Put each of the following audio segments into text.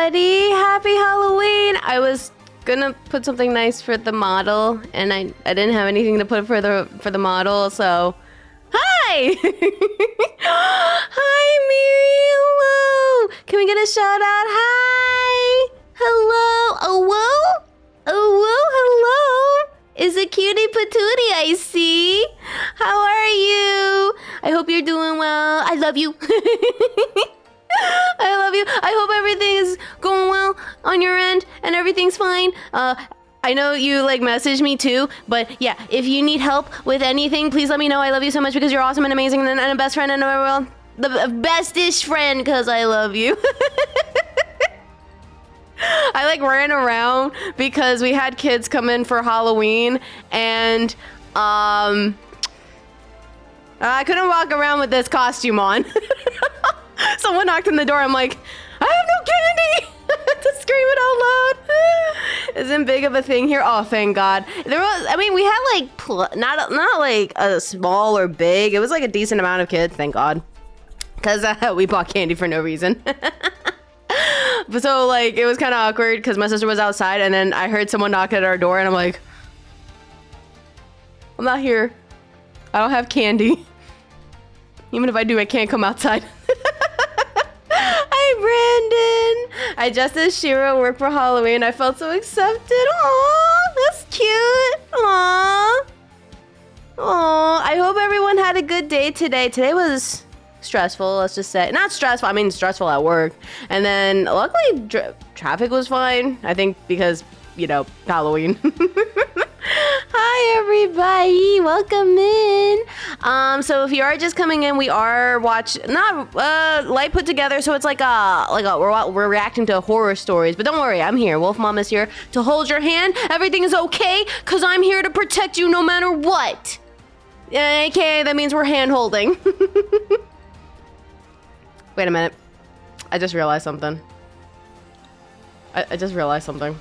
everybody. Happy Halloween. I was gonna put something nice for the model, and I didn't have anything to put for the model, so hi. Hi, Miri. Hello. Can we get a shout out? Hi. Hello. Oh, whoa. Oh, whoa. Hello. Is it Cutie Patootie I see? How are you? I hope you're doing well. I love you. I love you. I hope everything is going well on your end and everything's fine. I know you like messaged me too, but yeah, if you need help with anything, please let me know. I love you so much because you're awesome and amazing and a best friend and the bestest friend because I love you. I like ran around because we had kids come in for Halloween and I couldn't walk around with this costume on. Someone knocked on the door. I'm like, I have no candy to scream it out loud. Isn't big of a thing here. Oh, thank God. There was. I mean, we had like not like a small or big. It was like a decent amount of kids. Thank God, because we bought candy for no reason. But so like it was kind of awkward because my sister was outside and then I heard someone knock at our door and I'm like, I'm not here. I don't have candy. Even if I do, I can't come outside. Hi, Brandon. I just as Shira worked for Halloween. I felt so accepted. Aw, that's cute. Aw. Aw. I hope everyone had a good day today. Today was stressful, let's just say. Not stressful, I mean stressful at work. And then luckily traffic was fine. I think because, you know, Halloween. Hi everybody, welcome in. So if you are just coming in, we are light put together, so it's like we're reacting to horror stories. But don't worry, I'm here. Wolf Mom is here to hold your hand. Everything is okay, cause I'm here to protect you no matter what. Okay, that means we're hand holding. Wait a minute. I just realized something. I just realized something.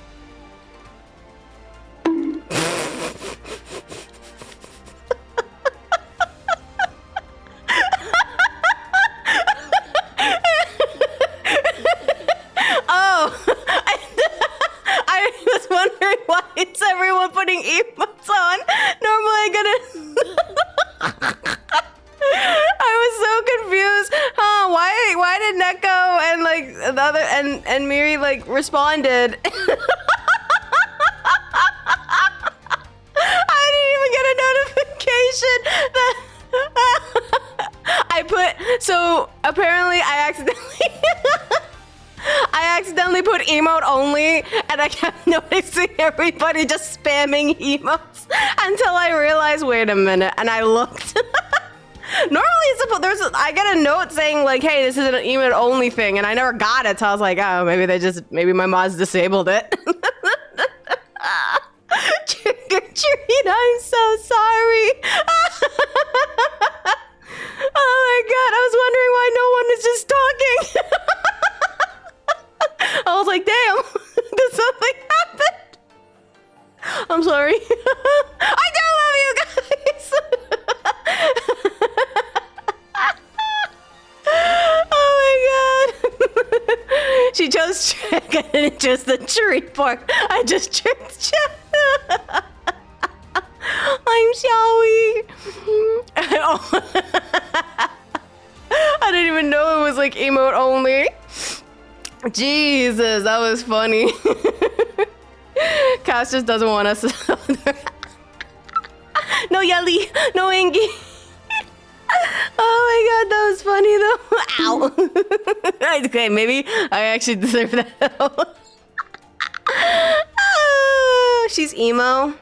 It's everyone putting emotes on. Normally I was so confused. Huh? Why did Neko and like the other and Miri like responded? I didn't even get a notification that I put. So apparently I accidentally put emote only, and I kept noticing everybody just spamming emotes until I realized, wait a minute, and I looked. Normally I get a note saying like, hey, this is an emote only thing, and I never got it, so I was like, oh, maybe my mods disabled it. Trick or treat, I'm so sorry. Oh my God, I was wondering why no one was just talking. I was like, damn, did something happen? I'm sorry. I do love you guys. Oh my God. She chose trick. I didn't choose the treat part. I just tricked Chat. I'm sorry. I didn't even know it was like emote only. Jesus, that was funny. Cass just doesn't want us to. No Yelly, no Angie. Oh my God, that was funny though. Ow. Okay, maybe I actually deserve that. She's emo.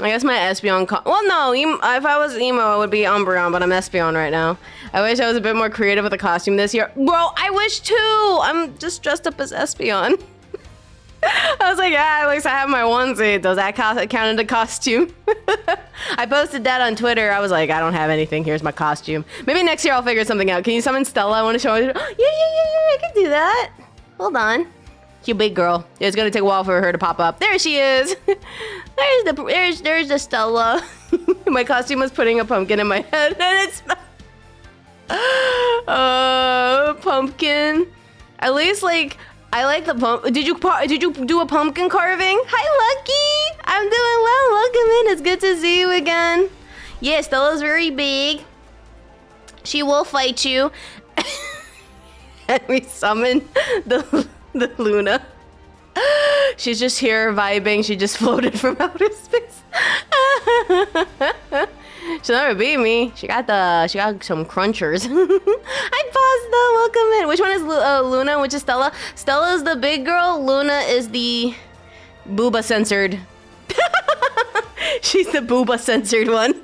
I guess my Espeon. Well, no. If I was emo, it would be Umbreon, but I'm Espeon right now. I wish I was a bit more creative with the costume this year. Bro, I wish too. I'm just dressed up as Espeon. I was like, yeah, at least I have my onesie. Does that count as a costume? I posted that on Twitter. I was like, I don't have anything. Here's my costume. Maybe next year I'll figure something out. Can you summon Stella? I want to show you. Yeah, I can do that. Hold on. You big girl. It's gonna take a while for her to pop up. There she is. There's the Stella. My costume was putting a pumpkin in my head, and it's pumpkin. At least like I like the pump. Did you do a pumpkin carving? Hi, Lucky. I'm doing well. Welcome in. It's good to see you again. Yeah, Stella's very big. She will fight you. And we summon the Luna. She's just here vibing. She just floated from outer space. She'll never beat me. She got some crunchers. Hi, Pasta. Welcome in. Which one is Luna? Which is Stella? Stella is the big girl. Luna is the booba censored. She's the booba censored one.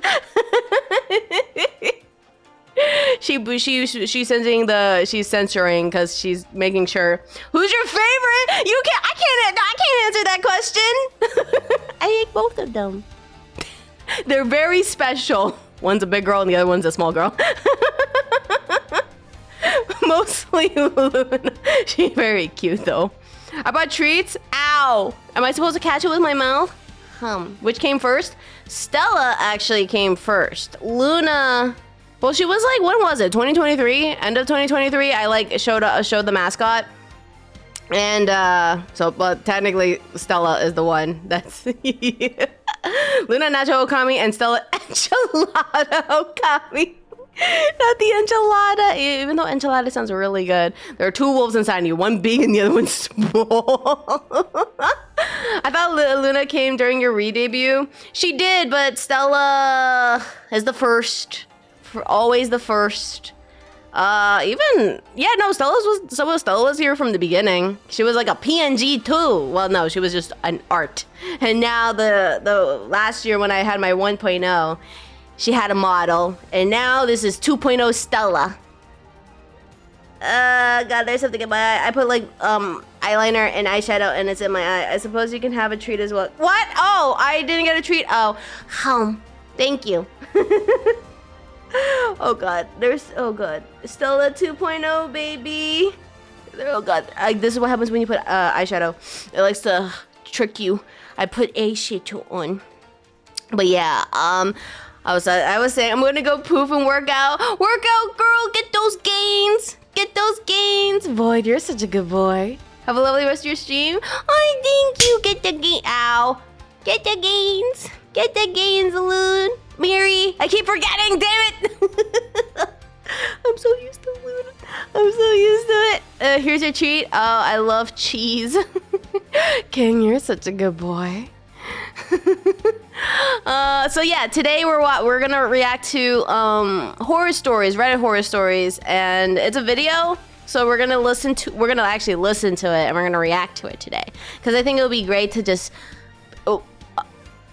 She's censoring because she's making sure. Who's your favorite? I can't answer that question. I like both of them. They're very special. One's a big girl and the other one's a small girl. Mostly Luna. She's very cute though. I bought treats. Ow! Am I supposed to catch it with my mouth? Which came first? Stella actually came first. Luna. Well, she was like, when was it? 2023? End of 2023? I like showed the mascot. And but technically Stella is the one that's Luna Nacho Okami and Stella Enchilada Okami. Not the enchilada, even though enchilada sounds really good. There are two wolves inside you, one big and the other one small. I thought Luna came during your re-debut. She did, but Stella is the first. Always the first. Stella was here from the beginning. She was like a PNG too. Well, no, she was just an art. And now the last year when I had my 1.0, she had a model. And now this is 2.0 Stella. God, there's something in my eye. I put like eyeliner and eyeshadow and it's in my eye. I suppose you can have a treat as well. What? Oh, I didn't get a treat. Oh, thank you. Oh god, oh god. Stella 2.0, baby. Oh god, this is what happens when you put eyeshadow. It likes to trick you. I put eyeshadow on. But yeah, I was saying I'm gonna go poof and work out. Work out, girl. Get those gains. Get those gains. Void, you're such a good boy. Have a lovely rest of your stream. Oh, thank you. Get the gain. Ow. Get the gains. Get the gains, Loon. Mary, I keep forgetting, damn it! I'm so used to Luna. I'm so used to it. Here's your treat. Oh, I love cheese. King, you're such a good boy. So yeah, today we're gonna react to horror stories, Reddit horror stories, and it's a video. So we're gonna actually listen to it and we're gonna react to it today. Because I think it'll be great to just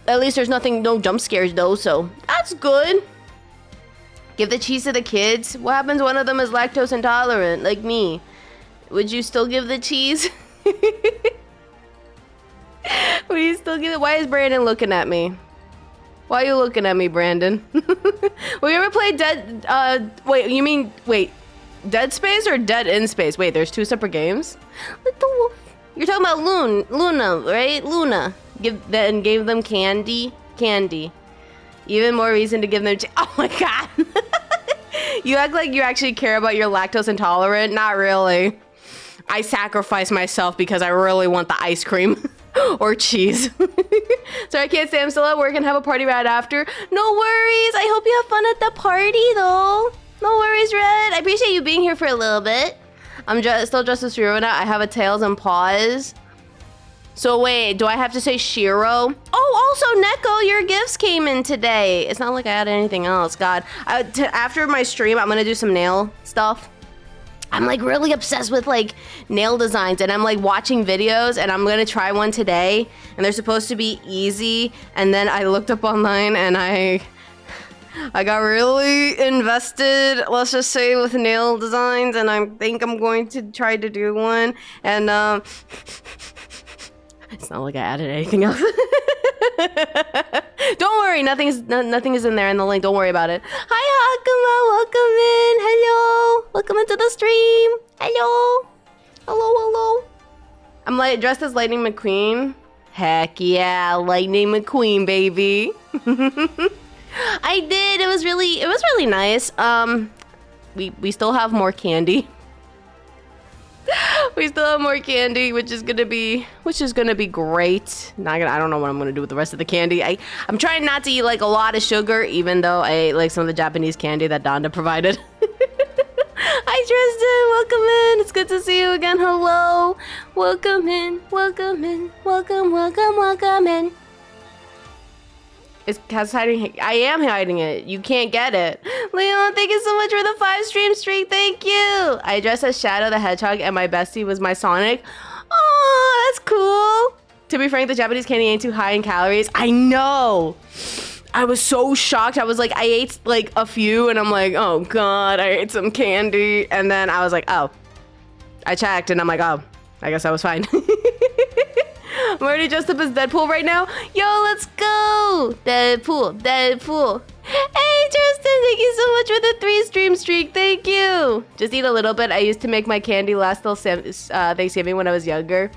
at least there's no jump scares though, so that's good. Give the cheese to the kids. What happens one of them is lactose intolerant, like me? Would you still give the cheese? Would you still give it? Why is Brandon looking at me? Why are you looking at me, Brandon? Will you ever play Dead Space or Dead in Space? Wait, there's two separate games? Little wolf. You're talking about Luna, right? Luna. Gave them candy. Even more reason to give them. Oh my god! You act like you actually care about your lactose intolerant. Not really. I sacrifice myself because I really want the ice cream or cheese. So I can't say I'm still at work and have a party right after. No worries. I hope you have fun at the party though. No worries, Red. I appreciate you being here for a little bit. I'm still Justice Fiona. I have a tails and paws. So wait, do I have to say Shiro? Oh, also Neko, your gifts came in today. It's not like I had anything else. God, after my stream, I'm gonna do some nail stuff. I'm like really obsessed with like nail designs and I'm like watching videos and I'm gonna try one today and they're supposed to be easy. And then I looked up online and I got really invested, let's just say, with nail designs, and I think I'm going to try to do one. And it's not like I added anything else. Don't worry, nothing is in there in the link. Don't worry about it. Hi, Hakuma, welcome in. Hello, welcome into the stream. Hello. I'm like dressed as Lightning McQueen. Heck yeah, Lightning McQueen, baby. I did. It was really nice. We still have more candy. We still have more candy, which is gonna be great. I don't know what I'm gonna do with the rest of the candy. I'm trying not to eat like a lot of sugar, even though I ate like some of the Japanese candy that Donda provided. Hi Tristan, welcome in. It's good to see you again. Hello. Welcome in. Welcome in. Welcome in. Is Kaz hiding? I am hiding it. You can't get it. Leon, thank you so much for the 5-stream streak. Thank you. I dressed as Shadow the Hedgehog and my bestie was my Sonic. Oh, that's cool. To be frank, the Japanese candy ain't too high in calories. I know. I was so shocked. I was like, I ate like a few and I'm like, oh God, I ate some candy. And then I was like, oh, I checked and I'm like, oh, I guess I was fine. I'm already dressed up as Deadpool right now. Yo, let's go. Deadpool. Hey, Tristan, thank you so much for the 3-stream streak. Thank you. Just eat a little bit. I used to make my candy last till Thanksgiving when I was younger.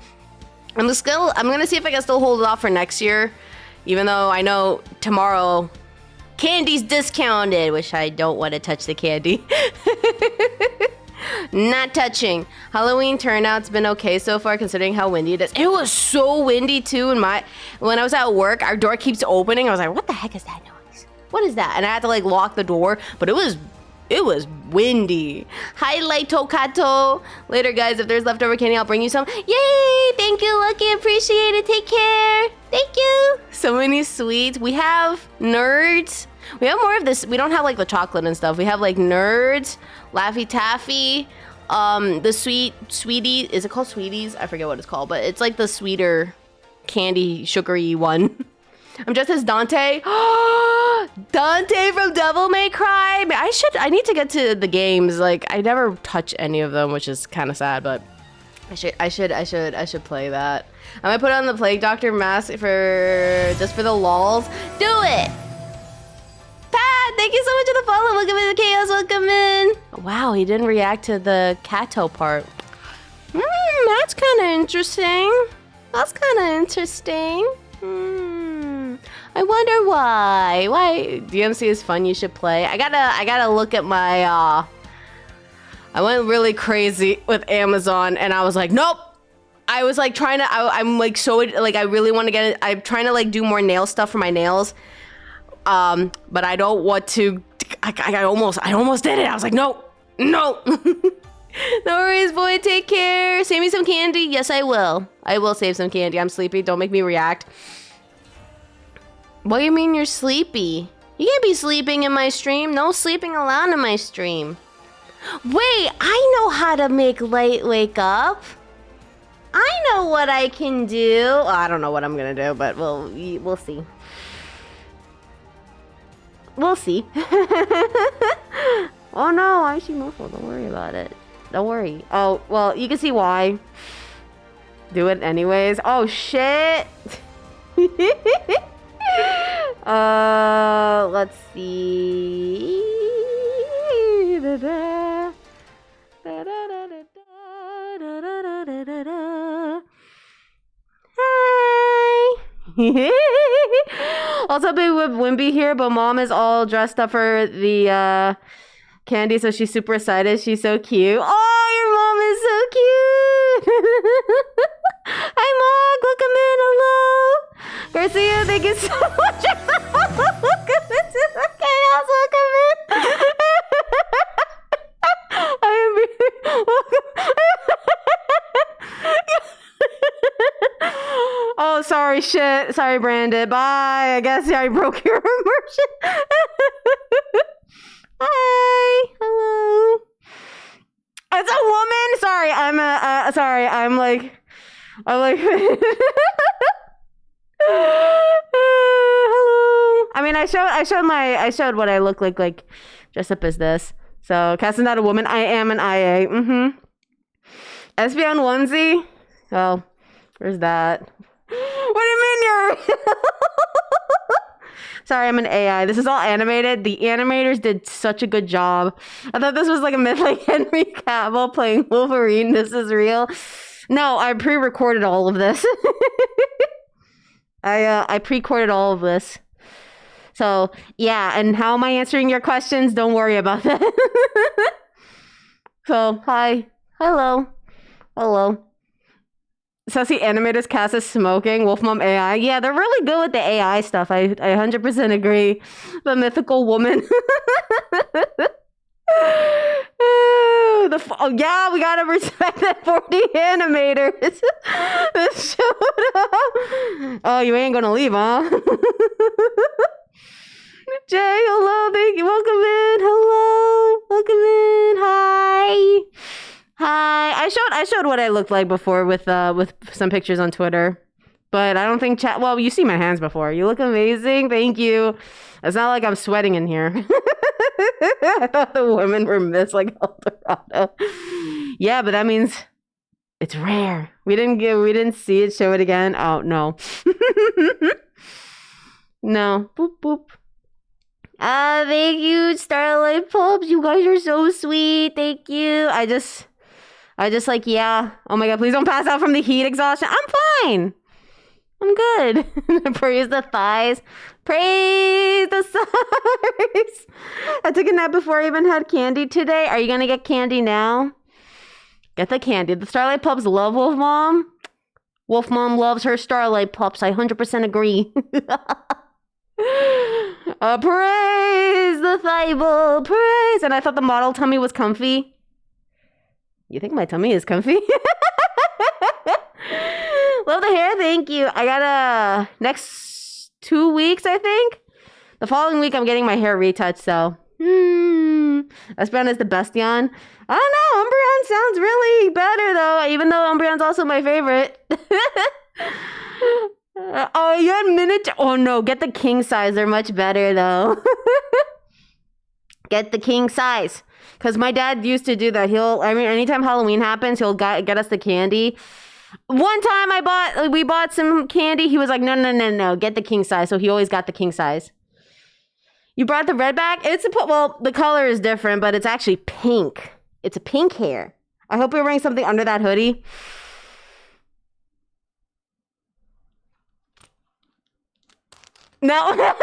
I'm gonna see if I can still hold it off for next year. Even though I know tomorrow candy's discounted, which I don't want to touch the candy. Not touching. Halloween turnout's been okay so far considering how windy it is. It was so windy too when I was at work. Our door keeps opening. I was like, what the heck is that noise? What is that? And I had to like lock the door, but it was windy. Highlight Tokato. Later guys, if there's leftover candy, I'll bring you some. Yay! Thank you, Lucky. Appreciate it. Take care. Thank you. So many sweets. We have Nerds. We have more of this. We don't have like the chocolate and stuff. We have like Nerds, Laffy Taffy, the Sweetie. Is it called Sweeties? I forget what it's called, but it's like the sweeter candy, sugary one. I'm just as Dante. Dante from Devil May Cry. I need to get to the games. Like I never touch any of them, which is kind of sad, but I should play that. I'm gonna put on the Plague Doctor mask just for the lols. Do it. Pat, thank you so much for the follow. Welcome in, Chaos. Welcome in. Wow, he didn't react to the Kato part. That's kind of interesting. I wonder why. Why? DMC is fun. You should play. I gotta look at my. I went really crazy with Amazon, and I was like, nope. I was like trying to. I'm like so like I really want to get it. I'm trying to like do more nail stuff for my nails. But I don't want to. I almost did it. I was like, no. No worries, boy. Take care. Save me some candy. Yes, I will. I will save some candy. I'm sleepy. Don't make me react. What do you mean you're sleepy? You can't be sleeping in my stream. No sleeping allowed in my stream. Wait, I know how to make Light wake up. I know what I can do. Oh, I don't know what I'm gonna do, but we'll see. We'll see. Oh no, why is she muffled? Don't worry about it. Don't worry. Oh, well, you can see why. Do it anyways. Oh shit. Let's see. Hi. Also, big Wimpy here, but mom is all dressed up for the candy, so she's super excited. She's so cute. Oh, your mom is so cute. Hi, Mog. Welcome in. Hello. Garcia, thank you so much. Welcome into the chaos. Welcome in. I am being welcome. Oh, sorry, shit. Sorry, Brandon. Bye. I guess I broke your immersion. Hi. Hello. It's a woman. Sorry, I'm like. Hello. I mean, I showed what I look like dressed up as this. So, Cass is not a woman. I am an IA. Espeon onesie. Oh, where's that? What do you mean you're? Sorry, I'm an AI. This is all animated. The animators did such a good job. I thought this was like a myth, like Henry Cavill playing Wolverine. This is real. No, I pre-recorded all of this. I pre-recorded all of this. So, yeah, and how am I answering your questions? Don't worry about that. So, hi. Hello. Hello. Sussy animators cast as smoking. Wolfmom AI. Yeah, they're really good with the AI stuff. I 100% agree. The mythical woman. Yeah, we gotta respect that 40 animators. This showed up. Oh, you ain't gonna leave, huh? Jay, hello, thank you. Welcome in. Hello. Welcome in. Hi. Hi. I showed what I looked like before with some pictures on Twitter. But I don't think chat. Well, you see my hands before. You look amazing. Thank you. It's not like I'm sweating in here. I thought the women were Miss like El Dorado. Yeah, but that means it's rare. We didn't see it. Show it again. Oh no. No. Boop boop. Thank you, Starlight Pups. You guys are so sweet. Thank you. I just like, yeah. Oh my god, please don't pass out from the heat exhaustion. I'm fine. I'm good. Praise the thighs. Praise the thighs. I took a nap before I even had candy today. Are you gonna get candy now? Get the candy. The Starlight Pups love Wolf Mom. Wolf Mom loves her Starlight Pups. I 100% agree. Praise the Thighball. Praise. And I thought the model tummy was comfy. You think my tummy is comfy? Love the hair, thank you. I got next 2 weeks, I think. The following week, I'm getting my hair retouched, so. Espeon is the best Yon. I don't know, Umbreon sounds really better, though, even though Umbreon's also my favorite. Oh, you had miniature. Oh, no, get the king size. They're much better, though. Get the king size. Because my dad used to do that. Anytime Halloween happens, he'll get us the candy. One time we bought some candy. He was like, no, get the king size. So he always got the king size. You brought the red back? Well, the color is different, but it's actually pink. It's a pink hair. I hope you're wearing something under that hoodie. No.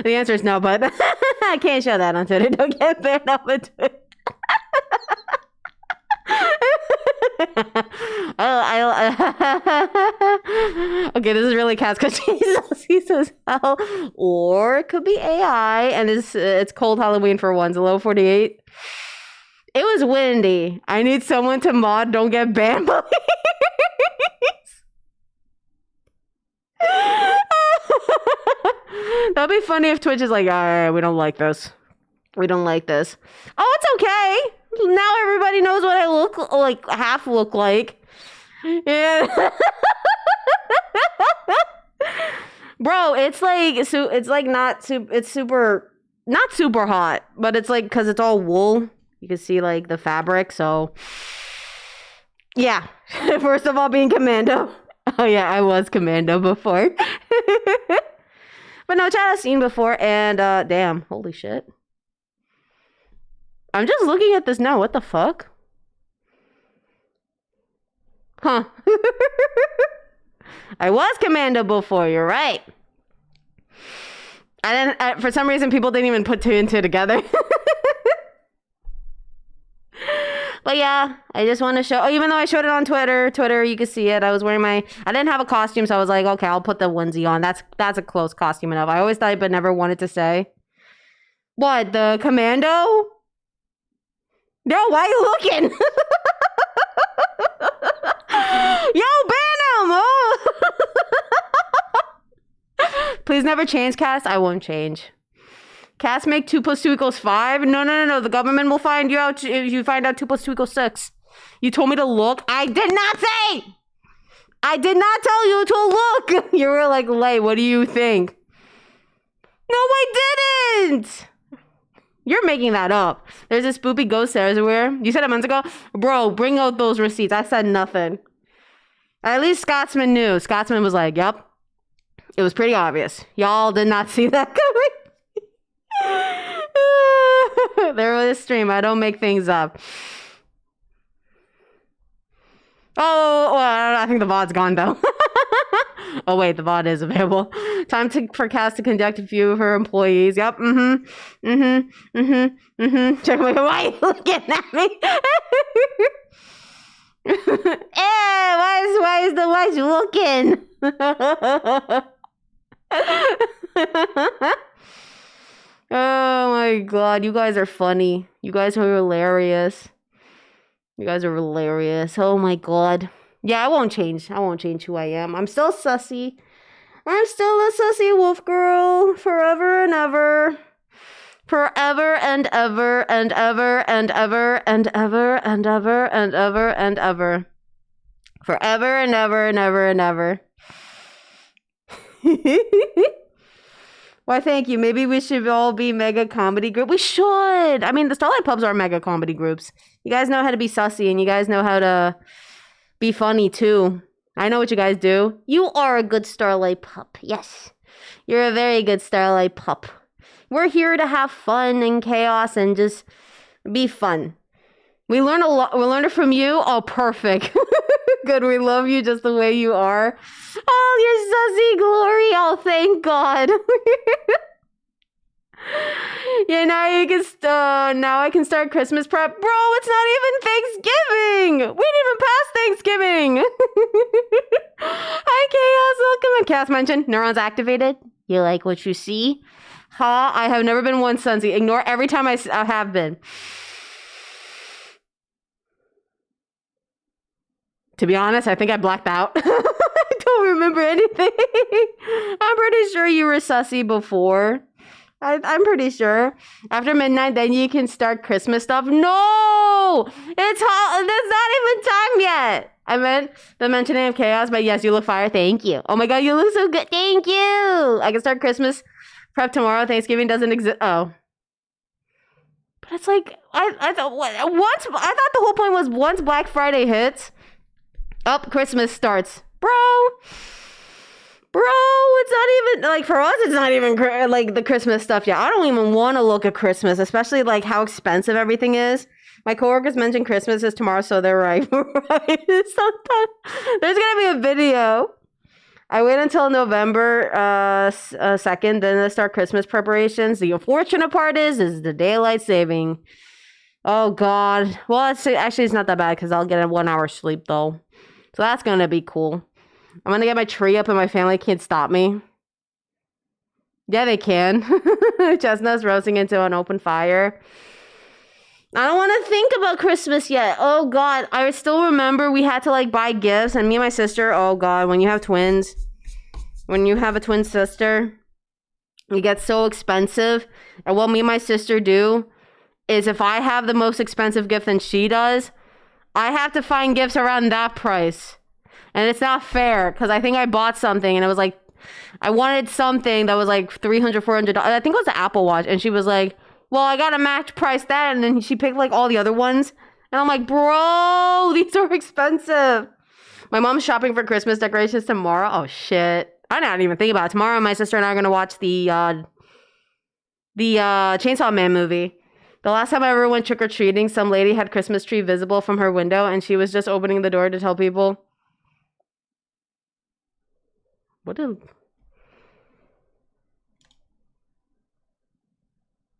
The answer is no, but I can't show that on Twitter. Don't get banned off of Twitter. Okay, this is really Cass because he says hell, or it could be AI, and it's cold Halloween for once. Low 48. It was windy. I need someone to mod. Don't get banned, please. That'd be funny if Twitch is like, all right, we don't like this. We don't like this. Oh, it's okay. Now everybody knows what I half look like. Yeah. Bro, it's super, not super hot, but it's like, cause it's all wool. You can see like the fabric. So yeah. First of all, being Commando. Oh yeah, I was Commando before. But no, chat I've seen before, and damn, holy shit. I'm just looking at this now. What the fuck? Huh. I was Commando before, you're right. For some reason, people didn't even put 2 and 2 together. But yeah, I just want to show. Oh, even though I showed it on Twitter, you can see it. I didn't have a costume, so I was like, okay, I'll put the onesie on. That's a close costume enough. I always thought, but never wanted to say. What, the Commando? Yo, why are you looking? Yo, ban him! Oh. Please never change, Cass. I won't change. Cass, make 2 + 2 = 5? No. The government will find you out if you find out 2 + 2 = 6. You told me to look. I did not say! I did not tell you to look! You were like, Lay, what do you think? No, I didn't! You're making that up. There's this spoopy ghost everywhere. You said a month ago? Bro, bring out those receipts. I said nothing. At least Scotsman knew. Scotsman was like, yep. It was pretty obvious. Y'all did not see that coming. There was a stream. I don't make things up. Oh, well, I think the VOD's gone though. Oh wait, the VOD is available. Time for Cass to conduct a few of her employees. Yep. Check my. Why are you looking at me? Why is the wife looking? Oh my god, you guys are funny. You guys are hilarious. You guys are hilarious. Oh my god. Yeah, I won't change. I won't change who I am. I'm still sussy. I'm still a sussy wolf girl. Forever and ever. Forever and ever and ever and ever and ever and ever and ever and ever. Forever and ever and ever and ever. Why, thank you. Maybe we should all be mega comedy group. We should. I mean, the Starlight Pubs are mega comedy groups. You guys know how to be sussy, and you guys know how to be funny, too. I know what you guys do. You are a good Starlight Pup. Yes. You're a very good Starlight Pup. We're here to have fun and chaos and just be fun. We learn a lot. We learned it from you. Oh, perfect. Good. We love you just the way you are. Oh, you're sussy glory. Oh, thank God. Yeah, now I can start Christmas prep. Bro, it's not even Thanksgiving. We didn't even pass Thanksgiving. Hi, Chaos. Welcome. And Chaos mentioned neurons activated. You like what you see? Huh? I have never been one Sunsy. Ignore every time I have been. To be honest, I think I blacked out. I don't remember anything. I'm pretty sure you were sussy before. I'm pretty sure. After midnight, then you can start Christmas stuff. No! It's not even time yet. I meant the mentioning of chaos, but yes, you look fire. Thank you. Oh my god, you look so good. Thank you. I can start Christmas prep tomorrow. Thanksgiving doesn't exist. Oh. But it's like, I thought the whole point was once Black Friday hits, Christmas starts. Bro, it's not even, like, for us, it's not even, like, the Christmas stuff yet. I don't even want to look at Christmas, especially, like, how expensive everything is. My coworkers mentioned Christmas is tomorrow, so they're right. Right? There's going to be a video. I wait until November 2nd, then I start Christmas preparations. The unfortunate part is the daylight saving. Oh, God. Well, it's not that bad, because I'll get a 1 hour sleep, though. So that's going to be cool. I'm going to get my tree up and my family can't stop me. Yeah, they can. Chestnuts roasting into an open fire. I don't want to think about Christmas yet. Oh, God. I still remember we had to, like, buy gifts. And me and my sister, oh, God, when you have twins, when you have a twin sister, it gets so expensive. And what me and my sister do is if I have the most expensive gift than she does, I have to find gifts around that price. And it's not fair because I think I bought something and it was like, I wanted something that was like $300, $400. I think it was an Apple Watch. And she was like, well, I got to match price that. And then she picked like all the other ones. And I'm like, bro, these are expensive. My mom's shopping for Christmas decorations tomorrow. Oh, shit. I didn't even think about it. Tomorrow, my sister and I are going to watch the Chainsaw Man movie. The last time I ever went trick-or-treating, some lady had Christmas tree visible from her window, and she was just opening the door to tell people.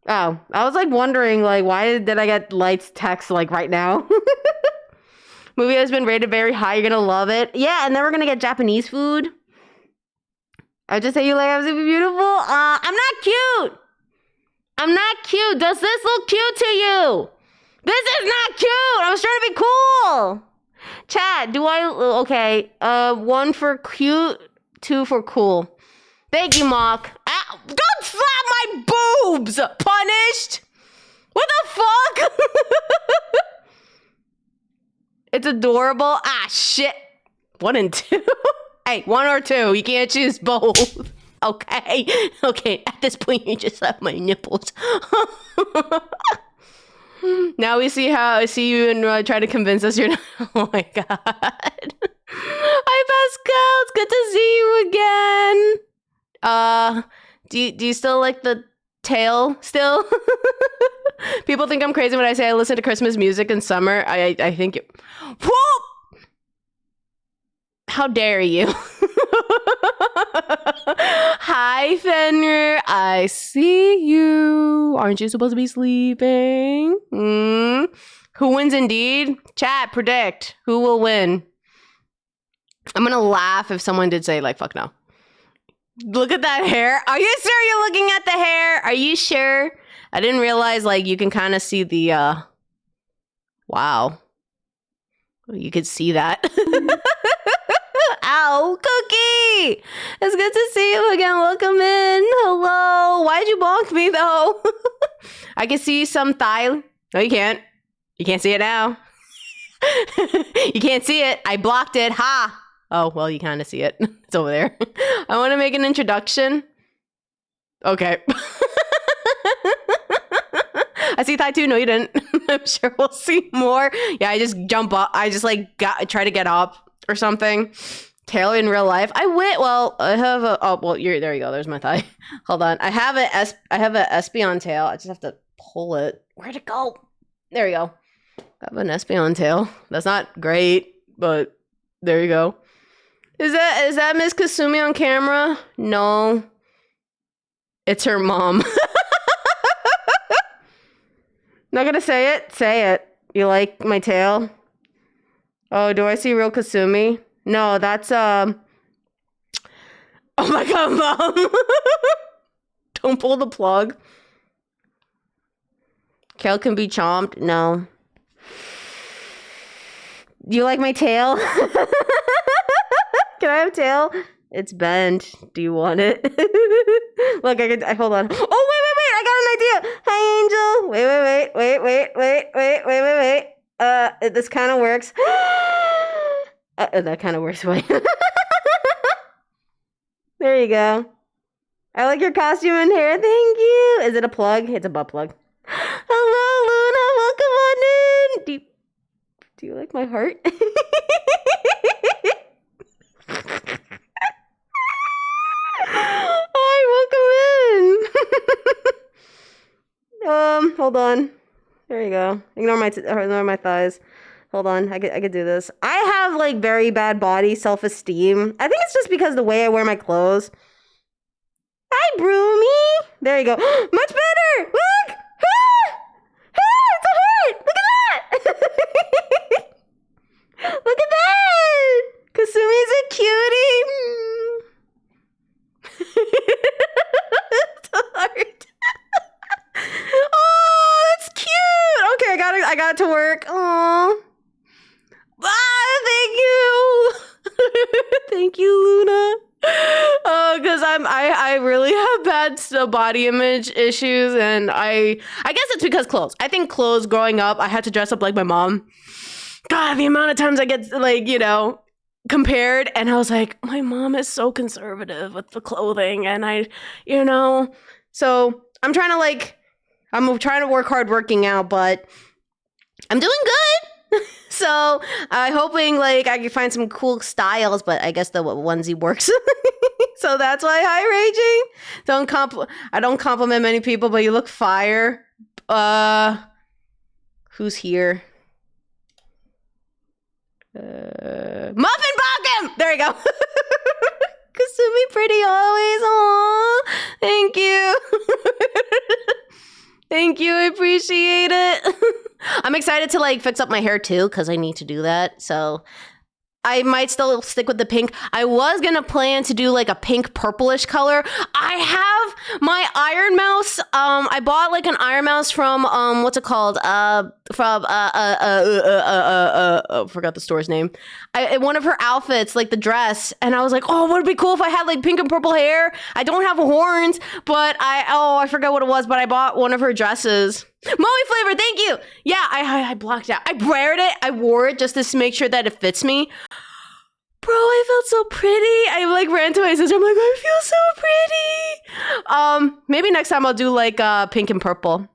Oh, I was like wondering, like, why did I get lights text like right now? Movie has been rated very high. You're gonna love it. Yeah, and then we're gonna get Japanese food. I just say you like absolutely beautiful. I'm not cute. I'm not cute. Does this look cute to you? This is not cute. I was trying to be cool. Chat, okay. 1 for cute, 2 for cool. Thank you, Mock. Ow, don't slap my boobs! Punished? What the fuck? It's adorable. Ah, shit. 1 and 2? Hey, 1 or 2. You can't choose both. Okay. Okay, at this point, you just have my nipples. Now we see you and try to convince us you're not. Oh my god. Hi, Pascal. It's good to see you again. Do you still like the tail still? People think I'm crazy when I say I listen to Christmas music in summer. I think it. Whoop! How dare you? Hi, Fenrir. I see you. Aren't you supposed to be sleeping? Who wins indeed? Chat, predict. Who will win? I'm gonna laugh if someone did say, like, fuck no. Look at that hair. Are you sure you're looking at the hair? Are you sure? I didn't realize, like, you can kind of see the, wow. You could see that. Ow, Cookie! It's good to see you again. Welcome in. Hello. Why'd you bonk me, though? I can see some thigh. No, you can't. You can't see it now. You can't see it. I blocked it. Ha! Oh, well, you kind of see it. It's over there. I want to make an introduction. Okay. I see thigh too. No, you didn't. I'm sure we'll see more. Yeah, I just jump up. I just like try to get up or something. Taylor in real life. I went. Well, I have a. Oh, well, there you go. There's my thigh. Hold on. I have a Espeon tail. I just have to pull it. Where'd it go? There you go. I have an Espeon tail. That's not great, but there you go. Is that Miss Kasumi on camera? No. It's her mom. Not gonna say it? Say it. You like my tail? Oh, do I see real Kasumi? No, that's, Oh my god, Mom! Don't pull the plug. Kale can be chomped? No. Do you like my tail? Can I have tail? It's bent. Do you want it? Look, I hold on. Oh, wait. I got an idea. Hi, Angel. Wait. This kind of works. That kind of works. Wait. There you go. I like your costume and hair. Thank you. Is it a plug? It's a butt plug. Hello, Luna. Welcome on in. Do you like my heart? Hi, welcome in. Hold on. There you go. Ignore my thighs. Hold on. I could do this. I have like very bad body self-esteem. I think it's just because the way I wear my clothes. Hi, Broomy. There you go. Much better. Look. It's a heart. Look at that. Look at that. Kasumi's a cutie. It's a heart. Oh, that's cute. Okay, I got it to work. Aww. Thank you. Thank you, Luna. Oh, because I really have bad body image issues, and I guess it's because clothes. I think clothes growing up, I had to dress up like my mom. God, the amount of times I get like, compared, and I was like, my mom is so conservative with the clothing, and so I'm trying to work hard working out, but I'm doing good. So I'm hoping I can find some cool styles, but I guess the onesie works. So that's why hi raging. I don't compliment many people, but you look fire. Who's here? Muffin Bogum! There you go. Kasumi pretty always. Aww. Thank you. Thank you. I appreciate it. I'm excited to fix up my hair too, because I need to do that. So I might still stick with the pink. I was going to plan to do a pink purplish color. I have my Iron Mouse. I bought an Iron Mouse from, what's it called? Forgot the store's name. One of her outfits, the dress. And I was like, oh, would it be cool if I had pink and purple hair? I don't have horns, but I forgot what it was, but I bought one of her dresses. Moe flavor, thank you. Yeah, I blocked out. I wore it just to make sure that it fits me. Bro, I felt so pretty. I ran to my sister. I'm like, I feel so pretty. Maybe next time I'll do pink and purple.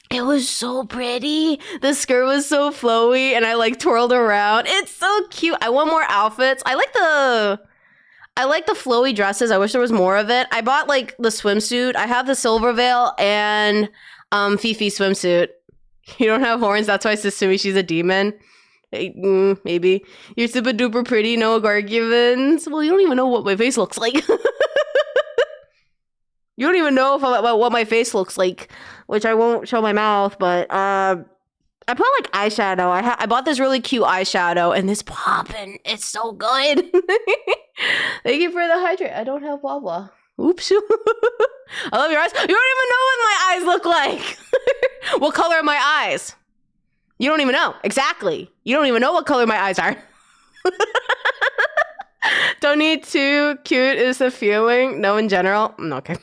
It was so pretty. The skirt was so flowy, and I twirled around. It's so cute. I want more outfits. I like the flowy dresses. I wish there was more of it. I bought the swimsuit. I have the Silver Veil and Fifi swimsuit. You don't have horns. That's why Sasumi, she's a demon. Maybe. You're super duper pretty, no arguments. Well, you don't even know what my face looks like. You don't even know what my face looks like, which I won't show my mouth, but I put like eyeshadow. I bought this really cute eyeshadow, and this poppin'. It's so good. Thank you for the hydrate. I don't have blah blah. Oops. I love your eyes. You don't even know what my eyes look like. What color are my eyes? You don't even know. Exactly. You don't even know what color my eyes are. Don't need to. Cute is the feeling. No, in general. Okay.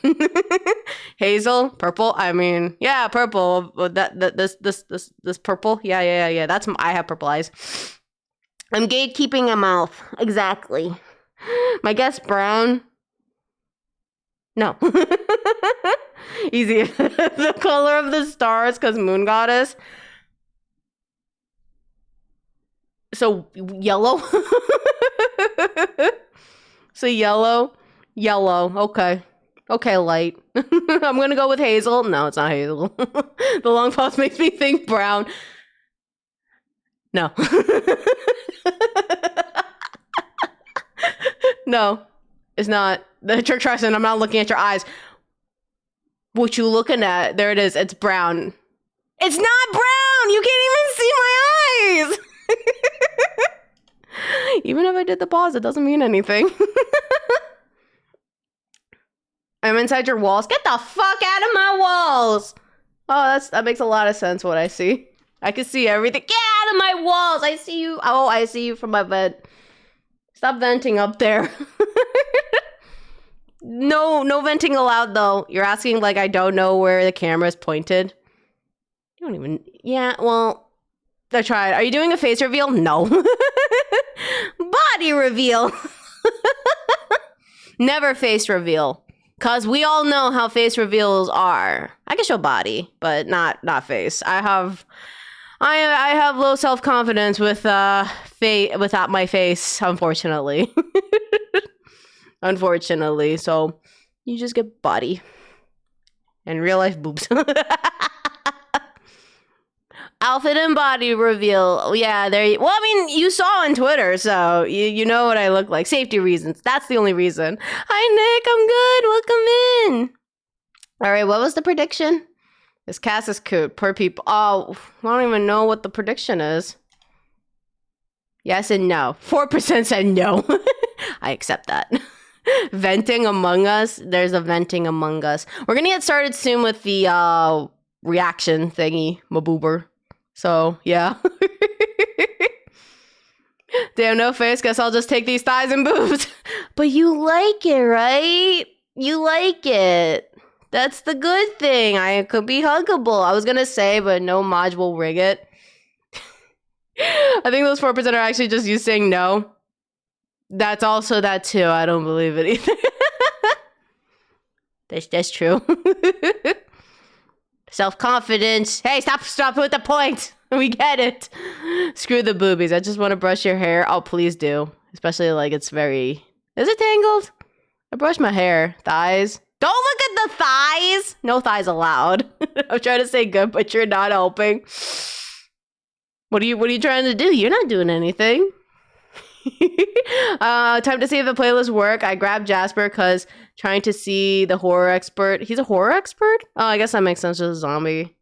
Hazel, purple. I mean, yeah, purple. This purple. Yeah. That's I have purple eyes. I'm gatekeeping a mouth. Exactly. My guess, brown. No. Easy. The color of the stars, because moon goddess. So yellow. So yellow. Okay, light. I'm gonna go with hazel. No, it's not hazel. The long pause makes me think brown. No. No, it's not. The trick Tristan, I'm not looking at your eyes. What you looking at? There it is. It's brown. It's not brown! You can't even see my eyes! Even if I did the pause, it doesn't mean anything. I'm inside your walls. Get the fuck out of my walls! Oh, that makes a lot of sense what I see. I can see everything. Get out of my walls! I see you. Oh, I see you from my vent. Stop venting up there. No venting allowed, though. You're asking like I don't know where the camera is pointed. You don't even... Yeah, well... I tried. Are you doing a face reveal? No. Body reveal. Never face reveal. Cause we all know how face reveals are. I can show body, but not face. I have low self-confidence with without my face, unfortunately. Unfortunately. So you just get body. And real life boobs. Outfit and body reveal. Yeah, there you... Well, I mean, you saw on Twitter, so you know what I look like. Safety reasons. That's the only reason. Hi, Nick. I'm good. Welcome in. All right, what was the prediction? This cast is cute. Per people. Oh, I don't even know what the prediction is. Yes and no. 4% said no. I accept that. Venting Among Us. There's a Venting Among Us. We're going to get started soon with the reaction thingy. Maboober. So, yeah. Damn, no face. Guess I'll just take these thighs and boobs. But you like it, right? You like it. That's the good thing. I could be huggable. I was going to say, but no Maj will rig it. I think those 4% are actually just you saying no. That's also that too. I don't believe it either. That's true. Self-confidence. Hey, stop with the point. We get it. Screw the boobies. I just want to brush your hair. Oh, please do. Especially like it's very... Is it tangled? I brush my hair. Thighs. Don't look at the thighs. No thighs allowed. I'm trying to say good, but you're not helping. What are you trying to do? You're not doing anything. Time to see if the playlist work. I grabbed Jasper because trying to see the horror expert. He's a horror expert? Oh, I guess that makes sense. Just a zombie.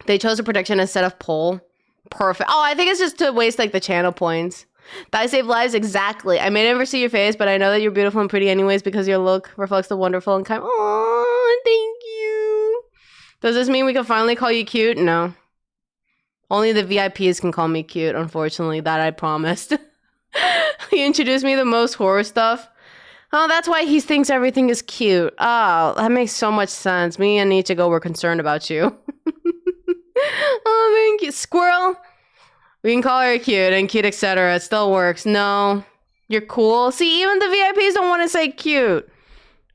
They chose a prediction instead of poll. Perfect. Oh, I think it's just to waste like the channel points. That save lives? Exactly. I may never see your face, but I know that you're beautiful and pretty anyways because your look reflects the wonderful and kind. Oh, thank you. Does this mean we can finally call you cute? No. Only the VIPs can call me cute, unfortunately. That I promised. He introduced me to the most horror stuff. Oh, that's why he thinks everything is cute. Oh, that makes so much sense. Me and Ichigo were concerned about you. Oh, thank you. Squirrel. We can call her cute and cute, etc. It still works. No. You're cool. See, even the VIPs don't want to say cute.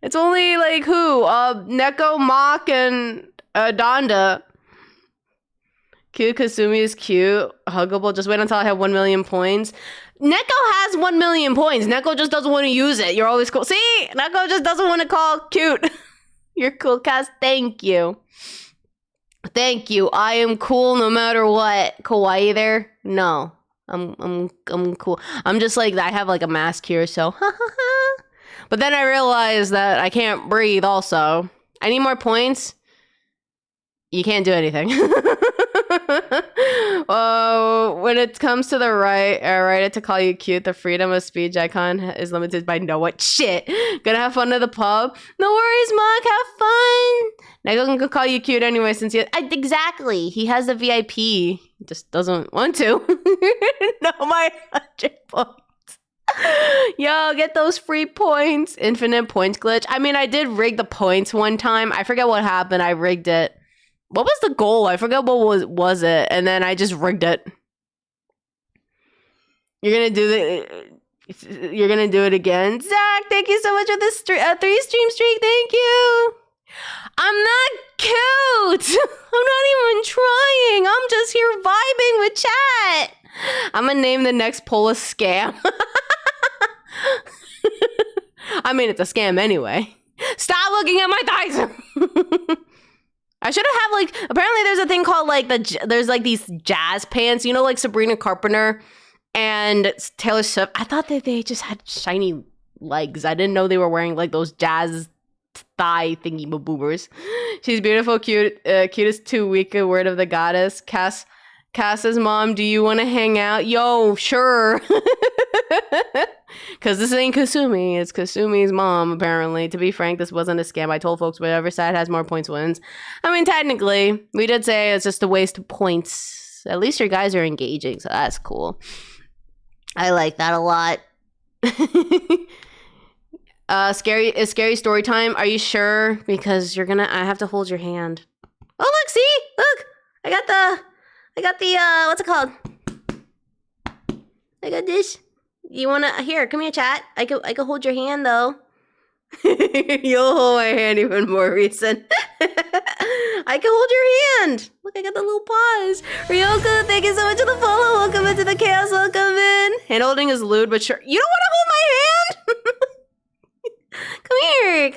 It's only like who? Neko, Mach, and Donda. Cute Kasumi is cute. Huggable. Just wait until I have 1 million points. Neko has 1 million points. Neko just doesn't want to use it. You're always cool. See? Neko just doesn't want to call cute. You're cool, Cass. Thank you. Thank you. I am cool no matter what. Kawaii there? No. I'm cool. I'm just like, I have like a mask here, so But then I realized that I can't breathe also. I need more points. You can't do anything. When it comes to the right to call you cute, the freedom of speech icon is limited by no what shit. Gonna have fun at the pub? No worries, Mug. Have fun. Nego can call you cute anyway since exactly. He has the VIP. He just doesn't want to. No, my 100 points. Yo, get those free points. Infinite points glitch. I mean, I did rig the points one time. I forget what happened. I rigged it. What was the goal? I forgot what was it, and then I just rigged it. You're gonna do it again, Zach. Thank you so much for this 3 stream streak. Thank you. I'm not cute. I'm not even trying. I'm just here vibing with chat. I'm gonna name the next poll a scam. I mean, it's a scam anyway. Stop looking at my thighs. I should have like, apparently there's a thing called like there's like these jazz pants, you know, like Sabrina Carpenter and Taylor Swift. I thought that they just had shiny legs. I didn't know they were wearing like those jazz thigh thingy boobers. She's beautiful, cute, cutest 2 week word of the goddess. Cass's mom, do you want to hang out? Yo, sure. Because this ain't Kasumi. It's Kasumi's mom, apparently. To be frank, this wasn't a scam. I told folks whatever side has more points wins. I mean, technically, we did say it's just a waste of points. At least your guys are engaging, so that's cool. I like that a lot. Scary story time. Are you sure? Because I have to hold your hand. Oh, look, see? Look! I got the, what's it called? I got this. You wanna, here, come here, chat. I could hold your hand, though. You'll hold my hand even more recent. I can hold your hand. Look, I got the little paws. Ryoko, thank you so much for the follow. Welcome into the chaos. Welcome in. Hand holding is lewd, but sure. You don't want to hold my hand? Come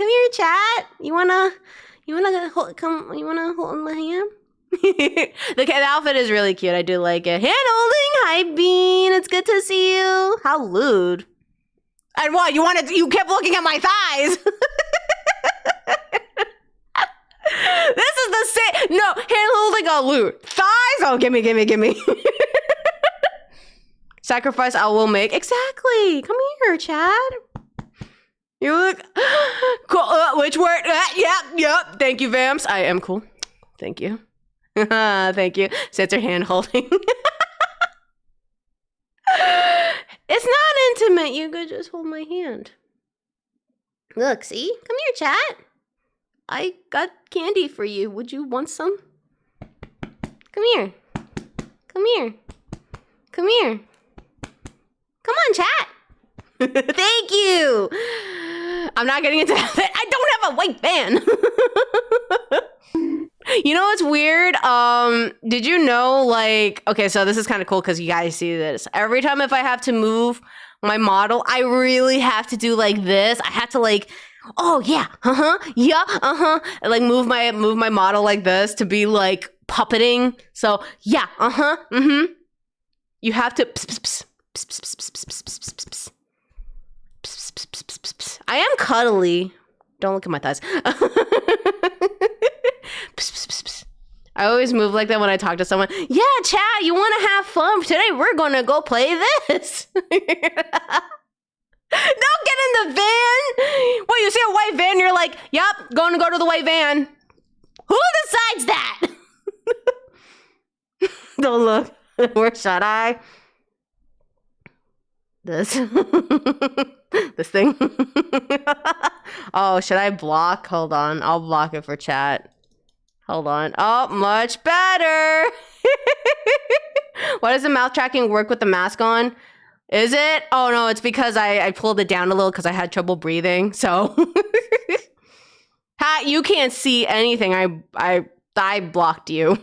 here, chat. You wanna hold my hand? The outfit is really cute. I do like it. Hand holding. Hi, Bean. It's good to see you. How lewd. And what? You kept looking at my thighs. This is the same. No, hand holding got lewd. Thighs? Oh, gimme. Sacrifice I will make. Exactly. Come here, Chad. You look cool. Which word? Yep. Thank you, Vamps. I am cool. Thank you. Thank you. Censor hand holding. It's not intimate. You could just hold my hand. Look, see? Come here, chat. I got candy for you. Would you want some? Come here. Come on, chat. Thank you. I'm not getting into that. I don't have a white van. You know what's weird? Did you know, like, okay, so this is kind of cool because you guys see this. Every time if I have to move my model, I really have to do like this. I have to like, oh yeah, like move my model like this to be like puppeting. So yeah, you have to. I am cuddly. Don't look at my thighs. I always move like that when I talk to someone. Yeah, chat, you want to have fun? Today we're going to go play this. Don't get in the van. Well, you see a white van, you're like, yep, going to go to the white van. Who decides that? Don't look. Where should I? This. This thing. Oh, should I block? Hold on. I'll block it for chat. Hold on. Oh, much better. Why does the mouth tracking work with the mask on? Is it? Oh, no, it's because I pulled it down a little because I had trouble breathing. So, you can't see anything. I blocked you.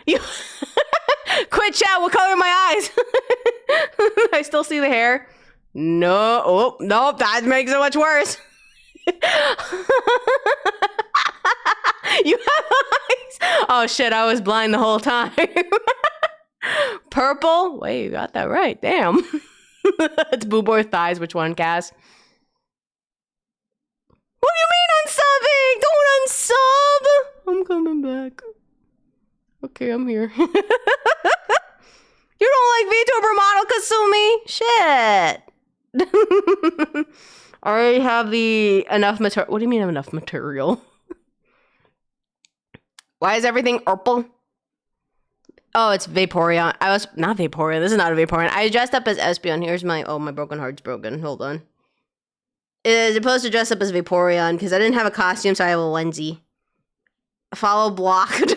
You quit, chat. What color are my eyes? I still see the hair. No. Oh, nope. That makes it much worse. You have eyes. Oh shit, I was blind the whole time. Purple? Wait, you got that right. Damn. It's boob or thighs. Which one, Cass? What do you mean unsubbing? Don't unsub. I'm coming back. Okay, I'm here. You don't like VTuber model Kasumi? Shit. I already have the enough material. What do you mean enough material? Why is everything purple? Oh, it's Vaporeon. I was not Vaporeon. This is not a Vaporeon. I dressed up as Espeon. Here's my my broken heart's broken. Hold on. It is supposed to dress up as Vaporeon because I didn't have a costume, so I have a onesie. Follow blocked.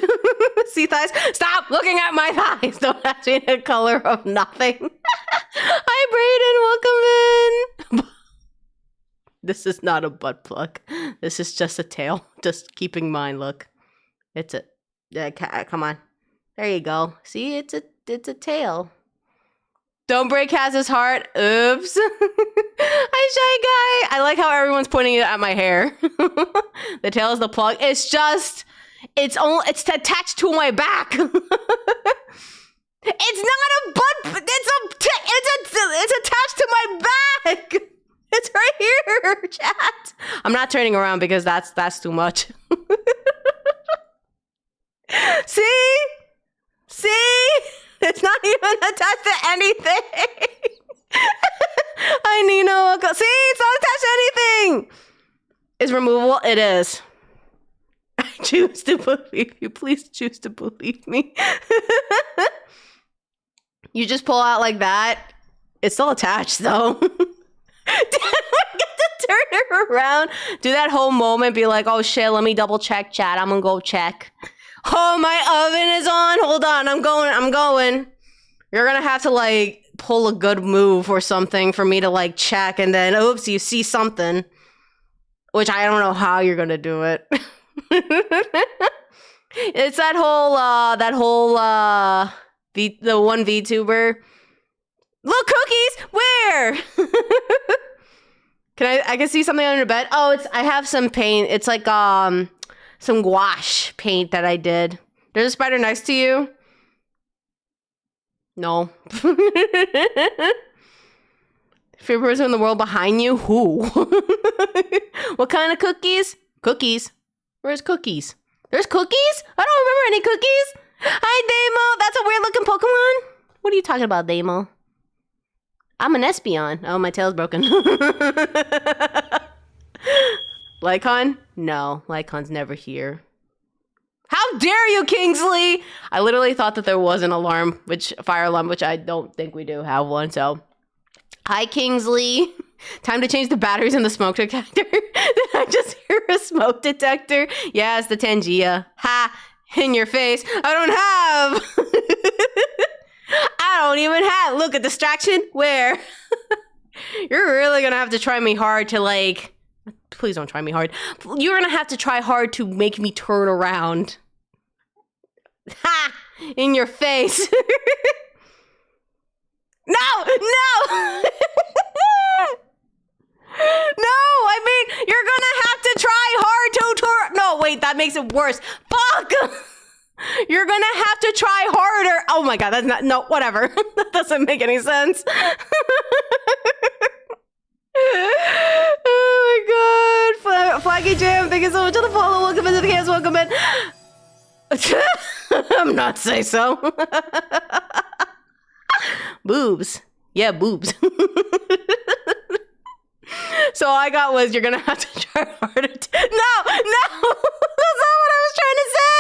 See thighs? Stop looking at my thighs. Don't ask me the color of nothing. Hi, Brayden. Welcome in. This is not a butt plug. This is just a tail. Just keeping mine. Look, it's a. Come on. There you go. See, it's a tail. Don't break Kaz's heart. Oops. Hi, Shy Guy. I like how everyone's pointing it at my hair. The tail is the plug. It's just. It's attached to my back. It's not a butt. It's attached to my back. It's right here, chat. I'm not turning around because that's too much. See? It's not even attached to anything. I need no. See? It's not attached to anything. Is removable? It is. I choose to believe you. Please choose to believe me. You just pull out like that. It's still attached, though. Damn, I get to turn it around. Do that whole moment. Be like, oh, shit, let me double check, chat. I'm gonna go check. Oh, my oven is on. Hold on. I'm going. You're gonna have to, like, pull a good move or something for me to, like, check. And then, oops, you see something. Which I don't know how you're gonna do it. It's the one VTuber. Look, cookies. Where? I can see something under the bed. Oh, I have some paint. It's like some gouache paint that I did. There's a spider next to you. No. Favorite person in the world behind you? Who? What kind of cookies? Cookies. Where's cookies? There's cookies? I don't remember any cookies. Hi, Damo. That's a weird looking Pokemon. What are you talking about, Damo? I'm an Espeon. Oh, my tail's broken. Lycon? No, Lycon's never here. How dare you, Kingsley? I literally thought that there was an alarm, fire alarm, which I don't think we do have one, so. Hi, Kingsley. Time to change the batteries in the smoke detector. Did I just hear a smoke detector? Yeah, it's the Tangia. Ha! In your face. I don't have. I don't even have. Look, a distraction? Where? You're really gonna have to try me hard to, like... Please don't try me hard. You're gonna have to try hard to make me turn around. Ha! In your face. No! No, I mean, you're gonna have to try hard to turn. No, wait, that makes it worse. Fuck! You're gonna have to try harder. Oh my god, that's not. No, whatever. That doesn't make any sense. Oh my god. Flaggy Jam, thank you so much for the follow. Welcome into the cast. Welcome in. I'm not say so. Boobs. Yeah, boobs. So all I got was you're gonna have to try harder. No! That's not what I was trying to say!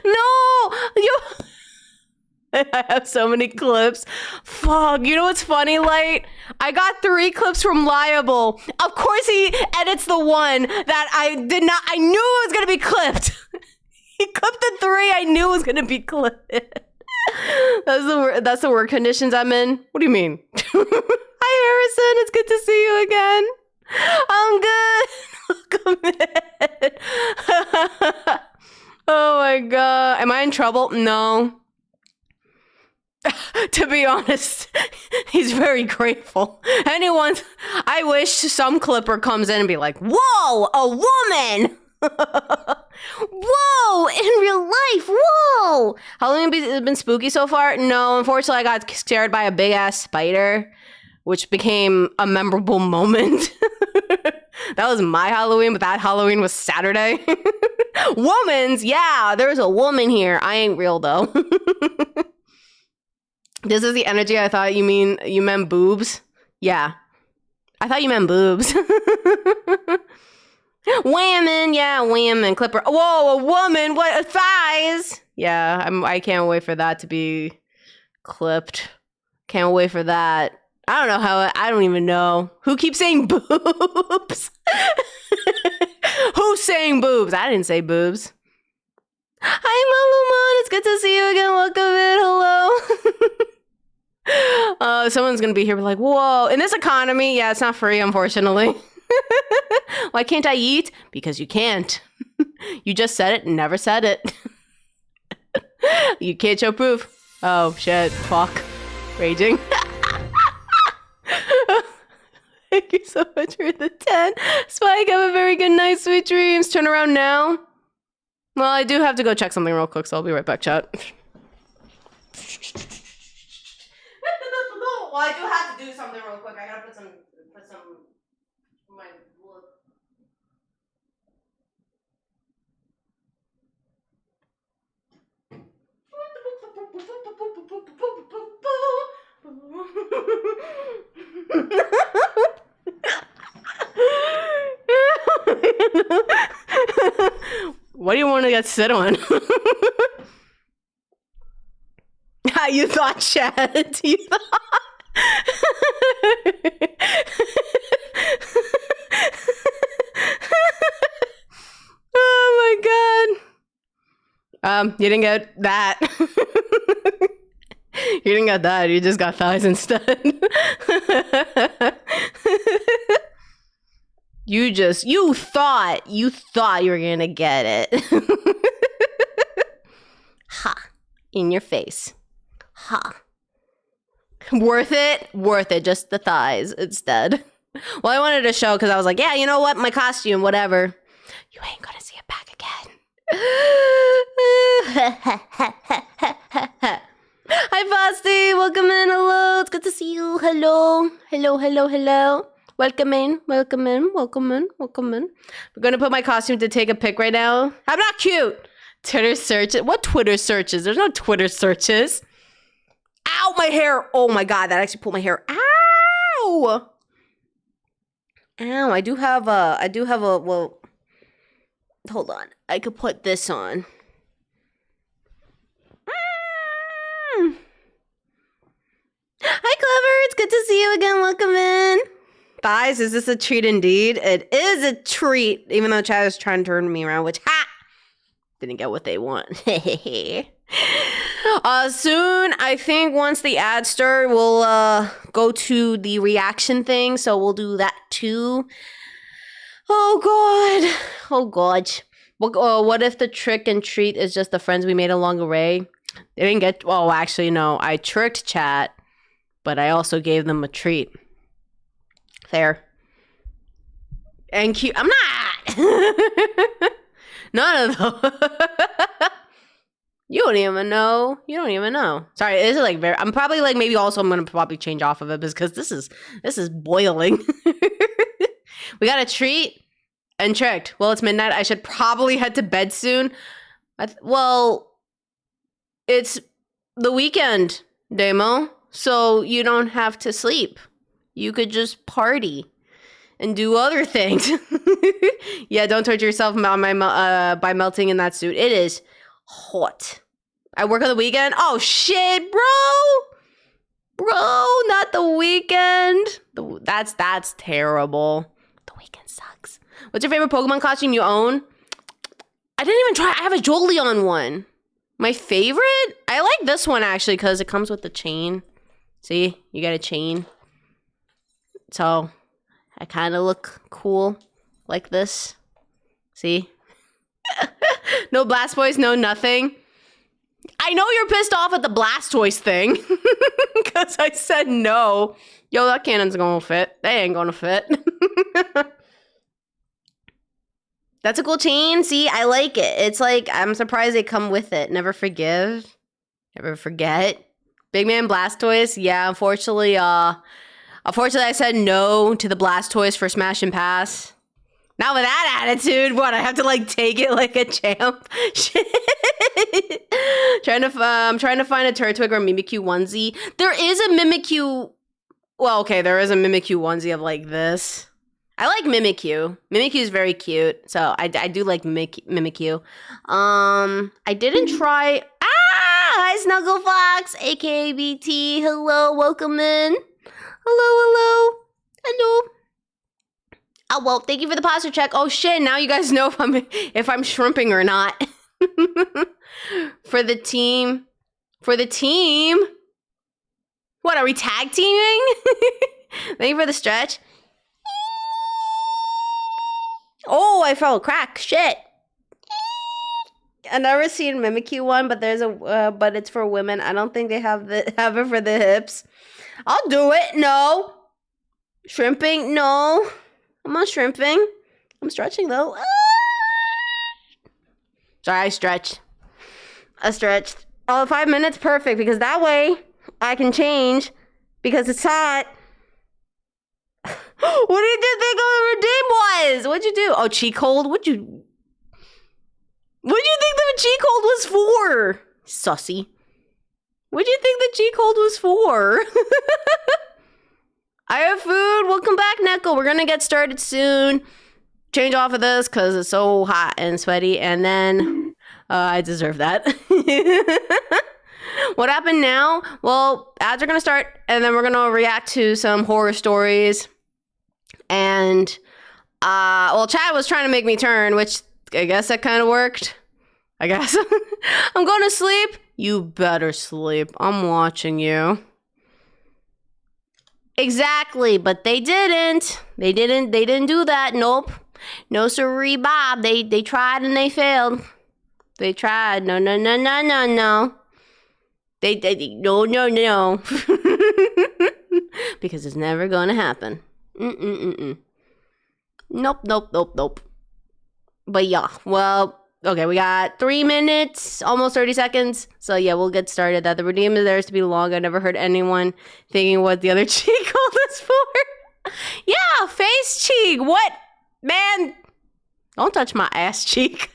No! I have so many clips. Fuck. You know what's funny, Light? I got 3 clips from Liable. Of course he edits the one that I knew it was gonna be clipped. He clipped the 3 I knew was gonna be clipped. That's the work conditions I'm in. What do you mean? Hi, Harrison. It's good to see you again. I'm good. Welcome in. Oh my god. Am I in trouble? No. To be honest, he's very grateful. I wish some clipper comes in and be like, whoa, a woman. Whoa! In real life, whoa! Halloween has been spooky so far? No, unfortunately, I got scared by a big-ass spider, which became a memorable moment. That was my Halloween, but that Halloween was Saturday. Womans, yeah, there's a woman here. I ain't real, though. This is the energy I thought you meant boobs? Yeah. I thought you meant boobs. Women, yeah, women. Clipper. Whoa, a woman. What? Thighs. Yeah, I can't wait for that to be clipped. Can't wait for that. I don't know how. I don't even know. Who keeps saying boobs? Who's saying boobs? I didn't say boobs. Hi, Malumon. It's good to see you again. Welcome in. Hello. Someone's gonna be here like, whoa. In this economy, yeah, it's not free, unfortunately. Why can't I eat? Because you can't. You just said it, never said it. You can't show proof. Oh, shit. Fuck. Raging. Thank you so much for the 10. Spike, have a very good night. Sweet dreams. Turn around now. Well, I do have to go check something real quick, so I'll be right back, chat. Well, I do have to do something real quick. I gotta put some my look. What do you want to get sit on? You thought, Chad? You thought? Oh my god. You didn't get that. You didn't get that. You just got thighs instead. You thought you were gonna get it. Ha. In your face. Ha. Worth it, just the thighs instead. Well, I wanted to show because I was like, yeah, you know what, my costume, whatever. You ain't gonna see it back again. Hi, Fosty, welcome in, hello, it's good to see you, hello. Welcome in. We're gonna put my costume to take a pic right now. I'm not cute. Twitter searches, what Twitter searches? There's no Twitter searches. Ow, my hair. Oh my god, that actually pulled my hair. Ow! Ow, I do have a, well, hold on. I could put this on. Hi, Clever. It's good to see you again. Welcome in. Thighs, is this a treat indeed? It is a treat, even though Chad is trying to turn me around, which, ha! Didn't get what they want. Soon, I think once the ads start, we'll go to the reaction thing, so we'll do that too. Oh god. What if the trick and treat is just the friends we made along the way? They didn't get, oh, actually, no. I tricked chat, but I also gave them a treat. Fair. And cute. I'm not. None of those. You don't even know. Sorry, this is like very, I'm probably like, maybe also I'm going to probably change off of it because this is boiling. We got a treat and tricked. Well, it's midnight. I should probably head to bed soon. Well, it's the weekend, Demo, so you don't have to sleep. You could just party and do other things. Yeah, don't torture yourself by melting in that suit. It is hot. I work on the weekend. Oh shit, bro, not the weekend. That's terrible. The weekend sucks. What's your favorite Pokemon costume you own? I didn't even try. I have a Jolteon one. My favorite? I like this one actually because it comes with the chain. See, you get a chain. So I kind of look cool like this. See? No Blastoise, no nothing. I know you're pissed off at the Blastoise thing because I said no. Yo, that cannon's gonna fit. They ain't gonna fit. That's a cool chain. See, I like it. It's like, I'm surprised they come with it. Never forgive. Never forget. Big Man Blastoise. Yeah, unfortunately, I said no to the Blastoise for Smash and Pass. Not with that attitude. What, I have to like take it like a champ? Shit. I'm trying to find a Turtwig or Mimikyu onesie. There is a Mimikyu. Well, okay, there is a Mimikyu onesie of like this. I like Mimikyu. Mimikyu is very cute, so I do like Mimikyu. I didn't try. Hi, Snuggle Fox, aka BT. Hello, welcome in. Hello. Oh well, thank you for the posture check. Oh shit, now you guys know if I'm shrimping or not. For the team. What, are we tag teaming? Thank you for the stretch. Oh, I fell crack. Shit. I've never seen Mimikyu one, but there's but it's for women. I don't think they have it for the hips. I'll do it. No. Shrimping? No. I'm not shrimping. I'm stretching though. Sorry, I stretched. Oh, 5 minutes, perfect, because that way I can change because it's hot. What did you think the redeem was? What'd you do? Oh, cheek hold? What'd you think the cheek hold was for? Sussy. What'd you think the cheek hold was for? I have food. Welcome back, Neko. We're gonna get started soon. Change off of this because it's so hot and sweaty, and then I deserve that. What happened now? Well, ads are gonna start, and then we're gonna react to some horror stories. And well, Chad was trying to make me turn, which I guess that kind of worked. I guess. I'm going to sleep. You better sleep. I'm watching you. Exactly, but they didn't. They didn't do that. Nope. No siree, Bob. They tried and they failed. They tried. No. They no. Because it's never gonna happen. Nope. But yeah, well, okay, we got 3 minutes, almost 30 seconds. So yeah, we'll get started. That the redeem is there to be long. I never heard anyone thinking what the other cheek hold is for. Yeah, face cheek. What? Man, don't touch my ass cheek.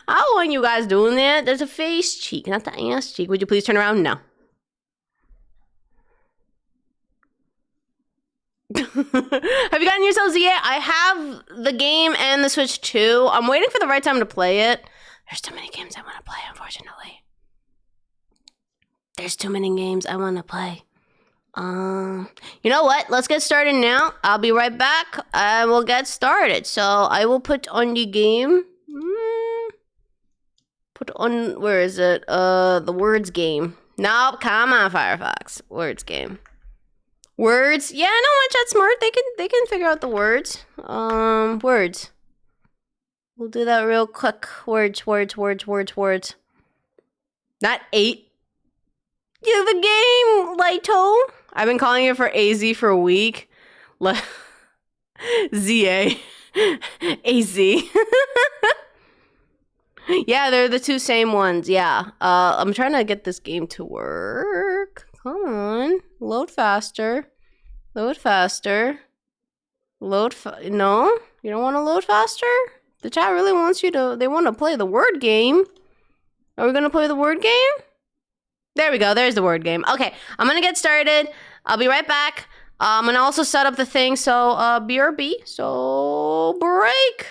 I don't want you guys doing that. There's a face cheek, not the ass cheek. Would you please turn around? No. Have you gotten yourselves yet? I have the game and the Switch too. I'm waiting for the right time to play it. There's too many games I want to play, unfortunately. There's too many games I want to play. You know what? Let's get started now. I'll be right back and we'll get started. So I will put on the game. Put on, where is it? The words game. Nope, come on, Firefox. Words game. Words? Yeah, no, my chat's smart. They can figure out the words. Words. We'll do that real quick. Words. Not 8. Yeah, the game, Lighto. I've been calling it for AZ for a week. ZA. AZ. Yeah, they're the two same ones. Yeah. I'm trying to get this game to work. Come on. Load faster. No? You don't want to load faster? The chat really wants you to... They want to play the word game. Are we going to play the word game? There we go. There's the word game. Okay. I'm going to get started. I'll be right back. I'm going to also set up the thing. So, BRB. So, break.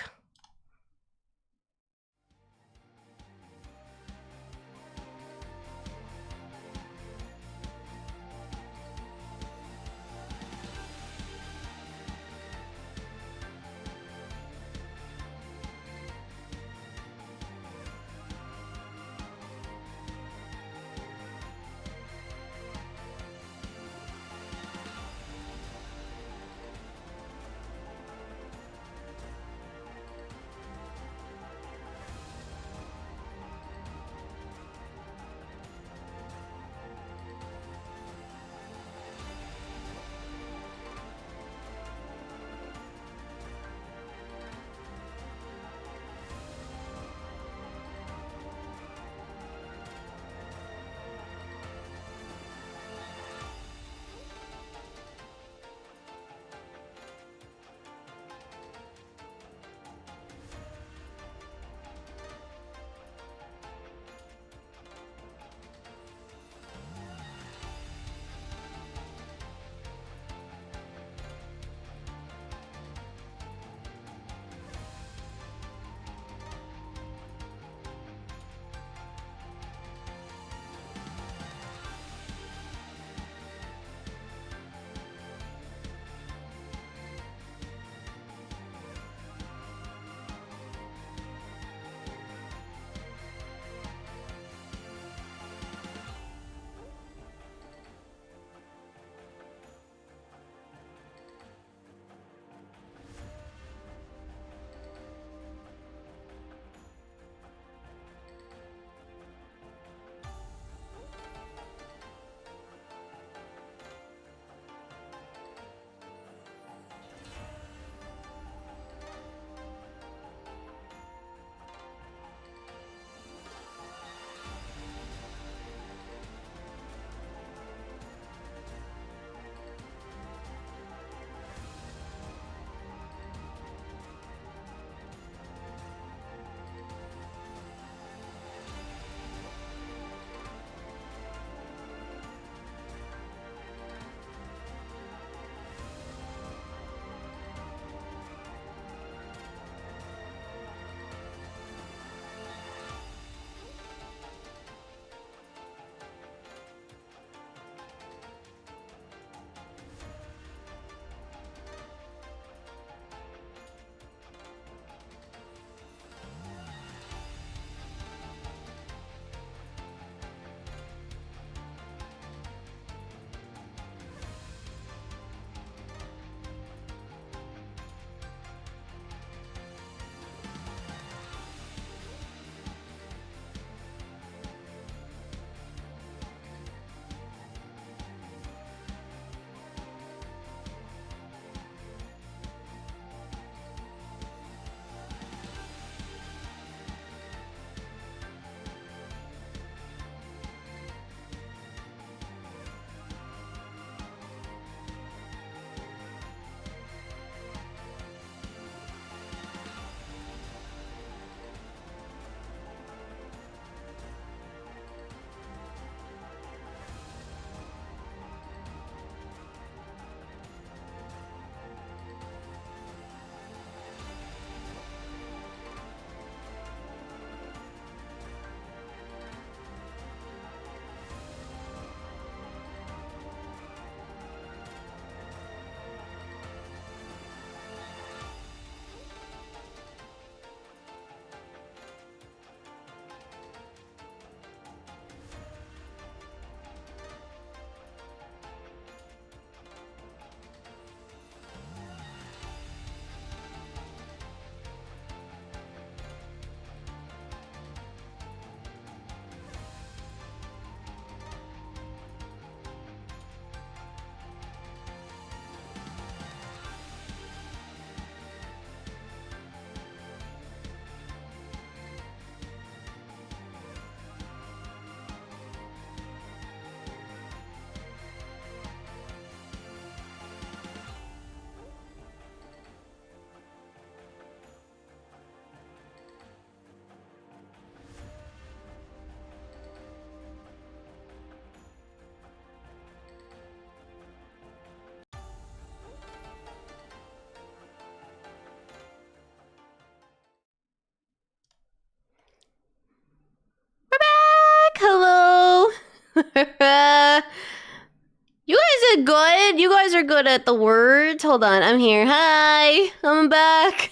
are good at the words. Hold on, I'm here. Hi, I'm back.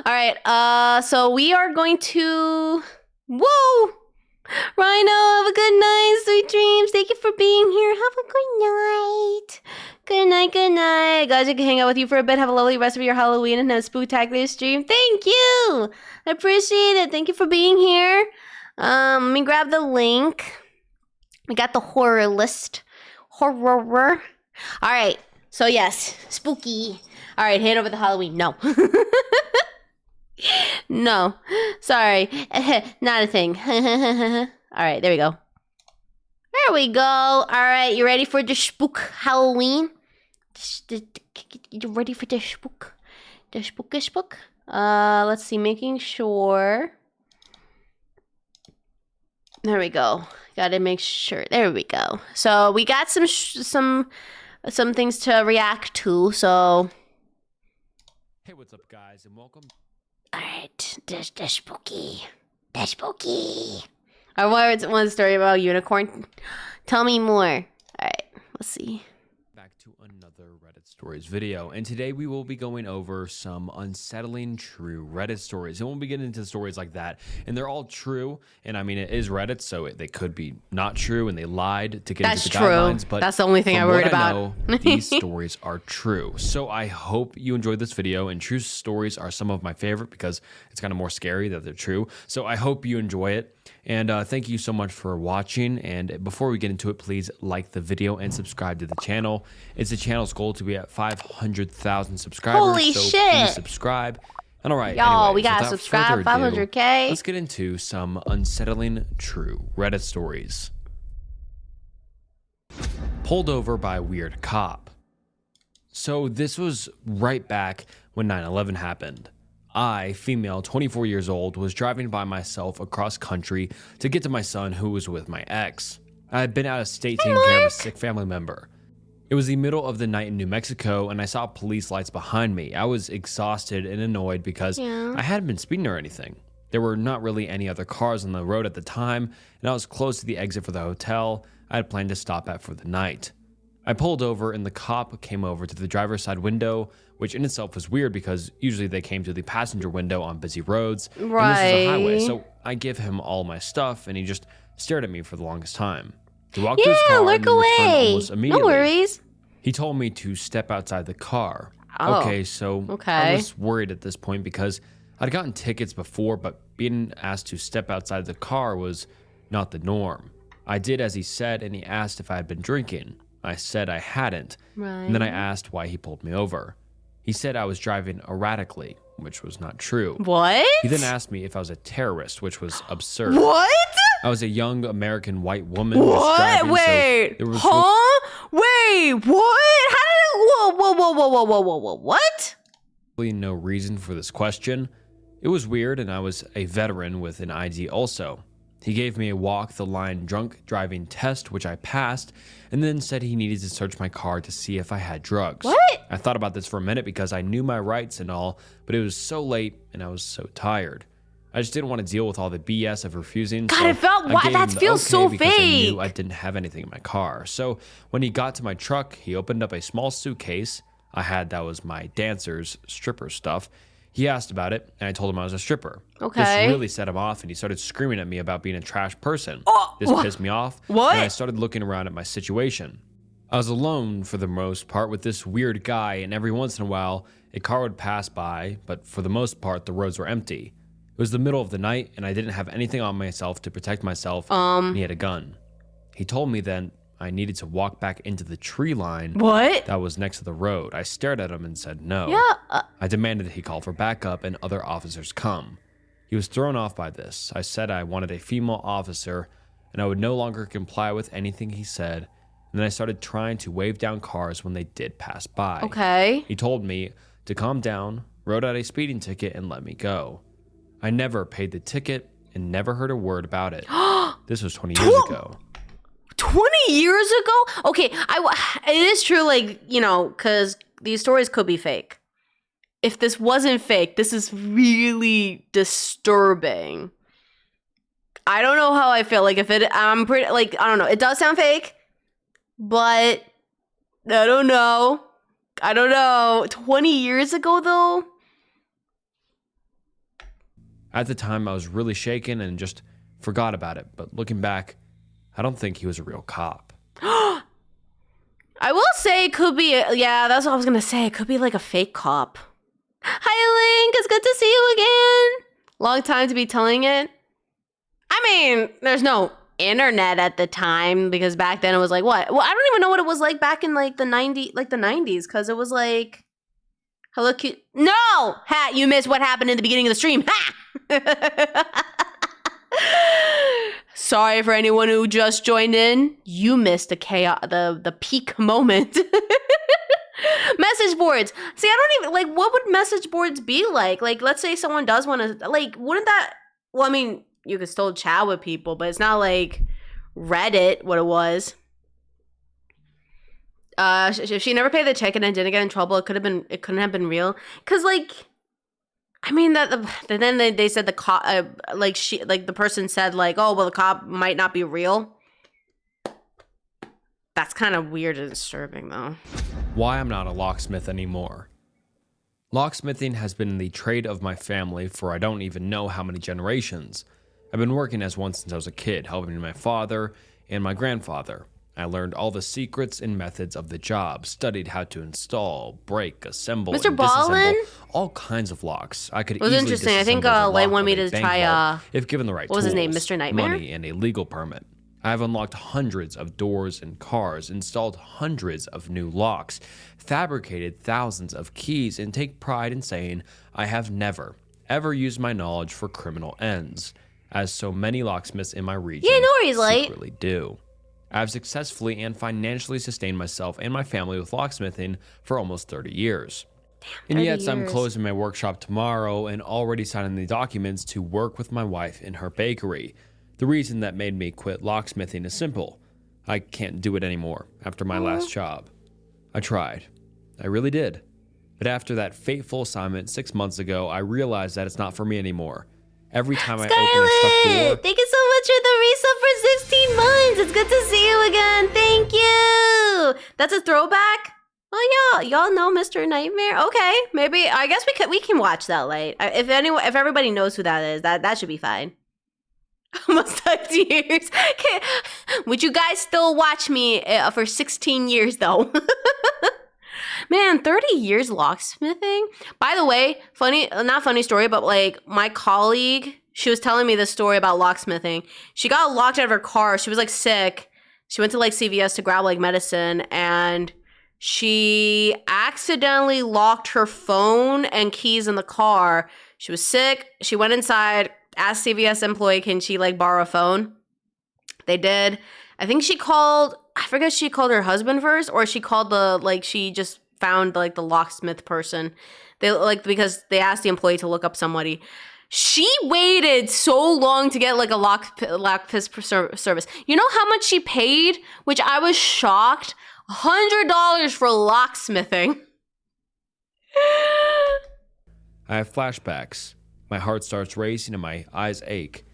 All right, so we are going to... Whoa! Rhino, have a good night. Sweet dreams. Thank you for being here. Have a good night. Good night, good night. Guys, I can hang out with you for a bit. Have a lovely rest of your Halloween and a spooktacular stream. Thank you. I appreciate it. Thank you for being here. Let me grab the link. We got the horror list. Horror. All right. So, yes. Spooky. All right. Hand over the Halloween. No. No. Sorry. Not a thing. All right. There we go. There we go. All right. You ready for the spook Halloween? You ready for the spook? The spooky spook? Let's see. Making sure. There we go. Gotta make sure. There we go. So we got some things to react to. So. Hey, what's up, guys, and welcome. All right, the spooky. I want one story about unicorn. Tell me more. All right, let's see. Back to another Reddit Stories video, and today we will be going over some unsettling true Reddit stories, and we'll be getting into stories like that, and they're all true, and I mean, it is Reddit, so they could be not true, and they lied to get into the guidelines, but that's the only thing I worried about. These stories are true, so I hope you enjoyed this video, and true stories are some of my favorite because it's kind of more scary that they're true, so I hope you enjoy it. And thank you so much for watching. And before we get into it, please like the video and subscribe to the channel. It's the channel's goal to be at 500,000 subscribers. Holy so shit! Please subscribe. And all right, y'all, anyways, we gotta subscribe 500K. Let's get into some unsettling true Reddit stories. Pulled over by weird cop. So this was right back when 9/11 happened. I, female, 24 years old, was driving by myself across country to get to my son who was with my ex. I had been out of state taking care of a sick family member. It was the middle of the night in New Mexico and I saw police lights behind me. I was exhausted and annoyed because I hadn't been speeding or anything. There were not really any other cars on the road at the time, and I was close to the exit for the hotel I had planned to stop at for the night. I pulled over and the cop came over to the driver's side window, which in itself was weird because usually they came to the passenger window on busy roads. Right. And this is a highway, so I give him all my stuff and he just stared at me for the longest time. He walked to his car look and then returned away. almost immediately. No worries. He told me to step outside the car. Oh. Okay, so I was worried at this point because I'd gotten tickets before, but being asked to step outside the car was not the norm. I did as he said, and he asked if I had been drinking. I said I hadn't, and then I asked why he pulled me over. He said I was driving erratically, which was not true. What? He then asked me if I was a terrorist, which was absurd. What? I was a young American white woman. What? Just driving, Wait. so there was Wait. What? How did it? Whoa. What? really no reason for this question. It was weird, and I was a veteran with an ID also. He gave me a walk the line drunk driving test, which I passed, and then said he needed to search my car to see if I had drugs. What? I thought about this for a minute because I knew my rights and all, but it was so late and I was so tired. I just didn't want to deal with all the BS of refusing. God, so it felt I gave that him the feels okay so because I fake. knew I didn't have anything in my car. So when he got to my truck, he opened up a small suitcase I had that was my dancer's stripper stuff. He asked about it, and I told him I was a stripper. Okay. This really set him off, and he started screaming at me about being a trash person. This pissed me off, What? and I started looking around at my situation. I was alone for the most part with this weird guy, and every once in a while, a car would pass by, but for the most part, the roads were empty. It was the middle of the night, and I didn't have anything on myself to protect myself, and he had a gun. He told me then I needed to walk back into the tree line What? that was next to the road. I stared at him and said no. Yeah. I demanded he call for backup and other officers come. He was thrown off by this. I said I wanted a female officer and I would no longer comply with anything he said. And then I started trying to wave down cars when they did pass by. Okay. He told me to calm down, wrote out a speeding ticket, and let me go. I never paid the ticket and never heard a word about it. This was 20 years ago. 20 years ago? Okay, it is true, like, you know, because these stories could be fake. If this wasn't fake, this is really disturbing. I don't know how I feel. Like, if it, I'm pretty, like, I don't know. It does sound fake, but I don't know. 20 years ago, though? At the time, I was really shaken and just forgot about it. But looking back, I don't think he was a real cop. I will say it could be, yeah, that's what I was gonna say. It could be like a fake cop. Hi, Link. It's good to see you again. Long time to be telling it. I mean, there's no internet at the time because back then it was like what? Well, I don't even know what it was like back in like the 90s because it was like, hello, cute. No, ha! You missed what happened in the beginning of the stream. Ha! Sorry for anyone who just joined in. You missed the chaos, the peak moment. Message boards. See, I don't even like. What would message boards be like? Like, let's say someone does want to. Like, wouldn't that? Well, I mean, you could still chat with people, but it's not like Reddit. What it was. If she never paid the ticket and didn't get in trouble, it could have been. It couldn't have been real. Cause like, I mean that. Then they said the cop. The person said like, oh well, the cop might not be real. That's kind of weird and disturbing, though. Why I'm not a locksmith anymore. Locksmithing has been the trade of my family for I don't even know how many generations. I've been working as one since I was a kid, helping my father and my grandfather. I learned all the secrets and methods of the job, studied how to install, break, assemble, Mr. and Ballin? disassemble all kinds of locks. I could It was easily interesting. I think disassemble the Light lock wanted me of a to bank try, vault if given the right what was his name, tools, Mr. Nightmare? money, and a legal permit. I have unlocked hundreds of doors and cars, installed hundreds of new locks, fabricated thousands of keys, and take pride in saying I have never, ever used my knowledge for criminal ends, as so many locksmiths in my region secretly do. I've successfully and financially sustained myself and my family with locksmithing for almost 30 years. And yet I'm closing my workshop tomorrow and already signing the documents to work with my wife in her bakery. The reason that made me quit locksmithing is simple. I can't do it anymore after my last job. I tried. I really did. But after that fateful assignment 6 months ago, I realized that it's not for me anymore. Every time I open a stuck door... Thank you so much for the resub for 16 months. It's good to see you again. Thank you. That's a throwback? Oh, y'all know Mr. Nightmare? Okay, maybe. I guess we can watch that late. If everybody knows who that is, that should be fine. Almost 30 years. Okay. Would you guys still watch me for 16 years, though? Man, 30 years locksmithing? By the way, not funny story, but like my colleague, she was telling me this story about locksmithing. She got locked out of her car. She was like sick. She went to like CVS to grab like medicine and she accidentally locked her phone and keys in the car. She was sick. She went inside, asked CVS employee, can she like borrow a phone? They did. I think I forget if she called her husband first or she called she just found like the locksmith person. Because they asked the employee to look up somebody. She waited so long to get like a locksmith service. You know how much she paid? Which I was shocked. $100 for locksmithing. I have flashbacks. My heart starts racing and my eyes ache.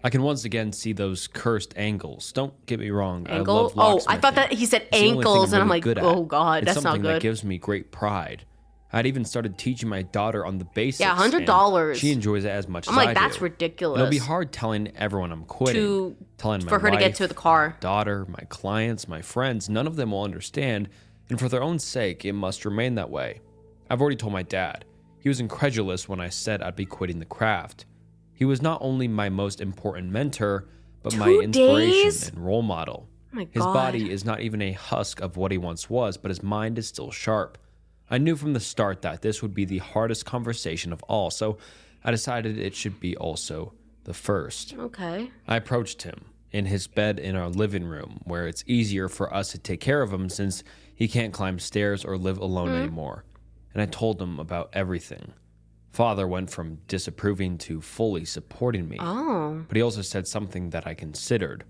I can once again see those cursed angles. Don't get me wrong. I love locksmithing. I thought that he said ankles, and I'm like, oh god, that's not good. It's something that gives me great pride. I'd even started teaching my daughter on the basics. Yeah, $100. She enjoys it as much as I do. I'm like, that's ridiculous. It'll be hard telling everyone I'm quitting. Telling my for her wife, to get to the car. my daughter, my clients, my friends. None of them will understand, and for their own sake, it must remain that way. I've already told my dad. He was incredulous when I said I'd be quitting the craft. He was not only my most important mentor, but my inspiration and role model. Oh my God. His body is not even a husk of what he once was, but his mind is still sharp. I knew from the start that this would be the hardest conversation of all, so I decided it should be also the first. Okay. I approached him in his bed in our living room, where it's easier for us to take care of him since he can't climb stairs or live alone anymore. And I told him about everything. Father went from disapproving to fully supporting me. Oh. But he also said something that I considered.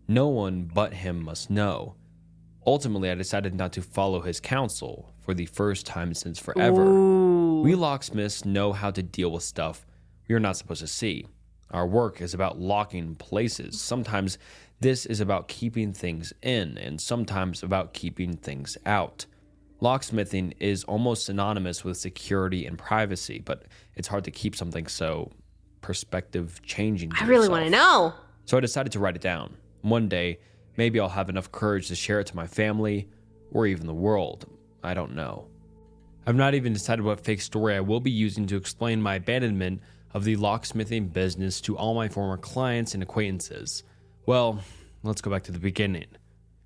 No one but him must know. Ultimately, I decided not to follow his counsel for the first time since forever. Ooh. We locksmiths know how to deal with stuff we are not supposed to see. Our work is about locking places. Sometimes this is about keeping things in, and sometimes about keeping things out. Locksmithing is almost synonymous with security and privacy, but it's hard to keep something so perspective changing. I really want to know. So I decided to write it down. One day, maybe I'll have enough courage to share it to my family or even the world. I don't know. I've not even decided what fake story I will be using to explain my abandonment of the locksmithing business to all my former clients and acquaintances. Well, let's go back to the beginning.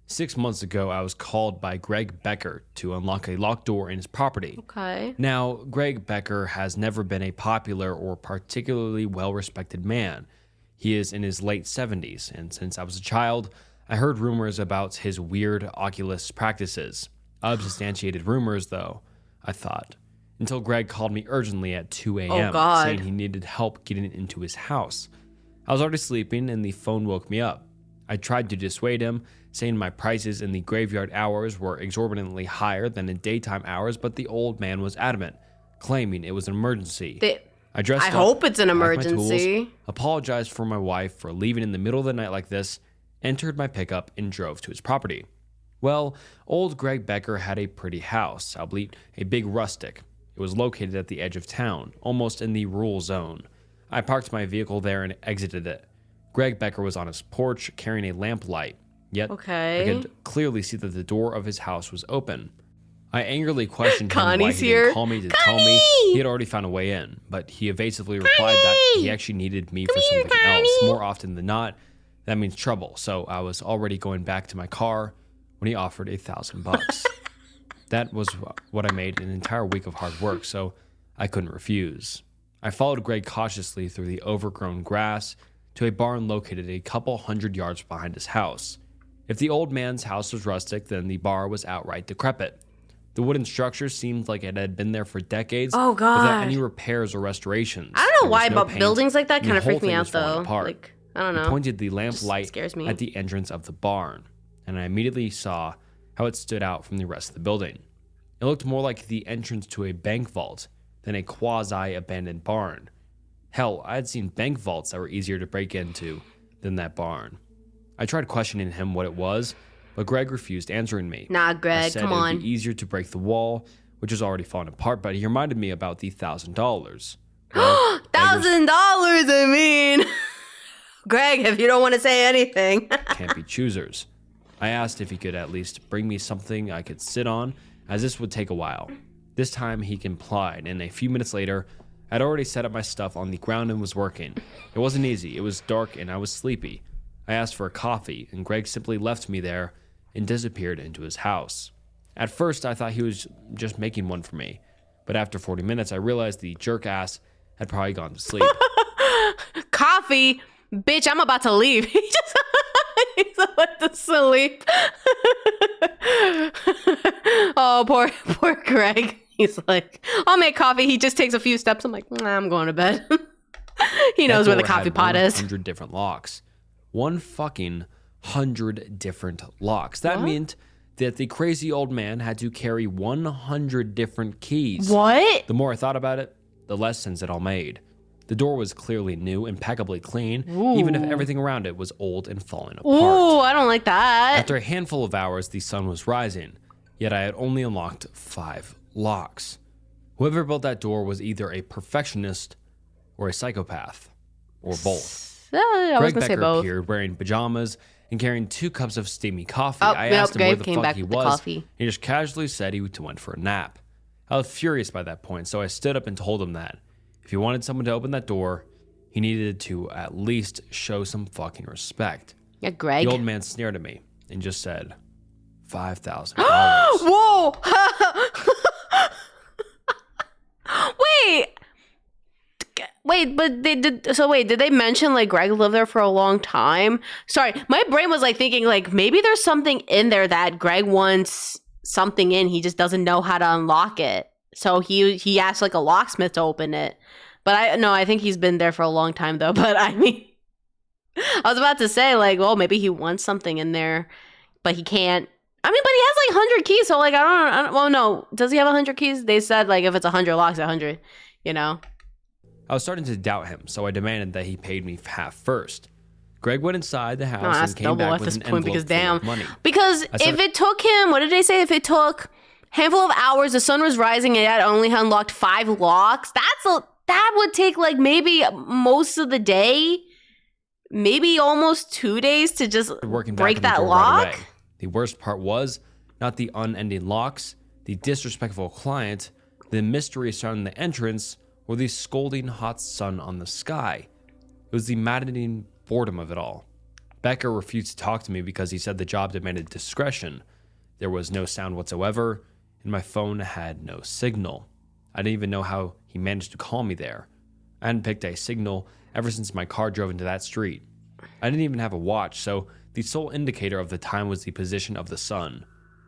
6 months ago, I was called by Greg Becker to unlock a locked door in his property. Okay. Now, Greg Becker has never been a popular or particularly well-respected man. He is in his late 70s, and since I was a child, I heard rumors about his weird Oculus practices. Unsubstantiated rumors, though, I thought. Until Greg called me urgently at 2 a.m. saying he needed help getting into his house. I was already sleeping and the phone woke me up. I tried to dissuade him, saying my prices in the graveyard hours were exorbitantly higher than in daytime hours, but the old man was adamant, claiming it was an emergency. I hope it's an emergency. Tools, apologized for my wife for leaving in the middle of the night like this, entered my pickup, and drove to his property. Well, old Greg Becker had a pretty house, albeit a big rustic. It was located at the edge of town, almost in the rural zone. I parked my vehicle there and exited it. Greg Becker was on his porch carrying a lamp light, yet I could clearly see that the door of his house was open. I angerly questioned him why he didn't call me to tell me he had already found a way in, but he evasively replied that he actually needed me for something else. More often than not, that means trouble, so I was already going back to my car when he offered $1,000. That was what I made an entire week of hard work, so I couldn't refuse. I followed Greg cautiously through the overgrown grass to a barn located a couple hundred yards behind his house. If the old man's house was rustic, then the bar was outright decrepit. The wooden structure seemed like it had been there for decades without any repairs or restorations. I don't know why, but buildings like that kind of freak me out, though. Like, I don't know. He pointed the lamp light scares me. at the entrance of the barn, and I immediately saw how it stood out from the rest of the building. It looked more like the entrance to a bank vault than a quasi-abandoned barn. Hell, I had seen bank vaults that were easier to break into than that barn. I tried questioning him what it was, but Greg refused answering me. Nah, Greg, come on. It would be easier to break the wall, which was already falling apart, but he reminded me about the $1,000. Well, $1,000, I mean. Greg, if you don't want to say anything. Can't be choosers. I asked if he could at least bring me something I could sit on, as this would take a while. This time he complied, and a few minutes later, I'd already set up my stuff on the ground and was working. It wasn't easy. It was dark and I was sleepy. I asked for a coffee, and Greg simply left me there and disappeared into his house. At first, I thought he was just making one for me, but after 40 minutes, I realized the jerk ass had probably gone to sleep. Coffee? Bitch, I'm about to leave. He's about to sleep. Oh, poor Greg. He's like, I'll make coffee. He just takes a few steps. I'm like, nah, I'm going to bed. He knows where the coffee pot is. 100 different locks. 100 different locks. That meant that the crazy old man had to carry 100 different keys. What? The more I thought about it, the less sense it all made. The door was clearly new, impeccably clean, even if everything around it was old and falling apart. Ooh, I don't like that. After a handful of hours, the sun was rising, yet I had only unlocked 5 locks. Whoever built that door was either a perfectionist or a psychopath, or both. Greg Becker appeared wearing pajamas and carrying 2 cups of steamy coffee. I asked him where the fuck he was. He just casually said he went for a nap. I was furious by that point, so I stood up and told him that if he wanted someone to open that door, he needed to at least show some fucking respect. Yeah, Greg. The old man sneered at me and just said, $5,000. Whoa! Wait, but did they mention like Greg lived there for a long time? Sorry, my brain was like thinking like maybe there's something in there that Greg wants something in, he just doesn't know how to unlock it. So he asked like a locksmith to open it. But I think he's been there for a long time though. But I mean, I was about to say like, well, maybe he wants something in there, but he can't. I mean, but he has like 100 keys, so like I don't well, no, does he have 100 keys? They said like if it's 100 locks, 100, you know. I was starting to doubt him, so I demanded that he paid me half first. Greg went inside the house That's and came double back at with this an point envelope because full of money. Because if it took him, what did they say? If it took a handful of hours, the sun was rising, and he had only unlocked 5 locks. That would take like maybe most of the day, maybe almost 2 days to just break that lock. Right away. The worst part was not the unending locks, the disrespectful client, the mystery surrounding the entrance, or the scolding hot sun on the sky. It was the maddening boredom of it all. Becker refused to talk to me because he said the job demanded discretion. There was no sound whatsoever, and my phone had no signal. I didn't even know how he managed to call me there. I hadn't picked a signal ever since my car drove into that street. I didn't even have a watch, so the sole indicator of the time was the position of the sun.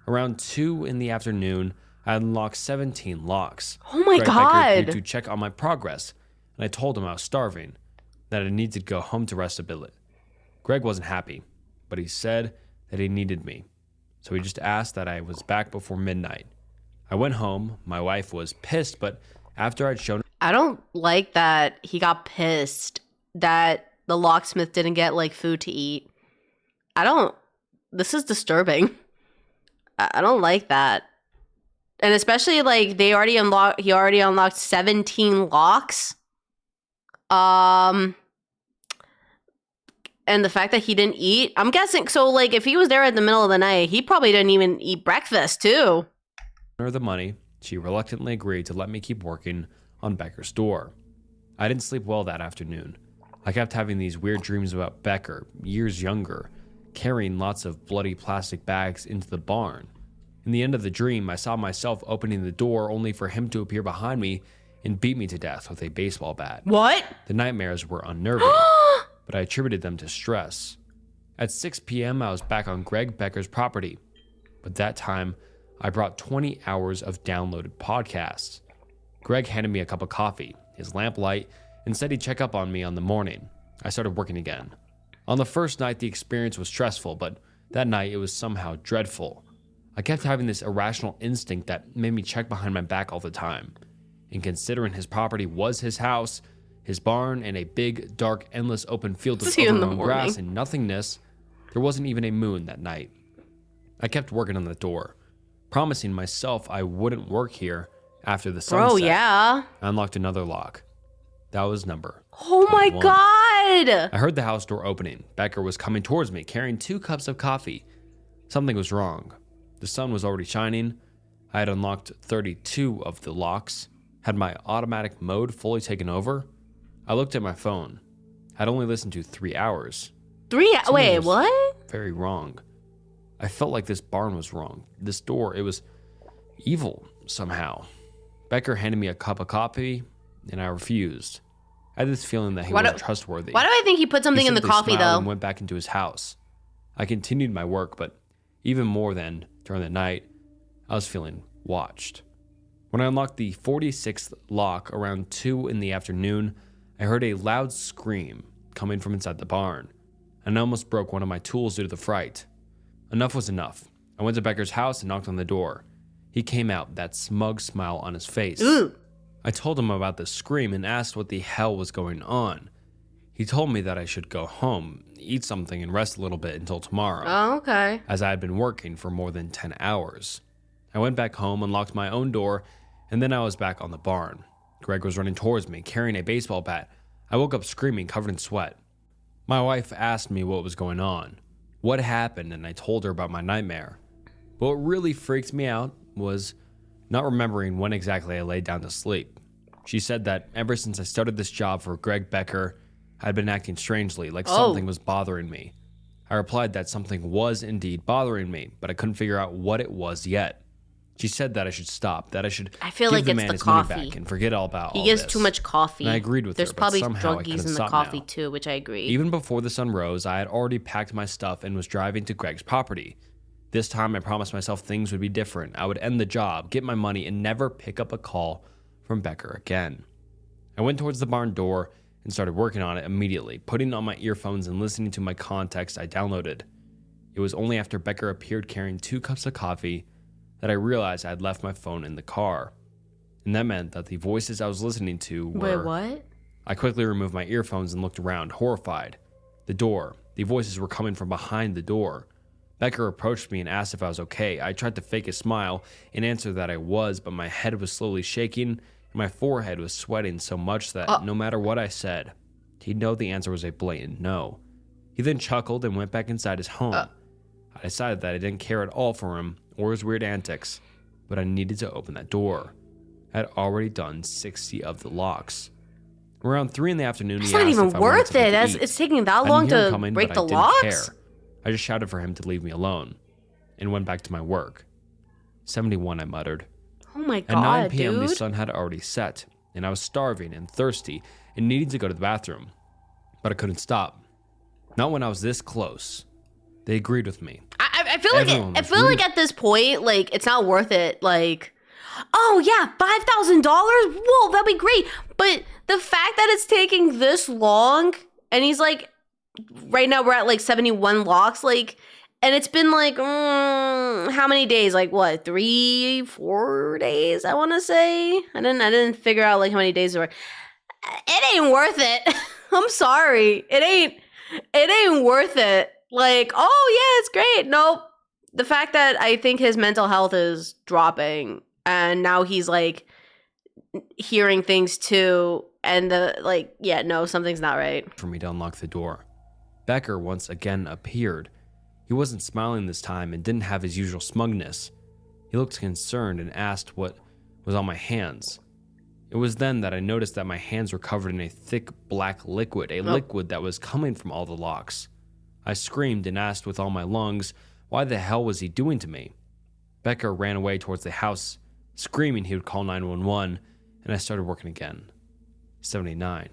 Around 2 in the afternoon, I had unlocked 17 locks. Oh my Becker God. agreed to check on my progress, and I told him I was starving, that I needed to go home to rest a bit. Greg wasn't happy, but he said that he needed me, so he just asked that I was back before midnight. I went home. My wife was pissed, but after I'd shown... I don't like that he got pissed that the locksmith didn't get like food to eat. This is disturbing. I don't like that. And especially like he already unlocked 17 locks. And the fact that he didn't eat, I'm guessing, so like if he was there in the middle of the night, he probably didn't even eat breakfast too. Her the money, she reluctantly agreed to let me keep working on Becker's door. I didn't sleep well that afternoon. I kept having these weird dreams about Becker, years younger, carrying lots of bloody plastic bags into the barn. In the end of the dream, I saw myself opening the door only for him to appear behind me and beat me to death with a baseball bat. What? The nightmares were unnerving, but I attributed them to stress. At 6 p.m., I was back on Greg Becker's property, but that time, I brought 20 hours of downloaded podcasts. Greg handed me a cup of coffee, his lamplight, and said he'd check up on me on the morning. I started working again. On the first night, the experience was stressful, but that night it was somehow dreadful. I kept having this irrational instinct that made me check behind my back all the time. And considering his property was his house, his barn, and a big, dark, endless open field of overgrown grass and nothingness, there wasn't even a moon that night. I kept working on the door, promising myself I wouldn't work here after the sunset. Bro, yeah. I unlocked another lock. That was number Oh my 21. God. I heard the house door opening. Becker was coming towards me, carrying 2 cups of coffee. Something was wrong. The sun was already shining. I had unlocked 32 of the locks, had my automatic mode fully taken over. I looked at my phone. I'd only listened to 3 hours. Wait, what? Very wrong. I felt like this barn was wrong. This door, it was evil somehow. Becker handed me a cup of coffee, and I refused. I had this feeling that he wasn't trustworthy. Why do I think he put something in the coffee, though? And went back into his house. I continued my work, but even more than during the night, I was feeling watched. When I unlocked the 46th lock around 2 in the afternoon, I heard a loud scream coming from inside the barn, and I almost broke one of my tools due to the fright. Enough was enough. I went to Becker's house and knocked on the door. He came out, that smug smile on his face. Ooh. I told him about the scream and asked what the hell was going on. He told me that I should go home, eat something, and rest a little bit until tomorrow. Oh, okay. As I had been working for more than 10 hours. I went back home, unlocked my own door, and then I was back on the barn. Greg was running towards me, carrying a baseball bat. I woke up screaming, covered in sweat. My wife asked me what was going on, what happened, and I told her about my nightmare. But what really freaked me out was not remembering when exactly I laid down to sleep. She said that ever since I started this job for Greg Becker, I'd been acting strangely, like something was bothering me. I replied that something was indeed bothering me, but I couldn't figure out what it was yet. She said that I should stop, that I should give like the it's man the his coffee. money back and forget all about all He gives this. too much coffee. And I agreed with There's her, but probably somehow I druggies couldn't in the stop coffee now. too, which I agree. Even before the sun rose, I had already packed my stuff and was driving to Greg's property. This time, I promised myself things would be different. I would end the job, get my money, and never pick up a call from Becker again. I went towards the barn door and started working on it immediately, putting on my earphones and listening to my contacts I downloaded. It was only after Becker appeared carrying 2 cups of coffee that I realized I had left my phone in the car. And that meant that the voices I was listening to were... Wait, what? I quickly removed my earphones and looked around, horrified. The voices were coming from behind the door. Becker approached me and asked if I was okay. I tried to fake a smile and answer that I was, but my head was slowly shaking and my forehead was sweating so much that no matter what I said, he'd know the answer was a blatant no. He then chuckled and went back inside his home. I decided that I didn't care at all for him or his weird antics, but I needed to open that door. I had already done 60 of the locks. Around 3 in the afternoon, It's he not asked even if I wanted worth something it. to eat. It's taking that I long didn't hear him to coming, break but the I didn't locks? care. I just shouted for him to leave me alone and went back to my work. 71, I muttered. Oh my At 9 god, p.m., dude. the sun had already set, and I was starving and thirsty and needing to go to the bathroom. But I couldn't stop. Not when I was this close. They agreed with me. I feel like Everyone I was feel like at this point, like it's not worth it. Like, oh yeah, $5,000. Whoa, that'd be great. But the fact that it's taking this long, and he's like, right now we're at like 71 locks, like, and it's been like how many days? Like what, 3-4 days? I want to say. I didn't figure out like how many days there were. It ain't worth it. I'm sorry. It ain't worth it. Like, oh yeah, it's great. Nope. The fact that I think his mental health is dropping and now he's like hearing things too, and something's not right. For me to unlock the door. Becker once again appeared. He wasn't smiling this time and didn't have his usual smugness. He looked concerned and asked what was on my hands. It was then that I noticed that my hands were covered in a thick black liquid, liquid that was coming from all the locks. I screamed and asked with all my lungs, why the hell was he doing to me? Becker ran away towards the house, screaming he would call 911, and I started working again. 79.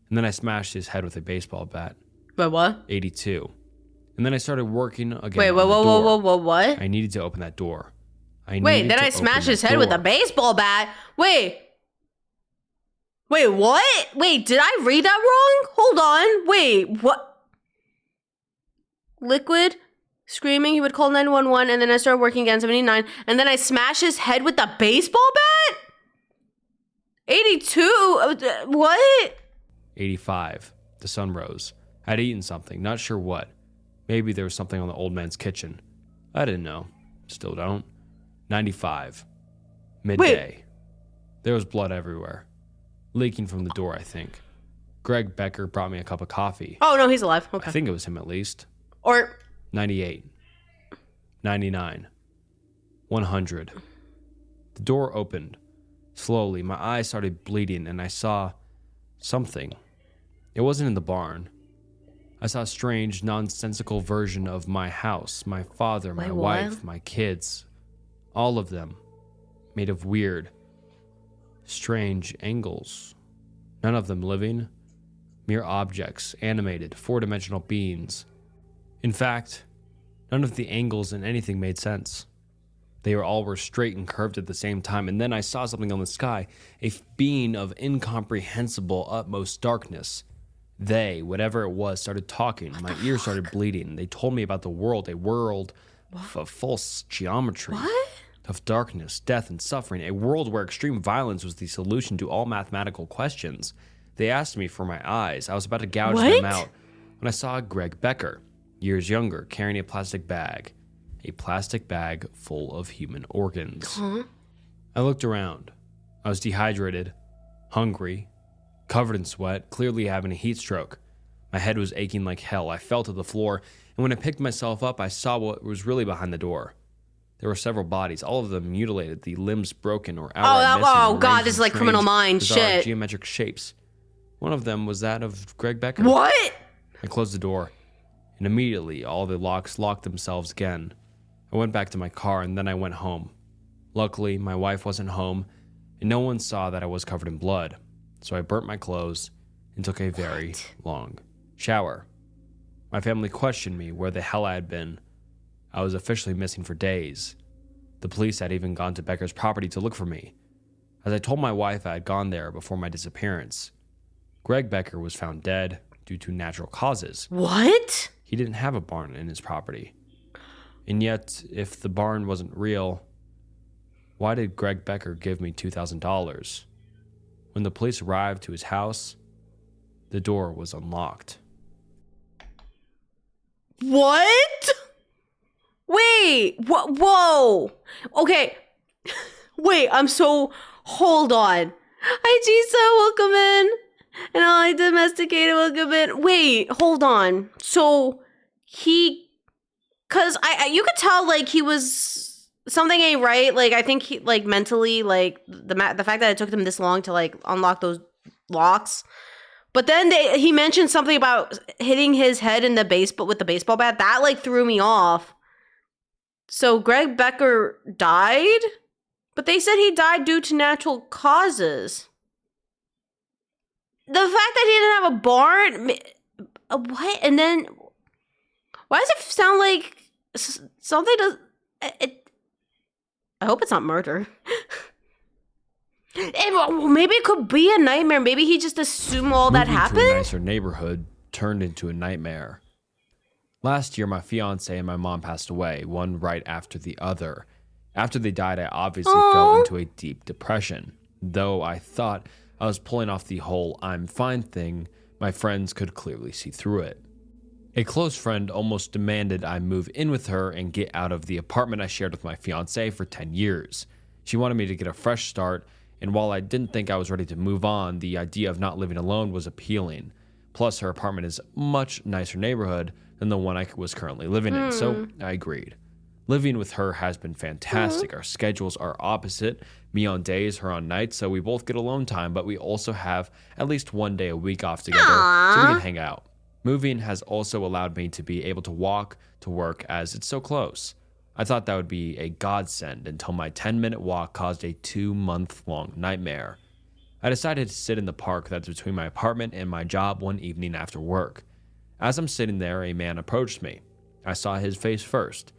And then I smashed his head with a baseball bat. Wait, what? 82. And then I started working again. Wait, on the door. what? I needed to open that door. Wait, then I smashed his head with a baseball bat. Wait, what? Wait, did I read that wrong? Hold on. Wait, what? Liquid, screaming, he would call 911, and then I started working again, 79, and then I smashed his head with a baseball bat? 82? What? 85. The sun rose. I'd eaten something, not sure what. Maybe there was something on the old man's kitchen. I didn't know. Still don't. 95. Midday. Wait. There was blood everywhere. Leaking from the door, I think. Greg Becker brought me a cup of coffee. Oh, no, he's alive. Okay. I think it was him at least. Or 98. 99. 100. The door opened. Slowly, my eyes started bleeding and I saw something. It wasn't in the barn. I saw a strange, nonsensical version of my house, my father, my wife, my kids. All of them made of weird, strange angles. None of them living, mere objects, animated, four-dimensional beings. In fact, none of the angles in anything made sense. They all were straight and curved at the same time, and then I saw something on the sky, a being of incomprehensible utmost darkness. They, whatever it was, started talking. My ears started bleeding. They told me about the world, a world of false geometry, of darkness, death, and suffering, a world where extreme violence was the solution to all mathematical questions. They asked me for my eyes. I was about to gouge them out when I saw Greg Becker, years younger, carrying a plastic bag full of human organs. I looked around. I was dehydrated, hungry, covered in sweat, clearly having a heat stroke. My head was aching like hell. I fell to the floor, and when I picked myself up, I saw what was really behind the door. There were several bodies, all of them mutilated, the limbs broken or outright missing. Oh god, this is like Criminal Minds shit. Geometric shapes. One of them was that of Greg Becker. What? I closed the door, and immediately all the locks locked themselves again. I went back to my car, and then I went home. Luckily, my wife wasn't home, and no one saw that I was covered in blood. So I burnt my clothes and took a very long shower. My family questioned me where the hell I had been. I was officially missing for days. The police had even gone to Becker's property to look for me. As I told my wife, I had gone there before my disappearance. Greg Becker was found dead due to natural causes. What? He didn't have a barn in his property. And yet, if the barn wasn't real, why did Greg Becker give me $2,000? When the police arrived to his house, The door was unlocked. What? Wait, what? Whoa. Okay. Wait, hold on. Hi, Jisa, welcome in. And all I domesticated, welcome in. Wait, hold on. So, cause you could tell, like, he was, something ain't right. Like, I think he, like, mentally, like, the fact that it took him this long to, like, unlock those locks. But then he mentioned something about hitting his head in the with the baseball bat. That, like, threw me off. So Greg Becker died? But they said he died due to natural causes. The fact that he didn't have a barn... What? And then... Why does it sound like something does... I hope it's not murder. Maybe it could be a nightmare. Maybe he just assumed all that happened. Moving to a nicer neighborhood turned into a nightmare. Last year, my fiance and my mom passed away, one right after the other. After they died, I obviously fell into a deep depression. Though I thought I was pulling off the whole I'm fine thing, my friends could clearly see through it. A close friend almost demanded I move in with her and get out of the apartment I shared with my fiance for 10 years. She wanted me to get a fresh start, and while I didn't think I was ready to move on, the idea of not living alone was appealing. Plus, her apartment is a much nicer neighborhood than the one I was currently living in, so I agreed. Living with her has been fantastic. Our schedules are opposite, me on days, her on nights, so we both get alone time, but we also have at least one day a week off together so we can hang out. Moving has also allowed me to be able to walk to work as it's so close. I thought that would be a godsend until my 10-minute walk caused a 2-month-long nightmare. I decided to sit in the park that's between my apartment and my job one evening after work. As I'm sitting there, a man approached me. I saw his face first.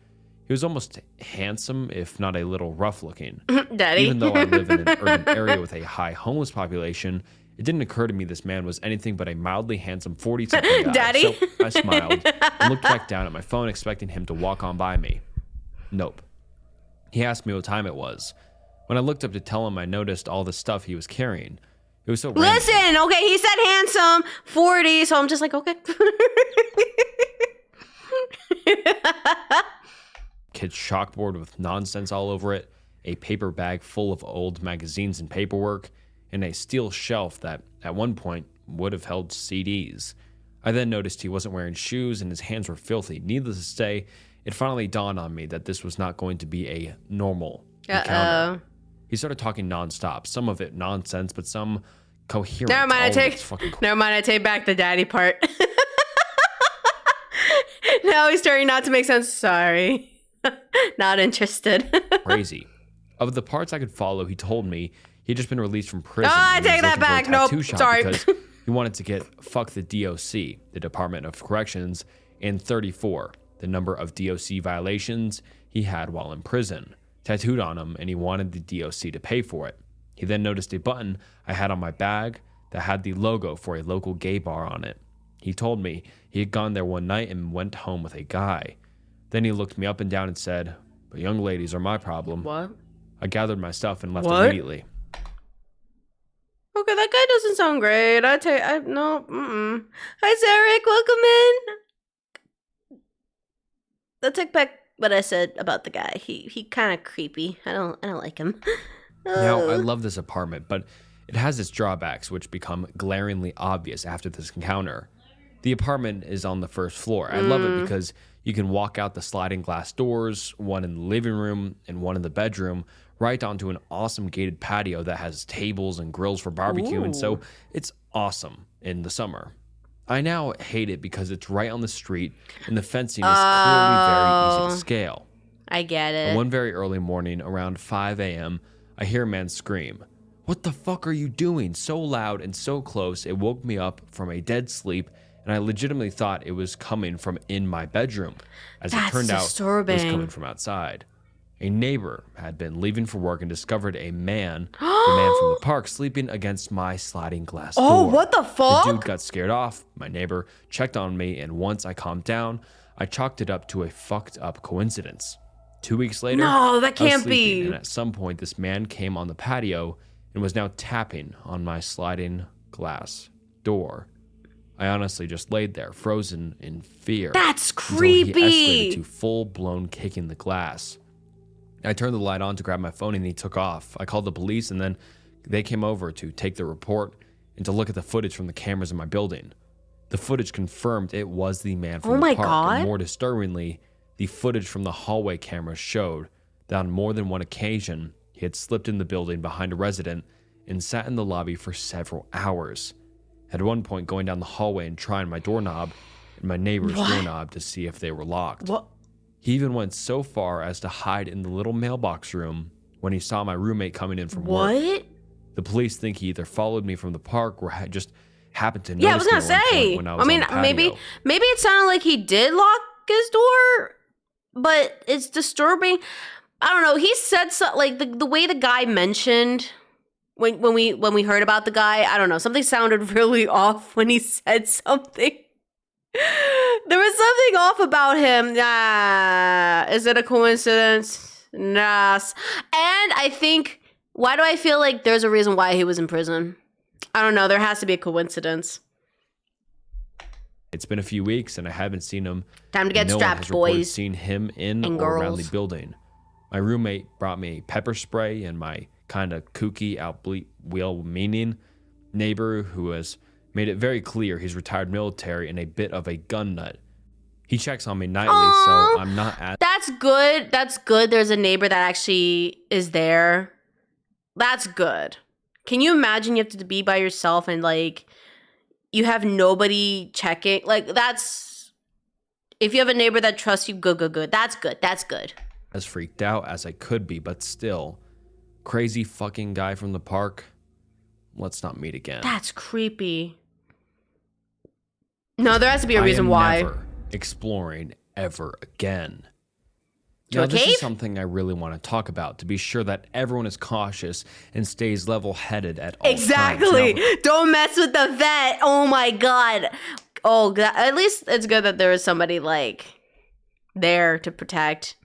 He was almost handsome, if not a little rough-looking. Daddy. Even though I live in an urban area with a high homeless population, it didn't occur to me this man was anything but a mildly handsome 40-something guy. Daddy. So I smiled and looked back down at my phone, expecting him to walk on by me. Nope. He asked me what time it was. When I looked up to tell him, I noticed all the stuff he was carrying. It was so random. Listen, okay, he said handsome, 40, so I'm just like, okay. Kid's chalkboard with nonsense all over it, a paper bag full of old magazines and paperwork, and a steel shelf that, at one point, would have held CDs. I then noticed he wasn't wearing shoes and his hands were filthy. Needless to say, it finally dawned on me that this was not going to be a normal encounter. He started talking nonstop, some of it nonsense, but some coherent. Never mind, I take back the daddy part. Now he's starting not to make sense. Sorry. Not interested. Crazy. Of the parts I could follow, he told me he'd just been released from prison. Oh, I take that back. Nope. Sorry. Because he wanted to get fuck the DOC, the Department of Corrections, in 34, the number of DOC violations he had while in prison, tattooed on him, and he wanted the DOC to pay for it. He then noticed a button I had on my bag that had the logo for a local gay bar on it. He told me he had gone there one night and went home with a guy. Then he looked me up and down and said, "But young ladies are my problem." What? I gathered my stuff and left immediately. Okay, that guy doesn't sound great. No. Hi, Zarek. Welcome in. I'll take back what I said about the guy. He kind of creepy. I don't like him. Now, I love this apartment, but it has its drawbacks, which become glaringly obvious after this encounter. The apartment is on the first floor. I love it because you can walk out the sliding glass doors, one in the living room and one in the bedroom, right onto an awesome gated patio that has tables and grills for barbecue, and so it's awesome in the summer. I now hate it because it's right on the street and the fencing is clearly very easy to scale. I get it. And one very early morning, around 5 a.m., I hear a man scream, "What the fuck are you doing?" So loud and so close, it woke me up from a dead sleep, and I legitimately thought it was coming from in my bedroom. As it turned out, it was coming from outside. A neighbor had been leaving for work and discovered the man from the park, sleeping against my sliding glass door. Oh, what the fuck? The dude got scared off. My neighbor checked on me, and once I calmed down, I chalked it up to a fucked up coincidence. 2 weeks later, no, that can't I was sleeping, be. And at some point, this man came on the patio and was now tapping on my sliding glass door. I honestly just laid there, frozen in fear. That's Until he creepy. escalated to full-blown kicking the glass. I turned the light on to grab my phone and he took off. I called the police and then they came over to take the report and to look at the footage from the cameras in my building. The footage confirmed it was the man from the park. God. And more disturbingly, the footage from the hallway cameras showed that on more than one occasion, he had slipped in the building behind a resident and sat in the lobby for several hours. At one point, going down the hallway and trying my doorknob and my neighbor's doorknob to see if they were locked. What? He even went so far as to hide in the little mailbox room when he saw my roommate coming in from work. What? The police think he either followed me from the park or had just happened to notice Yeah, I was me gonna at one point say. when I was on the patio. Maybe it sounded like he did lock his door, but it's disturbing. I don't know. He said so, like the way the guy mentioned when we heard about the guy. I don't know. Something sounded really off when he said something. There was something off about him. Nah, is it a coincidence? Nah. And I think, why do I feel like there's a reason why he was in prison? I don't know. There has to be a coincidence. It's been a few weeks and I haven't seen him. Time to get no strapped, one has reported boys. seen him in and or around the girls. building. My roommate brought me pepper spray and my kind of kooky, well-meaning neighbor who has made it very clear he's retired military and a bit of a gun nut. He checks on me nightly, so I'm not as... That's good. That's good. There's a neighbor that actually is there. That's good. Can you imagine you have to be by yourself and like you have nobody checking? Like that's... If you have a neighbor that trusts you, good. That's good. That's good. As freaked out as I could be, but still. Crazy fucking guy from the park. Let's not meet again. That's creepy. No, there has to be a reason why. Never exploring ever again. To Now, a this cave? is something I really want to talk about to be sure that everyone is cautious and stays level-headed at all Exactly. times. Now, Don't mess with the vet. Oh my god. Oh, at least it's good that there is somebody like there to protect.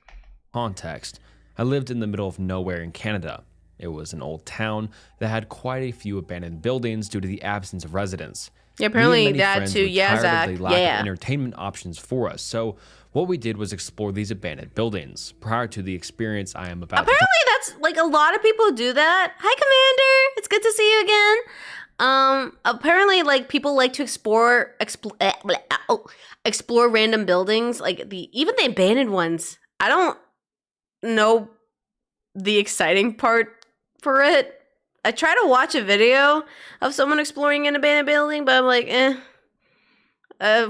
context, I lived in the middle of nowhere in Canada. It was an old town that had quite a few abandoned buildings due to the absence of residents. Yeah, apparently Me and many that friends too. were Yeah, tired Zach. of the lack Yeah. of entertainment options for us. So what we did was explore these abandoned buildings. Prior to the experience I am about Apparently that's like a lot of people do that. Hi, Commander. It's good to see you again. Apparently like people like to explore random buildings, like even the abandoned ones. I don't know the exciting part for it. I try to watch a video of someone exploring an abandoned building, but I'm like,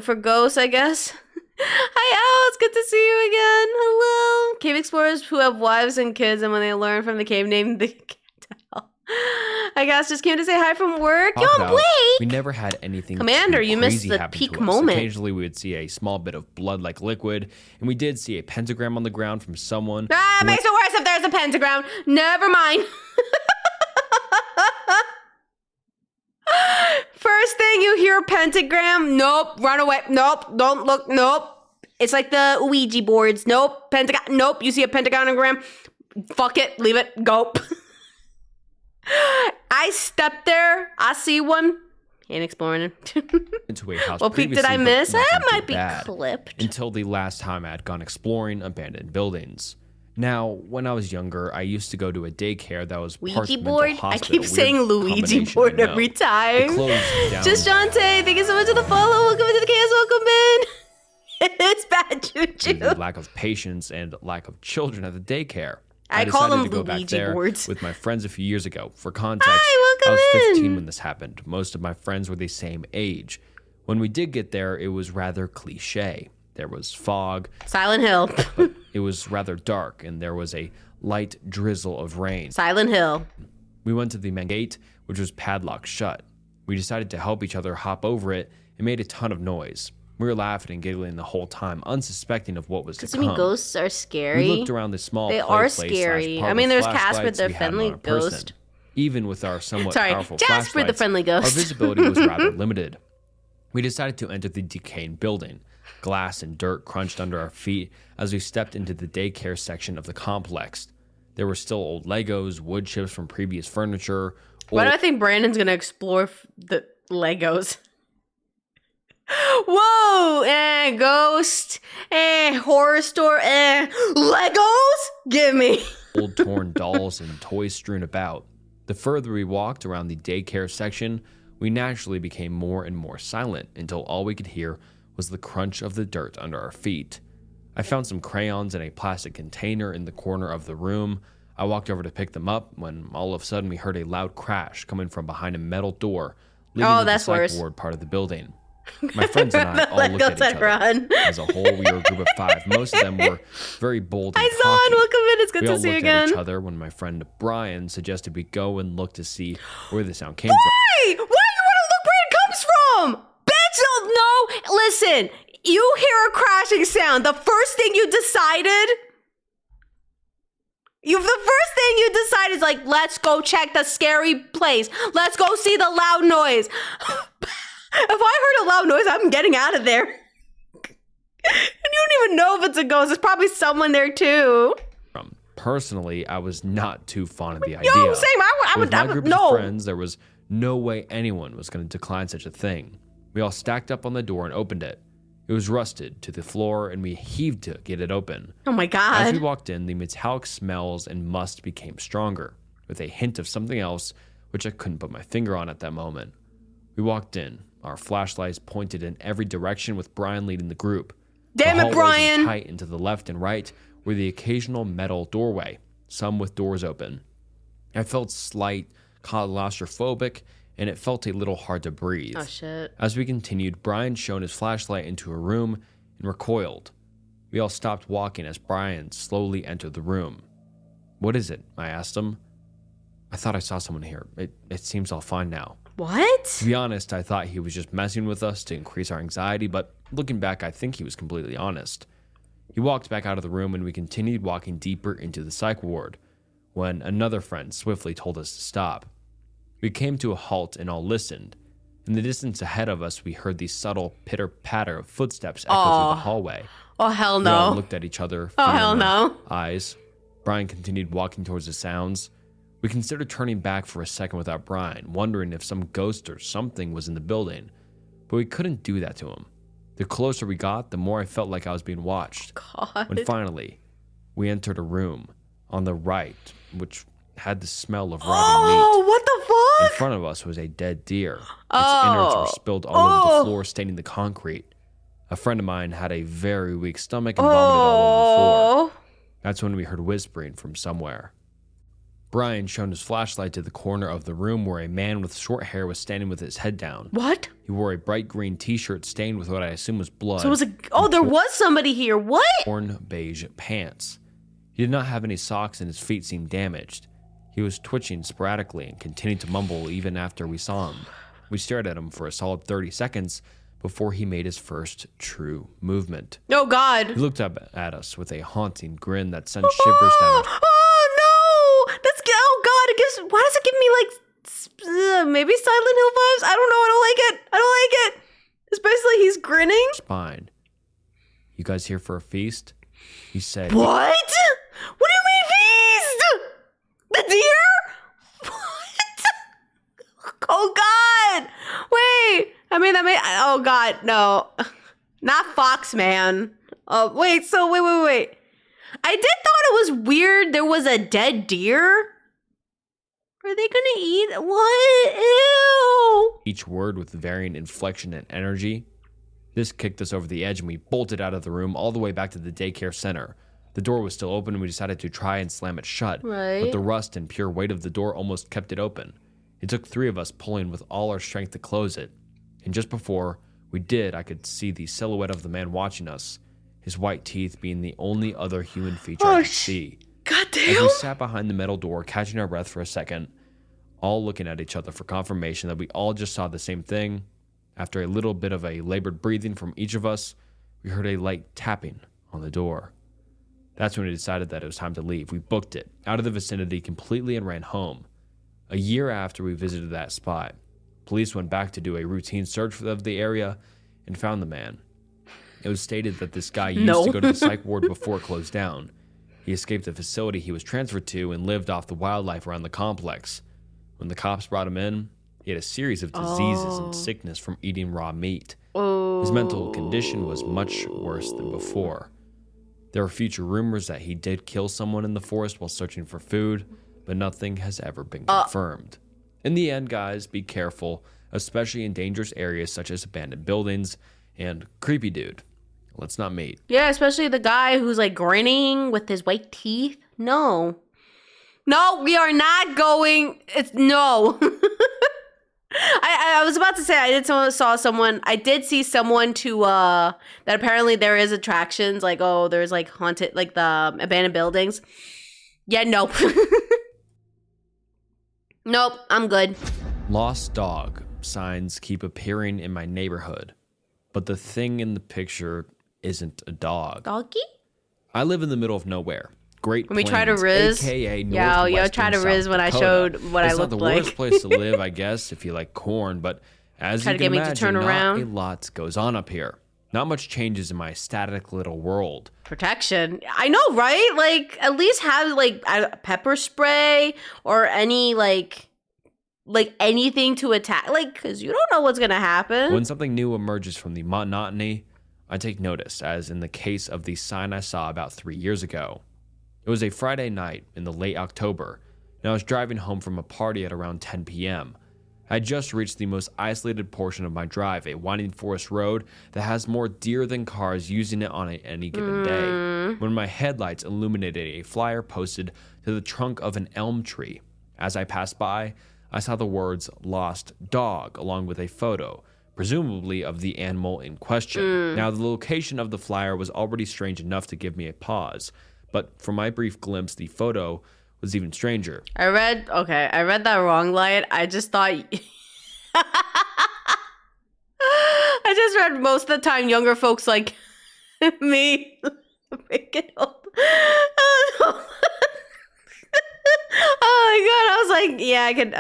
for ghosts, I guess. Hi, Al. It's good to see you again. Hello. Cave explorers who have wives and kids, and when they learn from the cave name, they can't tell. I guess just came to say hi from work. Yo, I'm Blake. we never had anything Commander, too you missed crazy the happen peak to us. moment. Occasionally we would see a small bit of blood-like liquid, and we did see a pentagram on the ground from someone. Ah, it who makes it worse if there's a pentagram. Never mind. First thing you hear, pentagram. Nope, run away. Nope, don't look. Nope. It's like the Ouija boards. Nope, pentagon. Nope, you see a pentagonogram. Fuck it, leave it, go. I stepped there. I see one. Ain't exploring it. into a house What peak did previously, I but miss? nothing That too might be bad. clipped. Until the last time I had gone exploring abandoned buildings. Now, when I was younger, I used to go to a daycare that was part Ouija mental board? I hospital. keep Weird saying Luigi combination, board I know. every It time. closed down. Just Shantae, thank you so much for the follow. Welcome to the chaos. Welcome in. It's bad due to juju. the lack of patience and lack of children at the daycare. I call decided them to go back Luigi there boards. with my friends a few years ago. For context, Hi, I was welcome 15 in. when this happened. Most of my friends were the same age. When we did get there, it was rather cliche. There was fog, Silent Hill. it was rather dark, and there was a light drizzle of rain. Silent Hill. We went to the main gate, which was padlocked shut. We decided to help each other hop over it and made a ton of noise. We were laughing and giggling the whole time, unsuspecting of what was to Does it mean come. ghosts are scary? We looked around the small They play are place scary. / park I mean, with there's Casper flashlights the we had on friendly our person. ghost. Even with our somewhat Sorry, powerful Jasper the flashlights, friendly ghost. our visibility was rather limited. We decided to enter the decaying building. Glass and dirt crunched under our feet as we stepped into the daycare section of the complex. There were still old Legos, wood chips from previous furniture. Why do I think Brandon's gonna explore the Legos? Whoa, ghost, horror store, Legos? Give me. Old torn dolls and toys strewn about. The further we walked around the daycare section, we naturally became more and more silent until all we could hear was the crunch of the dirt under our feet. I found some crayons in a plastic container in the corner of the room. I walked over to pick them up when all of a sudden we heard a loud crash coming from behind a metal door leading to the psych ward part of the building. My friends and I all looked at each other. As a whole, we were a group of 5. Most of them were very bold and Hi, Zon. Welcome in. It's good to see you again. We all looked at each other when my friend Brian suggested we go and look to see where the sound came from. Why? Why do you want to look where it comes from? Bitch, no. Listen, you hear a crashing sound. The first thing you decided... The first thing you decide is like, let's go check the scary place. Let's go see the loud noise. If I heard a loud noise, I'm getting out of there. And you don't even know if it's a ghost. There's probably someone there too. Personally, I was not too fond of the idea. Yo, same. I would. With my group of friends, there was no way anyone was going to decline such a thing. We all stacked up on the door and opened it. It was rusted to the floor, and we heaved to get it open. Oh my God. As we walked in, the metallic smells and must became stronger, with a hint of something else, which I couldn't put my finger on at that moment. We walked in, our flashlights pointed in every direction with Brian leading the group. Damn it, Brian! Tight and to the left and right were the occasional metal doorway, some with doors open. I felt slight claustrophobic, and it felt a little hard to breathe. Oh, shit. As we continued, Brian shone his flashlight into a room and recoiled. We all stopped walking as Brian slowly entered the room. What is it? I asked him. I thought I saw someone here. It seems all fine now. What? To be honest, I thought he was just messing with us to increase our anxiety, but looking back, I think he was completely honest. He walked back out of the room and we continued walking deeper into the psych ward when another friend swiftly told us to stop. We came to a halt and all listened. In the distance ahead of us, we heard the subtle pitter-patter of footsteps echo through the hallway. Oh, hell no. We all looked at each other. Oh, hell no. Eyes. Brian continued walking towards the sounds. We considered turning back for a second without Brian, wondering if some ghost or something was in the building. But we couldn't do that to him. The closer we got, the more I felt like I was being watched. God. When finally, we entered a room on the right, which had the smell of rotting meat. Oh, what the fuck? In front of us was a dead deer. Its innards were spilled all over the floor, staining the concrete. A friend of mine had a very weak stomach and vomited all over the floor. That's when we heard whispering from somewhere. Brian shone his flashlight to the corner of the room where a man with short hair was standing with his head down. What? He wore a bright green t-shirt stained with what I assume was blood. So it was there was somebody here. What? Torn beige pants. He did not have any socks and his feet seemed damaged. He was twitching sporadically and continued to mumble even after we saw him. We stared at him for a solid 30 seconds before he made his first true movement. Oh, God. He looked up at us with a haunting grin that sent shivers down our... Oh, no! Oh, God, it gives... Why does it give me, like, maybe Silent Hill vibes? I don't know, I don't like it. Especially he's grinning. Spine. You guys here for a feast? He said... What? What do you mean feast? The deer? What? Oh, God. Wait. Oh, God, no. Not Fox, man. Oh, wait, wait. I did thought it was weird there was a dead deer. Are they gonna eat? What? Ew. Each word with varying inflection and energy. This kicked us over the edge and we bolted out of the room all the way back to the daycare center. The door was still open and we decided to try and slam it shut. Right. But the rust and pure weight of the door almost kept it open. It took 3 of us pulling with all our strength to close it. And just before we did, I could see the silhouette of the man watching us, his white teeth being the only other human feature I could see. God damn. As we sat behind the metal door, catching our breath for a second, all looking at each other for confirmation that we all just saw the same thing, after a little bit of a labored breathing from each of us, we heard a light tapping on the door. That's when we decided that it was time to leave. We booked it, out of the vicinity completely, and ran home. A year after we visited that spot, police went back to do a routine search of the area and found the man. It was stated that this guy used to go to the psych ward before it closed down. He escaped the facility he was transferred to and lived off the wildlife around the complex. When the cops brought him in, He had a series of diseases and sickness from eating raw meat. His mental condition was much worse than before. There were future rumors that he did kill someone in the forest while searching for food, but nothing has ever been confirmed. In the end, guys, be careful, especially in dangerous areas such as abandoned buildings and creepy dude. Let's not meet. Yeah, especially the guy who's like grinning with his white teeth. No, we are not going. It's no. I was about to say I did see someone to that apparently there is attractions like there's like haunted like the abandoned buildings. Yeah, no. Nope, I'm good. Lost dog signs keep appearing in my neighborhood, but the thing in the picture isn't a dog. Doggy? I live in the middle of nowhere. Great When we Plains, try to riz, aka yo, try to riz when I showed what I looked like. It's not the worst place to live, I guess, if you like corn, but as you can imagine, not a lot goes on up here. Not much changes in my static little world. Protection. I know, right? Like, at least have, like, pepper spray or any, like anything to attack. Like, because you don't know what's going to happen. When something new emerges from the monotony, I take notice, as in the case of the sign I saw about 3 years ago. It was a Friday night in the late October, and I was driving home from a party at around 10 p.m. I had just reached the most isolated portion of my drive, a winding forest road that has more deer than cars using it on any given day, when my headlights illuminated a flyer posted to the trunk of an elm tree. As I passed by, I saw the words "lost dog" along with a photo, presumably of the animal in question. Now, the location of the flyer was already strange enough to give me a pause, but from my brief glimpse, the photo was even stranger. I read that wrong, Light. I just thought... I just read most of the time younger folks like me make it up. Oh my god, I was like, yeah, I could,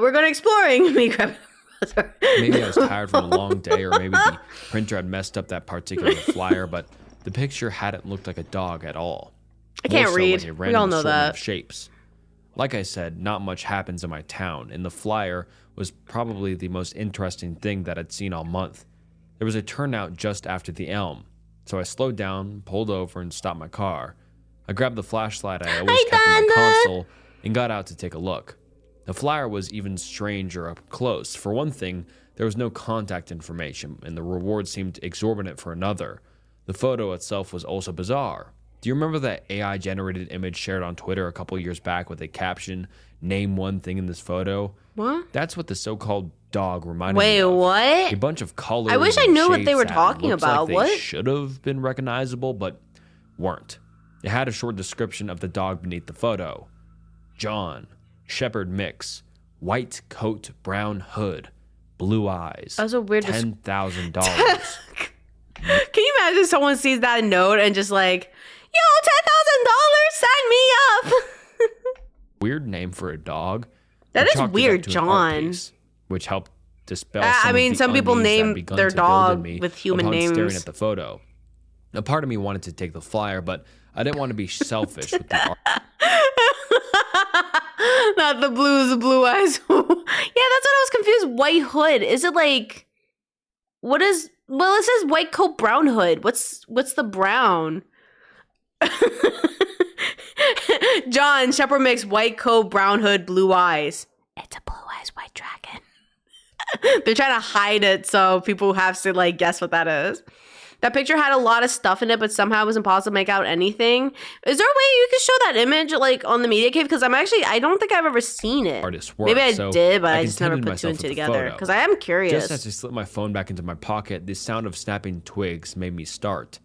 we're going exploring. Me grab Maybe I was tired from a long day, or maybe the printer had messed up that particular flyer, but the picture hadn't looked like a dog at all. I can't read. Like We all know that. of shapes. Like I said, not much happens in my town, and the flyer was probably the most interesting thing that I'd seen all month. There was a turnout just after the elm, so I slowed down, pulled over, and stopped my car. I grabbed the flashlight I always kept in my console and got out to take a look. The flyer was even stranger up close. For one thing, there was no contact information, and the reward seemed exorbitant for another. The photo itself was also bizarre. Do you remember that AI-generated image shared on Twitter a couple years back with a caption, "Name one thing in this photo"? What? That's what the so-called dog reminded me of. Wait, what? A bunch of colors. I wish I knew what they were talking about. Like what? They should have been recognizable, but weren't. It had a short description of the dog beneath the photo. John, Shepherd mix, white coat, brown hood, blue eyes. That was a weird $10,000. Can you imagine someone sees that note and just like, yo, $10,000, sign me up. Weird name for a dog. That I is chalked it up weird, to an art John. piece, which helped dispel I mean, of the some people unease that had name begun their to build in dog me with human upon names. staring at the photo. A part of me wanted to take the flyer, but I didn't want to be selfish with the art. Not the blues, the blue eyes. Yeah, that's what I was confused. White hood. Is it like, what is, well, it says white coat, brown hood. What's the brown? John, Shepherd mix, white coat, brown hood, blue eyes. It's a blue eyes white dragon. They're trying to hide it so people have to like guess what that is. That picture had a lot of stuff in it, but somehow it was impossible to make out anything. Is there a way you can show that image like on the media cave? Because I don't think I've ever seen it. Artist's work. Maybe I So did, but I I just never contented put two and myself two with the together. photo. Because I am curious. Just as I slipped my phone back into my pocket, the sound of snapping twigs made me start.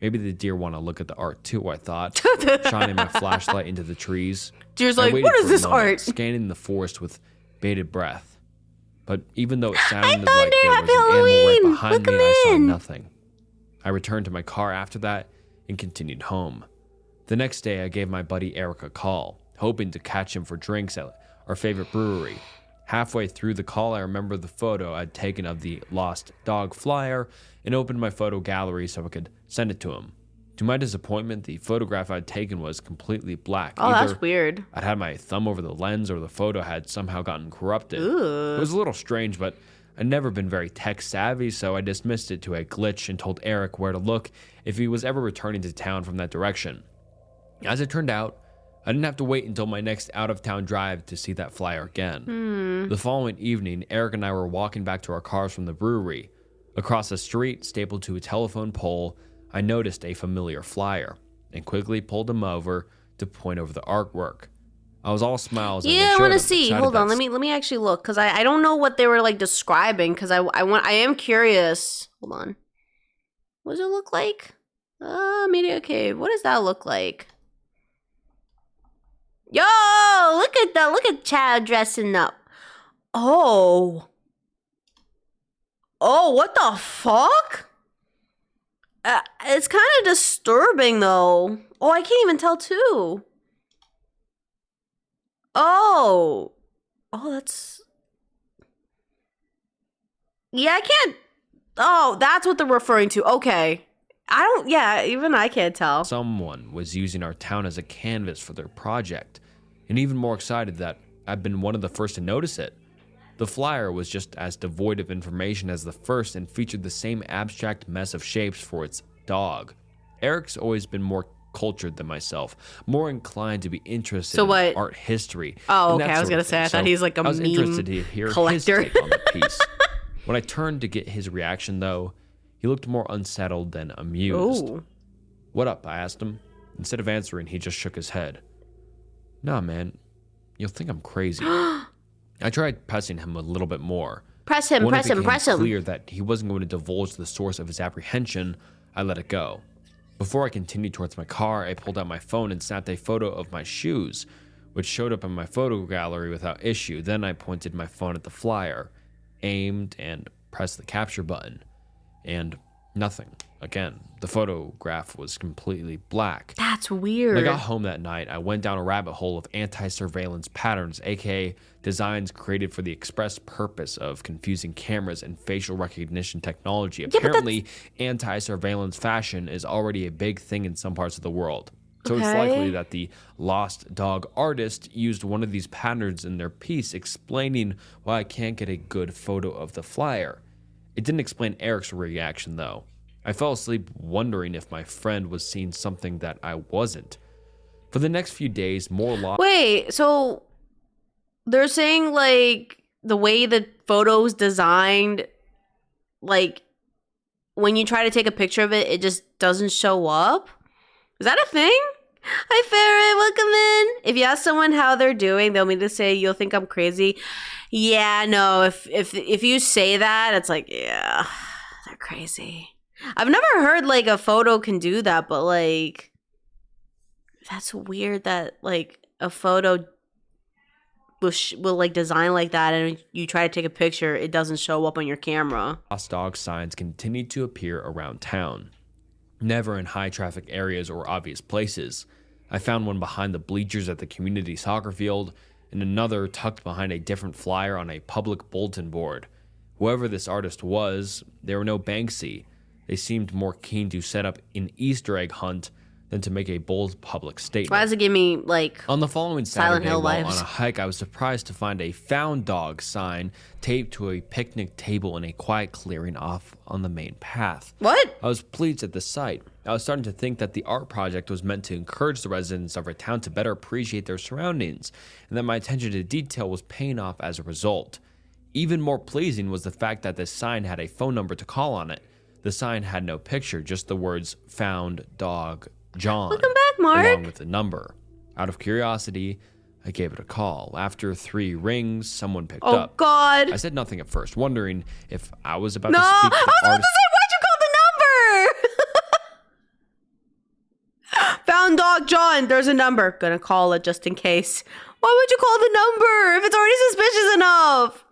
Maybe the deer want to look at the art too, I thought, shining my flashlight into the trees. Deer's I like, waited what is for a this moment, art? scanning the forest with bated breath. But even though it sounded like Thunder, there was happy an animal right Halloween. behind Look me, 'em I saw in. nothing. I returned to my car after that and continued home. The next day, I gave my buddy Eric a call, hoping to catch him for drinks at our favorite brewery. Halfway through the call, I remembered the photo I'd taken of the lost dog flyer and opened my photo gallery so I could send it to him. To my disappointment, the photograph I'd taken was completely black. Oh, that's weird. I'd had my thumb over the lens or the photo had somehow gotten corrupted. Ooh. It was a little strange, but I'd never been very tech savvy, so I dismissed it to a glitch and told Eric where to look if he was ever returning to town from that direction. As it turned out, I didn't have to wait until my next out-of-town drive to see that flyer again. The following evening, Eric and I were walking back to our cars from the brewery. Across the street, stapled to a telephone pole, I noticed a familiar flyer and quickly pulled him over to point over the artwork. I was all smiles. Yeah, I want to see. Hold on, let me actually look because I don't know what they were like describing because I am curious. Hold on, what does it look like? Media cave. What does that look like? Yo, look at that! Look at Chad dressing up. Oh, what the fuck? It's kind of disturbing though. Oh, I can't even tell too. Oh, that's... Yeah, I can't... Oh, that's what they're referring to. Okay. Even I can't tell. Someone was using our town as a canvas for their project, and even more excited that I'd been one of the first to notice it. The flyer was just as devoid of information as the first and featured the same abstract mess of shapes for its dog. Eric's always been more cultured than myself, more inclined to be interested in art history. Oh, okay. I was going to say, I thought he's like a meme interested to hear collector. his take on the piece. When I turned to get his reaction, though, he looked more unsettled than amused. Ooh. What up? I asked him. Instead of answering, he just shook his head. Nah, man. You'll think I'm crazy. I tried pressing him a little bit more. Press him. When it became clear that he wasn't going to divulge the source of his apprehension, I let it go. Before I continued towards my car, I pulled out my phone and snapped a photo of my shoes, which showed up in my photo gallery without issue. Then I pointed my phone at the flyer, aimed, and pressed the capture button. And nothing. Again, the photograph was completely black. That's weird. When I got home that night, I went down a rabbit hole of anti-surveillance patterns, aka designs created for the express purpose of confusing cameras and facial recognition technology. Apparently, anti-surveillance fashion is already a big thing in some parts of the world. So it's likely that the Lost Dog artist used one of these patterns in their piece, explaining why I can't get a good photo of the flyer. It didn't explain Eric's reaction, though. I fell asleep wondering if my friend was seeing something that I wasn't. For the next few days, Wait, so they're saying, like, the way the photo's designed, like, when you try to take a picture of it, it just doesn't show up? Is that a thing? Hi, Ferret, welcome in. If you ask someone how they're doing, they'll mean to say, you'll think I'm crazy. Yeah, no, if you say that, it's like, yeah, they're crazy. I've never heard, like, a photo can do that, but, like, that's weird that, like, a photo will like, design like that, and you try to take a picture, it doesn't show up on your camera. Lost dog signs continued to appear around town. Never in high-traffic areas or obvious places. I found one behind the bleachers at the community soccer field, and another tucked behind a different flyer on a public bulletin board. Whoever this artist was, they were no Banksy. They seemed more keen to set up an Easter egg hunt than to make a bold public statement. Why does it give me, like, on the following Silent Saturday, Hill while vibes? on a hike, I was surprised to find a found dog sign taped to a picnic table in a quiet clearing off on the main path. What? I was pleased at the sight. I was starting to think that the art project was meant to encourage the residents of our town to better appreciate their surroundings, and that my attention to detail was paying off as a result. Even more pleasing was the fact that this sign had a phone number to call on it. The sign had no picture, just the words, "Found Dog John." Welcome back, Mark. Along with the number. Out of curiosity, I gave it a call. After 3 rings, someone picked up. Oh, God. I said nothing at first, wondering if I was about No, to I speak was to the about to artist. say, why'd you call the number? Found Dog John. There's a number. Gonna call it just in case. Why would you call the number if it's already suspicious enough?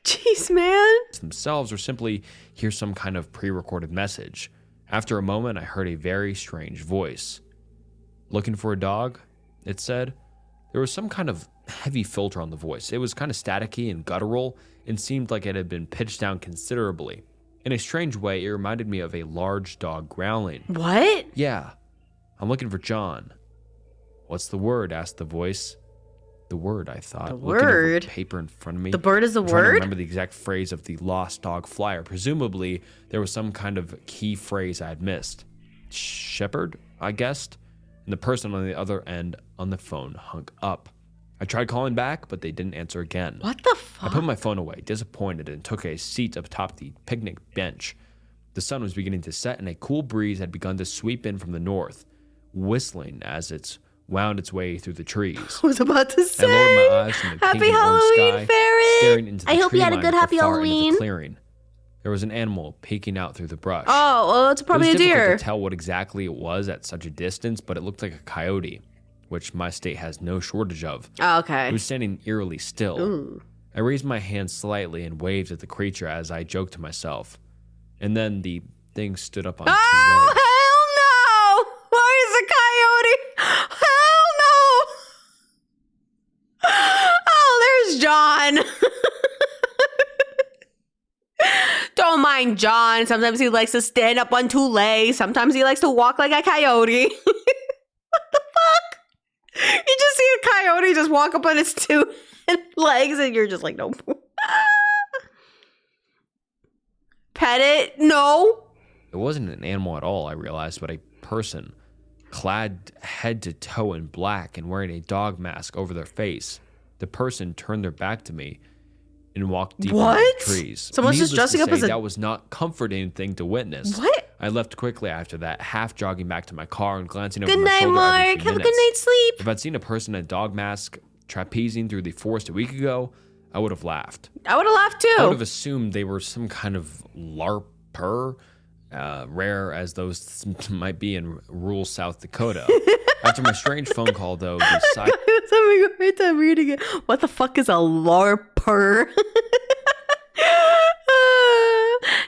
Jeez, man. Themselves, or simply hear some kind of pre-recorded message. After a moment, I heard a very strange voice. "Looking for a dog?" it said. There was some kind of heavy filter on the voice. It was kind of staticky and guttural and seemed like it had been pitched down considerably. In a strange way, it reminded me of a large dog growling. What? Yeah, I'm looking for John. What's the word? Asked the voice. The word, I thought. The looking over word? the paper in front of me. The bird is the I'm trying to word? remember the exact phrase of the lost dog flyer. Presumably, there was some kind of key phrase I had missed. Shepherd, I guessed. And the person on the other end on the phone hung up. I tried calling back, but they didn't answer again. What the fuck? I put my phone away, disappointed, and took a seat atop the picnic bench. The sun was beginning to set, and a cool breeze had begun to sweep in from the north, whistling as it wound its way through the trees. I was about to say. I lowered my eyes from the Happy pink and orange Halloween, sky, Ferret. staring into the I hope tree you had a line good at happy the far end of Halloween. the clearing. There was an animal peeking out through the brush. Oh, well, it's probably It a was difficult deer. to tell what exactly it was at such a distance, but it looked like a coyote, which my state has no shortage of. Oh, It okay. was standing eerily still. Ooh. I raised my hand slightly and waved at the creature as I joked to myself. And then the thing stood up on two Oh, legs. hell no! Why is a coyote? Hell no! Oh, there's John. Don't mind John. Sometimes he likes to stand up on two legs. Sometimes he likes to walk like a coyote. What the fuck? You just see a coyote just walk up on its two legs and you're just like, nope. Pet it? No. It wasn't an animal at all, I realized, but a person, clad head to toe in black and wearing a dog mask over their face. The person turned their back to me and walked deep into What? the trees. Someone's just Needless to dressing up say, as a- That was not comforting thing to witness. What? I left quickly after that, half jogging back to my car and glancing over Good my night, shoulder Mark. every few Have a good minutes. night's sleep. If I'd seen a person in a dog mask trapezing through the forest a week ago, I would have laughed. I would have laughed I would too. have assumed they were some kind of LARPer, rare as those might be in rural South Dakota. After my strange phone call, though, the side I was having a hard time reading it. What the fuck is a LARPer?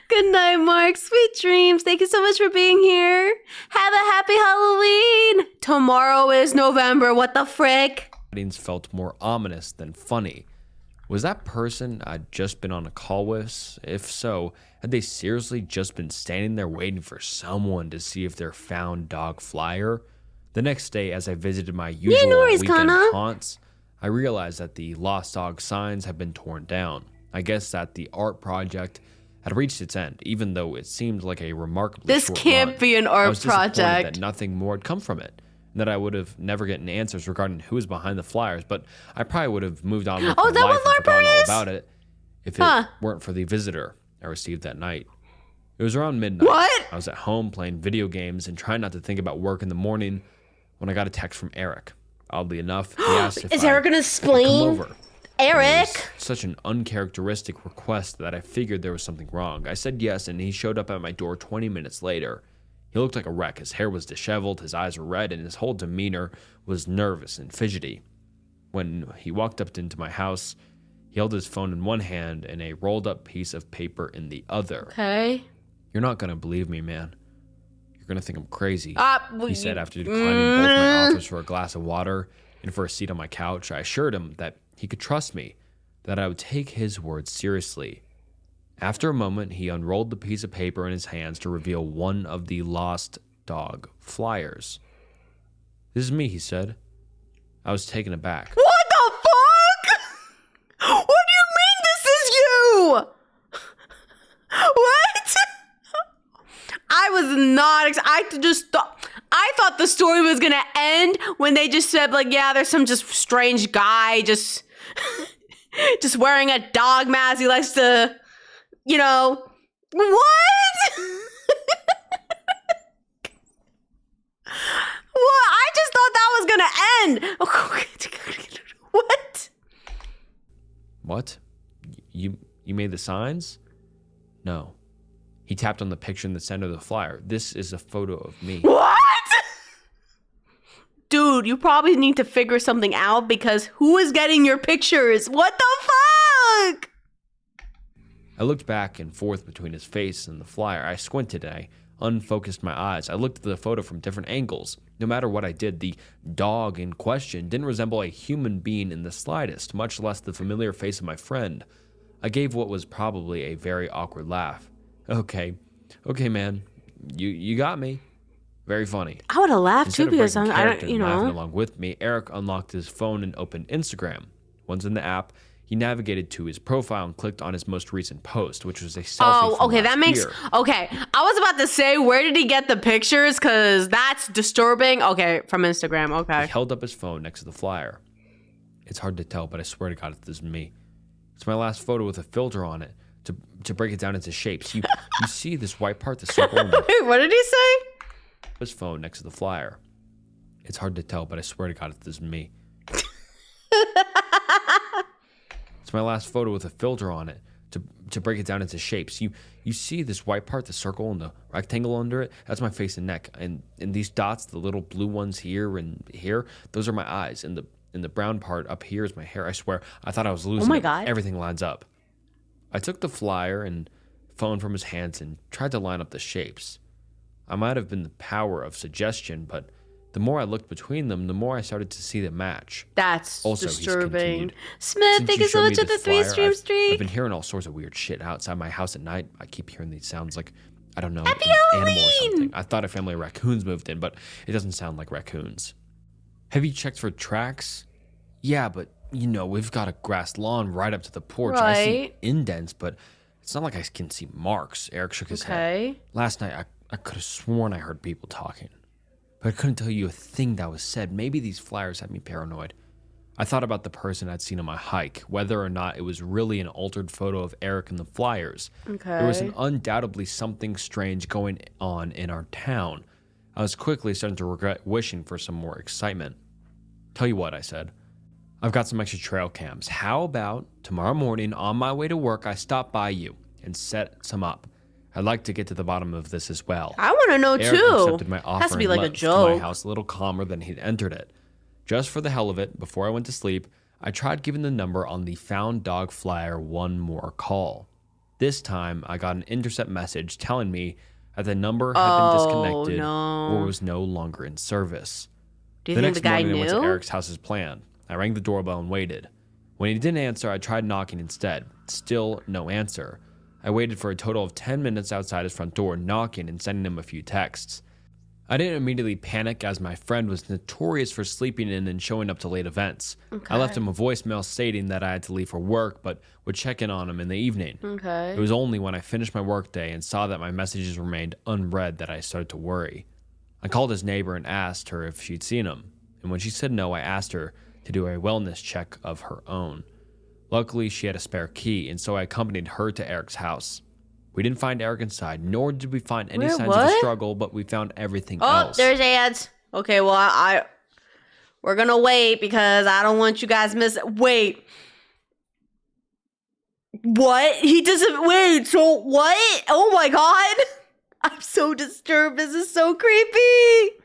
Good night, Mark. Sweet dreams. Thank you so much for being here. Have a happy Halloween. Tomorrow is November. What the frick? sightings felt more ominous than funny. Was that person I'd just been on a call with? If so, had they seriously just been standing there waiting for someone to see if their found dog flyer? The next day, as I visited my usual worries, weekend Connor. haunts, I realized that the lost dog signs had been torn down. I guess that the art project had reached its end, even though it seemed like a remarkably This short can't run. be an I art was disappointed project. that nothing more had come from it, and that I would have never gotten answers regarding who was behind the flyers, but I probably would have moved on with Oh, my is that life what and forgotten LARPer all is? about it if it Huh. weren't for the visitor I received that night. It was around midnight. What? I was at home playing video games and trying not to think about work in the morning when I got a text from Eric. Oddly enough, he asked if Is I Eric gonna could come explain? over. Eric? It was such an uncharacteristic request that I figured there was something wrong. I said yes, and he showed up at my door 20 minutes later. He looked like a wreck. His hair was disheveled, his eyes were red, and his whole demeanor was nervous and fidgety. When he walked up into my house, he held his phone in one hand and a rolled-up piece of paper in the other. Okay. You're not going to believe me, man. You're going to think I'm crazy. He said after declining both my offers for a glass of water and for a seat on my couch. I assured him that he could trust me, that I would take his words seriously. After a moment, he unrolled the piece of paper in his hands to reveal one of the lost dog flyers. This is me, he said. I was taken aback. What the fuck? What do you mean this is you? What? I was not. I thought the story was gonna end when they just said like, yeah, there's some just strange guy just wearing a dog mask. He likes to, what? What? I just thought that was gonna end. What? What? You made the signs? No. He tapped on the picture in the center of the flyer. This is a photo of me. What? Dude, you probably need to figure something out because who is getting your pictures? What the fuck? I looked back and forth between his face and the flyer. I squinted and I unfocused my eyes. I looked at the photo from different angles. No matter what I did, the dog in question didn't resemble a human being in the slightest, much less the familiar face of my friend. I gave what was probably a very awkward laugh. Okay. Okay, man. You got me. Very funny. I would have laughed Instead too of because breaking I character don't, and laughing along with me, Eric unlocked his phone and opened Instagram. Once in the app, he navigated to his profile and clicked on his most recent post, which was a selfie from okay, last that makes year. okay. I was about to say, where did he get the pictures? Because that's disturbing. Okay, from Instagram. He Okay. held up his phone next to the flyer. It's hard to tell, but I swear to God, this is me. It's my last photo with a filter on it to break it down into shapes. You see this white part, the circle, and Wait, what did he say? his phone next to the flyer. It's hard to tell, but I swear to God, this is me. It's my last photo with a filter on it to break it down into shapes. You see this white part, the circle, and the rectangle under it? That's my face and neck. And these dots, the little blue ones here and here, those are my eyes. And the brown part up here is my hair. I swear, I thought I was losing it. God. Everything lines up. I took the flyer and phone from his hands and tried to line up the shapes. I might have been the power of suggestion, but the more I looked between them, the more I started to see the match. That's Also, he's disturbing. continued. Smith, Since thank you you so showed me much for the this 3 flyer, stream I've streak. been hearing all sorts of weird shit outside my house at night. I keep hearing these sounds like, I don't know, Happy an animal or Halloween! something. I thought a family of raccoons moved in, but it doesn't sound like raccoons. Have you checked for tracks? Yeah, but, we've got a grass lawn right up to the porch. I see Right. indents, but it's not like I can see marks. Eric shook his head. Okay. Last night, I could have sworn I heard people talking, but I couldn't tell you a thing that was said. Maybe these flyers had me paranoid. I thought about the person I'd seen on my hike, whether or not it was really an altered photo of Eric in the flyers. Okay. There was undoubtedly something strange going on in our town. I was quickly starting to regret wishing for some more excitement. Tell you what, I said. I've got some extra trail cams. How about tomorrow morning on my way to work, I stop by you and set some up? I'd like to get to the bottom of this as well. I want to know Eric too. accepted my offer Has to be and like a left my joke. house a little calmer than he'd entered it. Just for the hell of it, before I went to sleep, I tried giving the number on the found dog flyer one more call. This time, I got an intercept message telling me that the number had been disconnected or was no longer in service. Do you The think next the guy morning, I went to knew? Eric's house as planned. I rang the doorbell and waited. When he didn't answer, I tried knocking instead. Still no answer. I waited for a total of 10 minutes outside his front door, knocking and sending him a few texts. I didn't immediately panic as my friend was notorious for sleeping in and showing up to late events. I left him a voicemail stating that I had to leave for work, but would check in on him in the evening. Okay. It was only when I finished my workday and saw that my messages remained unread that I started to worry. I called his neighbor and asked her if she'd seen him, and when she said no, I asked her to do a wellness check of her own. Luckily, she had a spare key, and so I accompanied her to Eric's house. We didn't find Eric inside, nor did we find any signs of a what? struggle, but we found everything Oh, else. there's ads. Okay, well, we're gonna wait because I don't want you guys miss. Wait, what? He doesn't wait. So what? Oh my god, I'm so disturbed. This is so creepy.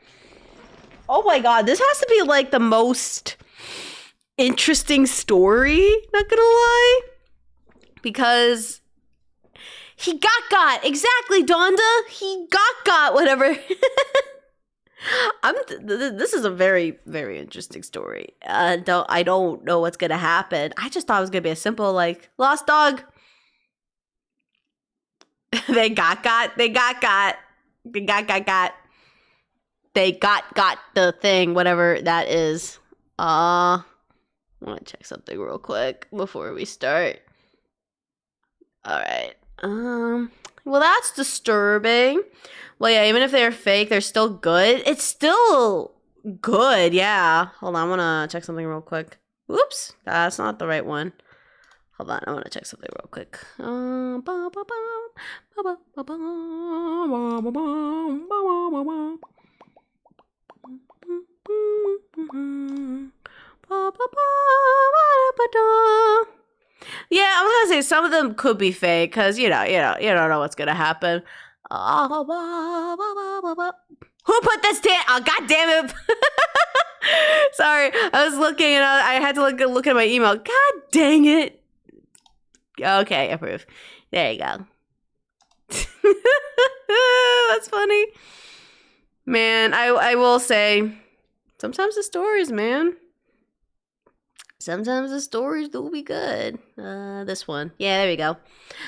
Oh my god, this has to be like the most interesting story. Not gonna lie, because. He got exactly, Donda. He got whatever. This is a very, very interesting story. I don't know what's gonna happen. I just thought it was gonna be a simple like lost dog. They got They got the thing, whatever that is. I want to check something real quick before we start. All right. Well, that's disturbing. Well, yeah, even if they're fake, they're still good. It's still good, yeah. Hold on, I want to check something real quick. Oops, that's not the right one. Hold on, I want to check something real quick. Yeah, I was gonna say some of them could be fake because you don't know what's gonna happen. Who put this oh, god damn it! Sorry, I was looking and I had to look at my email. God dang it! Okay, approve. There you go. That's funny, man. I will say, sometimes the stories, man. Sometimes the stories do be good. This one. Yeah, there we go.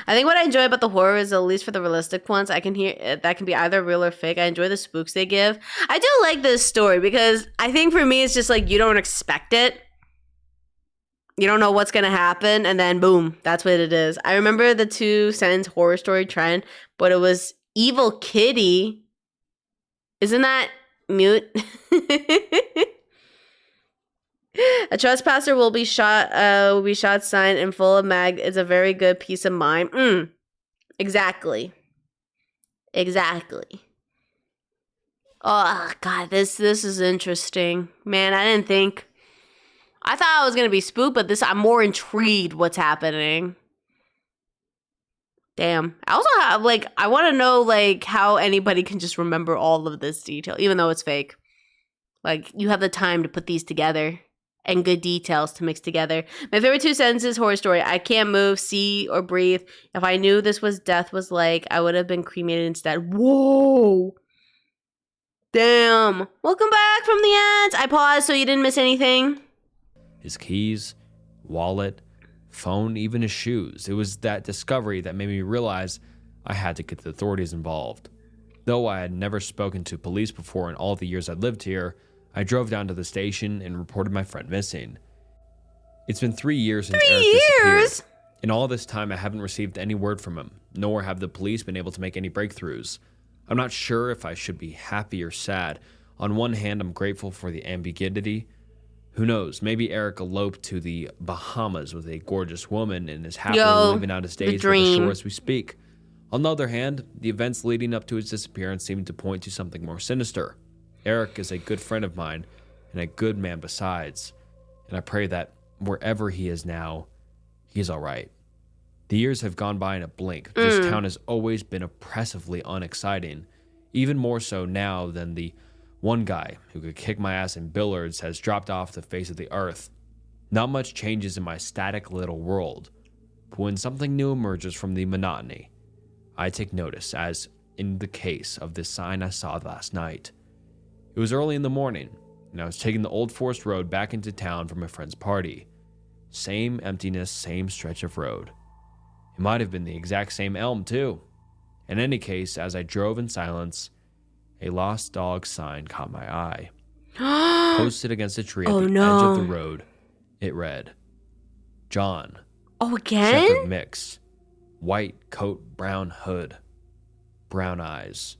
I think what I enjoy about the horror is, at least for the realistic ones, I can hear that can be either real or fake. I enjoy the spooks they give. I do like this story because I think for me it's just like you don't expect it. You don't know what's going to happen, and then boom, that's what it is. I remember the 2-sentence horror story trend, but it was Evil Kitty. Isn't that mute? A trespasser will be shot. Signed and full of mag. It's a very good peace of mind. Exactly. Oh God, this is interesting, man. I thought I was gonna be spooked, but I'm more intrigued. What's happening? Damn. I also have I want to know how anybody can just remember all of this detail, even though it's fake. You have the time to put these together. And good details to mix together. My favorite 2 sentences, horror story. I can't move, see, or breathe. If I knew this was death was like, I would have been cremated instead. Whoa. Damn. Welcome back from the ads. I paused so you didn't miss anything. His keys, wallet, phone, even his shoes. It was that discovery that made me realize I had to get the authorities involved. Though I had never spoken to police before in all the years I'd lived here, I drove down to the station and reported my friend missing. It's been 3 years since Eric disappeared. In all this time, I haven't received any word from him, nor have the police been able to make any breakthroughs. I'm not sure if I should be happy or sad. On one hand, I'm grateful for the ambiguity. Who knows, maybe Eric eloped to the Bahamas with a gorgeous woman and is happily living out his days by the shore as we speak. On the other hand, the events leading up to his disappearance seem to point to something more sinister. Eric is a good friend of mine, and a good man besides, and I pray that wherever he is now, he's all right. The years have gone by in a blink. This town has always been oppressively unexciting, even more so now than the one guy who could kick my ass in billiards has dropped off the face of the earth. Not much changes in my static little world, but when something new emerges from the monotony, I take notice, as in the case of this sign I saw last night. It was early in the morning, and I was taking the old forest road back into town for my friend's party. Same emptiness, same stretch of road. It might have been the exact same elm, too. In any case, as I drove in silence, a lost dog sign caught my eye. Posted against a tree at the edge of the road, it read, John. Oh, again? Shepherd mix. White coat, brown hood. Brown eyes.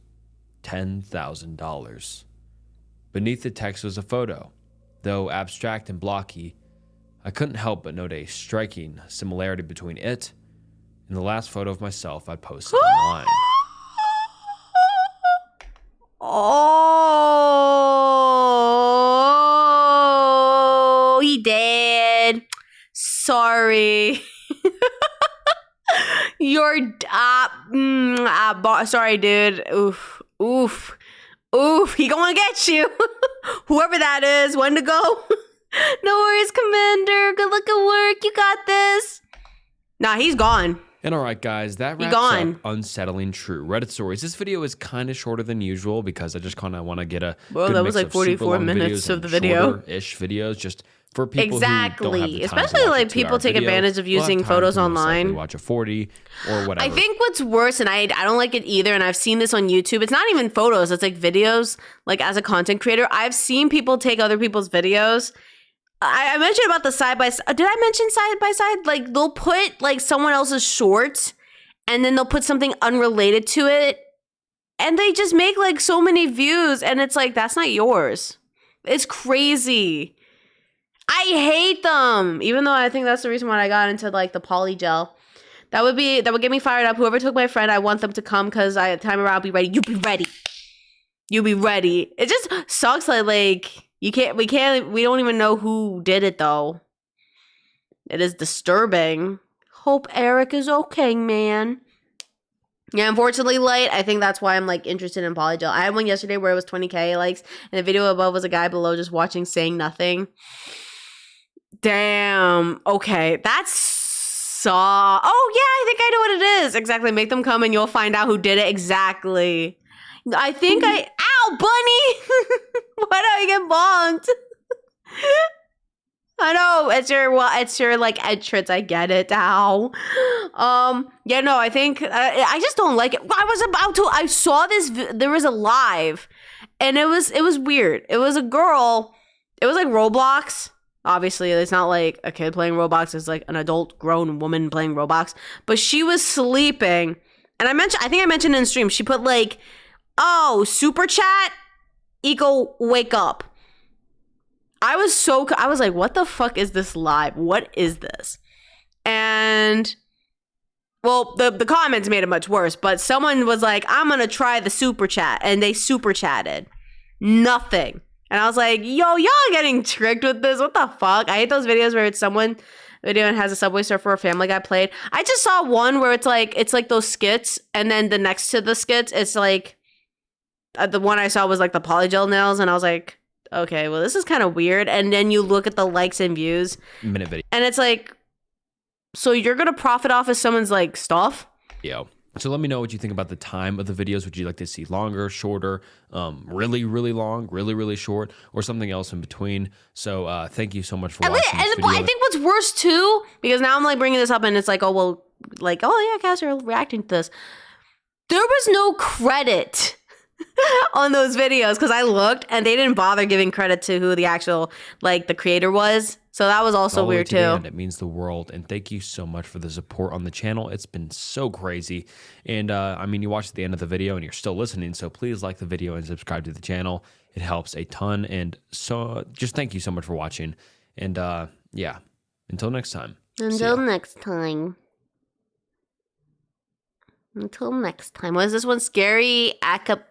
$10,000. Beneath the text was a photo. Though abstract and blocky, I couldn't help but note a striking similarity between it and the last photo of myself I posted online. Oh, he dead. Sorry. Sorry, dude. Oof. He gonna get you. Whoever that is, when to go. No worries, Commander. Good luck at work. You got this. Nah, he's gone. And alright guys, that wraps up Unsettling True Reddit Stories. This video is kind of shorter than usual because I just kind of want to get a good that mix was 44 minutes of the video. Shorter-ish videos just for people who don't have the time especially to watch people take advantage of using photos online. Watch a 40 or whatever. I think what's worse, and I don't like it either, and I've seen this on YouTube. It's not even photos; it's videos. As a content creator, I've seen people take other people's videos. I mentioned about the side by side. Did I mention side by side? They'll put someone else's short, and then they'll put something unrelated to it, and they just make so many views, and it's that's not yours. It's crazy. I hate them. Even though I think that's the reason why I got into the polygel. That would get me fired up. Whoever took my friend, I want them to come because time around, I'll be ready. You be ready. You be ready. It just sucks we don't even know who did it though. It is disturbing. Hope Eric is okay, man. Yeah, unfortunately, Light, I think that's why I'm interested in polygel. I had one yesterday where it was 20K likes, and the video above was a guy below just watching, saying nothing. Damn. Okay, that's oh yeah, I think I know what it is. Exactly. Make them come and you'll find out who did it. Exactly. I think ow, bunny. Why did I get bonked? I know it's your like entrance. I get it now. Yeah, no, I think I just don't like it. I saw this. There was a live, and it was weird. It was a girl. It was like Roblox. Obviously, it's not like a kid playing Roblox. It's like an adult, grown woman playing Roblox. But she was sleeping, and I think I mentioned in stream. She put like, "Oh, super chat, equal wake up." I was like, what the fuck is this live? What is this? And, well, the comments made it much worse, but someone was like, I'm going to try the super chat. And they super chatted. Nothing. And I was like, yo, y'all getting tricked with this? What the fuck? I hate those videos where it's someone video and has a Subway Surfer or Family Guy played. I just saw one where it's like those skits. And then the next to the skits, it's like, the one I saw was like the polygel nails. And I was like, okay, well, this is kind of weird. And then you look at the likes and views. Minute video. And it's like, so you're going to profit off of someone's like stuff? Yo. So let me know what you think about the time of the videos. Would you like to see longer, shorter, really, really long, really, really short, or something else in between? So thank you so much for watching this video. I think what's worse too, because now I'm like bringing this up and it's like, oh, well, like, oh yeah, guys are reacting to this. There was no credit on those videos because I looked and they didn't bother giving credit to who the actual like the creator was. So that was also weird too. And it means the world. And thank you so much for the support on the channel. It's been so crazy. And I mean, you watched the end of the video and you're still listening. So please like the video and subscribe to the channel. It helps a ton. And so just thank you so much for watching. And yeah, until next time. Until next time. What is this one? Scary Appalachian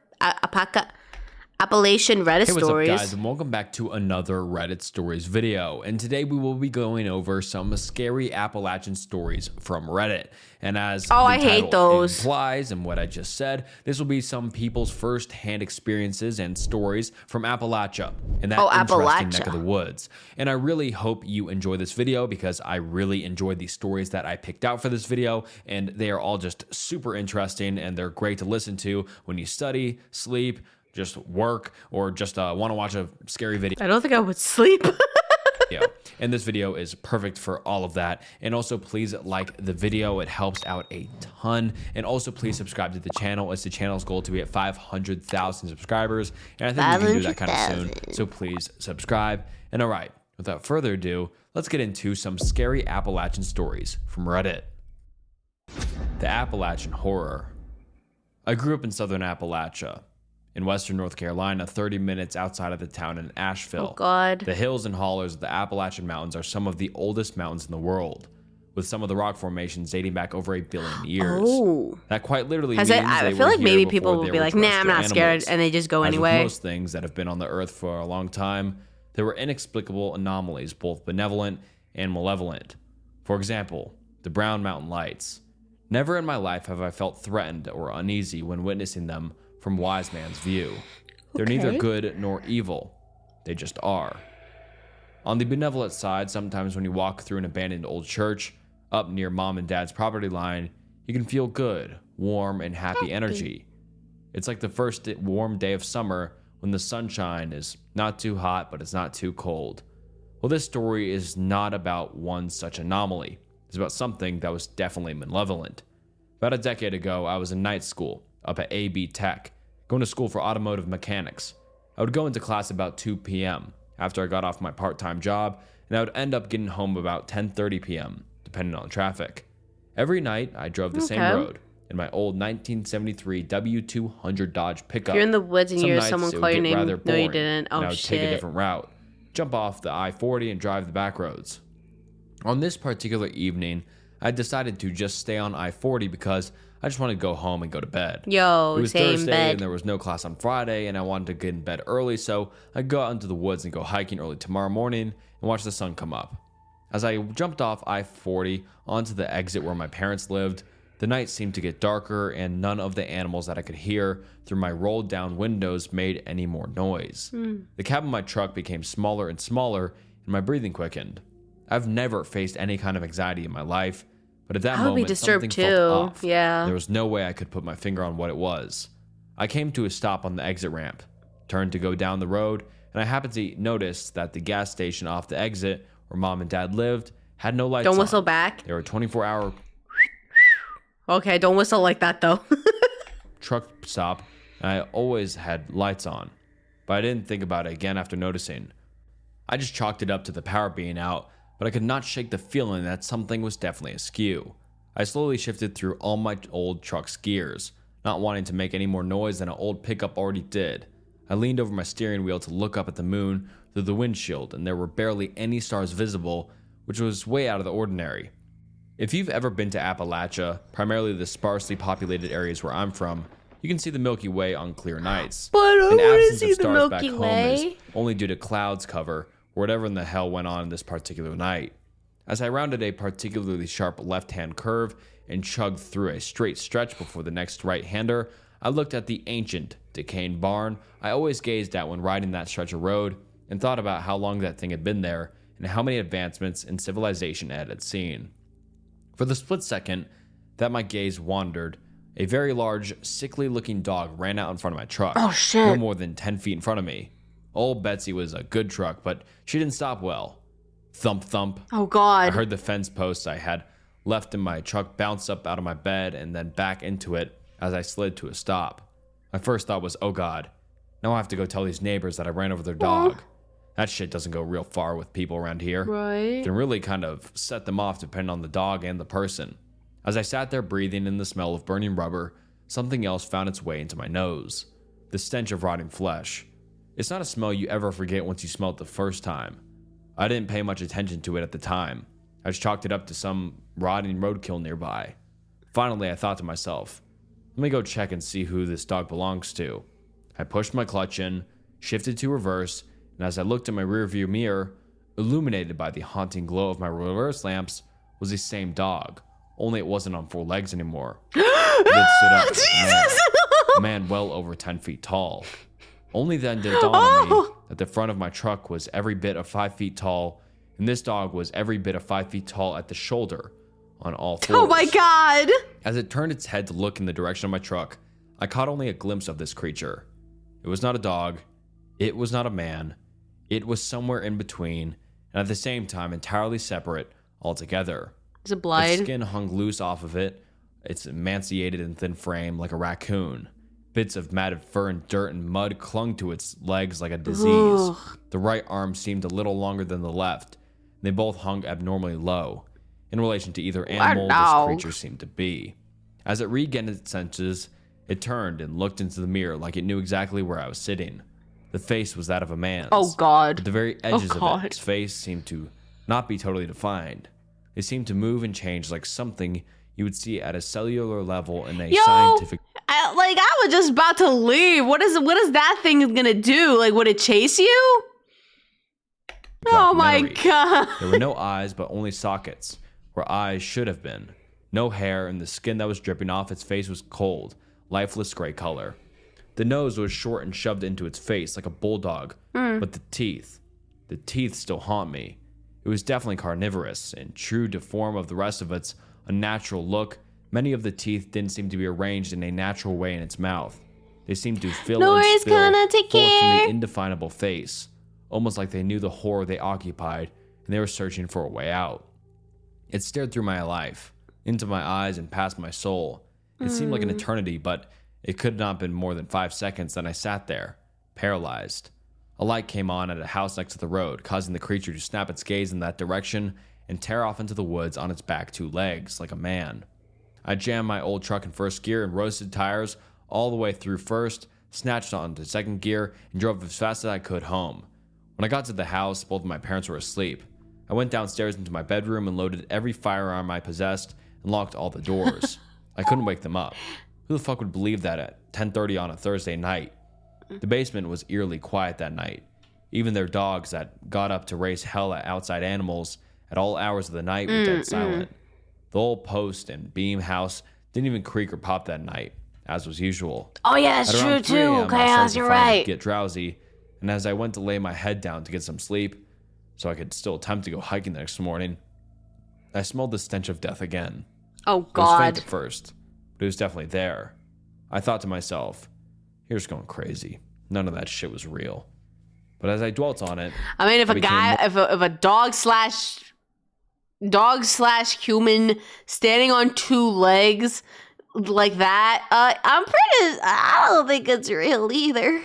Reddit Hey, what's stories. up, guys, and welcome back to another Reddit stories video. And today we will be going over some scary Appalachian stories from Reddit. And as I hate those implies, and what I just said, this will be some people's first-hand experiences and stories from Appalachia, and that interesting neck of the woods. And I really hope you enjoy this video because I really enjoyed the stories that I picked out for this video, and they are all just super interesting, and they're great to listen to when you study, sleep, just work, or just want to watch a scary video. I don't think I would sleep. Yeah, and this video is perfect for all of that. And also, please like the video. It helps out a ton. And also, please subscribe to the channel. It's the channel's goal to be at 500,000 subscribers. And I think we can do that kind of soon. So please subscribe. And all right, without further ado, let's get into some scary Appalachian stories from Reddit. The Appalachian Horror. I grew up in southern Appalachia, in western North Carolina, 30 minutes outside of the town in Asheville. Oh, God. The hills and hollers of the Appalachian Mountains are some of the oldest mountains in the world, with some of the rock formations dating back over 1 billion years. Oh. That quite literally means I feel like maybe people will be like, nah, I'm not scared, and they just go anyway. With most things that have been on the earth for a long time, there were inexplicable anomalies, both benevolent and malevolent. For example, the Brown Mountain Lights. Never in my life have I felt threatened or uneasy when witnessing them from wise man's view. They're neither good nor evil. They just are. On the benevolent side, sometimes when you walk through an abandoned old church up near mom and dad's property line, you can feel good, warm, and happy energy. It's like the first warm day of summer when the sunshine is not too hot, but it's not too cold. Well, this story is not about one such anomaly. It's about something that was definitely malevolent. About a decade ago, I was in night school up at AB Tech, going to school for automotive mechanics. I would go into class about 2 p.m. after I got off my part-time job, and I would end up getting home about 10:30 p.m., depending on traffic. Every night, I drove the same road in my old 1973 W200 Dodge pickup. You're in the woods and you hear someone call your name. No, you didn't. Oh, I would take a different route, jump off the I-40 and drive the back roads. On this particular evening, I decided to just stay on I-40 because I just wanted to go home and go to bed. Yo, it was same Thursday bed. And there was no class on Friday, and I wanted to get in bed early, so I'd go out into the woods and go hiking early tomorrow morning and watch the sun come up. As I jumped off I-40 onto the exit where my parents lived, the night seemed to get darker, and none of the animals that I could hear through my rolled down windows made any more noise. The cab of my truck became smaller and smaller, and my breathing quickened. I've never faced any kind of anxiety in my life, but at that moment, something felt off. Yeah. There was no way I could put my finger on what it was. I came to a stop on the exit ramp, turned to go down the road, and I happened to notice that the gas station off the exit where mom and dad lived had no lights Don't on. whistle back. They were 24-hour Okay, don't whistle like that though. truck stop, and I always had lights on. But I didn't think about it again after noticing. I just chalked it up to the power being out, but I could not shake the feeling that something was definitely askew. I slowly shifted through all my old truck's gears, not wanting to make any more noise than an old pickup already did. I leaned over my steering wheel to look up at the moon through the windshield, and there were barely any stars visible, which was way out of the ordinary. If you've ever been to Appalachia, primarily the sparsely populated areas where I'm from, you can see the Milky Way on clear nights. But I An want to absence see of the stars Milky back Way. home is only due to clouds cover or whatever in the hell went on this particular night. As I rounded a particularly sharp left-hand curve and chugged through a straight stretch before the next right-hander, I looked at the ancient, decaying barn I always gazed at when riding that stretch of road and thought about how long that thing had been there and how many advancements in civilization it had seen. For the split second that my gaze wandered, a very large, sickly-looking dog ran out in front of my truck. Oh, shit. No more than 10 feet in front of me. Old Betsy was a good truck, but she didn't stop well. Thump, thump. Oh God. I heard the fence posts I had left in my truck bounce up out of my bed and then back into it as I slid to a stop. My first thought was, oh God, now I have to go tell these neighbors that I ran over their dog. That shit doesn't go real far with people around here. Right. Can really kind of set them off depending on the dog and the person. As I sat there breathing in the smell of burning rubber, something else found its way into my nose. The stench of rotting flesh. It's not a smell you ever forget once you smell it the first time. I didn't pay much attention to it at the time. I just chalked it up to some rotting roadkill nearby. Finally, I thought to myself, let me go check and see who this dog belongs to. I pushed my clutch in, shifted to reverse, and as I looked in my rearview mirror, illuminated by the haunting glow of my reverse lamps, was the same dog, only it wasn't on 4 legs anymore. It had stood up like a man well over 10 feet tall. Only then did it dawn on me that the front of my truck was every bit of 5 feet tall, and this dog was every bit of 5 feet tall at the shoulder, on all fours. Oh my God. As it turned its head to look in the direction of my truck, I caught only a glimpse of this creature. It was not a dog. It was not a man. It was somewhere in between, and at the same time entirely separate altogether. Is it blind? Its skin hung loose off of it. It's emaciated and thin frame like a raccoon. Bits of matted fur and dirt and mud clung to its legs like a disease. Ugh. The right arm seemed a little longer than the left. They both hung abnormally low in relation to either animal this creature seemed to be. As it regained its senses, it turned and looked into the mirror like it knew exactly where I was sitting. The face was that of a man's. Oh God. But the very edges of God. its face seemed to not be totally defined. They seemed to move and change like something you would see at a cellular level in a scientific. I was just about to leave. What is that thing gonna do? Like, would it chase you? Oh my documentary. God. There were no eyes, but only sockets, where eyes should have been. No hair, and the skin that was dripping off its face was cold, lifeless gray color. The nose was short and shoved into its face like a bulldog, but the teeth still haunt me. It was definitely carnivorous, and true to form of the rest of its unnatural look, many of the teeth didn't seem to be arranged in a natural way in its mouth. They seemed to fill and spill forth from the indefinable face, almost like they knew the horror they occupied, and they were searching for a way out. It stared through my life, into my eyes and past my soul. It seemed like an eternity, but it could not have been more than 5 seconds that I sat there, paralyzed. A light came on at a house next to the road, causing the creature to snap its gaze in that direction and tear off into the woods on its back 2 legs, like a man. I jammed my old truck in first gear and roasted tires all the way through first, snatched onto second gear, and drove as fast as I could home. When I got to the house, both of my parents were asleep. I went downstairs into my bedroom and loaded every firearm I possessed and locked all the doors. I couldn't wake them up. Who the fuck would believe that at 10:30 on a Thursday night? The basement was eerily quiet that night. Even their dogs that got up to raise hell at outside animals at all hours of the night were dead silent. The old post and beam house didn't even creak or pop that night, as was usual. Oh yeah, that's At true around 3 too. a.m., I started Chaos, to you're finally right. get drowsy, and as I went to lay my head down to get some sleep, so I could still attempt to go hiking the next morning, I smelled the stench of death again. Oh It was faint God. at first, but it was definitely there. I thought to myself, you're just going crazy. None of that shit was real. But as I dwelt on it, I mean, if I a became guy, if a dog/human standing on two legs like that, I don't think it's real either.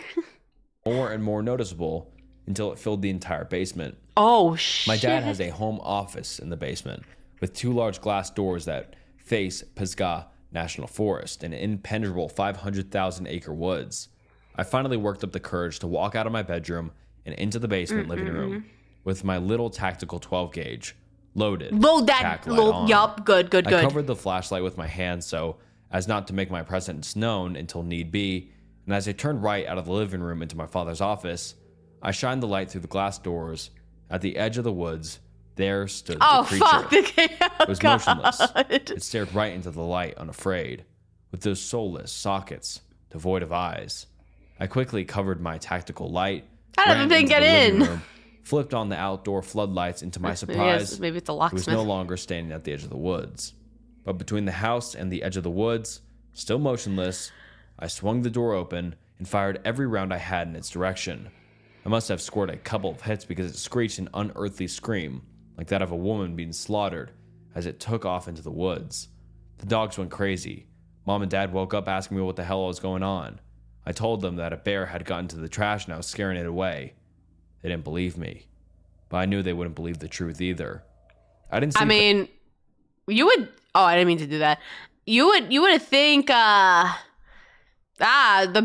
more and more noticeable until it filled the entire basement. Oh, shit. My dad has a home office in the basement with 2 large glass doors that face Pisgah National Forest and impenetrable 500,000 acre woods. I finally worked up the courage to walk out of my bedroom and into the basement living room with my little tactical 12 gauge loaded. Load that. tack light on. Yup. Good. I covered the flashlight with my hand so as not to make my presence known until need be, and as I turned right out of the living room into my father's office, I shined the light through the glass doors. At the edge of the woods, there stood the creature. Fuck. It was motionless. It stared right into the light, unafraid, with those soulless sockets, devoid of eyes. I quickly covered my tactical light, How did it get in? room, flipped on the outdoor floodlights. Into my surprise, Maybe it's a it was locksmith. no longer standing at the edge of the woods. But between the house and the edge of the woods, still motionless, I swung the door open and fired every round I had in its direction. I must have scored a couple of hits because it screeched an unearthly scream, like that of a woman being slaughtered, as it took off into the woods. The dogs went crazy. Mom and Dad woke up asking me what the hell was going on. I told them that a bear had gotten to the trash and I was scaring it away. They didn't believe me, but I knew they wouldn't believe the truth either. I didn't see You would. Oh, I didn't mean to do that. You would think. The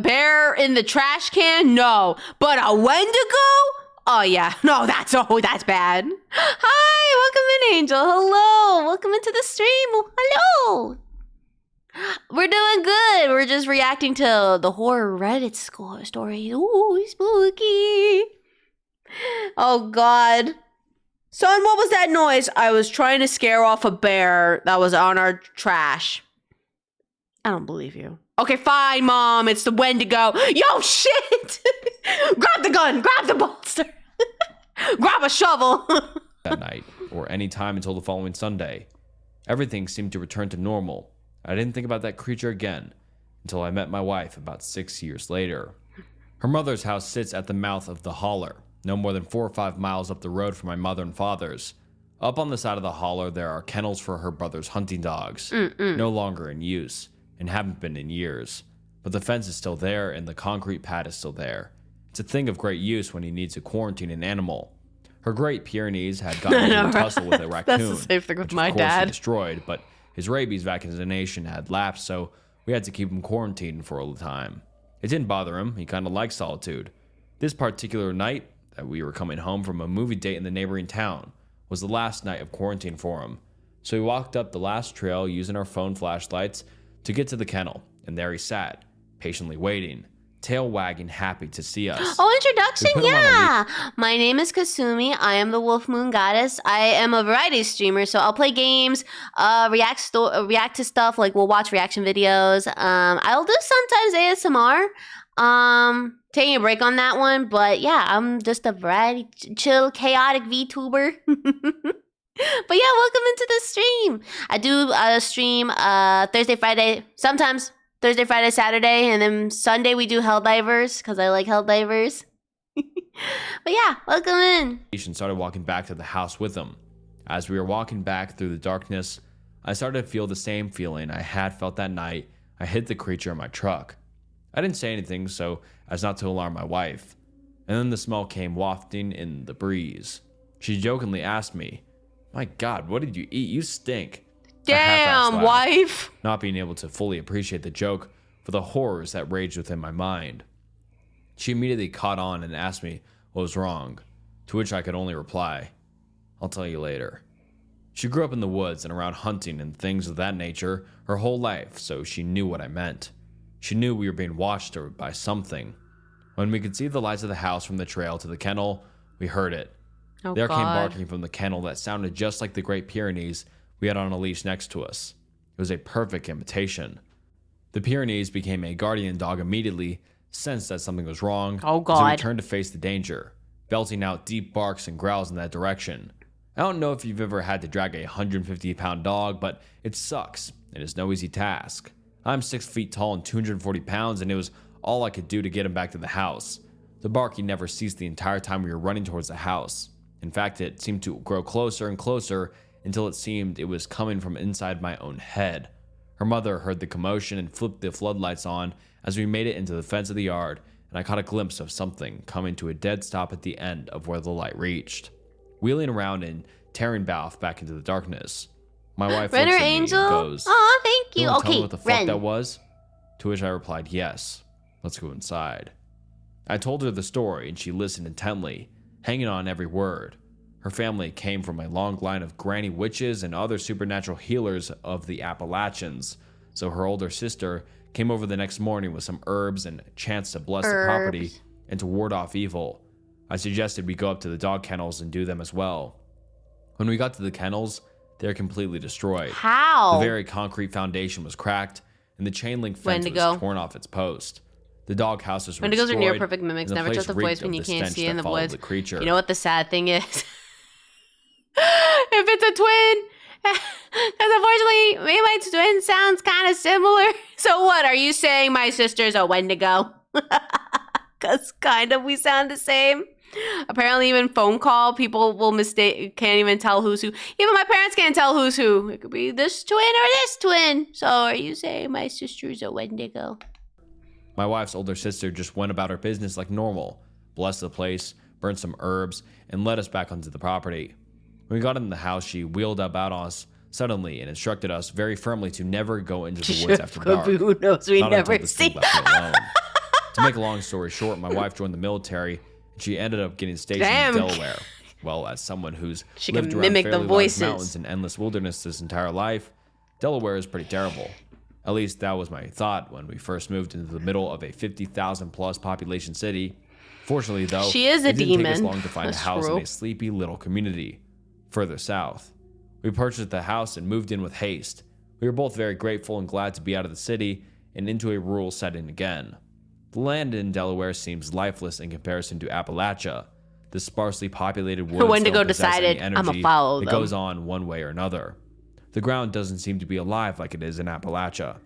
bear in the trash can? No. But a Wendigo? Oh, yeah. No, that's bad. Hi, welcome in, Angel. Hello. Welcome into the stream. Hello. We're doing good. We're just reacting to the horror Reddit story. Ooh, spooky. Oh, God. Son, what was that noise? I was trying to scare off a bear that was on our trash. I don't believe you. Okay, fine, Mom. It's the Wendigo. Yo, shit! Grab the gun. Grab the bolster. Grab a shovel. that night, or any time until the following Sunday. Everything seemed to return to normal. I didn't think about that creature again until I met my wife about 6 years later. Her mother's house sits at the mouth of the holler, no more than 4 or 5 miles up the road from my mother and father's. Up on the side of the holler, there are kennels for her brother's hunting dogs, no longer in use, and haven't been in years. But the fence is still there, and the concrete pad is still there. It's a thing of great use when he needs to quarantine an animal. Her Great Pyrenees had gotten into a tussle with a raccoon, That's the same thing with which my of course he dad. destroyed, but his rabies vaccination had lapsed, so we had to keep him quarantined for a time. It didn't bother him. He kind of liked solitude. This particular night that we were coming home from a movie date in the neighboring town was the last night of quarantine for him. So we walked up the last trail using our phone flashlights to get to the kennel, and there he sat, patiently waiting, tail wagging, happy to see us. Oh, introduction? We put him on a Yeah. My name is Kasumi. I am the Wolf Moon Goddess. I am a variety streamer, so I'll play games, react to stuff, like we'll watch reaction videos. I'll do sometimes ASMR. Taking a break on that one, but yeah, I'm just a variety, chill, chaotic VTuber. But yeah, welcome into the stream. I do stream Thursday, Friday, sometimes Thursday, Friday, Saturday, and then Sunday we do Helldivers because I like Helldivers. But yeah, welcome in. And started walking back to the house with him. As we were walking back through the darkness, I started to feel the same feeling I had felt that night I hit the creature in my truck. I didn't say anything so as not to alarm my wife. And then the smell came wafting in the breeze. She jokingly asked me, "My God, what did you eat? You stink." I half-assed Damn, laugh, wife. not being able to fully appreciate the joke for the horrors that raged within my mind. She immediately caught on and asked me what was wrong, to which I could only reply, "I'll tell you later." She grew up in the woods and around hunting and things of that nature her whole life, so she knew what I meant. She knew we were being watched by something. When we could see the lights of the house from the trail to the kennel, we heard it. Oh, There came God. barking from the kennel that sounded just like the Great Pyrenees we had on a leash next to us. It was a perfect imitation. The Pyrenees became a guardian dog immediately, sensed that something was wrong. Oh, So God. we turned to face the danger, belting out deep barks and growls in that direction. I don't know if you've ever had to drag a 150-pound dog, but it sucks. It is no easy task. I'm 6 feet tall and 240 pounds, and it was all I could do to get him back to the house. The barking never ceased the entire time we were running towards the house. In fact, it seemed to grow closer and closer until it seemed it was coming from inside my own head. Her mother heard the commotion and flipped the floodlights on as we made it into the fence of the yard, and I caught a glimpse of something coming to a dead stop at the end of where the light reached, wheeling around and tearing back into the darkness. My wife looks at me and goes, "Aw, thank you." "Don't tell me Okay, what the fuck Ren. that was?" To which I replied, "Yes, let's go inside." I told her the story, and she listened intently, hanging on every word. Her family came from a long line of granny witches and other supernatural healers of the Appalachians, so her older sister came over the next morning with some herbs and chants to bless the property and to ward off evil. I suggested we go up to the dog kennels and do them as well. When we got to the kennels, they were completely destroyed. How? The very concrete foundation was cracked, and the chain link fence was torn off its post. The dog houses were destroyed. Wendigos are near perfect mimics. Never trust a voice when you can't see in the woods. The You know what the sad thing is? If it's a twin, because unfortunately, me and my twin sounds kind of similar. So what? Are you saying my sister's a Wendigo? Because kind of we sound the same. Apparently, even phone call, people will can't even tell who's who. Even my parents can't tell who's who. It could be this twin or this twin. So are you saying my sister's a Wendigo? My wife's older sister just went about her business like normal, blessed the place, burned some herbs, and led us back onto the property. When we got in the house, she wheeled up on us suddenly and instructed us very firmly to never go into the woods after dark. Who knows? We Not never until this see. thing left me alone. To make a long story short, my wife joined the military, and she ended up getting stationed in Delaware. Well, as someone who's lived around fairly large mountains and endless wilderness this entire life, Delaware is pretty terrible. At least that was my thought when we first moved into the middle of a 50,000 plus population city. Fortunately, though, she is a it didn't demon. take us long to find a house in a sleepy little community further south. We purchased the house and moved in with haste. We were both very grateful and glad to be out of the city and into a rural setting again. The land in Delaware seems lifeless in comparison to Appalachia. The sparsely populated woods Wendigo don't possess any decided, energy "I'ma follow that them." goes on one way or another. The ground doesn't seem to be alive like it is in Appalachia.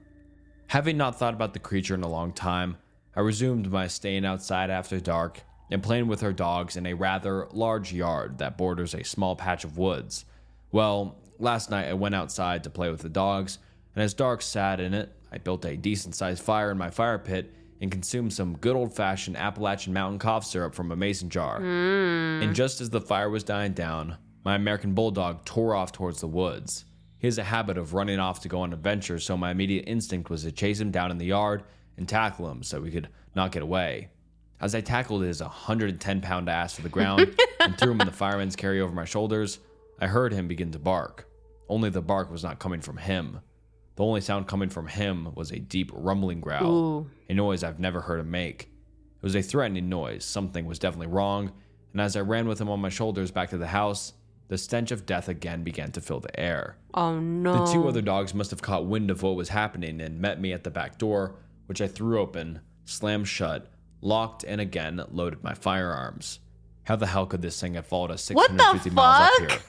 Having not thought about the creature in a long time, I resumed my staying outside after dark and playing with our dogs in a rather large yard that borders a small patch of woods. Well, last night I went outside to play with the dogs, and as dark sat in it, I built a decent-sized fire in my fire pit and consumed some good old-fashioned Appalachian Mountain cough syrup from a mason jar. And just as the fire was dying down, my American Bulldog tore off towards the woods. He has a habit of running off to go on adventures, so my immediate instinct was to chase him down in the yard and tackle him so we could not get away. As I tackled his 110-pound ass to the ground and threw him in the fireman's carry over my shoulders, I heard him begin to bark. Only the bark was not coming from him. The only sound coming from him was a deep rumbling growl, a noise I've never heard him make. It was a threatening noise. Something was definitely wrong, and as I ran with him on my shoulders back to the house, the stench of death again began to fill the air. Oh no. The two other dogs must have caught wind of what was happening and met me at the back door, which I threw open, slammed shut, locked, and again loaded my firearms. How the hell could this thing have followed us 650 miles up here?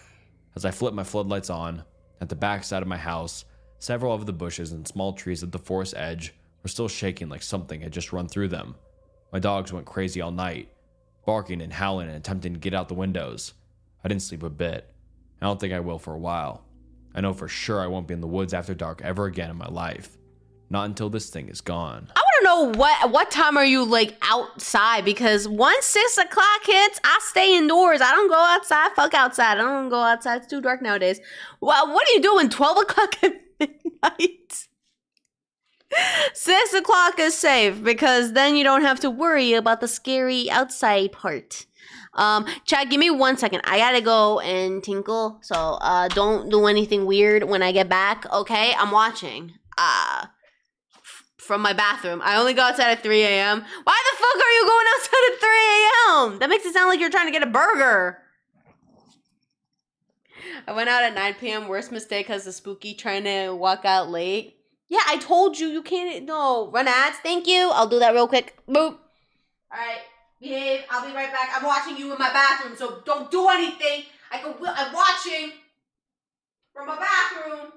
As I flipped my floodlights on, at the back side of my house, several of the bushes and small trees at the forest edge were still shaking like something had just run through them. My dogs went crazy all night, barking and howling and attempting to get out the windows. I didn't sleep a bit. I don't think I will for a while. I know for sure I won't be in the woods after dark ever again in my life. Not until this thing is gone. I want to know what time are you like outside? Because once 6 o'clock hits, I stay indoors. I don't go outside. Fuck outside. I don't go outside. It's too dark nowadays. Well, what are you doing 12 o'clock at midnight? 6 o'clock is safe because then you don't have to worry about the scary outside part. Chad, give me 1 second. I gotta go and tinkle. So don't do anything weird when I get back. Okay, I'm watching. From my bathroom. I only go outside at 3 a.m. Why the fuck are you going outside at 3 a.m.? That makes it sound like you're trying to get a burger. I went out at 9 p.m. Worst mistake because the spooky trying to walk out late. Yeah, I told you. You can't. No. Run ads. Thank you. I'll do that real quick. Boop. All right. Behave. I'll be right back. I'm watching you in my bathroom, so don't do anything. I'm watching from my bathroom.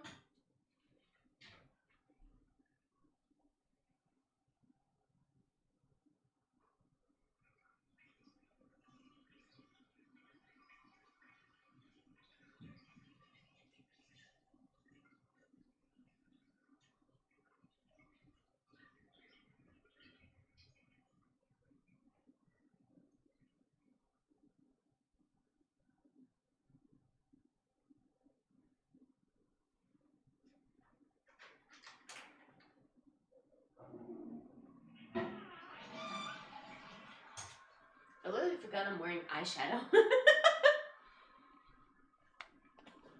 forgot I'm wearing eyeshadow.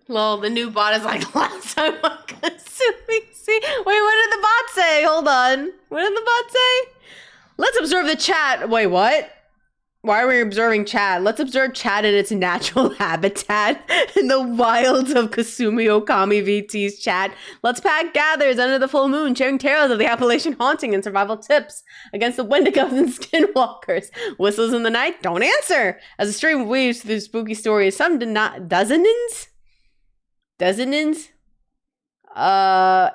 Well, the new bot is like last time I'm consuming. See? Wait, what did the bot say? Hold on. What did the bot say? Let's observe the chat. Wait, what? Why are we observing chat? Let's observe chat in its natural habitat in the wilds of Kasumi Okami VT's chat. Let's pack gathers under the full moon, sharing tales of the Appalachian haunting and survival tips against the Wendigos and skinwalkers. Whistles in the night, don't answer. As the stream weaves through spooky stories, some dozens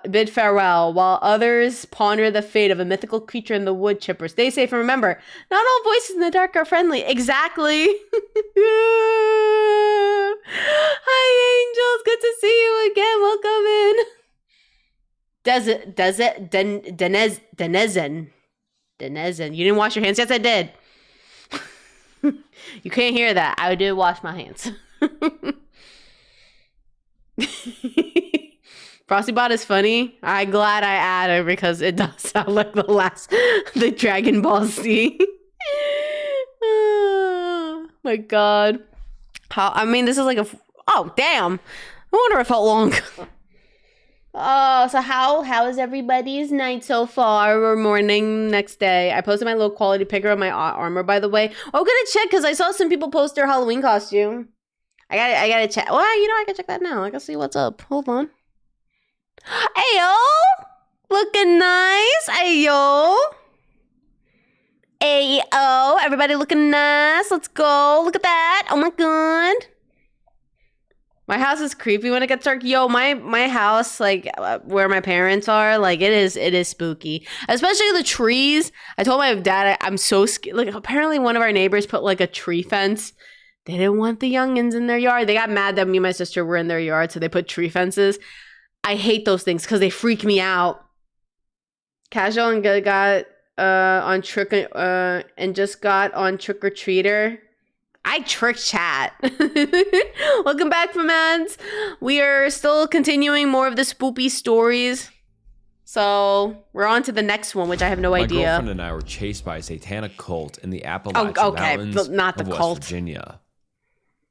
bid farewell, while others ponder the fate of a mythical creature in the wood chipper. Stay safe and remember, not all voices in the dark are friendly. Exactly. Hi, angels. Good to see you again. Welcome in. Denezen. You didn't wash your hands? Yes, I did. You can't hear that. I did wash my hands. Frostybot is funny. I'm glad I added because it does sound like the Dragon Ball Z. Oh my god. This is like oh damn. I wonder if it felt long. So how is everybody's night so far or morning next day? I posted my low quality picture of my armor, by the way. Oh, gonna check because I saw some people post their Halloween costume. I gotta check. Well, I can check that now. I can see what's up. Hold on. Ayo! Looking nice. Ayo! Everybody looking nice. Let's go. Look at that. Oh my god. My house is creepy when it gets dark. Yo, my house, like where my parents are, like it is spooky. Especially the trees. I told my dad I'm so scared. Like apparently one of our neighbors put like a tree fence. They didn't want the youngins in their yard. They got mad that me and my sister were in their yard, so they put tree fences. I hate those things because they freak me out. Casual and good got on trick and just got on trick or treater. I trick chat. Welcome back, fans. We are still continuing more of the spoopy stories. So we're on to the next one, which I have no idea. My girlfriend and I were chased by a satanic cult in the Appalachian Mountains not the of West cult. Virginia.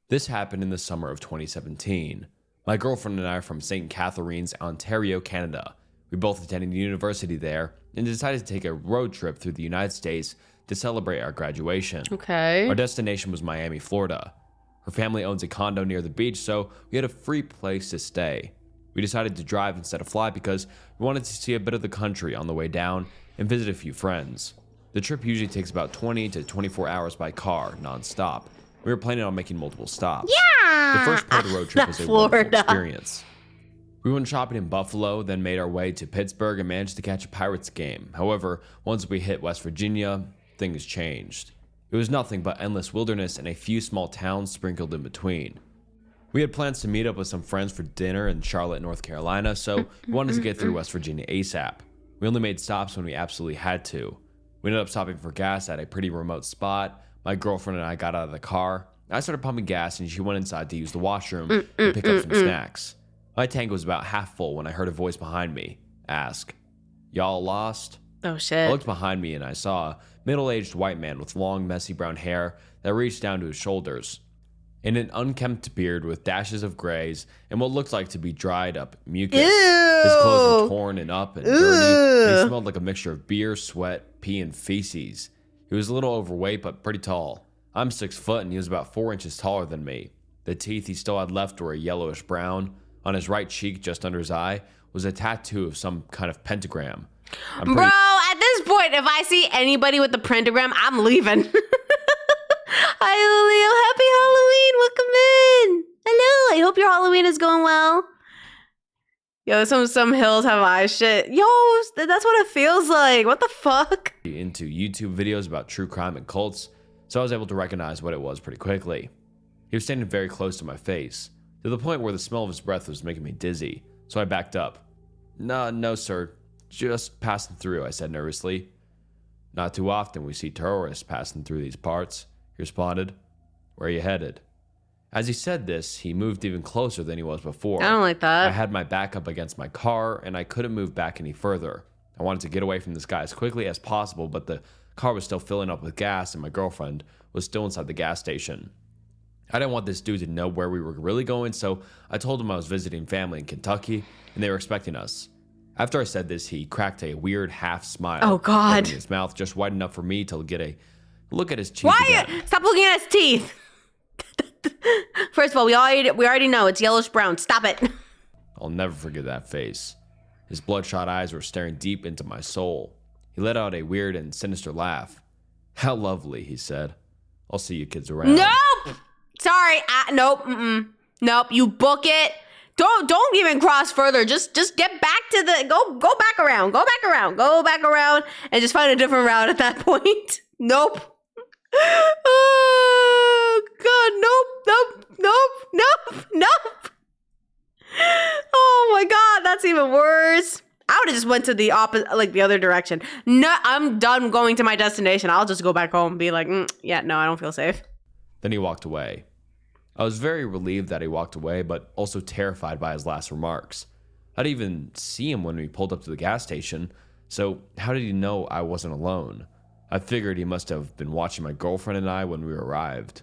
This happened in the summer of 2017. My girlfriend and I are from St. Catharines, Ontario, Canada. We both attended university there and decided to take a road trip through the United States to celebrate our graduation. Okay. Our destination was Miami, Florida. Her family owns a condo near the beach, so we had a free place to stay. We decided to drive instead of fly because we wanted to see a bit of the country on the way down and visit a few friends. The trip usually takes about 20 to 24 hours by car, non-stop. We were planning on making multiple stops. Yeah! The first part of the road trip was a wonderful experience. We went shopping in Buffalo, then made our way to Pittsburgh and managed to catch a Pirates game. However, once we hit West Virginia, things changed. It was nothing but endless wilderness and a few small towns sprinkled in between. We had plans to meet up with some friends for dinner in Charlotte, North Carolina, so we wanted to get through West Virginia ASAP. We only made stops when we absolutely had to. We ended up stopping for gas at a pretty remote spot. My girlfriend and I got out of the car. I started pumping gas and she went inside to use the washroom and pick up some snacks. My tank was about half full when I heard a voice behind me ask, "Y'all lost?" Oh shit. I looked behind me and I saw a middle-aged white man with long, messy brown hair that reached down to his shoulders, and an unkempt beard with dashes of grays and what looked like to be dried up mucus. Ew. His clothes were torn and up and dirty, and he smelled like a mixture of beer, sweat, pee, and feces. He was a little overweight, but pretty tall. I'm 6 foot and he was about 4 inches taller than me. The teeth he still had left were a yellowish brown. On his right cheek, just under his eye, was a tattoo of some kind of pentagram. Bro, at this point, if I see anybody with the pentagram, I'm leaving. Hi, Julio. Happy Halloween. Welcome in. Hello. I hope your Halloween is going well. Yo, some hills have eyes shit. Yo, that's what it feels like. What the fuck? Into YouTube videos about true crime and cults, so I was able to recognize what it was pretty quickly. He was standing very close to my face, to the point where the smell of his breath was making me dizzy, so I backed up. No, sir. Just passing through, I said nervously. Not too often we see tourists passing through these parts, he responded. Where are you headed? As he said this, he moved even closer than he was before. I don't like that. I had my back up against my car, and I couldn't move back any further. I wanted to get away from this guy as quickly as possible, but the car was still filling up with gas and my girlfriend was still inside the gas station. I didn't want this dude to know where we were really going, so I told him I was visiting family in Kentucky and they were expecting us. After I said this, he cracked a weird half smile. Oh, God. Opening his mouth just wide enough for me to get a look at his teeth. Stop looking at his teeth. First of all, we already know it's yellowish brown. Stop it. I'll never forget that face. His bloodshot eyes were staring deep into my soul. He let out a weird and sinister laugh. How lovely, he said. I'll see you kids around. Nope. Sorry. Nope. Nope. You book it. Don't even cross further. Just get back to the go back around. Go back around and just find a different route at that point. Nope. Oh God, nope. Oh my God, that's even worse. I would have just went to the opposite, like the other direction. No, I'm done going to my destination. I'll just go back home and be like, yeah, no, I don't feel safe. Then he walked away. I was very relieved that he walked away, but also terrified by his last remarks. I didn't even see him when we pulled up to the gas station, so how did he know I wasn't alone? I figured he must have been watching my girlfriend and I when we arrived.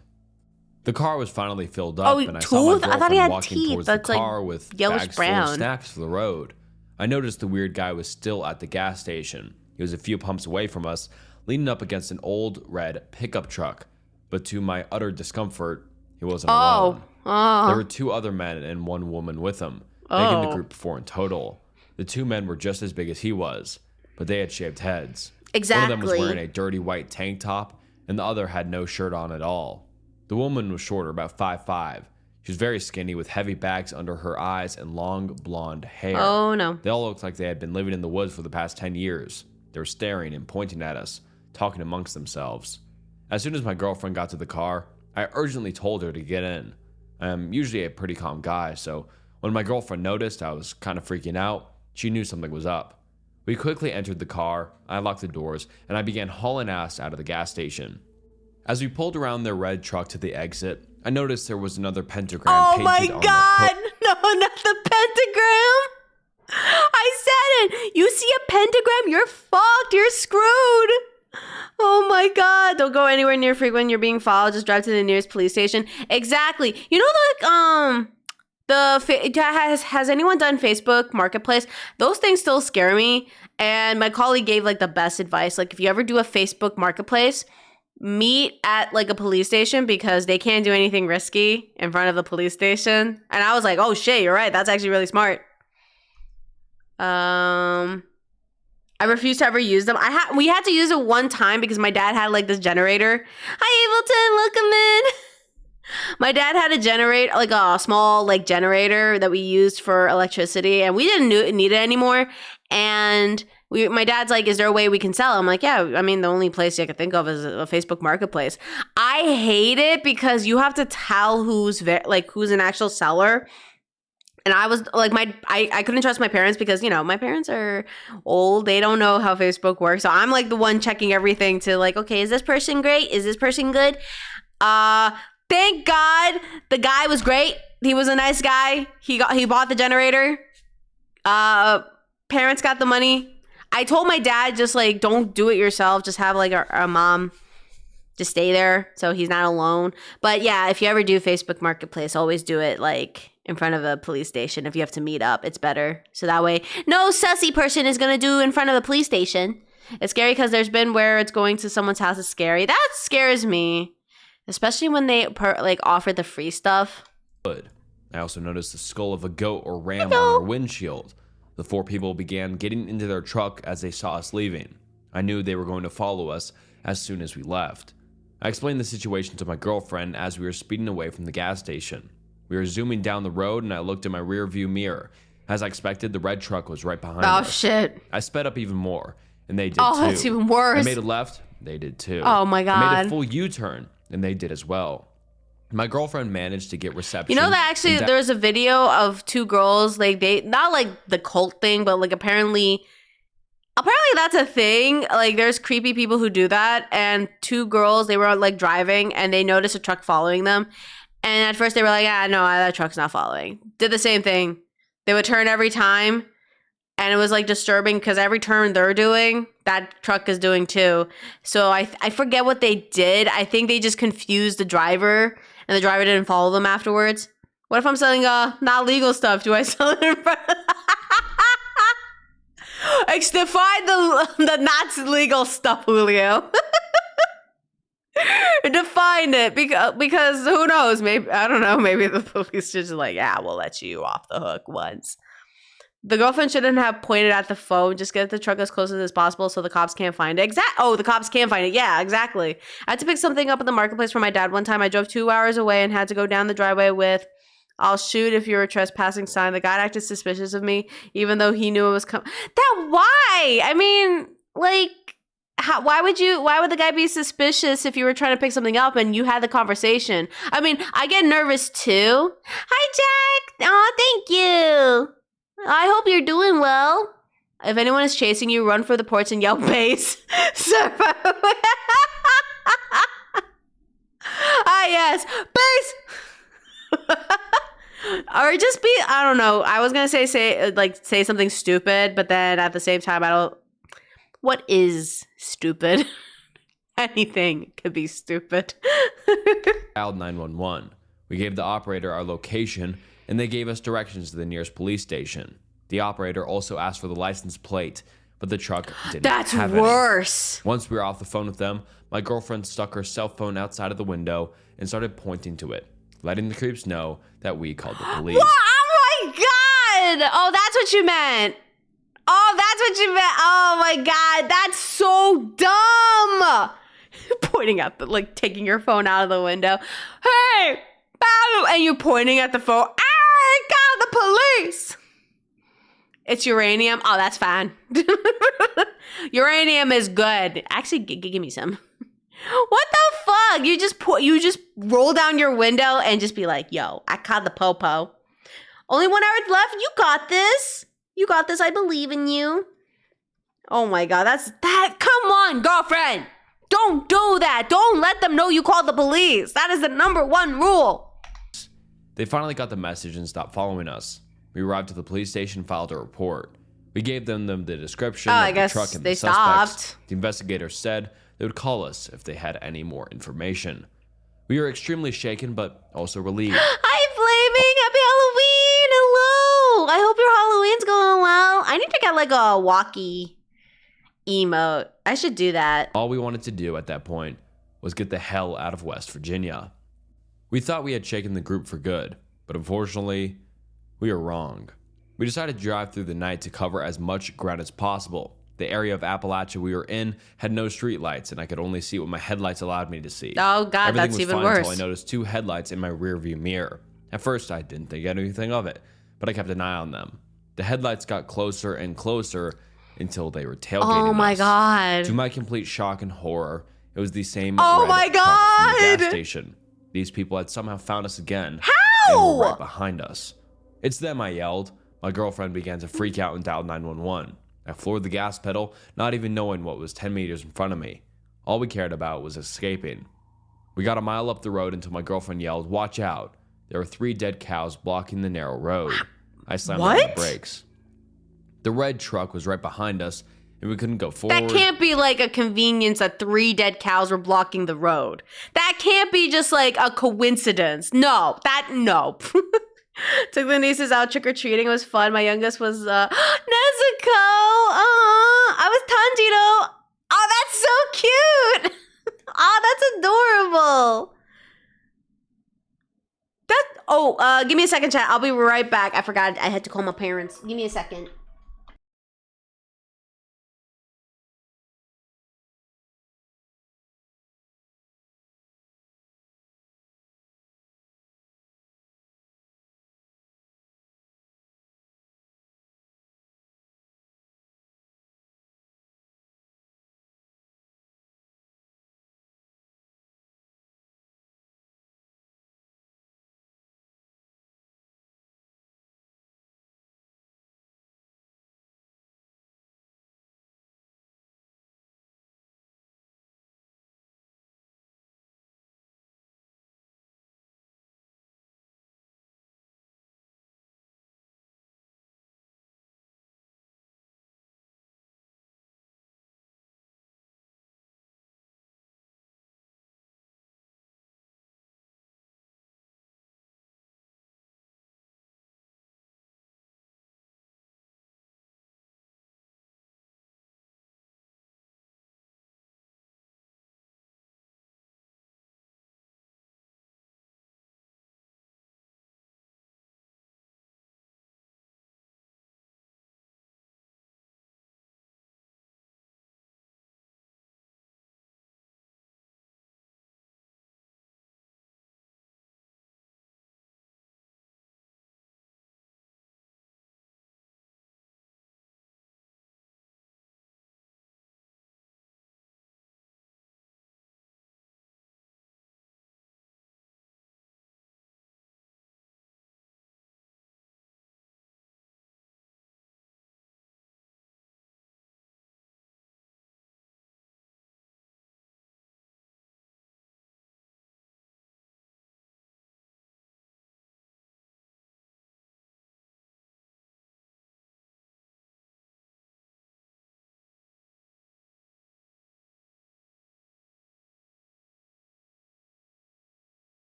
The car was finally filled up, and I saw my girlfriend walking towards the car with bags full of snacks for the road. I noticed the weird guy was still at the gas station. He was a few pumps away from us, leaning up against an old red pickup truck. But to my utter discomfort, he wasn't alone. There were two other men and one woman with him, making the group of four in total. The two men were just as big as he was, but they had shaved heads. Exactly. One of them was wearing a dirty white tank top, and the other had no shirt on at all. The woman was shorter, about 5'5". She was very skinny with heavy bags under her eyes and long blonde hair. Oh, no. They all looked like they had been living in the woods for the past 10 years. They were staring and pointing at us, talking amongst themselves. As soon as my girlfriend got to the car, I urgently told her to get in. I'm usually a pretty calm guy, so when my girlfriend noticed I was kind of freaking out, she knew something was up. We quickly entered the car, I locked the doors, and I began hauling ass out of the gas station. As we pulled around their red truck to the exit, I noticed there was another pentagram painted on the hood. No, not the pentagram. I said it. You see a pentagram, you're fucked. You're screwed. Oh my God. Don't go anywhere near frequent. You're being followed. Just drive to the nearest police station. Exactly. You know, like, has anyone done Facebook Marketplace? Those things still scare me. And my colleague gave like the best advice. Like, if you ever do a Facebook Marketplace, meet at like a police station because they can't do anything risky in front of the police station. And I was like, oh shit, you're right. That's actually really smart. I refuse to ever use them. We had to use it one time because my dad had like this generator. Hi, Ableton, welcome in. My dad had a generator, like a small like generator that we used for electricity, and we didn't need it anymore. And my dad's like, is there a way we can sell it? I'm like, yeah, I mean, the only place I could think of is a Facebook Marketplace. I hate it because you have to tell who's an actual seller. And I was like, I couldn't trust my parents because, you know, my parents are old. They don't know how Facebook works. So I'm like the one checking everything to like, okay, is this person great? Is this person good? Thank God the guy was great. He was a nice guy. He bought the generator. Parents got the money. I told my dad, just like, don't do it yourself. Just have like a mom just stay there so he's not alone. But yeah, if you ever do Facebook Marketplace, always do it like in front of a police station. If you have to meet up, it's better. So that way, no sussy person is going to do in front of a police station. It's scary because there's been where it's going to someone's house is scary. That scares me. Especially when they offer the free stuff. I also noticed the skull of a goat or ram on our windshield. The four people began getting into their truck as they saw us leaving. I knew they were going to follow us as soon as we left. I explained the situation to my girlfriend as we were speeding away from the gas station. We were zooming down the road and I looked in my rear view mirror. As I expected, the red truck was right behind us. Oh, shit. I sped up even more, and they did too. Oh, that's even worse. I made a left, they did too. Oh, my God. I made a full U-turn, and they did as well. My girlfriend managed to get reception. You know that actually there's a video of two girls, like they, not like the cult thing, but like apparently that's a thing. Like there's creepy people who do that. And two girls, they were like driving and they noticed a truck following them. And at first they were like, no, that truck's not following. Did the same thing. They would turn every time. And it was like disturbing because every turn they're doing, that truck is doing too. So I forget what they did. I think they just confused the driver, and the driver didn't follow them afterwards. What if I'm selling not legal stuff? Do I sell it in front of define the not legal stuff, Julio? Define it, because who knows? Maybe, I don't know. Maybe the police just like, yeah, we'll let you off the hook once. The girlfriend shouldn't have pointed at the phone. Just get the truck as close as possible so the cops can't find it. Oh, the cops can't find it. Yeah, exactly. I had to pick something up at the marketplace for my dad one time. I drove 2 hours away and had to go down the driveway with, "I'll shoot if you're a trespassing" sign. The guy acted suspicious of me, even though he knew it was coming. Why? I mean, like, why would the guy be suspicious if you were trying to pick something up and you had the conversation? I mean, I get nervous too. Hi, Jack. Oh, thank you. I hope you're doing well. If anyone is chasing you, run for the porch and yell base. Yes, base. Or just be, I don't know. I was gonna say something stupid, but then at the same time, I don't. What is stupid? Anything could be stupid. Dialed 911. We gave the operator our location, and they gave us directions to the nearest police station. The operator also asked for the license plate, but the truck didn't have any. That's worse. Once we were off the phone with them, my girlfriend stuck her cell phone outside of the window and started pointing to it, letting the creeps know that we called the police. What? Oh my god! Oh, that's what you meant. Oh, that's what you meant. Oh my god, that's so dumb. Pointing at taking your phone out of the window. Hey, and you're pointing at the phone. I got the police. It's uranium. Oh, that's fine. Uranium is good. Actually, give me some. What the fuck? You just roll down your window and just be like, "Yo, I caught the popo. Only 1 hour left. You got this. You got this. I believe in you." Oh my god, that. Come on, girlfriend. Don't do that. Don't let them know you called the police. That is the #1 rule. They finally got the message and stopped following us. We arrived at the police station, filed a report. We gave them the description of the truck and the suspects. The investigators said they would call us if they had any more information. We were extremely shaken, but also relieved. Hi, Flaming. Happy Halloween. Hello. I hope your Halloween's going well. I need to get like a walkie emote. I should do that. All we wanted to do at that point was get the hell out of West Virginia. We thought we had shaken the group for good, but unfortunately, we were wrong. We decided to drive through the night to cover as much ground as possible. The area of Appalachia we were in had no streetlights, and I could only see what my headlights allowed me to see. Oh god, Everything that's was even fine worse. until I noticed 2 headlights in my rearview mirror. At first, I didn't think anything of it, but I kept an eye on them. The headlights got closer and closer until they were tailgating us. Oh my god. To my complete shock and horror, it was the same Oh red my truck from the gas God! station. These people had somehow found us again. How? And were right behind us. "It's them," I yelled. My girlfriend began to freak out and dialed 911. I floored the gas pedal, not even knowing what was 10 meters in front of me. All we cared about was escaping. We got a mile up the road until my girlfriend yelled, "Watch out. There were 3 dead cows blocking the narrow road." I slammed on the brakes. The red truck was right behind us, and we couldn't go forward. That can't be like a convenience that 3 dead cows were blocking the road. That can't be just like a coincidence. No. Took the nieces out trick-or-treating. It was fun. My youngest was Nezuko. I was Tanjiro. Oh, that's so cute. Oh, that's adorable. Give me a second, chat. I'll be right back. I forgot I had to call my parents. Give me a second.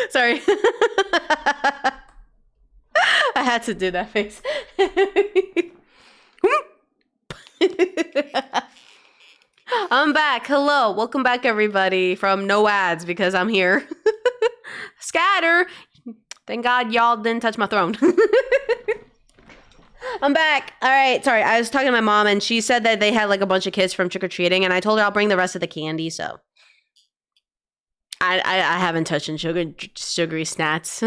Sorry. I had to do that face. I'm back. Hello. Welcome back, everybody, from no ads because I'm here. Scatter. Thank God y'all didn't touch my throne. I'm back. All right. Sorry. I was talking to my mom and she said that they had like a bunch of kids from trick-or-treating and I told her I'll bring the rest of the candy. So I haven't touched sugary snacks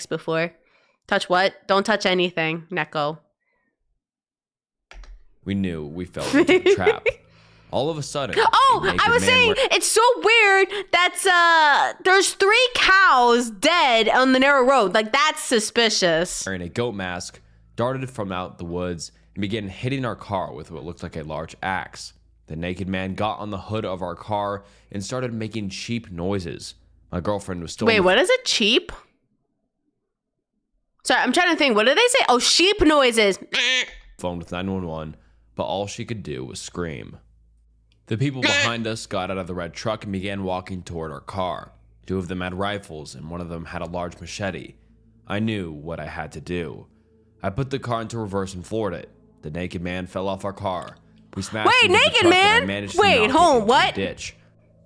before. Touch what? Don't touch anything, Neko. We knew we fell into the trap. All of a sudden. Oh, I was saying, it's so weird that there's 3 cows dead on the narrow road. Like, that's suspicious. Wearing a goat mask, darted from out the woods and began hitting our car with what looked like a large axe. The naked man got on the hood of our car and started making cheap noises. My girlfriend was still... Wait, what is it? Cheap? Sorry, I'm trying to think. What did they say? Oh, sheep noises. Phoned with 911, but all she could do was scream. The people behind us got out of the red truck and began walking toward our car. 2 of them had rifles and one of them had a large machete. I knew what I had to do. I put the car into reverse and floored it. The naked man fell off our car. We smashed into the truck and I managed to knock it into the ditch.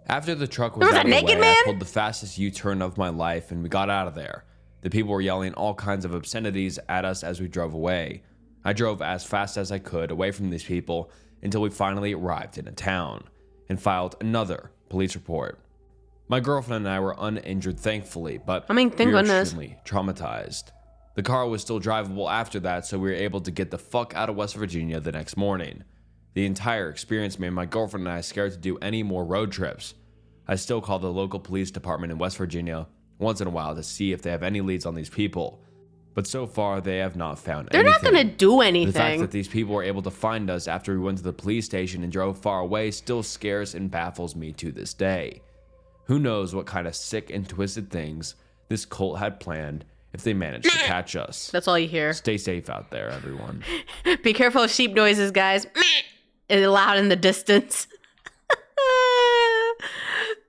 After the truck was out of the way, I pulled the fastest U-turn of my life and we got out of there. The people were yelling all kinds of obscenities at us as we drove away. I drove as fast as I could away from these people until we finally arrived in a town and filed another police report. My girlfriend and I were uninjured, thankfully, but we were extremely traumatized. The car was still drivable after that, so we were able to get the fuck out of West Virginia the next morning. The entire experience made my girlfriend and I scared to do any more road trips. I still call the local police department in West Virginia once in a while to see if they have any leads on these people. But so far, they have not found anything. They're not going to do anything. The fact that these people were able to find us after we went to the police station and drove far away still scares and baffles me to this day. Who knows what kind of sick and twisted things this cult had planned if they managed to catch us. That's all you hear. Stay safe out there, everyone. Be careful of sheep noises, guys. It's loud in the distance.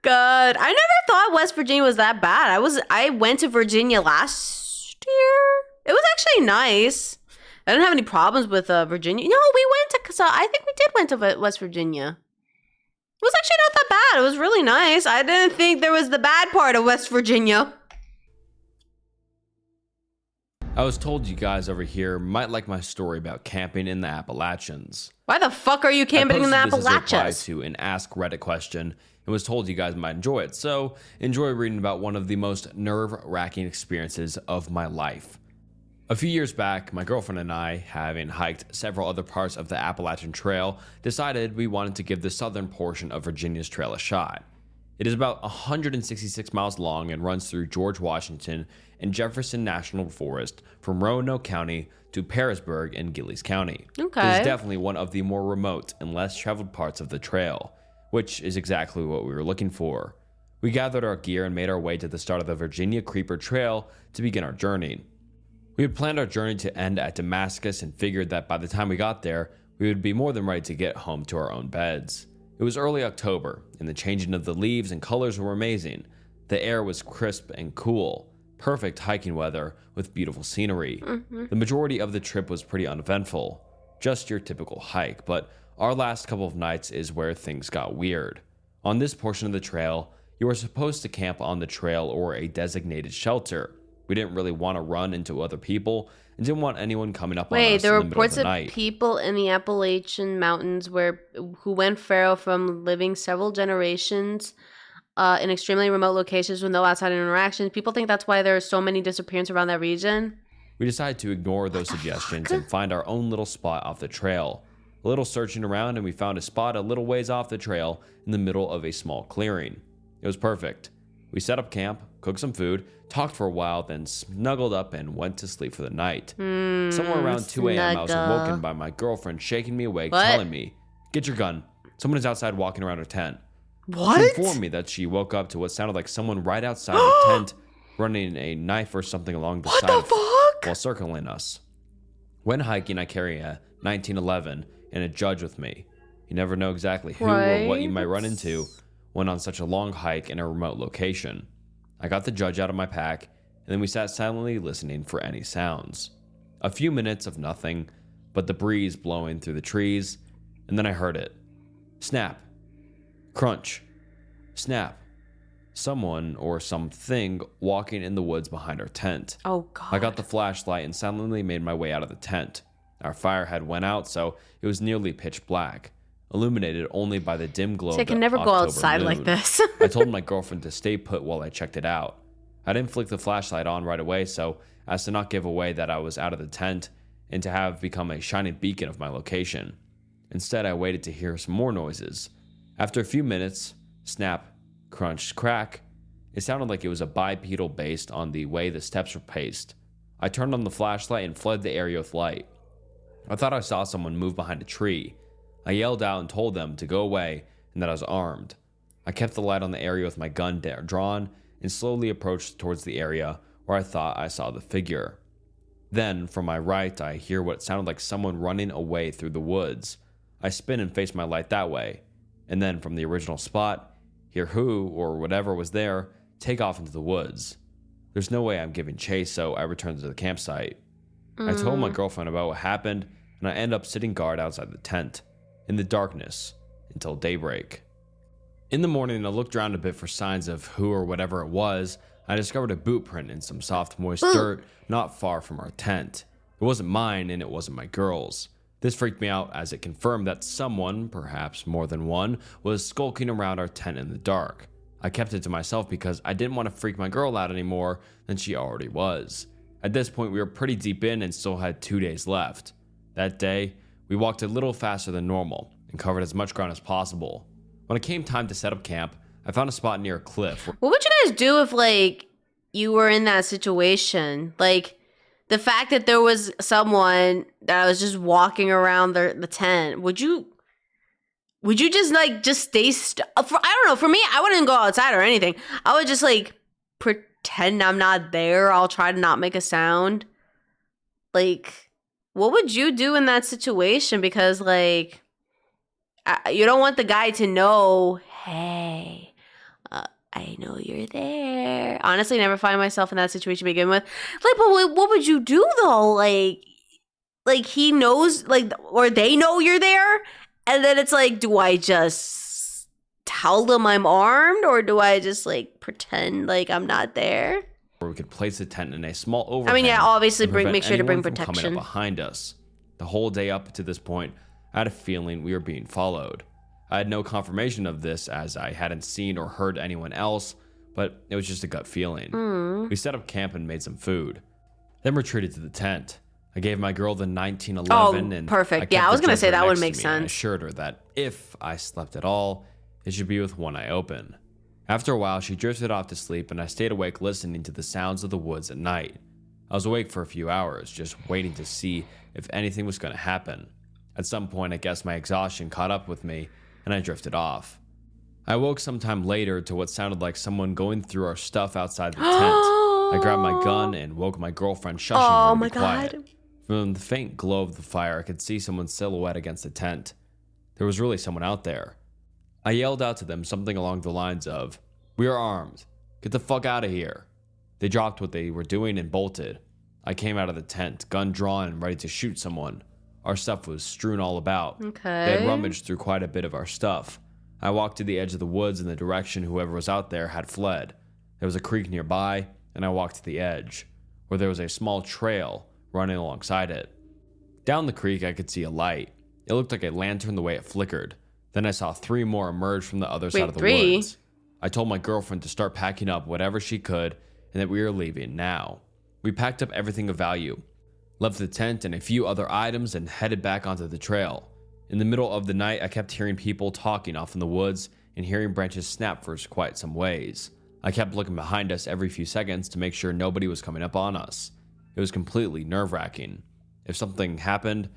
God, I never thought West Virginia was that bad. I went to Virginia last year. It was actually nice. I didn't have any problems with Virginia. No, we went to, I think we did went to West Virginia. It was actually not that bad. It was really nice. I didn't think there was the bad part of West Virginia. I was told you guys over here might like my story about camping in the Appalachians. Why the fuck are you camping in the Appalachians? I posted this as a reply to an Ask Reddit question and was told you guys might enjoy it. So enjoy reading about one of the most nerve-wracking experiences of my life. A few years back, my girlfriend and I, having hiked several other parts of the Appalachian Trail, decided we wanted to give the southern portion of Virginia's trail a shot. It is about 166 miles long and runs through George Washington and Jefferson National Forest from Roanoke County to Pearisburg and Gillies County. Okay. It is definitely one of the more remote and less traveled parts of the trail, which is exactly what we were looking for. We gathered our gear and made our way to the start of the Virginia Creeper Trail to begin our journey. We had planned our journey to end at Damascus and figured that by the time we got there, we would be more than ready to get home to our own beds. It was early October, and the changing of the leaves and colors were amazing. The air was crisp and cool, perfect hiking weather with beautiful scenery. The majority of the trip was pretty uneventful, just your typical hike, but our last couple of nights is where things got weird. On this portion of the trail, you were supposed to camp on the trail or a designated shelter. We didn't really want to run into other people and didn't want anyone coming up on us in the middle of the night. Wait, there were reports of people in the Appalachian Mountains who went feral from living several generations in extremely remote locations with no outside interactions. People think that's why there are so many disappearances around that region. We decided to ignore those suggestions and find our own little spot off the trail. A little searching around and we found a spot a little ways off the trail in the middle of a small clearing. It was perfect. We set up camp, cooked some food, talked for a while, then snuggled up and went to sleep for the night. Somewhere around 2 a.m. I was awoken by my girlfriend shaking me awake, telling me, "Get your gun. Someone is outside walking around her tent." What? She informed me that she woke up to what sounded like someone right outside the tent running a knife or something along the side while circling us. When hiking, I carry a 1911 and a judge with me. You never know exactly who or what you might run into when on such a long hike in a remote location. I got the judge out of my pack, and then we sat silently listening for any sounds. A few minutes of nothing but the breeze blowing through the trees, and then I heard it. Snap. Crunch. Snap. Someone or something walking in the woods behind our tent. Oh, God. I got the flashlight and silently made my way out of the tent. Our fire had went out, so it was nearly pitch black, illuminated only by the dim glow of I the can never go October outside moon. like this. I told my girlfriend to stay put while I checked it out. I didn't flick the flashlight on right away so as to not give away that I was out of the tent and to have become a shining beacon of my location. Instead, I waited to hear some more noises. After a few minutes, snap, crunch, crack, it sounded like it was a bipedal based on the way the steps were paced. I turned on the flashlight and flooded the area with light. I thought I saw someone move behind a tree. I yelled out and told them to go away and that I was armed. I kept the light on the area with my gun drawn and slowly approached towards the area where I thought I saw the figure. Then, from my right, I hear what sounded like someone running away through the woods. I spin and face my light that way, and then from the original spot, hear who or whatever was there take off into the woods. There's no way I'm giving chase, so I returned to the campsite. I told my girlfriend about what happened, and I end up sitting guard outside the tent, in the darkness, until daybreak. In the morning, I looked around a bit for signs of who or whatever it was. I discovered a boot print in some soft, moist dirt not far from our tent. It wasn't mine, and it wasn't my girl's. This freaked me out as it confirmed that someone, perhaps more than one, was skulking around our tent in the dark. I kept it to myself because I didn't want to freak my girl out any more than she already was. At this point, we were pretty deep in and still had 2 days left. That day, we walked a little faster than normal and covered as much ground as possible. When it came time to set up camp, I found a spot near a cliff. What would you guys do if, like, you were in that situation? Like, the fact that there was someone that was just walking around the tent, would you just, like, just stay I don't know. For me, I wouldn't go outside or anything. I would just, like, pretend I'm not there. I'll try to not make a sound. Like, what would you do in that situation? Because, like, you don't want the guy to know, hey, I know you're there. Honestly, never find myself in that situation to begin with. Like, but what would you do though? Like he knows, like, or they know you're there, and then it's like, do I just tell them I'm armed, or do I just like pretend like I'm not there? Where we could place a tent in a small overhang. I mean, yeah, obviously make sure to bring coming protection up behind us. The whole day up to this point, I had a feeling we were being followed. I had no confirmation of this as I hadn't seen or heard anyone else, but it was just a gut feeling. We set up camp and made some food, then retreated to the tent. I gave my girl the 1911 and perfect. Yeah, I was gonna say that would make sense. I assured her that if I slept at all, it should be with one eye open. After a while, she drifted off to sleep, and I stayed awake listening to the sounds of the woods at night. I was awake for a few hours, just waiting to see if anything was going to happen. At some point, I guess my exhaustion caught up with me, and I drifted off. I woke sometime later to what sounded like someone going through our stuff outside the tent. I grabbed my gun and woke my girlfriend, shushing her to be quiet. From the faint glow of the fire, I could see someone's silhouette against the tent. There was really someone out there. I yelled out to them something along the lines of, "We are armed. Get the fuck out of here." They dropped what they were doing and bolted. I came out of the tent, gun drawn and ready to shoot someone. Our stuff was strewn all about. Okay. They had rummaged through quite a bit of our stuff. I walked to the edge of the woods in the direction whoever was out there had fled. There was a creek nearby, and I walked to the edge, where there was a small trail running alongside it. Down the creek, I could see a light. It looked like a lantern the way it flickered. Then I saw 3 more emerge from the other side of the woods. I told my girlfriend to start packing up whatever she could and that we were leaving now. We packed up everything of value, left the tent and a few other items, and headed back onto the trail. In the middle of the night, I kept hearing people talking off in the woods and hearing branches snap for quite some ways. I kept looking behind us every few seconds to make sure nobody was coming up on us. It was completely nerve-wracking. If something happened,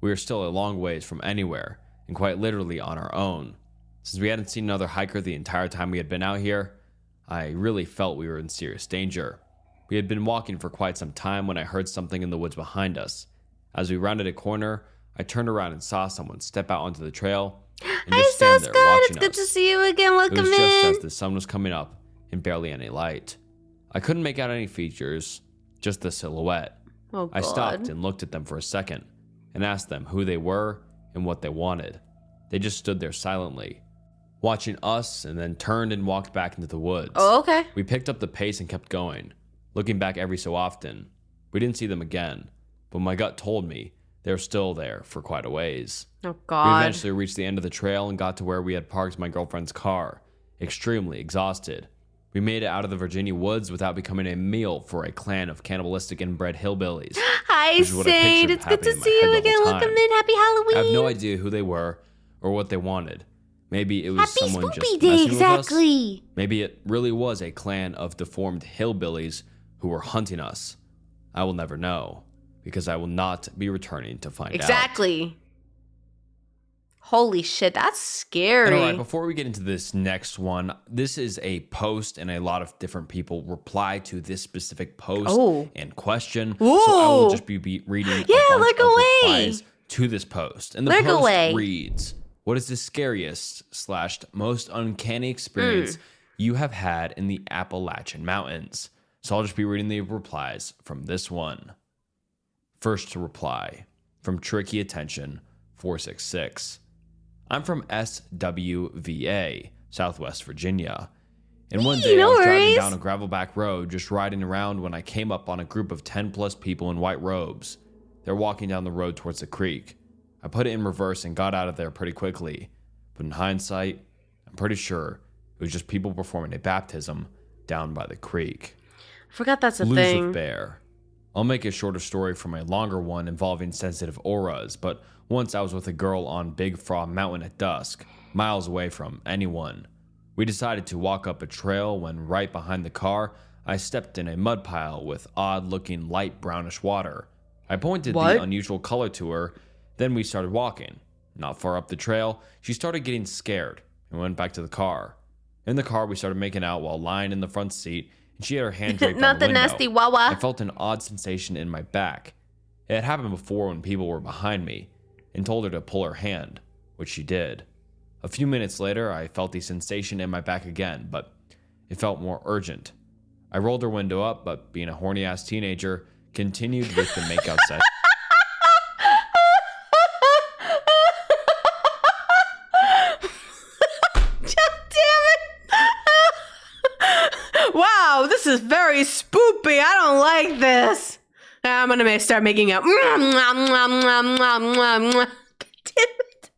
we were still a long ways from anywhere, and quite literally on our own. Since we hadn't seen another hiker the entire time we had been out here, I really felt we were in serious danger. We had been walking for quite some time when I heard something in the woods behind us. As we rounded a corner, I turned around and saw someone step out onto the trail and just stand there watching us. It's good to see you again. Welcome in. It was just as the sun was coming up and barely any light. I couldn't make out any features, just the silhouette. Oh, God. I stopped and looked at them for a second and asked them who they were and what they wanted. They just stood there silently, watching us, and then turned and walked back into the woods. Oh, okay. We picked up the pace and kept going, looking back every so often. We didn't see them again, but my gut told me they were still there for quite a ways. Oh, We God. eventually reached the end of the trail and got to where we had parked my girlfriend's car, extremely exhausted. We made it out of the Virginia woods without becoming a meal for a clan of cannibalistic inbred hillbillies. Hi, which is what I Sade. pictured It's good to happening in my see head you the again. whole Welcome time. in. Happy Halloween. I have no idea who they were or what they wanted. Maybe it was Happy someone Spoopy just Day, messing with us. exactly. Maybe it really was a clan of deformed hillbillies who were hunting us. I will never know, because I will not be returning to find out. Exactly. Holy shit, that's scary. And all right, before we get into this next one, this is a post, and a lot of different people reply to this specific post and question. So I will just be reading a bunch look of away. replies to this post. And the Look post away. reads, "What is the scariest / most uncanny experience you have had in the Appalachian Mountains?" So I'll just be reading the replies from this one. First reply from Tricky Attention 466. I'm from SWVA, Southwest Virginia. And one day I was driving down a gravel back road, just riding around, when I came up on a group of 10 plus people in white robes. They're walking down the road towards the creek. I put it in reverse and got out of there pretty quickly. But in hindsight, I'm pretty sure it was just people performing a baptism down by the creek. I forgot that's a Lose thing. with bear. I'll make a shorter story from a longer one involving sensitive auras, but once I was with a girl on Big Frog Mountain at dusk, miles away from anyone. We decided to walk up a trail when right behind the car, I stepped in a mud pile with odd-looking light brownish water. I pointed the unusual color to her, then we started walking. Not far up the trail, she started getting scared and went back to the car. In the car, we started making out while lying in the front seat, and she had her hand draped Not on the the window. nasty wawa. I felt an odd sensation in my back. It had happened before when people were behind me, and told her to pull her hand, which she did. A few minutes later, I felt the sensation in my back again, but it felt more urgent. I rolled her window up, but being a horny-ass teenager, continued with the makeout session. Wow, this is very spoopy. I don't like this. I'm gonna start making out. God damn it.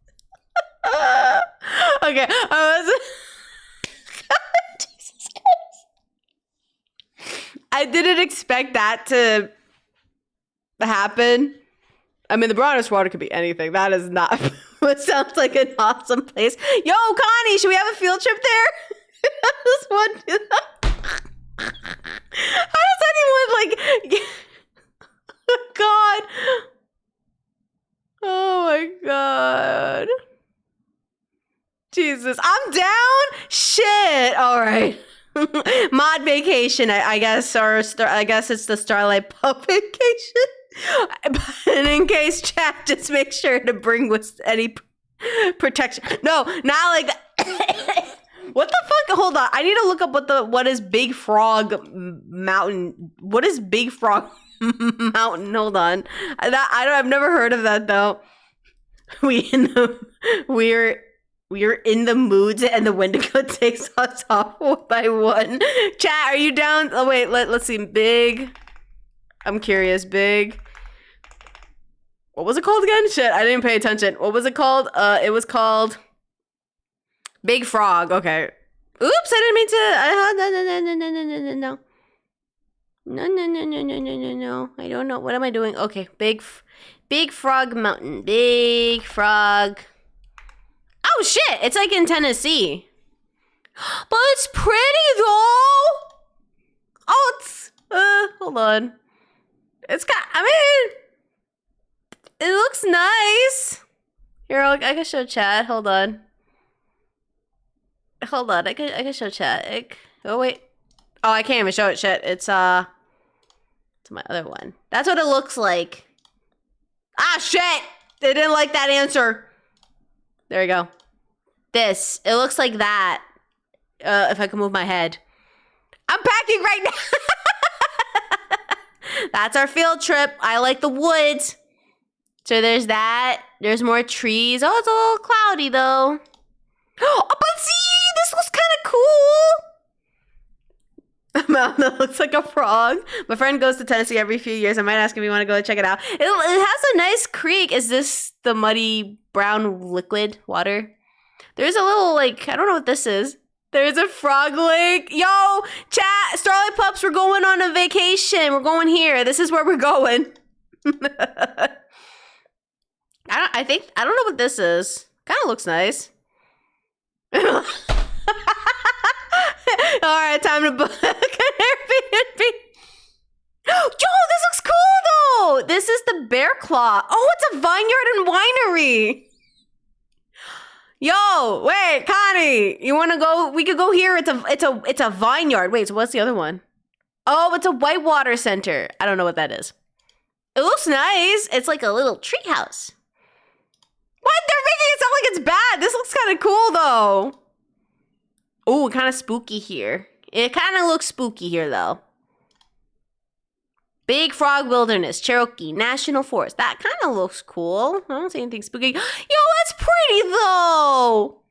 Okay, Jesus Christ. I didn't expect that to happen. I mean, the broadest water could be anything. That is not what sounds like an awesome place. Yo, Connie, should we have a field trip there? How does one do that? How does anyone, like... God. Oh my God. Jesus. I'm down? Shit. All right. Mod vacation, I guess, or I guess it's the Starlight Pub vacation. And in case, chat, just make sure to bring with any protection. No, not like that. What the fuck? Hold on. I need to look up what is Big Frog Mountain. What is Big Frog Mountain? Hold on. I've never heard of that though. We're in the moods, and the Wendigo takes us off one by one. Chat, are you down? Oh wait, let's see. Big. I'm curious. Big. What was it called again? Shit, I didn't pay attention. What was it called? It was called Big Frog. Okay. Oops, I didn't mean to. No. No. I don't know. What am I doing? Okay, Big Frog Mountain. Big Frog. Oh shit! It's like in Tennessee. But it's pretty though. Oh, it's hold on. It's got. I mean, it looks nice. Here, I can show chat. Hold on. I can show chat. Oh wait. Oh, I can't even show it. Shit. It's my other one. That's what it looks like. Ah, shit! They didn't like that answer. There we go. It looks like that. If I can move my head. I'm packing right now. That's our field trip. I like the woods. So there's that. There's more trees. Oh, it's a little cloudy though. Oh, but see, this looks kind of cool. A mountain that looks like a frog. My friend goes to Tennessee every few years. I might ask if you want to go check it out. It has a nice creek. Is this the muddy brown liquid water? There's a little, like, I don't know what this is. There's a frog lake. Yo, chat, Starlight Pups, we're going on a vacation. We're going here. This is where we're going. I don't know what this is. Kind of looks nice. All right, time to book an Airbnb. Yo, this looks cool though. This is the Bear Claw. Oh, it's a vineyard and winery. Yo, wait, Connie, you want to go? We could go here. It's a vineyard. Wait, so what's the other one? Oh, it's a whitewater center. I don't know what that is. It looks nice. It's like a little treehouse. What? They're making it sound like it's bad. This looks kind of cool though. Oh, kind of spooky here. It kind of looks spooky here though. Big Frog Wilderness, Cherokee National Forest. That kind of looks cool. I don't see anything spooky. Yo, that's pretty though.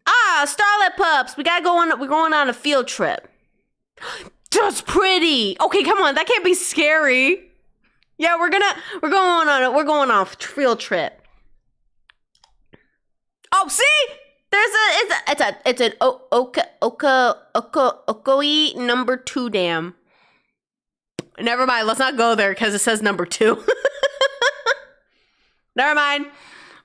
Ah, Starlet Pups. We gotta go on. We're going on a field trip. That's pretty. Okay, come on. That can't be scary. Yeah, we're going on a field trip. Oh, see? It's an Ocoee number 2 dam. Never mind. Let's not go there because it says number 2. Never mind.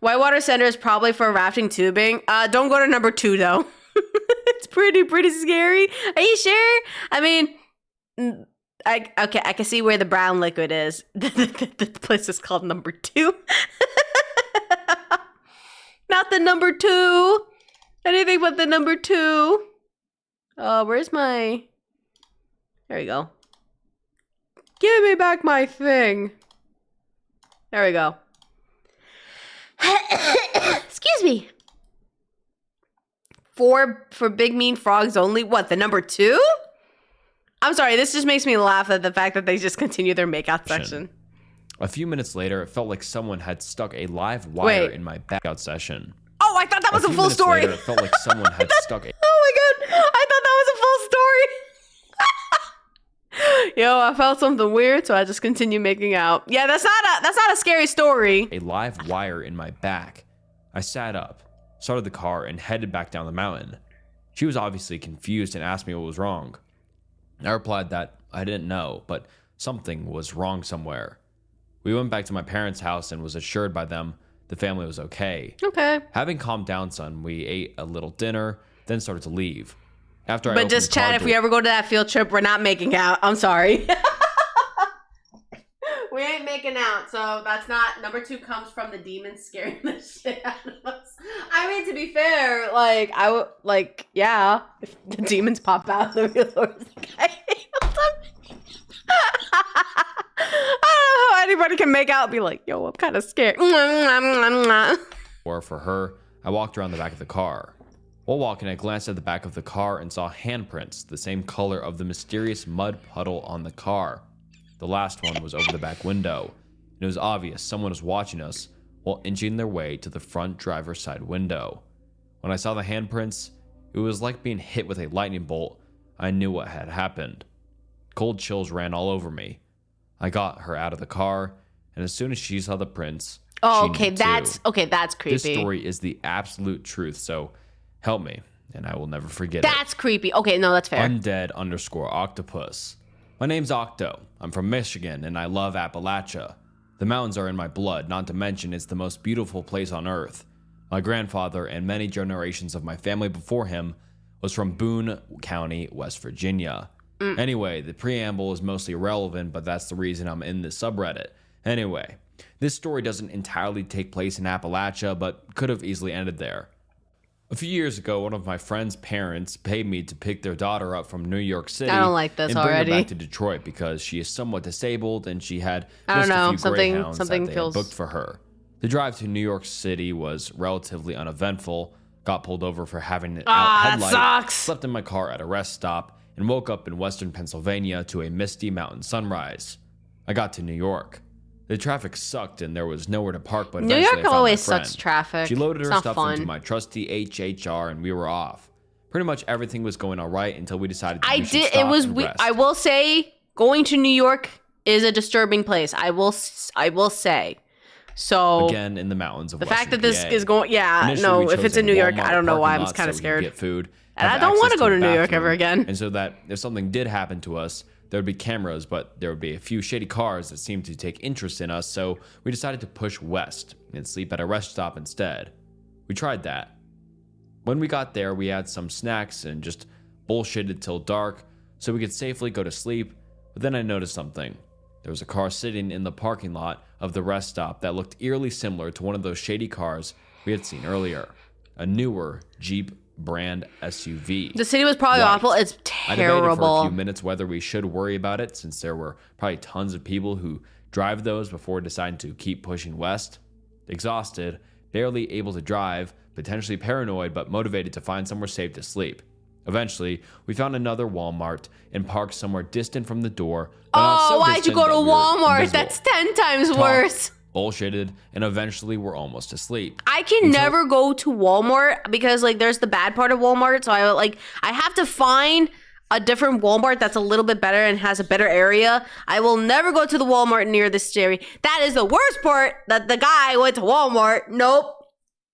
Whitewater Center is probably for rafting tubing. Don't go to number 2 though. It's pretty scary. Are you sure? I mean, I can see where the brown liquid is. The place is called number 2. Not the number 2. Anything but the number 2. Where's my... There we go. Give me back my thing. There we go. Excuse me. For big mean frogs only. What, the number 2? I'm sorry, this just makes me laugh at the fact that they just continue their makeout section. A few minutes later, it felt like someone had stuck a live wire in my backout session. Oh, I thought that was a full story. Later, it felt like someone had stuck a... Oh my god, I thought that was a full story. Yo, I felt something weird, so I just continued making out. Yeah, that's not a scary story. A live wire in my back. I sat up, started the car, and headed back down the mountain. She was obviously confused and asked me what was wrong. I replied that I didn't know, but something was wrong somewhere. We went back to my parents' house and was assured by them the family was okay. Okay. Having calmed down some, we ate a little dinner, then started to leave. But just chat, if we ever go to that field trip, we're not making out. I'm sorry. We ain't making out, so that's not... Number 2 comes from the demons scaring the shit out of us. I mean, to be fair, like, I would... Like, yeah, if the demons pop out, the real Lord's like, I don't know how anybody can make out and be like, yo, I'm kind of scared. Or for her, I walked around the back of the car. While walking, I glanced at the back of the car and saw handprints, the same color of the mysterious mud puddle on the car. The last one was over the back window. It was obvious someone was watching us while inching their way to the front driver's side window. When I saw the handprints, it was like being hit with a lightning bolt. I knew what had happened. Cold chills ran all over me. I got her out of the car, and as soon as she saw the prints, that's creepy. This story is the absolute truth, so help me, and I will never forget it. That's creepy. Okay, no, that's fair. Undead_octopus. My name's Octo. I'm from Michigan, and I love Appalachia. The mountains are in my blood, not to mention it's the most beautiful place on earth. My grandfather and many generations of my family before him was from Boone County, West Virginia. Anyway, the preamble is mostly irrelevant, but that's the reason I'm in this subreddit. Anyway, this story doesn't entirely take place in Appalachia, but could have easily ended there. A few years ago, one of my friend's parents paid me to pick their daughter up from New York City. I don't like this and bring already. her back to Detroit because she is somewhat disabled and she had I don't know, a few greyhounds that they feels had booked for her. The drive to New York City was relatively uneventful. Got pulled over for having an out headlight. Sucks. Slept in my car at a rest stop and woke up in western Pennsylvania to a misty mountain sunrise. I got to New York. The traffic sucked and there was nowhere to park, but New eventually York I found always my friend. sucks traffic. She loaded It's her not stuff fun. into my trusty HHR and we were off. Pretty much everything was going all right until we decided that we should stop It was. and rest. I will say, going to New York is a disturbing place. I will say. So Again, in the mountains of the Western fact that this PA. is going, yeah, Initially, no. we If chose it's in a New York, Walmart I don't know why I'm parking lot kind of so we could scared. get food, And have I don't want to access go a to New York bathroom, ever again. And so that if something did happen to us, there would be cameras, but there would be a few shady cars that seemed to take interest in us, so we decided to push west and sleep at a rest stop instead. We tried that. When we got there, we had some snacks and just bullshitted till dark so we could safely go to sleep, but then I noticed something. There was a car sitting in the parking lot of the rest stop that looked eerily similar to one of those shady cars we had seen earlier. A newer Jeep brand SUV. The city was probably White. awful. It's I debated for a terrible. few minutes whether we should worry about it since there were probably tons of people who drive those before deciding to keep pushing west. Exhausted, barely able to drive, potentially paranoid but motivated to find somewhere safe to sleep. Eventually, we found another Walmart and parked somewhere distant from the door. But not so Why'd you distant go to that we were Walmart? invisible. That's 10 times Talked, worse. bullshitted, and eventually we're almost asleep. I can never go to Walmart because like there's the bad part of Walmart. So I have to find a different Walmart that's a little bit better and has a better area. I will never go to the Walmart near this area. That is the worst part, that the guy went to Walmart. Nope.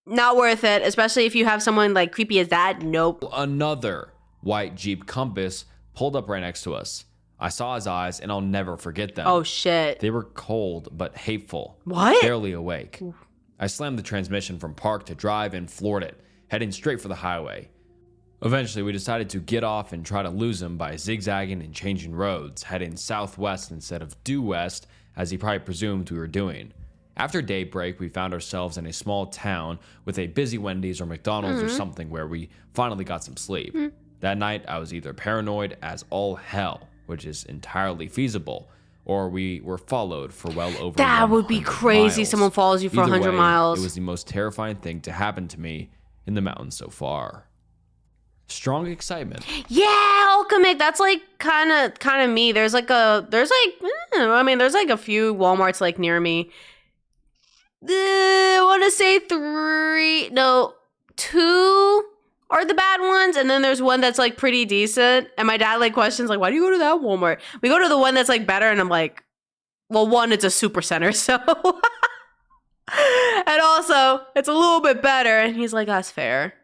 Not worth it. Especially if you have someone like creepy as that. Nope. Another white Jeep Compass pulled up right next to us. I saw his eyes and I'll never forget them. Oh shit. They were cold but hateful. What? Barely awake. I slammed the transmission from park to drive and floored it, heading straight for the highway. Eventually, we decided to get off and try to lose him by zigzagging and changing roads, heading southwest instead of due west, as he probably presumed we were doing. After daybreak, we found ourselves in a small town with a busy Wendy's or McDonald's or something where we finally got some sleep. That night, I was either paranoid as all hell, which is entirely feasible, or we were followed for well over That would be 100 crazy. miles. Someone follows you for Either 100 way, miles. It was the most terrifying thing to happen to me in the mountains so far. Strong excitement. Yeah, Alchemic. That's like kind of me. There's like a few Walmarts like near me. I want to say two are the bad ones, and then there's one that's like pretty decent. And my dad like questions like, why do you go to that Walmart? We go to the one that's like better, and I'm like, well, one, it's a super center, so and also it's a little bit better. And he's like, that's fair.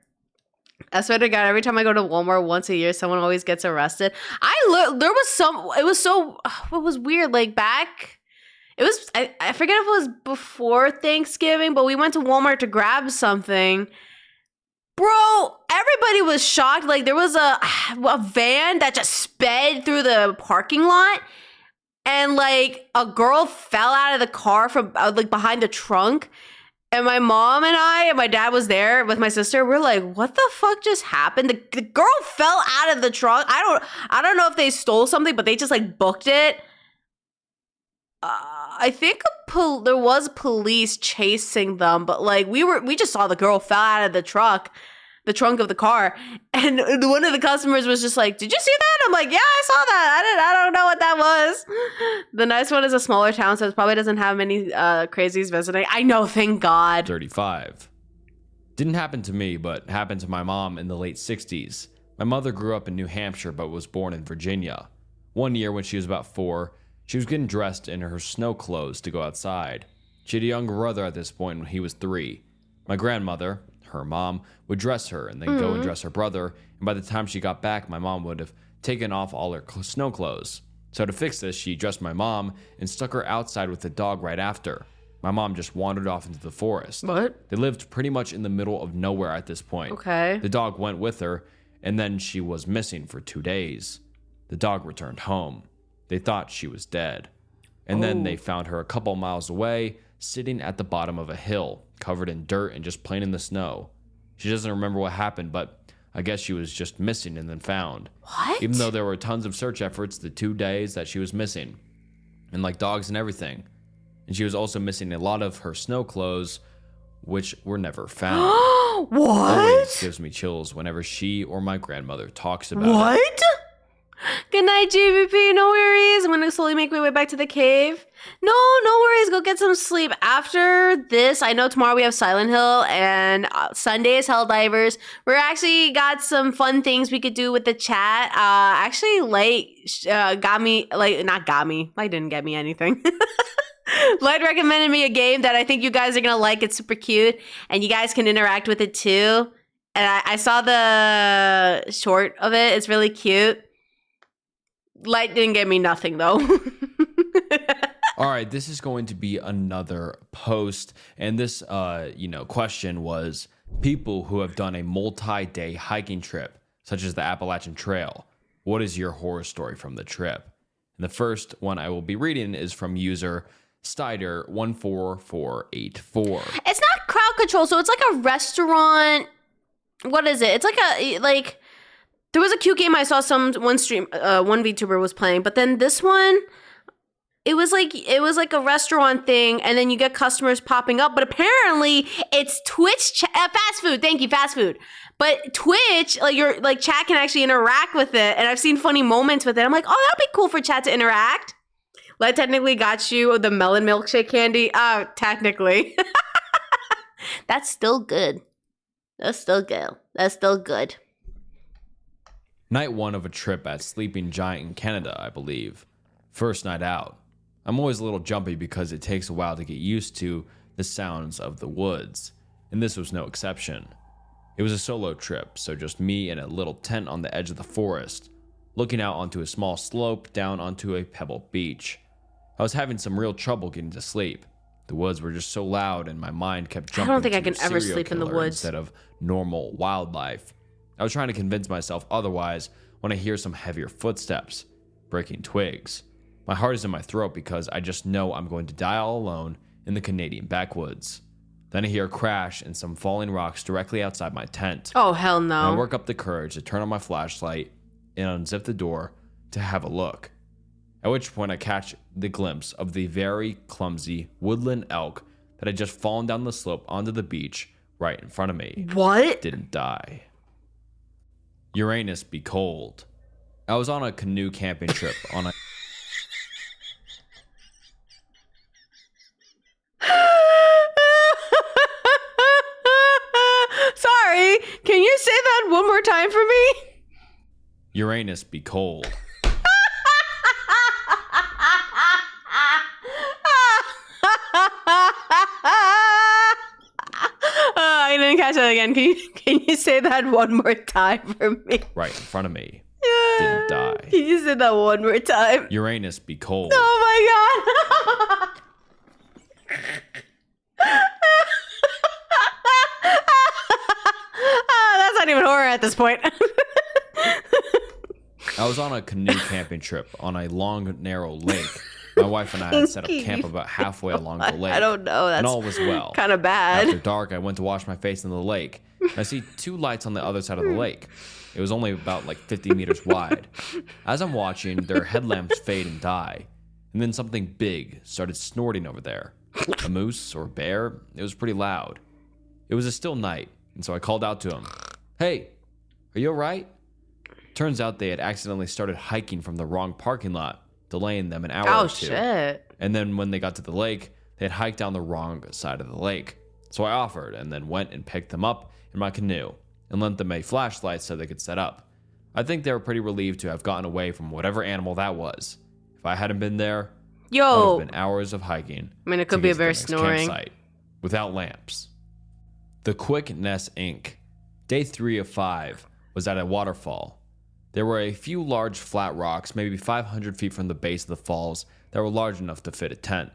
I swear to God, every time I go to Walmart once a year, someone always gets arrested. It was weird. Like back, I forget if it was before Thanksgiving, but we went to Walmart to grab something. Bro, everybody was shocked. Like there was a van that just sped through the parking lot, and like a girl fell out of the car from like behind the trunk. And my mom and my dad was there with my sister. We're like, what the fuck just happened? The girl fell out of the trunk. I don't know if they stole something, but they just like booked it. I think there was police chasing them, but like we just saw the girl fell out of the trunk of the car, and one of the customers was just like, "Did you see that?" I'm like, "Yeah, I saw that. I don't know what that was." The nice one is a smaller town, so it probably doesn't have many crazies visiting. I know, thank God. 35. Didn't happen to me, but happened to my mom in the late 60s. My mother grew up in New Hampshire, but was born in Virginia. One year when she was about 4, she was getting dressed in her snow clothes to go outside. She had a younger brother at this point when he was 3. My grandmother, her mom, would dress her and then go and dress her brother, and by the time she got back, my mom would have taken off all her snow clothes. So to fix this, she dressed my mom and stuck her outside with the dog right after. My mom just wandered off into the forest. What? They lived pretty much in the middle of nowhere at this point. Okay. The dog went with her, and then she was missing for 2 days. The dog returned home. They thought she was dead. And then they found her a couple miles away, sitting at the bottom of a hill, covered in dirt and just plain in the snow. She doesn't remember what happened, but I guess she was just missing and then found. What? Even though there were tons of search efforts the 2 days that she was missing. And like dogs and everything. And she was also missing a lot of her snow clothes, which were never found. What? Always gives me chills whenever she or my grandmother talks about it. What? Good night, GVP. No worries. I'm gonna slowly make my way back to the cave. No worries. Go get some sleep. After this, I know tomorrow we have Silent Hill and Sunday is Helldivers. We're actually got some fun things we could do with the chat. Actually, Light got me, like, not got me. Light didn't get me anything. Light recommended me a game that I think you guys are gonna like. It's super cute, and you guys can interact with it too. And I saw the short of it. It's really cute. Light didn't get me nothing though. All right, this is going to be another post, and this question was people who have done a multi-day hiking trip, such as the Appalachian Trail. What is your horror story from the trip? And the first one I will be reading is from user Stider14484. It's not crowd control, so it's like a restaurant. What is it? It's like there was a cute game I saw one VTuber was playing, but then this one, it was like a restaurant thing, and then you get customers popping up, but apparently it's Twitch fast food. Thank you, fast food. But Twitch, your chat can actually interact with it, and I've seen funny moments with it. I'm like, oh, that'd be cool for chat to interact. Light technically got you the melon milkshake candy. Technically. That's still good. That's still good. Night 1 of a trip at Sleeping Giant in Canada, I believe. First night out. I'm always a little jumpy because it takes a while to get used to the sounds of the woods, and this was no exception. It was a solo trip, so just me in a little tent on the edge of the forest, looking out onto a small slope down onto a pebble beach. I was having some real trouble getting to sleep. The woods were just so loud, and my mind kept jumping. I don't think to I can ever sleep in the woods instead of normal wildlife. I was trying to convince myself otherwise when I hear some heavier footsteps, breaking twigs. My heart is in my throat because I just know I'm going to die all alone in the Canadian backwoods. Then I hear a crash and some falling rocks directly outside my tent. Oh, hell no. And I work up the courage to turn on my flashlight and unzip the door to have a look. At which point I catch the glimpse of the very clumsy woodland elk that had just fallen down the slope onto the beach right in front of me. What? Didn't die. Uranus be cold. I was on a canoe camping trip on a... Sorry, can you say that one more time for me? Uranus be cold. I didn't catch that again. Can you say that one more time for me? Right in front of me. Didn't die. Can you say that one more time? Uranus be cold. Oh my god. That's not even horror at this point. I was on a canoe camping trip on a long, narrow lake. My wife and I had set up camp about halfway along the lake. I don't know. That's and all was well. Kind of bad. After dark, I went to wash my face in the lake. I see two lights on the other side of the lake. It was only about 50 meters wide. As I'm watching, their headlamps fade and die. And then something big started snorting over there. A moose or bear? It was pretty loud. It was a still night, and so I called out to him. Hey, are you alright? Turns out they had accidentally started hiking from the wrong parking lot, delaying them an hour or two. Oh, shit. And then when they got to the lake, they had hiked down the wrong side of the lake. So I offered and then went and picked them up in my canoe and lent them a flashlight so they could set up. I think they were pretty relieved to have gotten away from whatever animal that was. If I hadn't been there, it would have been hours of hiking. I mean, it could be a bear snoring. Campsite without lamps. The Quickness Inc. Day 3 of 5 was at a waterfall. There were a few large flat rocks, maybe 500 feet from the base of the falls, that were large enough to fit a tent.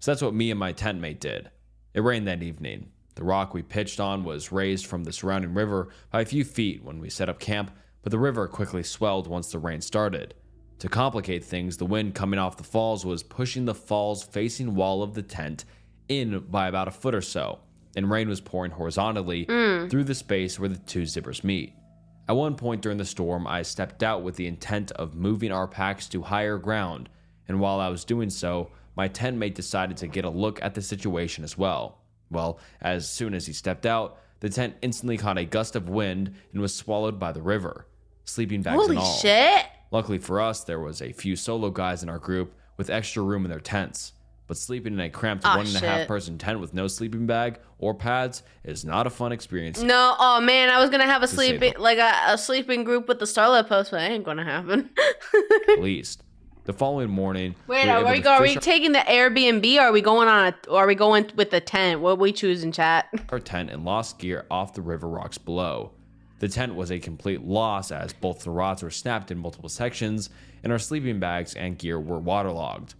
So that's what me and my tent mate did. It rained that evening. The rock we pitched on was raised from the surrounding river by a few feet when we set up camp, but the river quickly swelled once the rain started. To complicate things, the wind coming off the falls was pushing the falls facing wall of the tent in by about a foot or so, and rain was pouring horizontally through the space where the two zippers meet. At one point during the storm, I stepped out with the intent of moving our packs to higher ground, and while I was doing so, my tent mate decided to get a look at the situation as well. Well, as soon as he stepped out, the tent instantly caught a gust of wind and was swallowed by the river, sleeping bags and all. Holy shit! Luckily for us, there was a few solo guys in our group with extra room in their tents. But sleeping in a cramped 1.5 person tent with no sleeping bag or pads is not a fun experience. No, oh man, I was gonna have a sleeping group with the Starlight Post, but that ain't gonna happen. At least. The following morning, wait, are we taking the Airbnb? Or are we going with the tent? What we choose in chat? Our tent and lost gear off the river rocks below. The tent was a complete loss as both the rods were snapped in multiple sections and our sleeping bags and gear were waterlogged.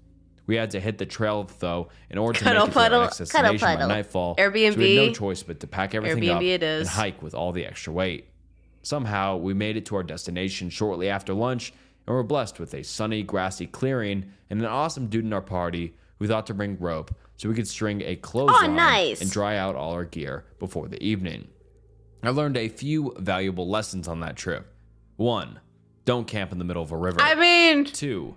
We had to hit the trail though in order to make it to our next destination by nightfall. Airbnb. So we had no choice but to pack everything up and hike with all the extra weight. Somehow we made it to our destination shortly after lunch and were blessed with a sunny, grassy clearing and an awesome dude in our party who thought to bring rope so we could string a clothesline and dry out all our gear before the evening. I learned a few valuable lessons on that trip. 1. Don't camp in the middle of a river. 2.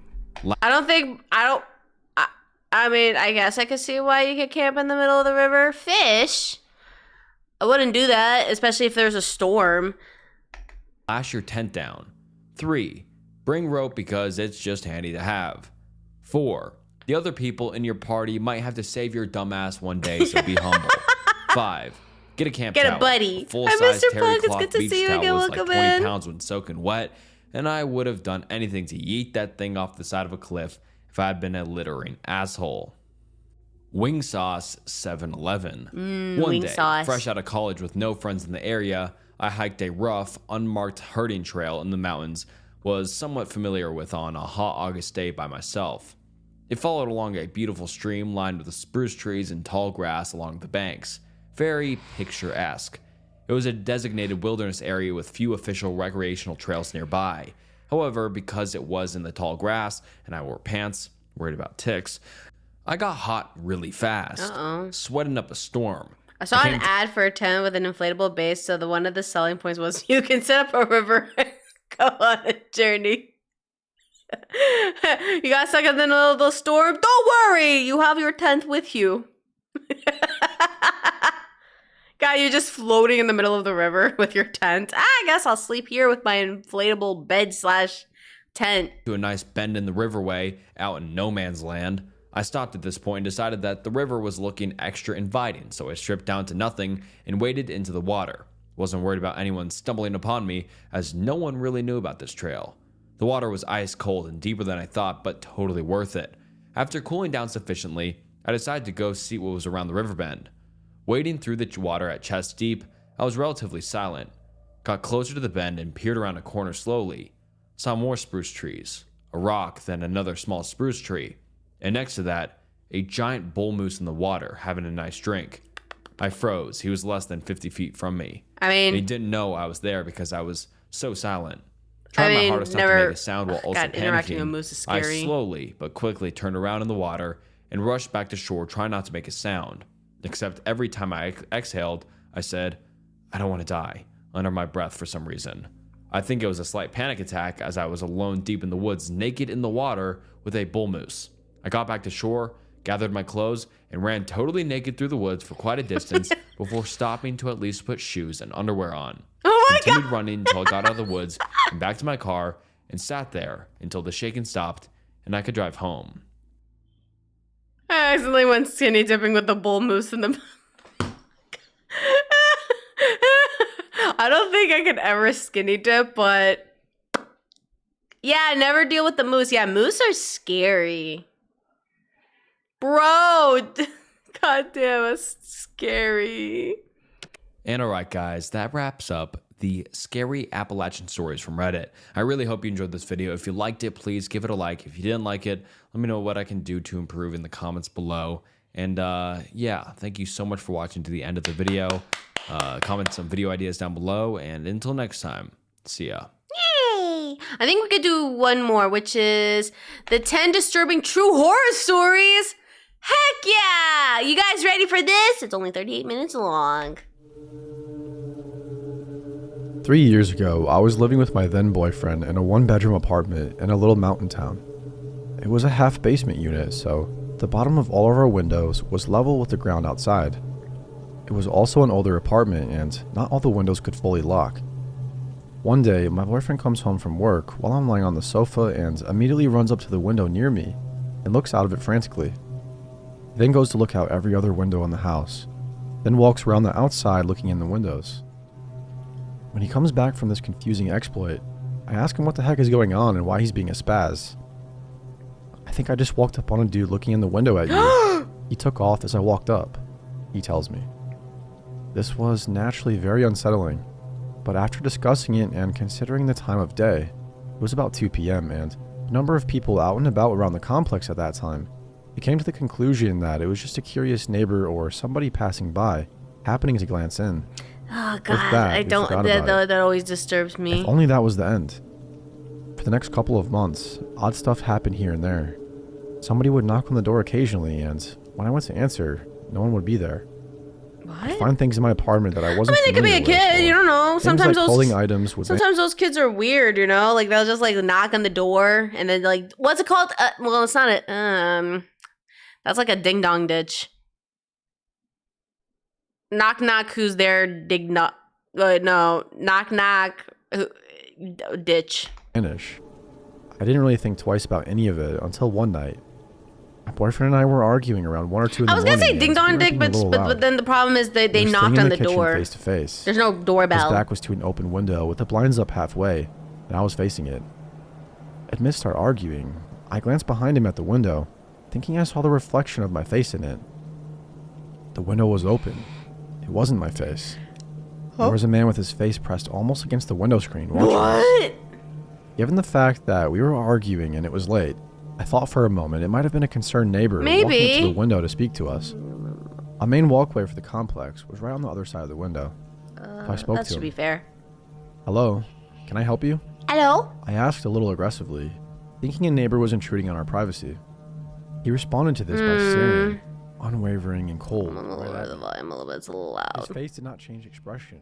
I guess I could see why you could camp in the middle of the river. Fish. I wouldn't do that, especially if there's a storm. Lash your tent down. 3. Bring rope because it's just handy to have. 4. The other people in your party might have to save your dumbass one day, so be humble. 5. Get a camp towel. Get a buddy. Full-size terry cloth beach towel was like 20 pounds when soaking wet, and I would have done anything to yeet that thing off the side of a cliff if I had been a littering asshole. Wing sauce 7-Eleven. One day, fresh out of college with no friends in the area, I hiked a rough, unmarked herding trail in the mountains was somewhat familiar with on a hot August day by myself. It followed along a beautiful stream lined with spruce trees and tall grass along the banks. Very picturesque. It was a designated wilderness area with few official recreational trails nearby. However, because it was in the tall grass and I wore pants, worried about ticks, I got hot really fast, sweating up a storm. I saw an ad for a tent with an inflatable base, so one of the selling points was you can set up a river and go on a journey. You got stuck in the middle of the storm? Don't worry, you have your tent with you. God, you're just floating in the middle of the river with your tent. I guess I'll sleep here with my inflatable bed/tent. To a nice bend in the riverway out in no man's land. I stopped at this point and decided that the river was looking extra inviting, so I stripped down to nothing and waded into the water. Wasn't worried about anyone stumbling upon me, as no one really knew about this trail. The water was ice cold and deeper than I thought, but totally worth it. After cooling down sufficiently, I decided to go see what was around the river bend. Wading through the water at chest deep, I was relatively silent. Got closer to the bend and peered around a corner slowly. Saw more spruce trees, a rock, then another small spruce tree, and next to that, a giant bull moose in the water having a nice drink. I froze. He was less than 50 feet from me. And he didn't know I was there because I was so silent. Trying my hardest not to make a sound while also panicking, with a moose is scary. I slowly but quickly turned around in the water and rushed back to shore, trying not to make a sound. Except every time I exhaled, I said, "I don't want to die," under my breath for some reason. I think it was a slight panic attack as I was alone deep in the woods, naked in the water with a bull moose. I got back to shore, gathered my clothes, and ran totally naked through the woods for quite a distance before stopping to at least put shoes and underwear on. Continued running until I got out of the woods and back to my car and sat there until the shaking stopped and I could drive home. I accidentally went skinny dipping with the bull moose in the... I don't think I could ever skinny dip, but... Yeah, never deal with the moose. Yeah, moose are scary. Bro! God damn, it's scary. And alright guys, that wraps up the scary Appalachian stories from Reddit. I really hope you enjoyed this video. If you liked it, please give it a like. If you didn't like it, let me know what I can do to improve in the comments below. And yeah, thank you so much for watching to the end of the video. Comment some video ideas down below, and until next time, see ya. Yay! I think we could do one more, which is the 10 disturbing true horror stories. Heck yeah! You guys ready for this? It's only 38 minutes long. 3 years ago, I was living with my then boyfriend in a one-bedroom apartment in a little mountain town. It was a half-basement unit, so the bottom of all of our windows was level with the ground outside. It was also an older apartment, and not all the windows could fully lock. One day, my boyfriend comes home from work while I'm lying on the sofa and immediately runs up to the window near me and looks out of it frantically. He then goes to look out every other window in the house, then walks around the outside looking in the windows. When he comes back from this confusing exploit, I ask him what the heck is going on and why he's being a spaz. I think I just walked up on a dude looking in the window at you. He took off as I walked up, he tells me. This was naturally very unsettling, but after discussing it and considering the time of day, it was about 2 p.m. and a number of people out and about around the complex at that time, we came to the conclusion that it was just a curious neighbor or somebody passing by, happening to glance in. Oh God, I don't. That always disturbs me. If only that was the end. For the next couple of months, odd stuff happened here and there. Somebody would knock on the door occasionally, and when I went to answer, no one would be there. What? I'd find things in my apartment that I wasn't. I mean, it could be a kid. You don't know. Sometimes like those items would sometimes those kids are weird. You know, like they'll just like knock on the door and then like, what's it called? Well, it's not a that's like a ding dong ditch. Knock knock. Who's there? Dig knock. No, knock knock. Ditch. Vanish. I didn't really think twice about any of it until one night. My boyfriend and I were arguing around 1 or 2 in the morning. I was gonna say ding dong dick, but then the problem is they knocked on the door. Face to face. There's no doorbell. His back was to an open window with the blinds up halfway, and I was facing it. Amidst our arguing, I glanced behind him at the window, thinking I saw the reflection of my face in it. The window was open. It wasn't my face. There was a man with his face pressed almost against the window screen watching us. Given the fact that we were arguing and it was late, I thought for a moment it might have been a concerned neighbor walking up to the window to speak to us. Our main walkway for the complex was right on the other side of the window. So I spoke to him. That should be fair. Hello, can I help you? Hello? I asked a little aggressively, thinking a neighbor was intruding on our privacy. He responded to this by staring, unwavering and cold. I'm a little bit, it's a little loud. His face did not change expression.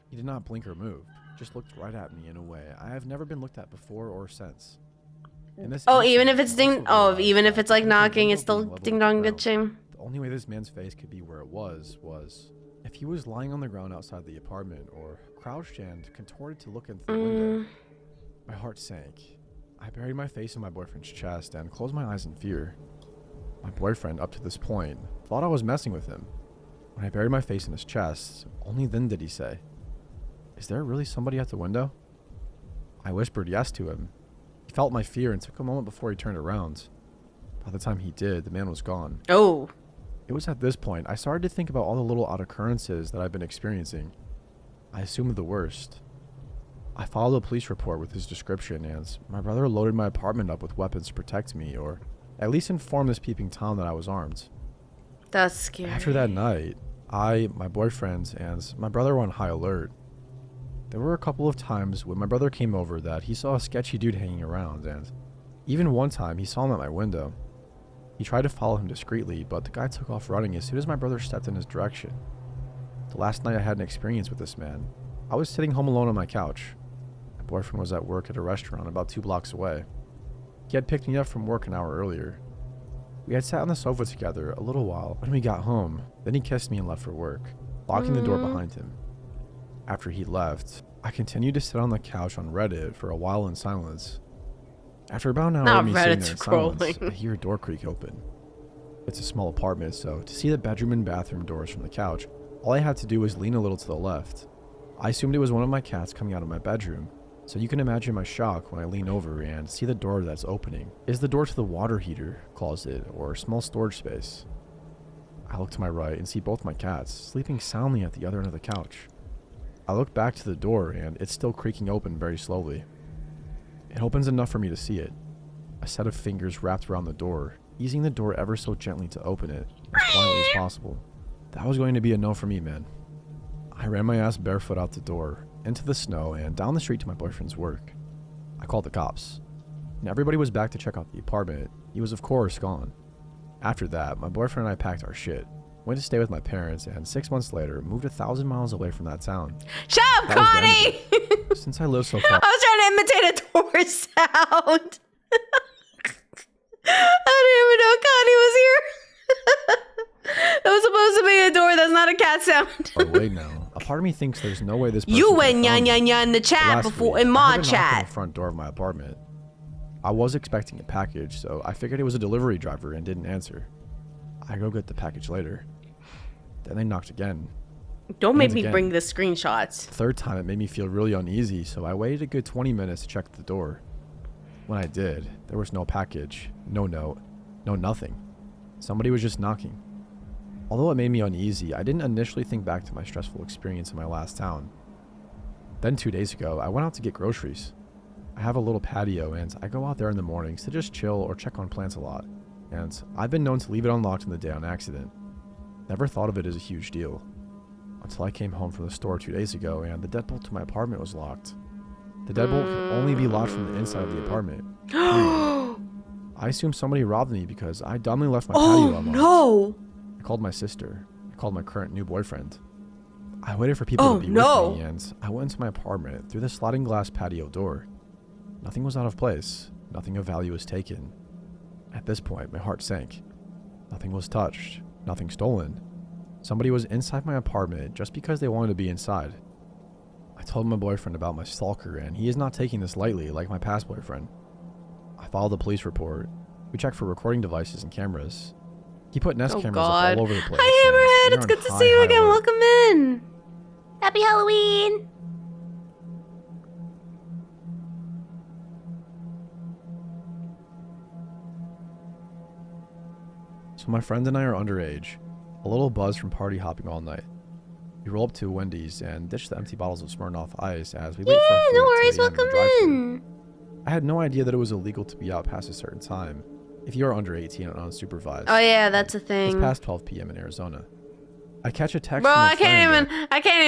He did not blink or move, just looked right at me in a way I have never been looked at before or since. Even if it's even if it's like knocking, it's still ding dong ditching. The only way this man's face could be where it was if he was lying on the ground outside the apartment or crouched and contorted to look into the window. My heart sank. I buried my face in my boyfriend's chest and closed my eyes in fear. My boyfriend, up to this point, thought I was messing with him. When I buried my face in his chest, only then did he say, "Is there really somebody at the window?" I whispered yes to him. He felt my fear and took a moment before he turned around. By the time he did, the man was gone. Oh. It was at this point I started to think about all the little odd occurrences that I've been experiencing. I assumed the worst. I filed a police report with his description, and my brother loaded my apartment up with weapons to protect me, or at least inform this peeping Tom that I was armed. That's scary. After that night, I, my boyfriend, and my brother were on high alert. There were a couple of times when my brother came over that he saw a sketchy dude hanging around, and even one time he saw him at my window. He tried to follow him discreetly, but the guy took off running as soon as my brother stepped in his direction. The last night I had an experience with this man, I was sitting home alone on my couch. My boyfriend was at work at a restaurant about 2 blocks away. He had picked me up from work an hour earlier. We had sat on the sofa together a little while when we got home, then he kissed me and left for work, locking the door behind him. After he left, I continued to sit on the couch on Reddit for a while in silence. After about an hour of me sitting there in silence, I hear a door creak open. It's a small apartment, so to see the bedroom and bathroom doors from the couch, all I had to do was lean a little to the left. I assumed it was one of my cats coming out of my bedroom, so you can imagine my shock when I lean over and see the door that's opening is the door to the water heater, closet, or small storage space. I look to my right and see both my cats sleeping soundly at the other end of the couch. I look back to the door and it's still creaking open very slowly. It opens enough for me to see it. A set of fingers wrapped around the door, easing the door ever so gently to open it as quietly as possible. That was going to be a no for me, man. I ran my ass barefoot out the door, into the snow, and down the street to my boyfriend's work. I called the cops, and everybody was back to check out the apartment. He was of course gone. After that, my boyfriend and I packed our shit, went to stay with my parents, and 6 months later moved 1,000 miles away from that town. Shut up, Connie! Since I live so far, I was trying to imitate a door sound. I didn't even know Connie was here. That was supposed to be a door. That's not a cat sound. away now, part of me thinks there's no way this person You could went have found me. nya in the chat Last before week, in I my heard a knock on chat. the front door of my apartment. I was expecting a package, so I figured it was a delivery driver and didn't answer. I go get the package later. Then they knocked again. Don't make And me again. bring the screenshots. The third time, it made me feel really uneasy, so I waited a good 20 minutes to check the door. When I did, there was no package, no note, no nothing. Somebody was just knocking. Although it made me uneasy, I didn't initially think back to my stressful experience in my last town. Then 2 days ago, I went out to get groceries. I have a little patio and I go out there in the mornings to just chill or check on plants a lot. And I've been known to leave it unlocked in the day on accident. Never thought of it as a huge deal. Until I came home from the store 2 days ago and the deadbolt to my apartment was locked. The deadbolt could only be locked from the inside of the apartment. I assumed somebody robbed me because I dumbly left my patio unlocked. No! I called my sister. I called my current new boyfriend. I waited for people to be with me, and I went into my apartment through the sliding glass patio door. Nothing was out of place. Nothing of value was taken. At this point, my heart sank. Nothing was touched. Nothing stolen. Somebody was inside my apartment just because they wanted to be inside. I told my boyfriend about my stalker, and he is not taking this lightly like my past boyfriend. I filed a police report. We checked for recording devices and cameras. He put Nest cameras up all over the place. Hi, and Hammerhead. It's we are good to on see you high again. alert. Welcome in. Happy Halloween. So my friend and I are underage, a little buzzed from party hopping all night. We roll up to Wendy's and ditch the empty bottles of Smirnoff Ice as we wait for our food No at worries. 2 a.m. Welcome drive-thru. in. I had no idea that it was illegal to be out past a certain time if you are under 18 and unsupervised. Oh yeah, that's a It's thing. past 12 p.m. in Arizona. I catch a text Bro, from a I can't friend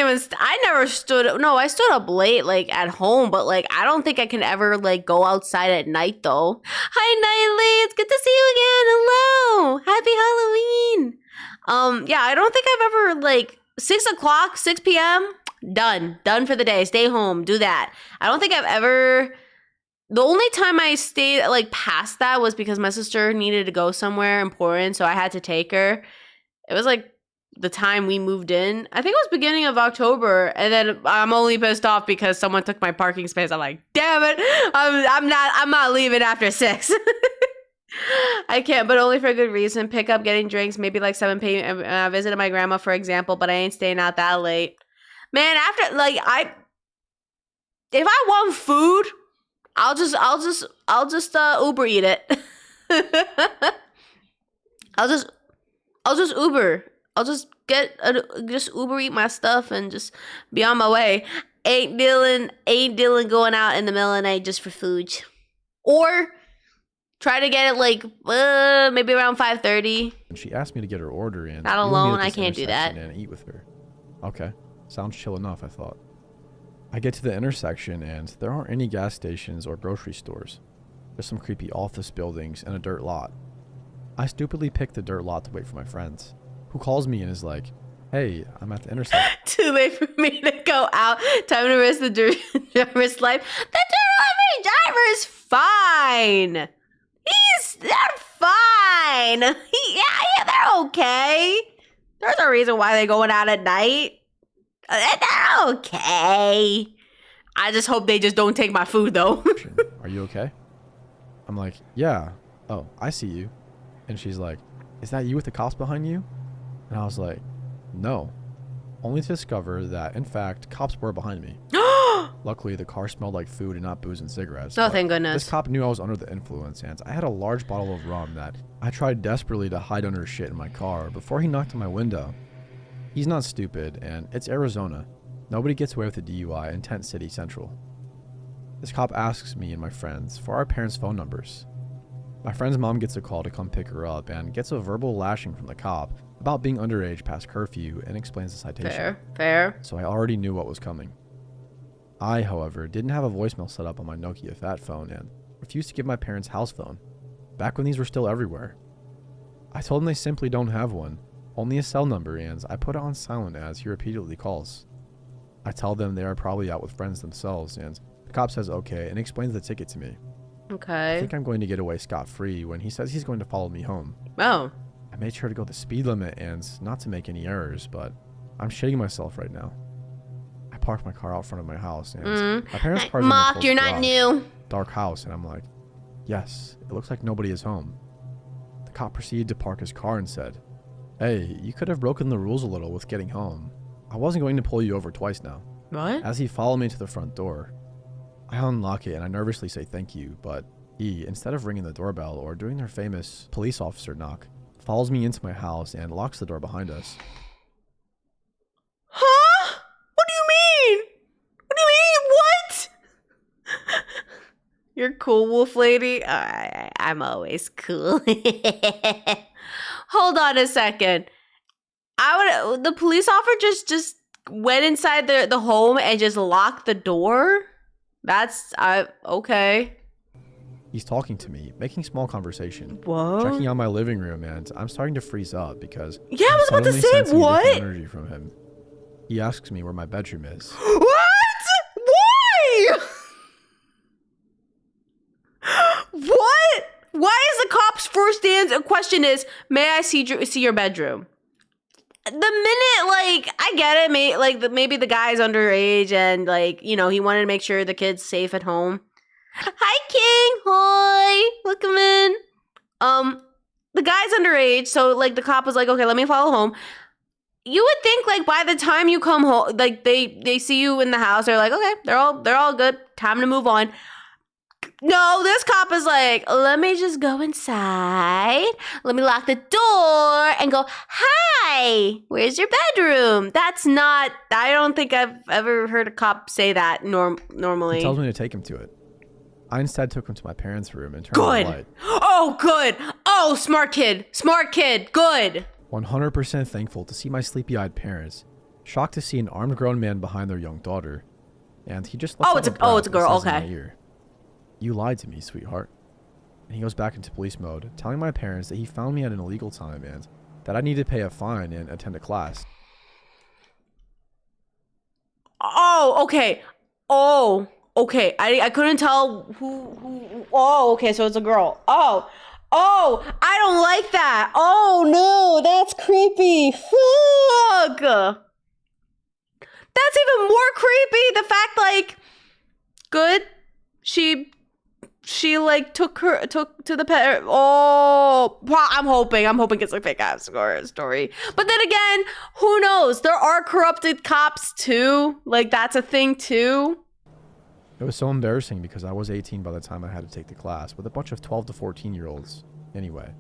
even, I never stood, no, I stood up late, like, at home, but, like, I don't think I can ever, like, go outside at night, though. Hi, Nightly, it's good to see you again, hello, happy Halloween. Yeah, I don't think I've ever, like, 6 o'clock, 6 p.m., done for the day, stay home, do that. I don't think I've ever, the only time I stayed, like, past that was because my sister needed to go somewhere important, so I had to take her. It was, like, the time we moved in. I think it was beginning of October, and then I'm only pissed off because someone took my parking space. I'm like, damn it, I'm not leaving after 6. I can't, but only for a good reason. Pick up, getting drinks, maybe like 7 p.m. I visited my grandma, for example, but I ain't staying out that late. Man, after, like, if I want food, I'll just Uber eat it. I'll just Uber. I'll just just Uber eat my stuff and just be on my way. Ain't dealing going out in the middle of the night just for food. Or try to get it like maybe around 5:30. and she asked me to get her order in. Not alone, I can't do that. And eat with her. Okay, sounds chill enough, I thought. I get to the intersection and there aren't any gas stations or grocery stores. There's some creepy office buildings and a dirt lot. I stupidly pick the dirt lot to wait for my friends, who calls me and is like, hey, I'm at the intersection. Too late for me to go out. Time to risk the driver's life. The delivery driver is fine. They're fine. Yeah, they're okay. There's a reason why they're going out at night. They're okay. I just hope they just don't take my food, though. Are you okay? I'm like, yeah. Oh, I see you. And she's like, is that you with the cops behind you? And I was like, no. Only to discover that, in fact, cops were behind me. Luckily, the car smelled like food and not booze and cigarettes. Oh, but thank goodness. This cop knew I was under the influence, and I had a large bottle of rum that I tried desperately to hide under shit in my car before he knocked on my window. He's not stupid, and it's Arizona. Nobody gets away with a DUI in Tent City Central. This cop asks me and my friends for our parents' phone numbers. My friend's mom gets a call to come pick her up and gets a verbal lashing from the cop about being underage past curfew and explains the citation. Fair. So I already knew what was coming. I, however, didn't have a voicemail set up on my Nokia Fat phone and refused to give my parents' house phone, back when these were still everywhere. I told them they simply don't have one, only a cell number, and I put it on silent as he repeatedly calls. I tell them they are probably out with friends themselves, and the cop says okay and explains the ticket to me. I Okay. think I'm going to get away scot-free when he says he's going to follow me home. Oh. I made sure to go the speed limit and not to make any errors, but I'm shitting myself right now. parked my car out front of my house, and my parents parked in the Mock, closed you're not garage, new. dark house, and I'm like, yes, it looks like nobody is home. The cop proceeded to park his car and said, hey, you could have broken the rules a little with getting home. I wasn't going to pull you over twice now. What? As he followed me to the front door, I unlock it and I nervously say thank you, but he, instead of ringing the doorbell or doing their famous police officer knock, follows me into my house and locks the door behind us. Huh? What do you mean? What do you mean? What? You're cool, wolf lady. I'm always cool. Hold on a second. The police officer just went inside the home and just locked the door? That's okay. He's talking to me, making small conversation. What? Checking out my living room, and I'm starting to freeze up because Yeah, I was I'm about to suddenly say, sensing a different what? energy from him. He asks me where my bedroom is. What? Why? What? Why is the cop's first question is, may I see your bedroom? The minute, like, I get it, maybe the guy's underage and, like, you know, he wanted to make sure the kid's safe at home. Hi, King. Hi. Welcome in. The guy's underage, so, like, the cop was like, okay, let me follow home. You would think, like, by the time you come home, like, they see you in the house, they're like, okay, they're all good. Time to move on. No, this cop is like, let me just go inside. Let me lock the door and go, hi, where's your bedroom? That's not, I don't think I've ever heard a cop say that normally. He tells me to take him to it. I instead took him to my parents' room and turned on the light. Oh, good. Oh, smart kid. Smart kid. Good. 100% thankful to see my sleepy-eyed parents, shocked to see an armed grown man behind their young daughter. And he just lets out it's a girl. and says in Okay. my ear, you lied to me, sweetheart. And he goes back into police mode, telling my parents that he found me at an illegal time and that I need to pay a fine and attend a class. Oh, okay. Oh, okay. I couldn't tell who. Oh, okay. So it's a girl. Oh, I don't like that. Oh, no. That's creepy. Fuck. That's even more creepy. The fact, like, good. She like took to the pet. Oh, I'm hoping it's a fake ass story. But then again, who knows? There are corrupted cops too. Like, that's a thing too. It was so embarrassing because I was 18 by the time I had to take the class with a bunch of 12 to 14-year-olds. Anyway,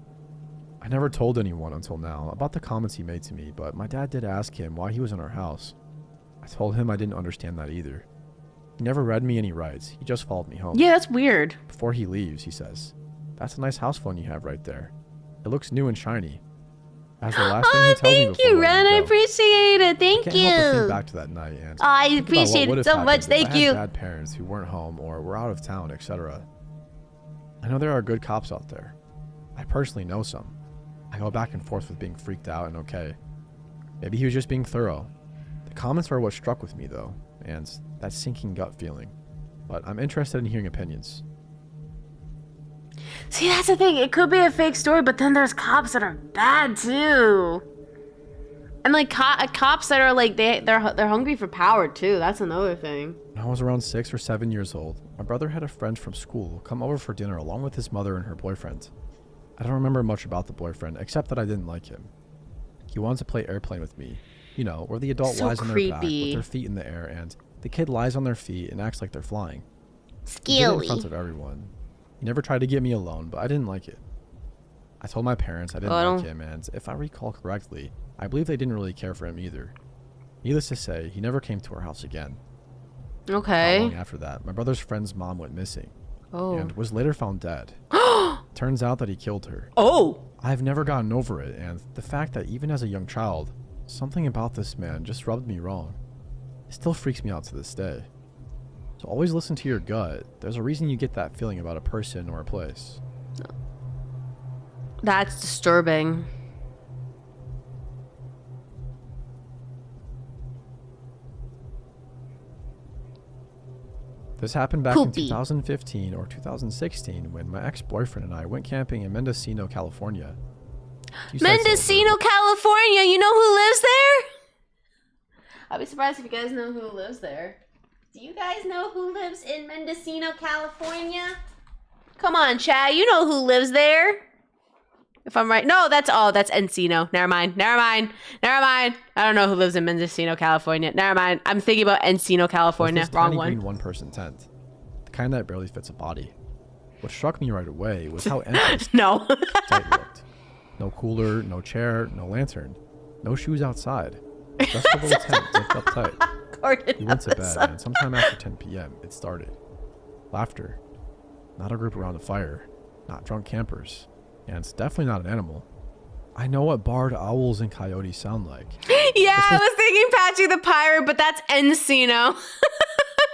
I never told anyone until now about the comments he made to me, but my dad did ask him why he was in our house. I told him I didn't understand that either. He never read me any rights. He just followed me home. Yeah, that's weird. Before he leaves, he says, that's a nice house phone you have right there. It looks new and shiny. That's the last thing he tells me Thank before you, letting Ren. me I go. appreciate it. Thank Can't help but think you. back to that night and I think about appreciate what it would so have much. happened if Thank I you. had bad parents who weren't home or were out of town, etc. I know there are good cops out there. I personally know some. I go back and forth with being freaked out and okay. Maybe he was just being thorough. The comments are what struck with me though, and that sinking gut feeling. But I'm interested in hearing opinions. See, that's the thing. It could be a fake story, but then there's cops that are bad too. And like cops that are like they're hungry for power too. That's another thing. When I was around 6 or 7 years old, my brother had a friend from school come over for dinner along with his mother and her boyfriend. I don't remember much about the boyfriend except that I didn't like him. He wanted to play airplane with me. You know, where the adult So lies on their back with creepy. their feet in the air and the kid lies on their feet and acts like they're flying. He did it in Skilly. front of everyone. He never tried to get me alone, but I didn't like it. I told my parents I didn't Oh. like him, and if I recall correctly, I believe they didn't really care for him either. Needless to say, he never came to our house again. Not Okay. long after that, my brother's friend's mom went missing Oh. and was later found dead. Turns out that he killed her. Oh. I've never gotten over it, and the fact that even as a young child, something about this man just rubbed me wrong. It still freaks me out to this day. So always listen to your gut. There's a reason you get that feeling about a person or a place. That's disturbing. This happened back in Poopy. 2015 or 2016 when my ex-boyfriend and I went camping in Mendocino, California. Few sites over. Mendocino, California. You know who lives there? I'll be surprised if you guys know who lives there. Do you guys know who lives in Mendocino, California? Come on, Chad. You know who lives there. If I'm right. No, that's Encino. Never mind. I don't know who lives in Mendocino, California. Never mind. I'm thinking about Encino, California. This Wrong tiny one. green one-person tent, the kind that barely fits a body. What struck me right away was how empty No. tight looked. No cooler, no chair, no lantern, no shoes outside. Just a little tent zipped up tight. We went to bed, and sometime after 10 p.m., it started. Laughter. Not a group around a fire. Not drunk campers. And it's definitely not an animal. I know what barred owls and coyotes sound like. Yeah, I was thinking Patchy the Pirate, but that's Encino.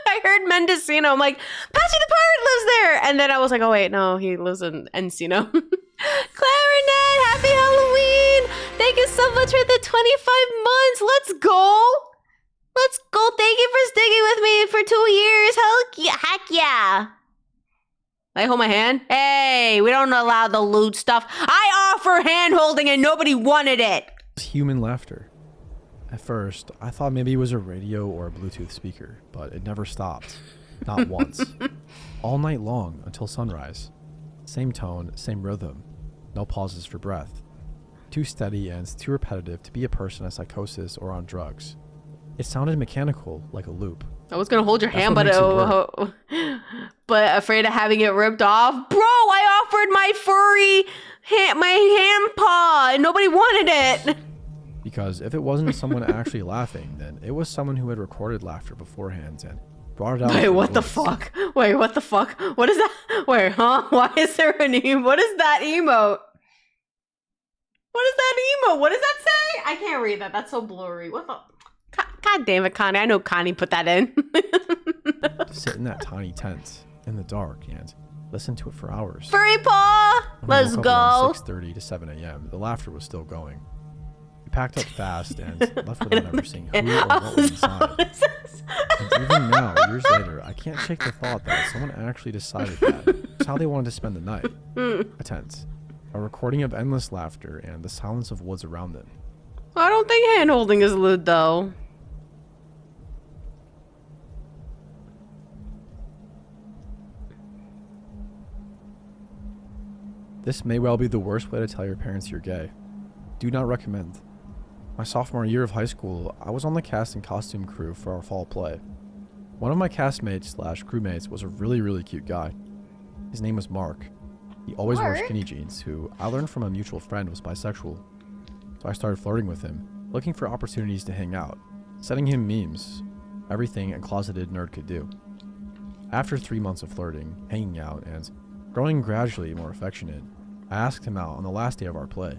I heard Mendocino. I'm like, Patchy the Pirate lives there. And then I was like, oh, wait, no, he lives in Encino. Clarinet, happy Halloween. Thank you so much for the 25 months. Let's go. Let's go. Thank you for sticking with me for 2 years. Heck yeah. I hold my hand. Hey, we don't allow the lewd stuff. I offer hand holding and nobody wanted it. It's human laughter. At first, I thought maybe it was a radio or a Bluetooth speaker, but it never stopped. Not once. All night long until sunrise. Same tone, same rhythm. No pauses for breath. Too steady and too repetitive to be a person in psychosis or on drugs. It sounded mechanical, like a loop. I was gonna hold your hand, what but afraid of having it ripped off. Bro, I offered my furry my hand paw and nobody wanted it. Because if it wasn't someone actually laughing, then it was someone who had recorded laughter beforehand and brought it out. Wait, what the fuck? Wait, what the fuck? What is that? Wait, huh? Why is there an emote? What is that emote? What is that emote? What does that say? I can't read that. That's so blurry. What the? God damn it, Connie. I know Connie put that in. To sit in that tiny tent in the dark and listen to it for hours. Furry paw! Let's go. 6:30 to 7 a.m. The laughter was still going. We packed up fast and left without ever seeing who or what was inside. And even now, years later, I can't shake the thought that someone actually decided that's how they wanted to spend the night. A tent. A recording of endless laughter and the silence of woods around them. I don't think hand holding is lewd though. This may well be the worst way to tell your parents you're gay. Do not recommend. My sophomore year of high school, I was on the cast and costume crew for our fall play. One of my castmates/crewmates was a really cute guy. His name was Mark. He always wore skinny jeans, who I learned from a mutual friend was bisexual. So I started flirting with him, looking for opportunities to hang out, sending him memes, everything a closeted nerd could do. After 3 months of flirting, hanging out, and growing gradually more affectionate, I asked him out on the last day of our play.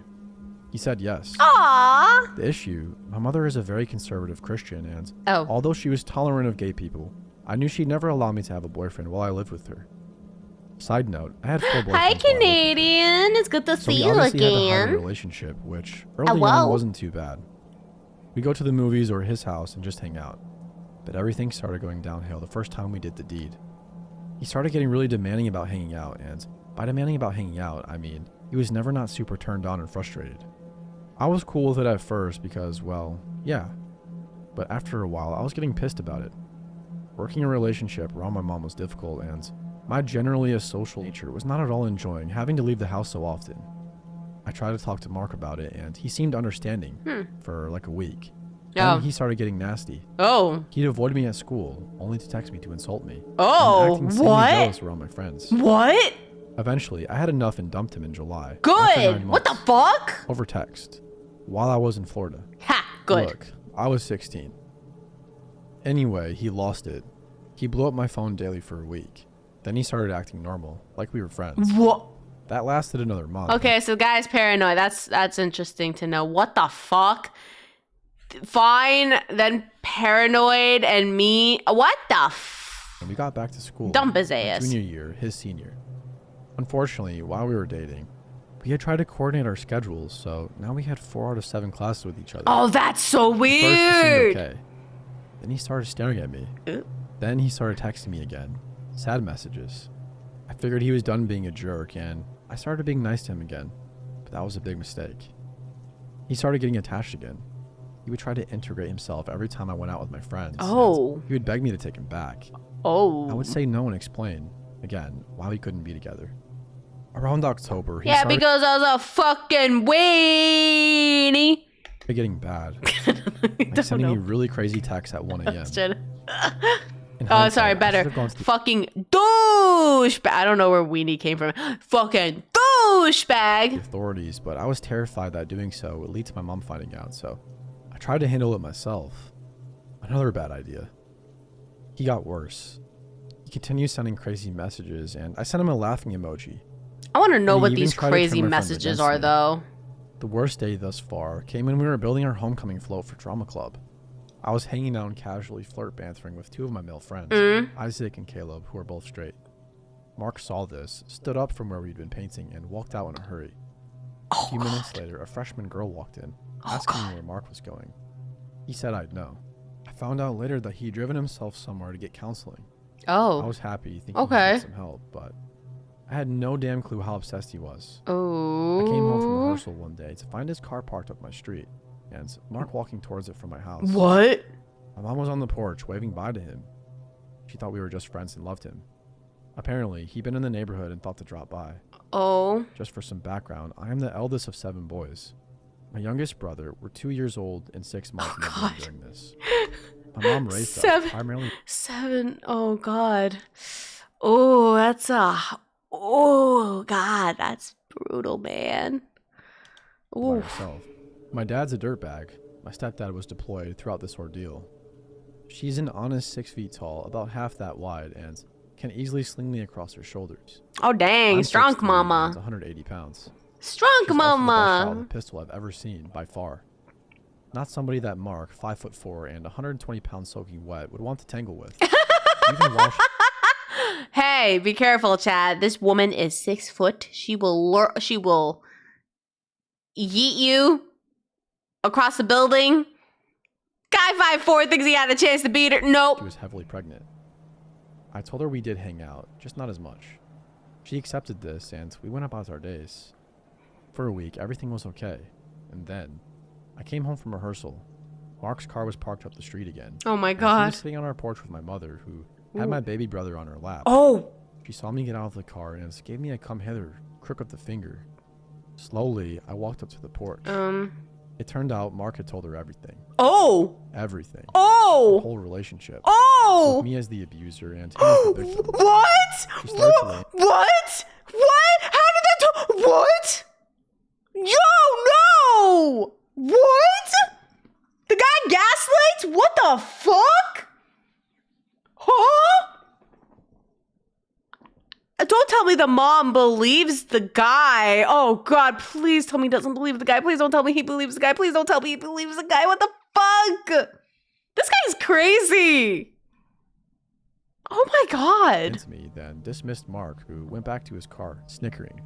He said yes. Aww. The issue, my mother is a very conservative Christian, and Oh. although she was tolerant of gay people, I knew she'd never allow me to have a boyfriend while I lived with her. Side note, I had 4 boyfriends. Hi, while I lived with her. Canadian. It's good to So see we you obviously had a hiding again. relationship, which early Hello? on wasn't too bad. We go to the movies or his house and just hang out. But everything started going downhill the first time we did the deed. He started getting really demanding about hanging out, and by demanding about hanging out, I mean he was never not super turned on and frustrated. I was cool with it at first because, well, yeah. But after a while, I was getting pissed about it. Working a relationship around my mom was difficult, and my generally a social nature was not at all enjoying having to leave the house so often. I tried to talk to Mark about it, and he seemed understanding for like a week. Then he started getting nasty. Oh. He'd avoid me at school, only to text me to insult me. Oh, and acting insanely what? jealous around my friends. What? Eventually, I had enough and dumped him in July. after Good. 9 What the months, fuck? Over text, while I was in Florida. Ha. Good. Look, I was 16. Anyway, he lost it. He blew up my phone daily for a week. Then he started acting normal, like we were friends. What? That lasted another month. Okay, so guy's paranoid. That's interesting to know. What the fuck? Fine, then paranoid and me. What the And we got back to school. Dump his my ass. Junior year, his senior. Unfortunately, while we were dating, we had tried to coordinate our schedules, so now we had 4 out of 7 classes with each other. Oh, that's so First, it seemed weird. okay. Then he started staring at me. Then he started texting me again. Sad messages. I figured he was done being a jerk, and I started being nice to him again. But that was a big mistake. He started getting attached again. He would try to integrate himself every time I went out with my friends. Oh. He would beg me to take him back. Oh. I would say no and explain, again, why we couldn't be together. Around October, he Yeah, started because I was a fucking weenie. getting bad. I Like sending me know. really crazy texts at 1 a.m. Shit. In Oh, hindsight, sorry, I better. should have gone to the Fucking douchebag. I don't know where weenie came from. Fucking douchebag. authorities, but I was terrified that doing so would lead to my mom finding out, so I tried to handle it myself. Another bad idea. He got worse. He continued sending crazy messages, and I sent him a laughing emoji. I want to know And he what even these tried to turn crazy my friends messages against are, me. though. The worst day thus far came when we were building our homecoming float for drama club. I was hanging out and casually flirt bantering with two of my male friends, Isaac and Caleb, who are both straight. Mark saw this, stood up from where we'd been painting, and walked out in a hurry. A few minutes later, a freshman girl walked in, asking me where Mark was going. He said I'd know. I found out later that he'd driven himself somewhere to get counseling. I Oh. was happy, thinking Okay. he'd get some help, but I had no damn clue how obsessed he was. Oh. I came home from rehearsal one day to find his car parked up my street, and Mark walking towards it from my house. What? My mom was on the porch, waving bye to him. She thought we were just friends and loved him. Apparently, he'd been in the neighborhood and thought to drop by. Oh. Just for some background, I am the eldest of 7 boys. My youngest brother were 2 years old and 6 months God. during this. My mom raised Seven. us primarily 7. Oh, God. Oh, that's oh, God. That's brutal, man. by Ooh. herself. My dad's a dirtbag. My stepdad was deployed throughout this ordeal. She's an honest 6 feet tall, about half that wide, and can easily sling me across her shoulders. Oh, dang. I'm Strong 6'3" mama. and 180 pounds. Strong She's also the best shot mama. with a pistol I've ever seen, by far. Not somebody that Mark, 5'4" and 120 pounds soaking wet, would want to tangle with. Even while she Hey, be careful, Chad. This woman is 6 foot. She will yeet you across the building. Guy 5'4" thinks he had a chance to beat her. Nope. was heavily pregnant. I told her we did hang out, just not as much. She accepted this, and we went about our days. For a week, everything was okay. And then, I came home from rehearsal. Mark's car was parked up the street again. Oh my and She God. was sitting on our porch with my mother, who had my baby brother on her lap. Oh. She saw me get out of the car and gave me a come hither crook of the finger. Slowly, I walked up to the porch. It turned out Mark had told her everything. Oh. Everything. The Oh. whole relationship. Oh. With me as the abuser and him as the victim. What? She started to lay- What? What? How did that? What? Yo, no! What? The guy gaslights? What the fuck? Huh? Don't tell me the mom believes the guy. Oh God, please tell me he doesn't believe the guy. Please don't tell me he believes the guy. Please don't tell me he believes the guy. What the fuck? This guy's crazy. Oh my God. into me, then dismissed Mark, who went back to his car, snickering.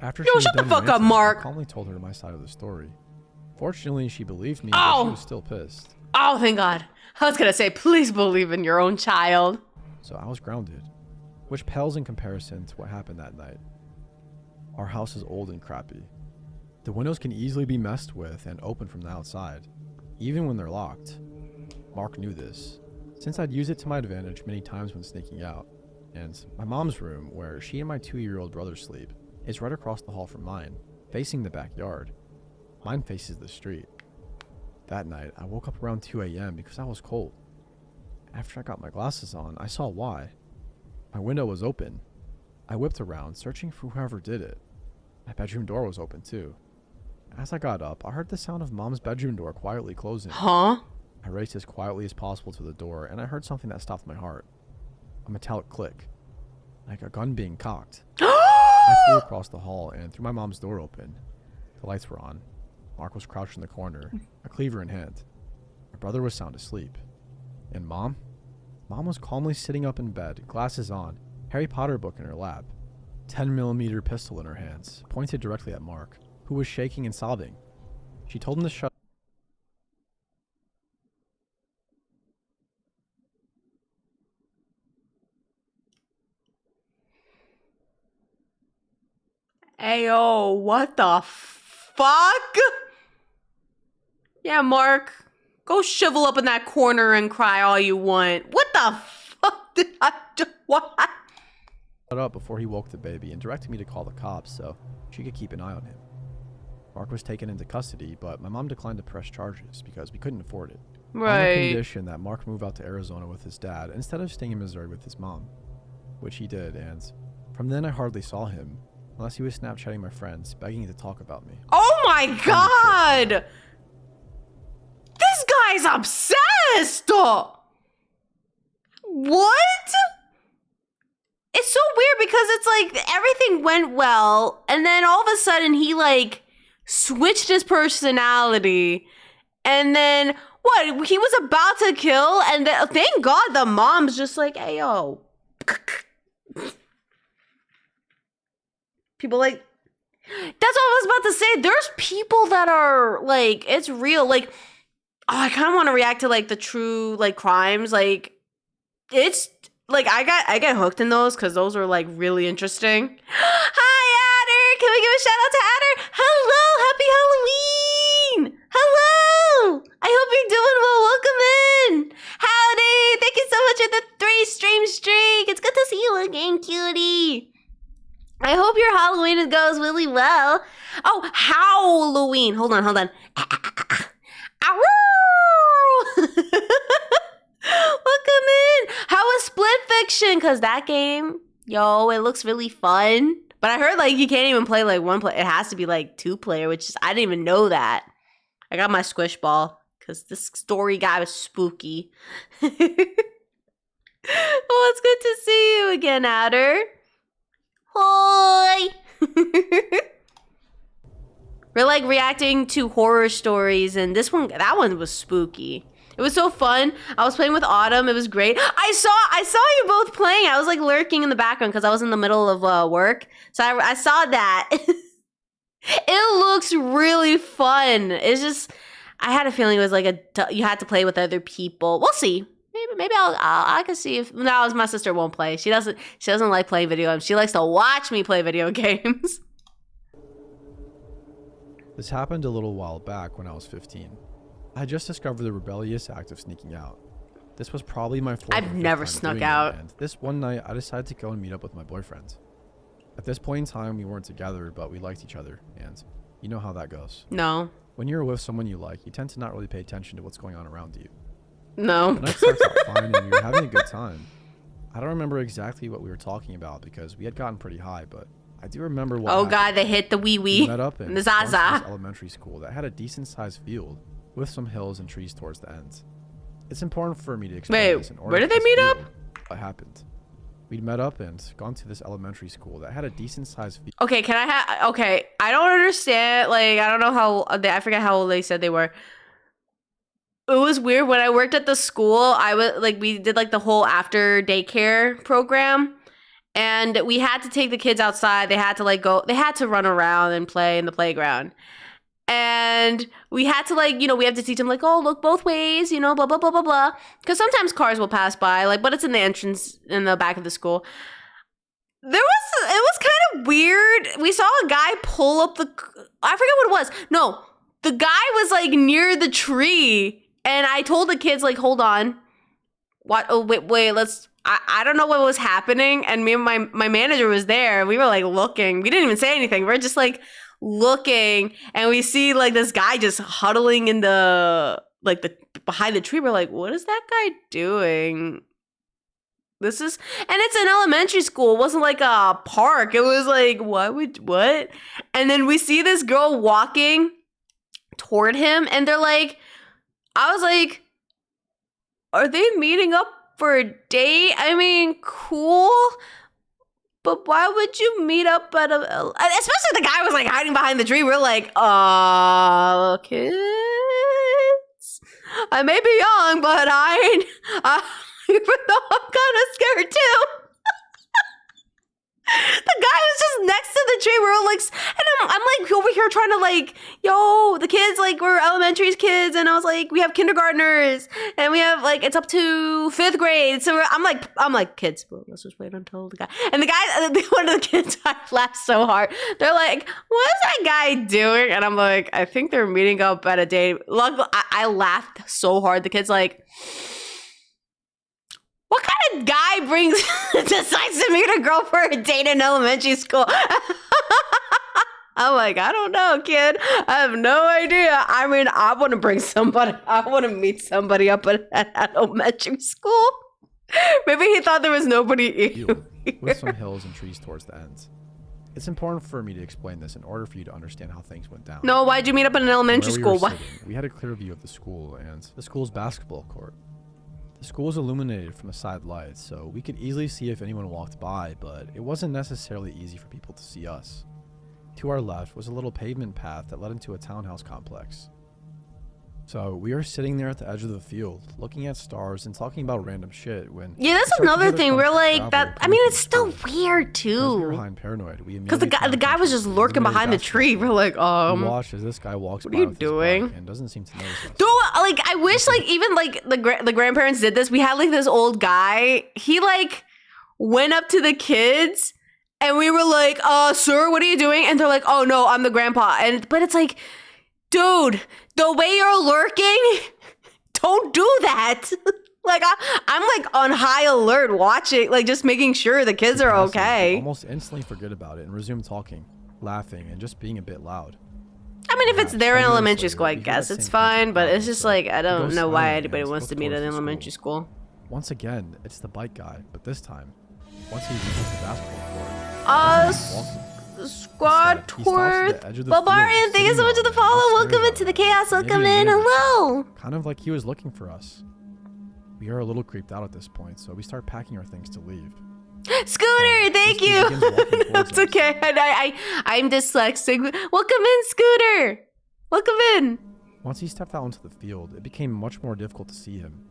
After Yo, she was shut the done fuck up, ranting, Mark. I calmly told her my side of the story. Fortunately, she believed me, Oh. but she was still pissed. Oh, thank God. I was gonna say, please believe in your own child. So I was grounded, which pales in comparison to what happened that night. Our house is old and crappy. The windows can easily be messed with and opened from the outside, even when they're locked. Mark knew this, since I'd used it to my advantage many times when sneaking out. And my mom's room, where she and my 2-year-old brother sleep, is right across the hall from mine, facing the backyard. Mine faces the street. That night, I woke up around 2 a.m. because I was cold. After I got my glasses on, I saw why. My window was open. I whipped around, searching for whoever did it. My bedroom door was open too. As I got up, I heard the sound of Mom's bedroom door quietly closing. Huh? I raced as quietly as possible to the door, and I heard something that stopped my heart. A metallic click, like a gun being cocked. I flew across the hall and threw my mom's door open. The lights were on. Mark was crouched in the corner, a cleaver in hand. My brother was sound asleep. And Mom? Mom was calmly sitting up in bed, glasses on, Harry Potter book in her lap, 10mm pistol in her hands, pointed directly at Mark, who was shaking and sobbing. She told him to shut. Ayo, what the fuck? Yeah, Mark. Go shrivel up in that corner and cry all you want. What the fuck did I do? What? Up before he woke the baby and directed me to call the cops so she could keep an eye on him. Mark was taken into custody, but my mom declined to press charges because we couldn't afford it. Right. On the condition that Mark move out to Arizona with his dad instead of staying in Missouri with his mom, which he did, and from then I hardly saw him unless he was Snapchatting my friends begging to talk about me. Oh my god! This guy's obsessed! What? It's so weird because it's like everything went well, and then all of a sudden he like switched his personality, and then what? He was about to kill, and then, thank God the mom's just like, hey yo. People like, that's what I was about to say. There's people that are like, it's real. Like, oh, I kind of want to react to like the true like crimes. Like, it's like I get hooked in those because those are like really interesting. Hi, Adder. Can we give a shout out to Adder? Hello, happy Halloween. Hello. I hope you're doing well. Welcome in. Howdy. Thank you so much for the 3-stream streak. It's good to see you again, cutie. I hope your Halloween goes really well. Oh, Halloween. Hold on. Welcome in. How was Split Fiction? Because that game, yo, it looks really fun. But I heard like you can't even play like one player. It has to be like 2-player, which is, I didn't even know that. I got my squish ball because this story guy was spooky. Oh, it's good to see you again, Adder. Hi. We're like reacting to horror stories, and that one was spooky. It was so fun. I was playing with Autumn. It was great. I saw you both playing. I was like lurking in the background because I was in the middle of work. So I saw that. It looks really fun. It's just, I had a feeling it was like you had to play with other people. We'll see. Maybe I can see if no, my sister won't play. She doesn't like playing video games. She likes to watch me play video games. This happened a little while back when I was 15. I had just discovered the rebellious act of sneaking out. This was probably my fourth. I've never snuck out. And this one night, I decided to go and meet up with my boyfriend. At this point in time, we weren't together, but we liked each other, and you know how that goes. No. When you're with someone you like, you tend to not really pay attention to what's going on around you. No. The night starts out fine, and we were having a good time. I don't remember exactly what we were talking about because we had gotten pretty high, but I do remember what happened. God, they hit the wee-wee. We met up in the Zaza. elementary school that had a decent-sized field with some hills and trees towards the end. It's important for me to explain this in order. Where did they meet up? What happened? We'd met up and gone to this elementary school that had a decent-sized field. Okay, I don't understand. Like, I don't know how, I forget how old they said they were. It was weird when I worked at the school. We did like the whole after daycare program, and we had to take the kids outside. They had to they had to run around and play in the playground. And we had to we have to teach them look both ways, blah, blah, blah, blah, blah. Because sometimes cars will pass by, but it's in the entrance in the back of the school. It was kind of weird. We saw a guy pull up I forget what it was. No, the guy was near the tree. And I told the kids, hold on. What? Oh, wait, I don't know what was happening. And me and my manager was there. We were, looking. We didn't even say anything. We're just, looking. And we see, this guy just huddling in the behind the tree. We're like, what is that guy doing? And it's an elementary school. It wasn't a park. It was what? And then we see this girl walking toward him. And they're I was like, are they meeting up for a date? I mean, cool. But why would you meet up at especially the guy was hiding behind the tree. We're kids. I may be young, but even though I'm kind of scared too. The guy was just next to the tree. And I'm like over here trying to like, yo, the kids, like we're elementary kids, and I was like, we have kindergartners, and we have like, it's up to 5th grade. So I'm like, kids, well, let's just wait until the guy. And the guy, one of the kids, I laughed so hard. They're like, what is that guy doing? And I'm like, I think they're meeting up at a date. Luckily, I laughed so hard. The kid's like, what kind of guy decides to meet a girl for a date in elementary school? I'm like, I don't know, kid. I have no idea. I mean, I want to meet somebody up at elementary school. Maybe he thought there was nobody. With some hills and trees towards the ends. It's important for me to explain this in order for you to understand how things went down. No, why'd you meet up in an elementary school? We had a clear view of the school and the school's basketball court. The school was illuminated from the side lights, so we could easily see if anyone walked by, but it wasn't necessarily easy for people to see us. To our left was a little pavement path that led into a townhouse complex. So we were sitting there at the edge of the field, looking at stars and talking about random shit when... Yeah, that's another thing. We're like, that. I mean, it's still weird, too. We were high and paranoid. Because the guy was just lurking behind the tree. We're like, We watched as this guy walks by with his bike and doesn't seem to notice us. Dude, like, I wish, like, even, like, the grandparents did this. We had, like, this old guy. He, like, went up to the kids, and we were like, sir, what are you doing? And they're like, oh, no, I'm the grandpa. But it's like, dude, the way you're lurking, don't do that. Like, I'm like on high alert watching, like just making sure the kids are okay. Almost instantly forget about it and resume talking, laughing, and just being a bit loud. I mean, if it's there in elementary school, I guess it's fine, but it's just like, I don't know why anybody wants to meet at elementary school. Once again, it's the bike guy, but this time, once he reaches the basketball court, Squad Tworth. Barbarian, thank you so much for the follow. Welcome into the chaos. Welcome in. Hello. Kind of like he was looking for us. We are a little creeped out at this point, so we start packing our things to leave. Scooter, thank you. That's okay. I'm dyslexic. Welcome in, Scooter. Welcome in. Once he stepped out into the field, it became much more difficult to see him,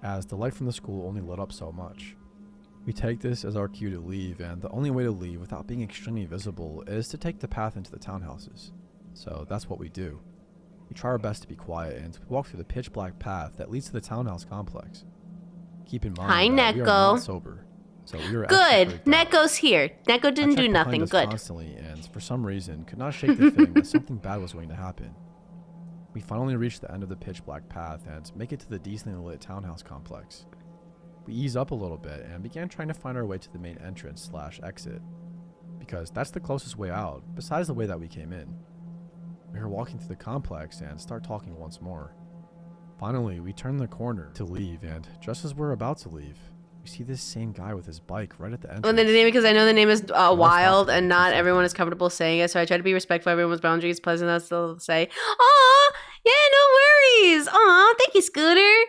as the light from the school only lit up so much. We take this as our cue to leave, and the only way to leave without being extremely visible is to take the path into the townhouses. So that's what we do. We try our best to be quiet and walk through the pitch black path that leads to the townhouse complex. Keep in mind that we are not sober, so we were good. Neko's here. Neko didn't do nothing. Good. Constantly, and for some reason could not shake the feeling that something bad was going to happen. We finally reach the end of the pitch black path and make it to the decently lit townhouse complex. We ease up a little bit and began trying to find our way to the main entrance / exit, because that's the closest way out, besides the way that we came in. We were walking through the complex and start talking once more. Finally, we turn the corner to leave, and just as we're about to leave, we see this same guy with his bike right at the entrance. Well, the name, because I know the name is Wild, and not everyone is comfortable saying it, so I try to be respectful of everyone's boundaries. Pleasant enough to say, "Aw, yeah, no worries. Aw, thank you, Scooter.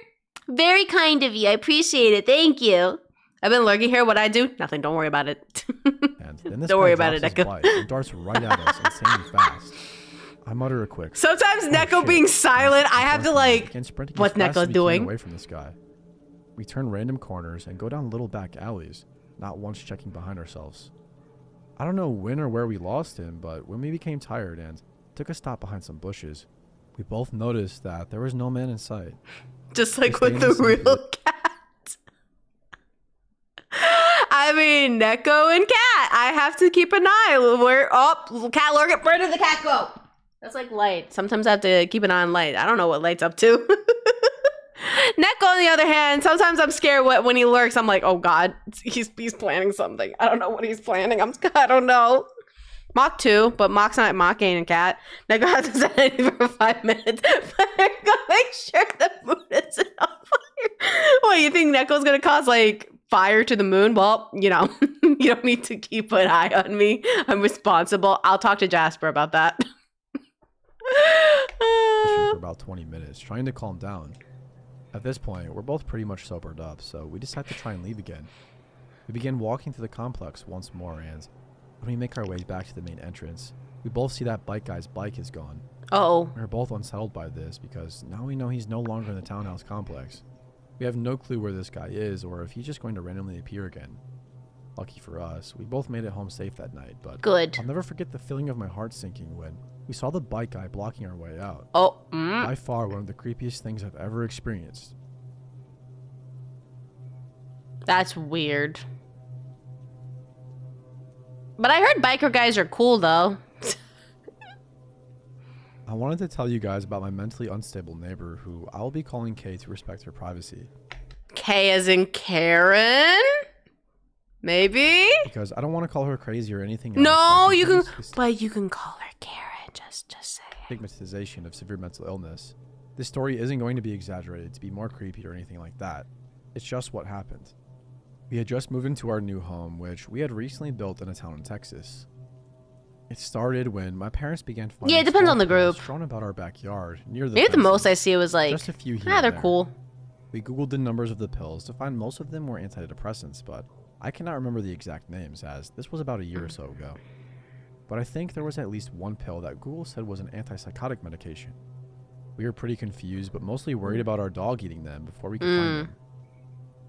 Very kind of you. I appreciate it. Thank you. I've been lurking here. What I do? Nothing. Don't worry about it. And then this don't worry about it, Neko. And darts right at us insanely fast. I mutter a quick. Sometimes Neko being silent, I have to like, what's Neko doing? Away from this guy. We turn random corners and go down little back alleys, not once checking behind ourselves. I don't know when or where we lost him, but when we became tired and took a stop behind some bushes, we both noticed that there was no man in sight. Just like with the real cat. I mean, Neko and cat. I have to keep an eye. Cat lurking. Where did the cat go? That's like light. Sometimes I have to keep an eye on light. I don't know what light's up to. Neko, on the other hand, sometimes I'm scared when he lurks. I'm like, oh God, he's planning something. I don't know what he's planning. I don't know. Mach 2, but Mach's not mocking a cat. Neko hasn't said anything for 5 minutes. But I'm gonna make sure the moon isn't on fire. What, you think Neko's gonna cause like fire to the moon? Well, you know, you don't need to keep an eye on me. I'm responsible. I'll talk to Jasper about that. For about 20 minutes, trying to calm down. At this point, we're both pretty much sobered up, so we decide to try and leave again. We begin walking through the complex once more, and when we make our way back to the main entrance, we both see that bike guy's bike is gone. Uh-oh. We're both unsettled by this because now we know he's no longer in the townhouse complex. We have no clue where this guy is or if he's just going to randomly appear again. Lucky for us, we both made it home safe that night, but Good. I'll never forget the feeling of my heart sinking when we saw the bike guy blocking our way out. Oh, By far one of the creepiest things I've ever experienced. that's weird. But I heard biker guys are cool, though. I wanted to tell you guys about my mentally unstable neighbor who I will be calling Kay to respect her privacy. K as in Karen? Maybe? Because I don't want to call her crazy or anything else. No, that you can, contributes to but you can call her Karen. Just say it. stigmatization of severe mental illness. This story isn't going to be exaggerated to be more creepy or anything like that. It's just what happened. We had just moved into our new home, which we had recently built in a town in Texas. It started when my parents began finding Yeah, it depends small on the pills group. strewn about our backyard near the Maybe the most I fences. see was like, Just a few here ah, and they're there. cool. We googled the numbers of the pills to find most of them were antidepressants, but I cannot remember the exact names as this was about a year or so ago. But I think there was at least one pill that Google said was an antipsychotic medication. We were pretty confused, but mostly worried about our dog eating them before we could find them.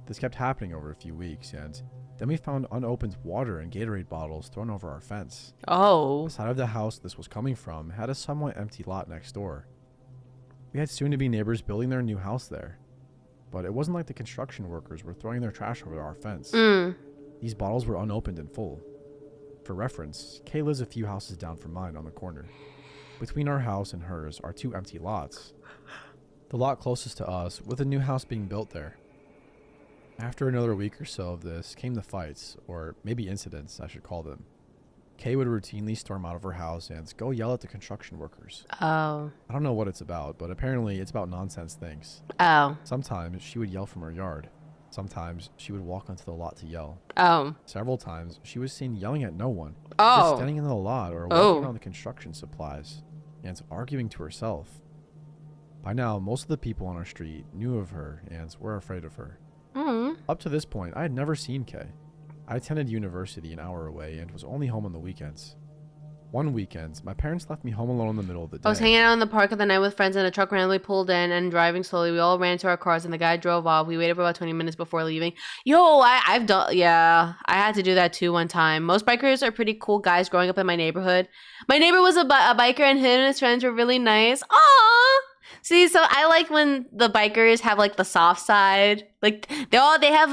This kept happening over a few weeks, and then we found unopened water and Gatorade bottles thrown over our fence. Oh. The side of the house this was coming from had a somewhat empty lot next door. We had soon-to-be neighbors building their new house there. But it wasn't like the construction workers were throwing their trash over our fence. These bottles were unopened and full. For reference, Kay lives a few houses down from mine on the corner. Between our house and hers are 2 empty lots. The lot closest to us, with a new house being built there. After another week or so of this came the fights, or maybe incidents, I should call them. Kay would routinely storm out of her house and go yell at the construction workers. Oh. I don't know what it's about, but apparently it's about nonsense things. Oh. Sometimes she would yell from her yard. Sometimes she would walk onto the lot to yell. Oh. Several times she was seen yelling at no one. Oh. Just standing in the lot or walking around the construction supplies and arguing to herself. By now, most of the people on our street knew of her and were afraid of her. Up to this point, I had never seen Kay. I attended university an hour away and was only home on the weekends. One weekend, my parents left me home alone in the middle of the day. I was hanging out in the park of the night with friends and a truck randomly pulled in and driving slowly. We all ran to our cars and the guy drove off. We waited for about 20 minutes before leaving. Yo, I've done, yeah, I had to do that too one time. Most bikers are pretty cool guys growing up in my neighborhood. My neighbor was a biker and him and his friends were really nice. Aww. See, so I like when the bikers have like the soft side. Like they have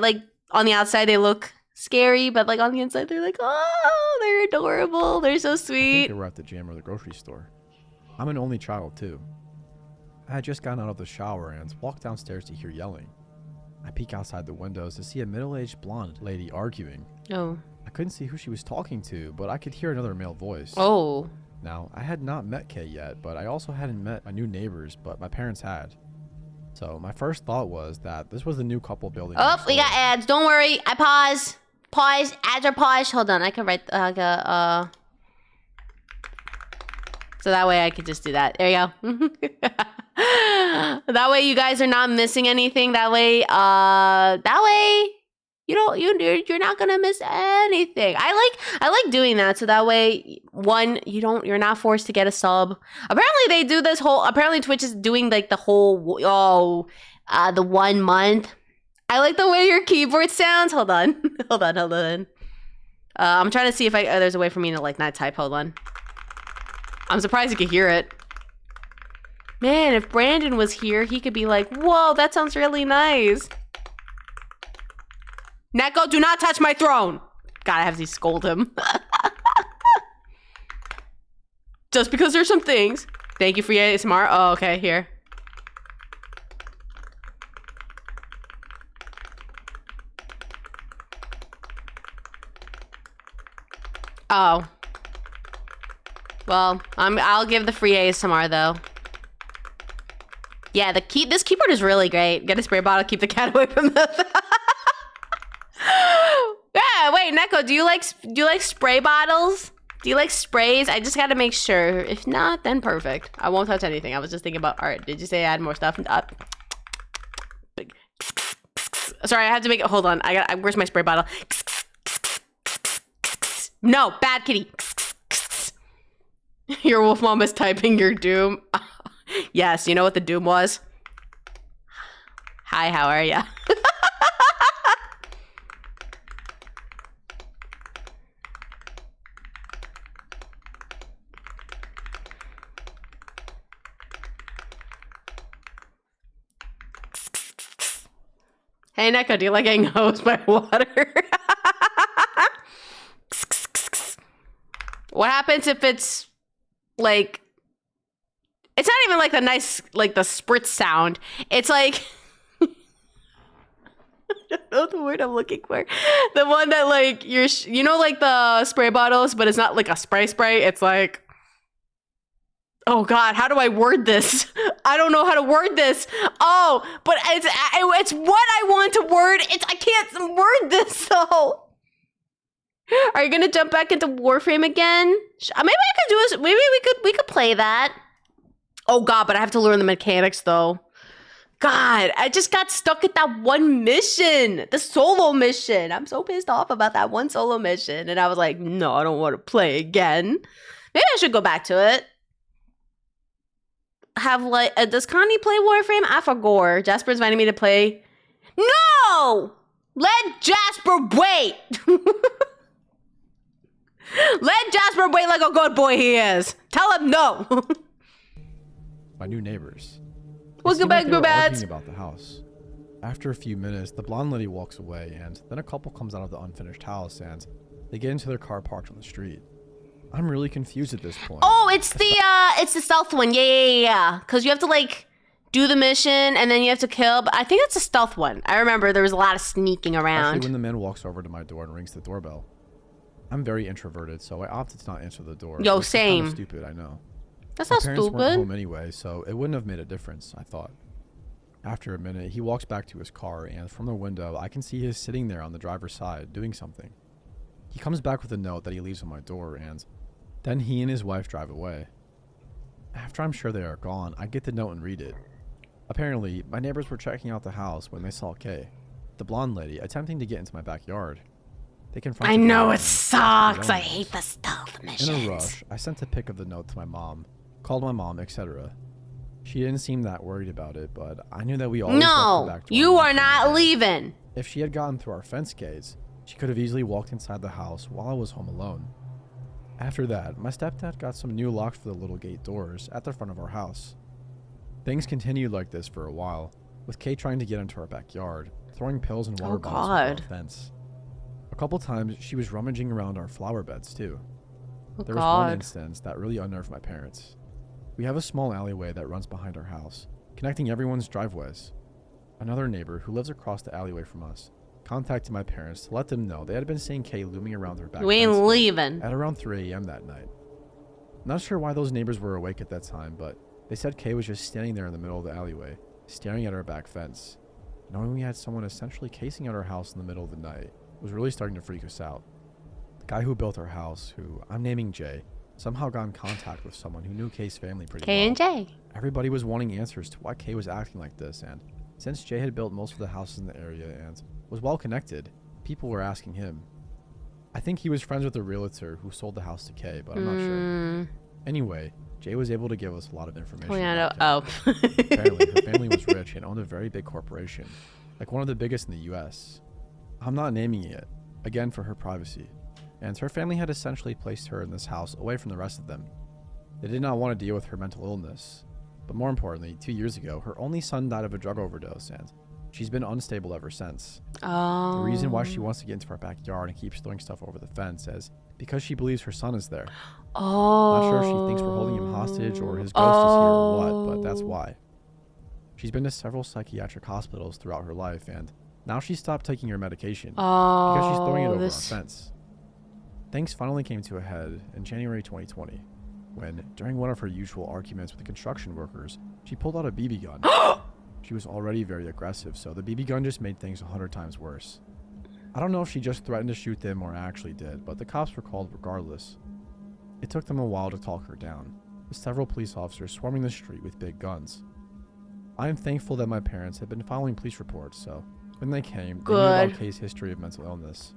like on the outside they look scary, but like on the inside they're like, oh, they're adorable. They're so I think sweet. they were at the gym or the grocery store. I'm an only child too. I had just gotten out of the shower and walked downstairs to hear yelling. I peek outside the windows to see a middle-aged blonde lady arguing. Oh. I couldn't see who she was talking to, but I could hear another male voice. Oh. Now, I had not met Kay yet, but I also hadn't met my new neighbors, but my parents had. So my first thought was that this was the new couple building. Oh, next we door. got ads. Don't worry. I pause. Pause. Ads are paused. Hold on. I can write so that way I could just do that. There you go. That way you guys are not missing anything. That way you're not gonna miss anything. I like doing that, so that way you're not forced to get a sub. Apparently Twitch is doing like the whole the 1 month. I like the way your keyboard sounds. Hold on. I'm trying to see if there's a way for me to like not type. Hold on. I'm surprised you could hear it. Man, if Brandon was here, he could be like, whoa, that sounds really nice. Neko, do not touch my throne. God, I have to scold him. Just because there's some things. Thank you for your ASMR. Oh, okay, here. Oh. Well, I'll give the free ASMR though. Yeah, this keyboard is really great. Get a spray bottle, keep the cat away from the. Yeah, wait, Neko, do you like spray bottles? Do you like sprays? I just gotta make sure. If not, then perfect. I won't touch anything. I was just thinking about art. Did you say add more stuff? Sorry, I have to make it. Hold on. Where's my spray bottle? No, bad kitty. Your wolf mom is typing your doom. Yes, you know what the doom was? Hi, how are ya? Hey, Neko, do you like getting hosed by water? What happens if it's like, it's not even like the nice, like the spritz sound. It's like, I don't know the word I'm looking for. The one that like, you know, like the spray bottles, but it's not like a spray. It's like, oh God, how do I word this? I don't know how to word this. Oh, but it's what I want to word. I can't word this though. Are you gonna jump back into Warframe again? Maybe I could do this. Maybe we could play that. Oh God, but I have to learn the mechanics though. God, I just got stuck at that one mission, the solo mission. I'm so pissed off about that one solo mission, and I was like, no, I don't want to play again. Maybe I should go back to it. Have like, does Connie play Warframe? I forgot. Jasper's inviting me to play. No, let Jasper wait. Let Jasper wait like a good boy he is. Tell him no. My new neighbors. Welcome back, they were Grubats. arguing about the house. After a few minutes, the blonde lady walks away, and then a couple comes out of the unfinished house, and they get into their car parked on the street. I'm really confused at this point. Oh, it's the stealth one. Yeah. Because you have to like do the mission and then you have to kill. But I think it's a stealth one. I remember there was a lot of sneaking around. Especially when the man walks over to my door and rings the doorbell. I'm very introverted, so I opted to not answer the door. Yo, which is same. kind of stupid, I know. That's My not parents weren't stupid. home anyway, so it wouldn't have made a difference, I thought. After a minute, he walks back to his car, and from the window, I can see he's sitting there on the driver's side, doing something. He comes back with a note that he leaves on my door, and then he and his wife drive away. After I'm sure they are gone, I get the note and read it. Apparently, my neighbors were checking out the house when they saw Kay, the blonde lady, attempting to get into my backyard. They confronted I her know and it sucks. I owners. hate the stealth missions. In a rush, I sent a pic of the note to my mom, called my mom, etc. She didn't seem that worried about it, but I knew that we always left the No, back door you unlocked are from the not day. leaving. If she had gotten through our fence gates, she could have easily walked inside the house while I was home alone. After that, my stepdad got some new locks for the little gate doors at the front of our house. Things continued like this for a while, with Kate trying to get into our backyard, throwing pills and water bottles over our fence. A couple times, she was rummaging around our flower beds too. There was one instance that really unnerved my parents. We have a small alleyway that runs behind our house, connecting everyone's driveways. Another neighbor who lives across the alleyway from us contacted my parents to let them know they had been seeing Kay looming around their back We ain't fence leaving. at around 3 a.m. that night. Not sure why those neighbors were awake at that time, but they said Kay was just standing there in the middle of the alleyway, staring at our back fence. Knowing we had someone essentially casing out our house in the middle of the night was really starting to freak us out. The guy who built our house, who I'm naming Jay, somehow got in contact with someone who knew Kay's family pretty well. K and J. Everybody was wanting answers to why Kay was acting like this, and since Jay had built most of the houses in the area and was well connected, people were asking him. I think he was friends with the realtor who sold the house to Kay, but I'm not sure. Anyway, Jay was able to give us a lot of information. about Kay. Apparently, her family was rich and owned a very big corporation, like one of the biggest in the US. I'm not naming it, again for her privacy, and her family had essentially placed her in this house away from the rest of them. They did not want to deal with her mental illness, but more importantly, 2 years ago, her only son died of a drug overdose, and she's been unstable ever since. The reason why she wants to get into our backyard and keeps throwing stuff over the fence is because she believes her son is there. Not sure if she thinks we're holding him hostage or his ghost is here or what, but that's why. She's been to several psychiatric hospitals throughout her life, and now she's stopped taking her medication because she's throwing it over our fence. Things finally came to a head in January 2020, when, during one of her usual arguments with the construction workers, she pulled out a BB gun. She was already very aggressive, so the BB gun just made things 100 times worse. I don't know if she just threatened to shoot them or actually did, but the cops were called regardless. It took them a while to talk her down, with several police officers swarming the street with big guns. I am thankful that my parents had been following police reports, so when they came, they knew about Kay's history of mental illness.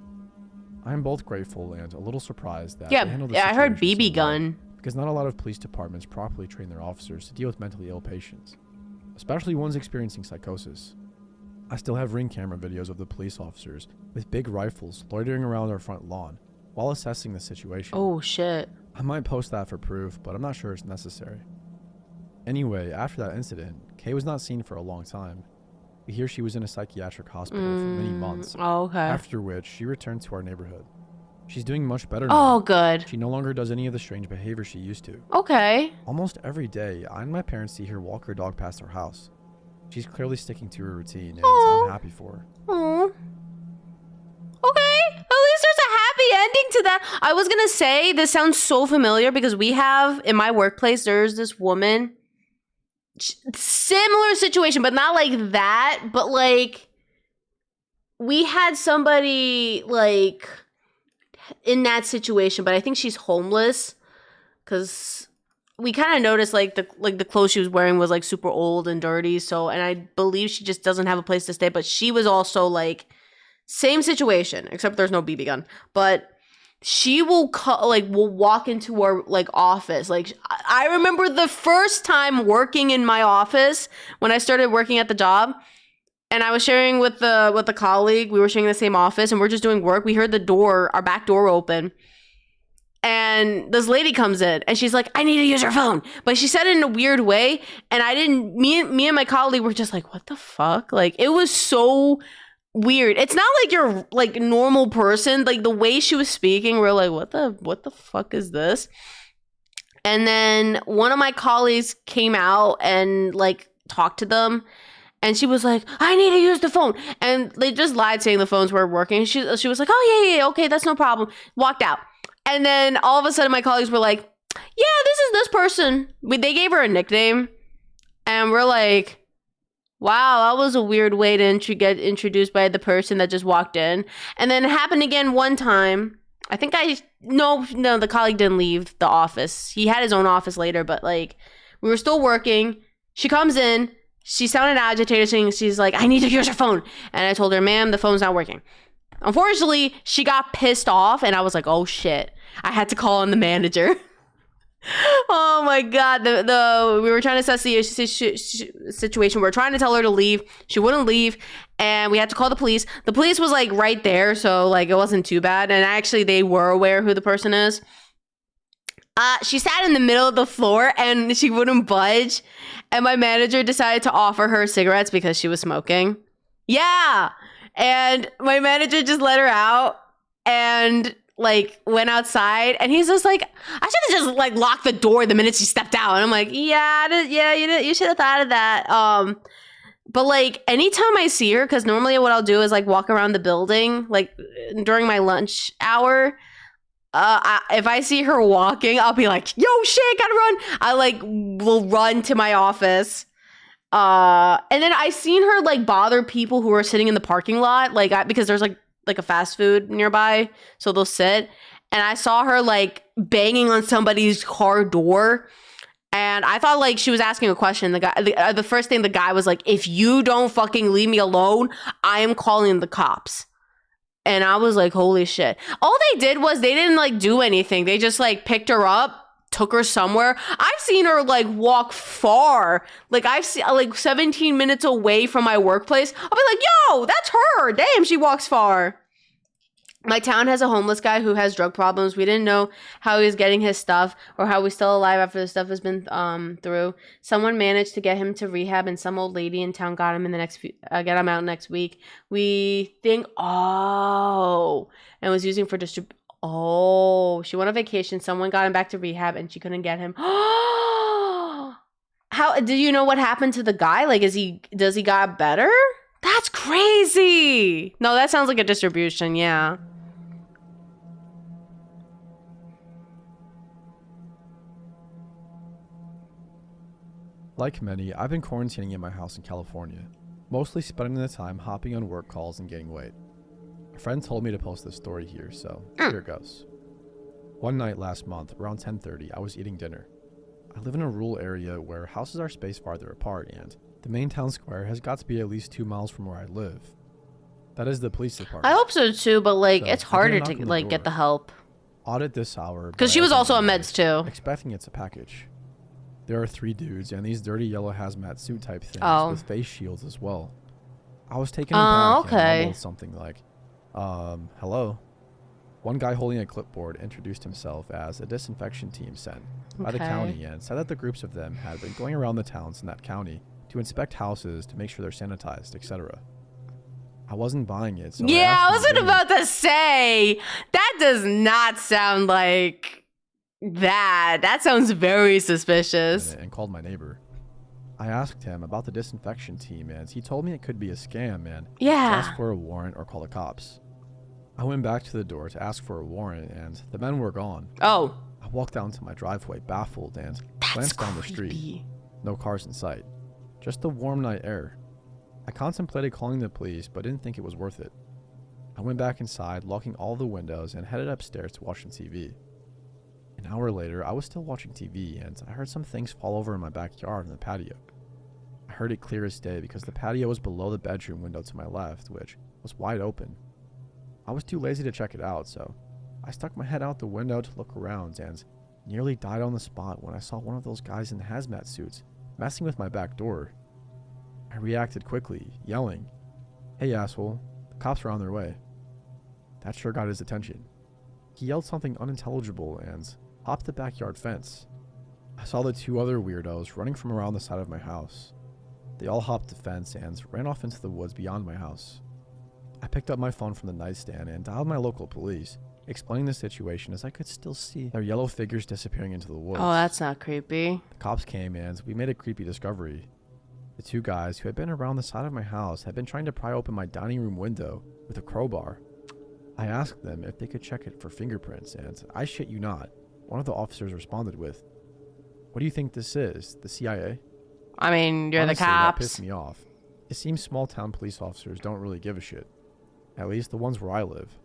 I am both grateful and a little surprised that they handled the I heard situation BB so well, gun. because not a lot of police departments properly train their officers to deal with mentally ill patients, especially ones experiencing psychosis. I still have ring camera videos of the police officers with big rifles loitering around our front lawn while assessing the situation. Oh shit. I might post that for proof, but I'm not sure it's necessary. Anyway, after that incident, Kay was not seen for a long time. We hear she was in a psychiatric hospital for many months, Oh, okay. after which she returned to our neighborhood. She's doing much better now. Oh, good. She no longer does any of the strange behavior she used to. Okay. Almost every day, I and my parents see her walk her dog past our house. She's clearly sticking to her routine, and Aw. I'm happy for her. Oh. Okay. At least there's a happy ending to that. I was gonna say, this sounds so familiar because we have, in my workplace, there's this woman, similar situation, but not like that, but like, we had somebody like in that situation, but I think she's homeless because we kind of noticed like the clothes she was wearing was like super old and dirty. So, and I believe she just doesn't have a place to stay, but she was also like same situation, except there's no BB gun, but she will will walk into our like office. Like I remember the first time working in my office when I started working at the job, and I was sharing with the colleague. We were sharing the same office, and we're just doing work. We heard our back door open, and this lady comes in, and she's like, "I need to use her phone," but she said it in a weird way, and I didn't. Me and my colleague were just like, "What the fuck?" Like it was so weird. It's not like you're like a normal person. Like the way she was speaking, we're like, what the fuck is this? And then one of my colleagues came out and like talked to them, and she was like, I need to use the phone. And they just lied saying the phones weren't working. She was like, oh yeah, okay, that's no problem. Walked out. And then all of a sudden my colleagues were like, yeah, this is this person. They gave her a nickname, and we're like, wow, that was a weird way to get introduced by the person that just walked in. And then it happened again one time. I think no, the colleague didn't leave the office. He had his own office later, but like we were still working. She comes in. She sounded agitated, saying she's like, I need to use her phone. And I told her, ma'am, the phone's not working. Unfortunately, she got pissed off, and I was like, oh shit. I had to call in the manager. Oh my god, we were trying to assess the situation. We were trying to tell her to leave. She wouldn't leave, and we had to call the police. The police was like right there, so like it wasn't too bad. And actually, they were aware who the person is. She sat in the middle of the floor, and she wouldn't budge. And my manager decided to offer her cigarettes because she was smoking. Yeah, and my manager just let her out, and like went outside, and he's just like, I should have just like locked the door the minute she stepped out. And I'm like, yeah, you should have thought of that. But like anytime I see her, because normally what I'll do is like walk around the building like during my lunch hour. If I see her walking, I'll be like, yo, shit, gotta run. I like will run to my office. And then I seen her like bother people who are sitting in the parking lot, because there's like a fast food nearby, so they'll sit. And I saw her like banging on somebody's car door, and I thought like she was asking a question. The first thing the guy was like, if you don't fucking leave me alone, I am calling the cops. And I was like, holy shit. All they did was they didn't like do anything. They just like picked her up, took her somewhere. I've seen her like walk far. Like I've seen like 17 minutes away from my workplace. I'll be like, yo, that's her. Damn, she walks far. My town has a homeless guy who has drug problems. We didn't know how he was getting his stuff or how he's still alive after the stuff has been through. Someone managed to get him to rehab, and some old lady in town got him get him out next week. We think, and was using for she went on vacation. Someone got him back to rehab, and she couldn't get him. How do you know what happened to the guy? Like, does he got better? That's crazy. No, that sounds like a distribution. Yeah. Like many, I've been quarantining in my house in California, mostly spending the time hopping on work calls and gaining weight. A friend told me to post this story here, so here it goes. One night last month, around 10:30, I was eating dinner. I live in a rural area where houses are spaced farther apart, and the main town square has got to be at least 2 miles from where I live. That is the police department. I hope so too, but like So, it's I harder did knock to on the like get door. the help. Odd at this hour. Because but she I was opened also on the door, meds too. expecting it's a package. There are 3 dudes and these dirty yellow hazmat suit type things Oh. with face shields as well. I was taken aback okay. and mumbled something like, hello. One guy holding a clipboard introduced himself as a disinfection team sent by the Okay. county and said that the groups of them had been going around the towns in that county to inspect houses to make sure they're sanitized, etc. I wasn't buying it, so Yeah, I asked him wasn't again, about to say. That does not sound like that. That sounds very suspicious. and called my neighbor. I asked him about the disinfection team, and he told me it could be a scam, and to Yeah. ask for a warrant or call the cops. I went back to the door to ask for a warrant, and the men were gone. Oh, I walked down to my driveway baffled and that's glanced down the creepy. street. No cars in sight. Just the warm night air. I contemplated calling the police, but didn't think it was worth it. I went back inside, locking all the windows, and headed upstairs to watch some TV. An hour later, I was still watching TV, and I heard some things fall over in my backyard in the patio. I heard it clear as day because the patio was below the bedroom window to my left, which was wide open. I was too lazy to check it out, so I stuck my head out the window to look around and nearly died on the spot when I saw one of those guys in hazmat suits messing with my back door. I reacted quickly, yelling, "Hey asshole, the cops are on their way." That sure got his attention. He yelled something unintelligible and hopped the backyard fence. I saw the two other weirdos running from around the side of my house. They all hopped the fence and ran off into the woods beyond my house. I picked up my phone from the nightstand and dialed my local police, explaining the situation as I could still see their yellow figures disappearing into the woods. Oh, that's not creepy. The cops came and we made a creepy discovery. The two guys who had been around the side of my house had been trying to pry open my dining room window with a crowbar. I asked them if they could check it for fingerprints, and I shit you not, one of the officers responded with, "What do you think this is, the CIA?" I mean, you're Honestly, the that cops. pissed me off. It seems small-town police officers don't really give a shit. At least the ones where I live.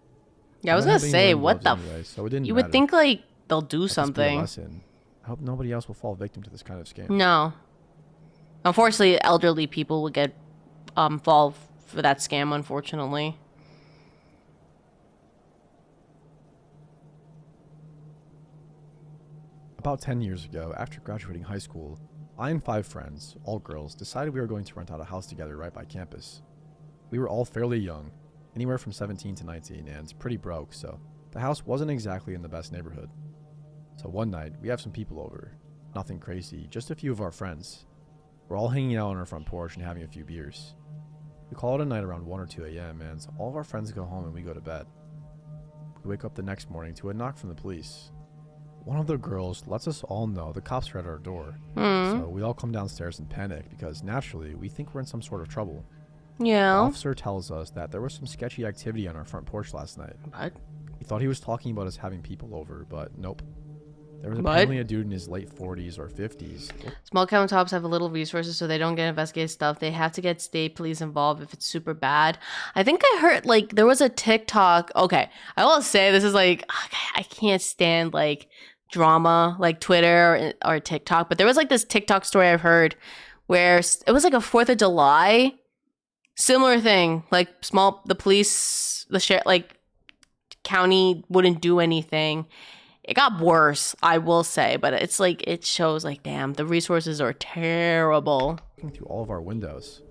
Yeah, I was don't gonna have any say, wearing what the gloves anyway, so it didn't You would matter. think, like, they'll do Let this be a something. lesson. I hope nobody else will fall victim to this kind of scam. No. Unfortunately, elderly people would get, fall for that scam, unfortunately. About 10 years ago, after graduating high school, I and 5 friends, all girls, decided we were going to rent out a house together right by campus. We were all fairly young, anywhere from 17 to 19, and pretty broke, so the house wasn't exactly in the best neighborhood. So one night, we have some people over. Nothing crazy, just a few of our friends. We're all hanging out on our front porch and having a few beers. We call it a night around 1 or 2 a.m., and all of our friends go home and we go to bed. We wake up the next morning to a knock from the police. One of the girls lets us all know the cops are at our door. So we all come downstairs in panic because naturally we think we're in some sort of trouble. The Yeah. officer tells us that there was some sketchy activity on our front porch last night. What? We thought he was talking about us having people over, but nope. There was What? apparently a dude in his late 40s or 50s. Small countertops have little resources, so they don't get investigated stuff. They have to get state police involved if it's super bad. I think I heard, like, there was a TikTok. Okay, I will say this is, like, I can't stand, like, drama, like Twitter or TikTok. But there was, like, this TikTok story I've heard where it was, like, a 4th of July. Similar thing. Like, the police, the sheriff, like, county wouldn't do anything. It got worse, I will say, but it's like, it shows like, damn, the resources are terrible. Looking through all of our windows.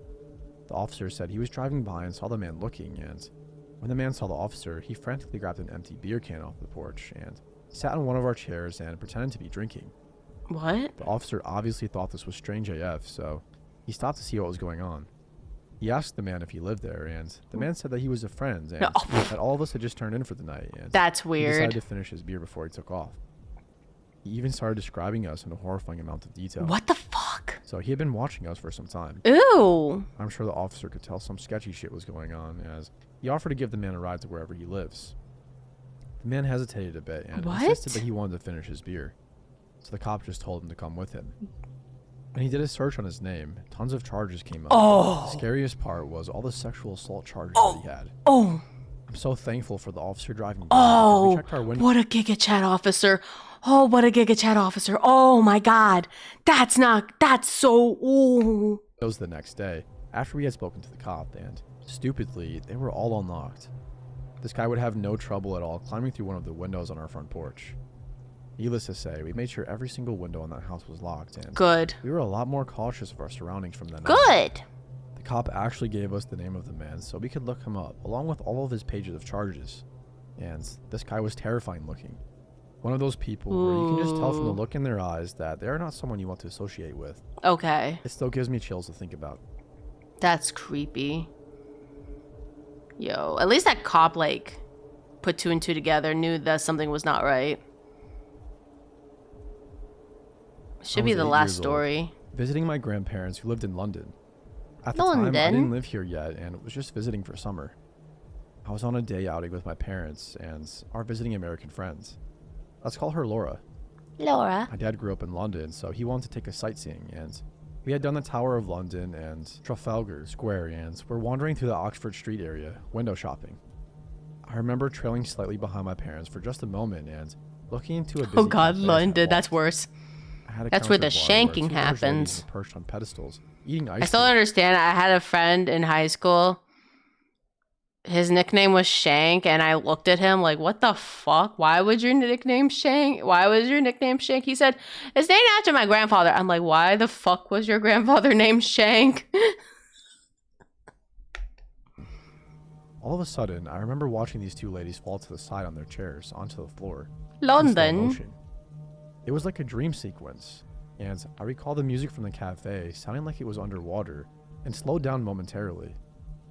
The officer said he was driving by and saw the man looking, and when the man saw the officer, he frantically grabbed an empty beer can off the porch and sat on one of our chairs and pretended to be drinking. What? The officer obviously thought this was strange AF, so he stopped to see what was going on. He asked the man if he lived there, and the man said that he was a friend and that all of us had just turned in for the night. And That's he weird. decided to finish his beer before he took off. He even started describing us in a horrifying amount of detail. What the fuck? So he had been watching us for some time. Ew. I'm sure the officer could tell some sketchy shit was going on, as he offered to give the man a ride to wherever he lives. The man hesitated a bit and What? insisted that he wanted to finish his beer. So the cop just told him to come with him. When he did a search on his name, tons of charges came up. Oh. The scariest part was all the sexual assault charges that he had. Oh. I'm so thankful for the officer driving by. We Oh. checked our window. What a Giga Chat officer. Oh, what a Giga Chat officer. Oh my God. That's so, ooh. Windows the next day, after we had spoken to the cop, and stupidly, they were all unlocked. This guy would have no trouble at all climbing through one of the windows on our front porch. Needless to say, we made sure every single window in that house was locked, and Good. we were a lot more cautious of our surroundings from then on. Good. The cop actually gave us the name of the man so we could look him up, along with all of his pages of charges. And this guy was terrifying looking. One of those people where you can just tell from the look in their eyes that they are not someone you want to associate with. Okay. It still gives me chills to think about. That's creepy. Yo, at least that cop, like, put two and two together, knew that something was not right. Should be the last story. Visiting my grandparents who lived in London. At the time, I didn't live here yet and was just visiting for summer. I was on a day outing with my parents and our visiting American friends. Let's call her Laura. Laura. My dad grew up in London, so he wanted to take us sightseeing, and we had done the Tower of London and Trafalgar Square, and we're wandering through the Oxford Street area, window shopping. I remember trailing slightly behind my parents for just a moment and looking into a busy Oh god, cafe London, that's worse. That's where the shanking happens. Perched on pedestals, eating ice I still cream. don't understand. I had a friend in high school. His nickname was Shank, and I looked at him like, what the fuck? Why was your nickname Shank? Why was your nickname Shank? He said, it's named after my grandfather. I'm like, why the fuck was your grandfather named Shank? All of a sudden, I remember watching these two ladies fall to the side on their chairs onto the floor. London. It was like a dream sequence, and I recall the music from the cafe sounding like it was underwater and slowed down momentarily.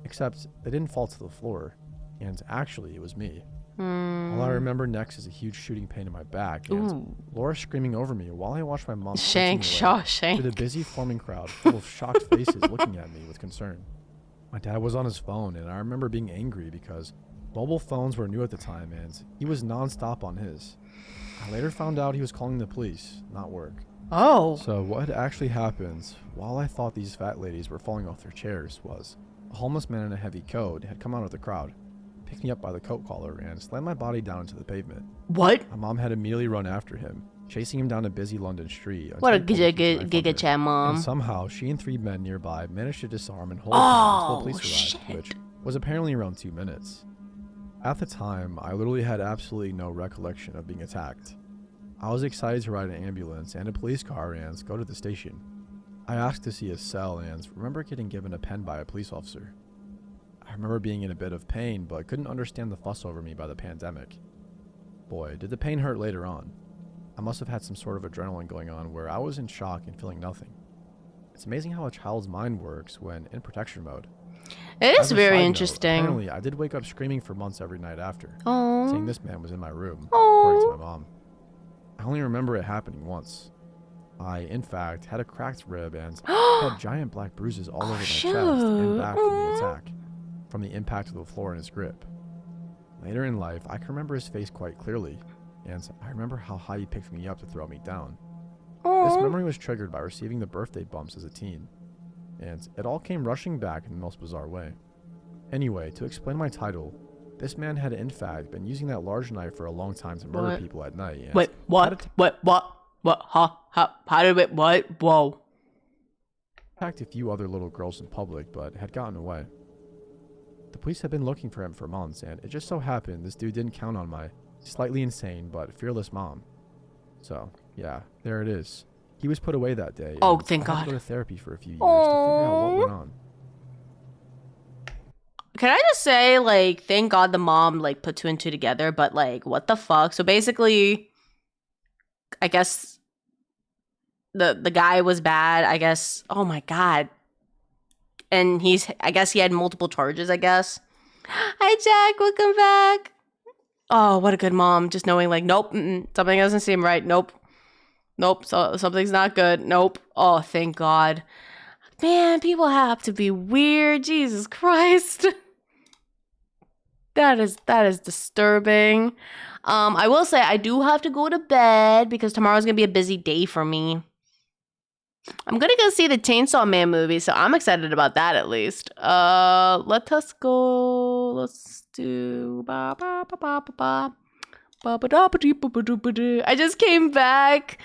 Except they didn't fall to the floor, and actually it was me. All I remember next is a huge shooting pain in my back, and Laura screaming over me while I watched my mom Shank, Shawshank. to the busy forming crowd full of shocked faces looking at me with concern. My dad was on his phone, and I remember being angry because mobile phones were new at the time, and he was non-stop on his. I later found out he was calling the police, not work. Oh. So what had actually happened, while I thought these fat ladies were falling off their chairs, was a homeless man in a heavy coat had come out of the crowd, picked me up by the coat collar, and slammed my body down into the pavement. What? My mom had immediately run after him, chasing him down a busy London street. What a giga chat mom. And somehow, she and three men nearby managed to disarm and hold him until the police arrived, which was apparently around 2 minutes. At the time, I literally had absolutely no recollection of being attacked. I was excited to ride an ambulance and a police car and go to the station. I asked to see a cell and remember getting given a pen by a police officer. I remember being in a bit of pain, but couldn't understand the fuss over me by the pandemic. Boy, did the pain hurt later on. I must have had some sort of adrenaline going on where I was in shock and feeling nothing. It's amazing how a child's mind works when in protection mode. It is As a very side note, interesting. apparently, I did wake up screaming for months every night after, Oh. saying this man was in my room, according to my mom. I only remember it happening once. I, in fact, had a cracked rib and had giant black bruises all over my chest and back from the attack, from the impact of the floor in his grip. Later in life, I can remember his face quite clearly, and I remember how high he picked me up to throw me down. This memory was triggered by receiving the birthday bumps as a teen, and it all came rushing back in the most bizarre way. Anyway, to explain my title, this man had in fact been using that large knife for a long time to murder people at night. And Wait, what? How did it, what? Whoa. Attacked a few other little girls in public, but had gotten away. The police had been looking for him for months, and it just so happened this dude didn't count on my slightly insane but fearless mom. So, yeah, there it is. He was put away that day. Oh, and thank I had God. to go to therapy for a few years to figure out what went on. Can I just say, like, thank God the mom, like, put two and two together, but, like, what the fuck? So basically, I guess the guy was bad, I guess. Oh my God. And I guess he had multiple charges, I guess. Hi, Jack, welcome back. Oh, what a good mom. Just knowing, like, nope, something doesn't seem right. Nope. So something's not good. Nope. Oh, thank God. Man, people have to be weird. Jesus Christ. That is disturbing. I will say I do have to go to bed because tomorrow's gonna be a busy day for me. I'm gonna go see the Chainsaw Man movie, so I'm excited about that at least. Let us go. Let's do I just came back.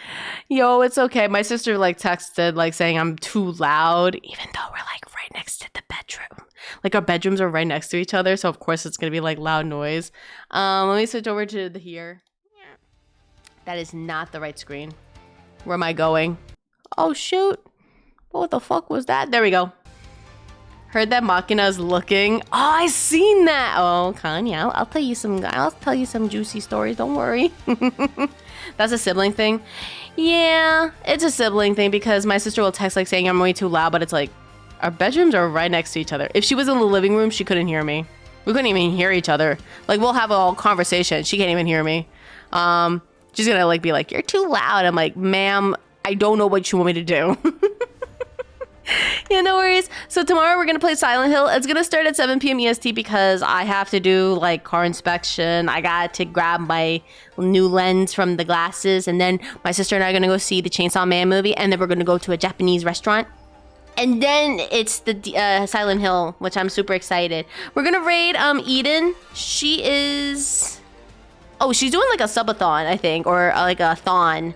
Yo, it's okay. My sister like texted like saying I'm too loud, even though we're like right next to the bedroom. Like our bedrooms are right next to each other, so of course it's gonna be like loud noise. Let me switch over to the here. That is not the right screen. Where am I going? Oh shoot. What the fuck was that? There we go. heard that Machina's looking. Oh, I seen that. Oh, Kanye, I'll tell you some juicy stories. Don't worry. That's a sibling thing. Yeah, it's a sibling thing because my sister will text like saying I'm way too loud, but it's like our bedrooms are right next to each other. If she was in the living room, she couldn't hear me. We couldn't even hear each other. Like we'll have a whole conversation. She can't even hear me. She's gonna like be like, "You're too loud." I'm like, "Ma'am, I don't know what you want me to do." Yeah, no worries. So tomorrow we're gonna play Silent Hill. It's gonna start at 7 p.m. EST because I have to do like car inspection. I got to grab my new lens from the glasses, and then my sister and I are gonna go see the Chainsaw Man movie, and then we're gonna go to a Japanese restaurant. And then it's the Silent Hill, which I'm super excited. We're gonna raid Eden. She is... Oh, she's doing like a subathon, I think, or like a thon.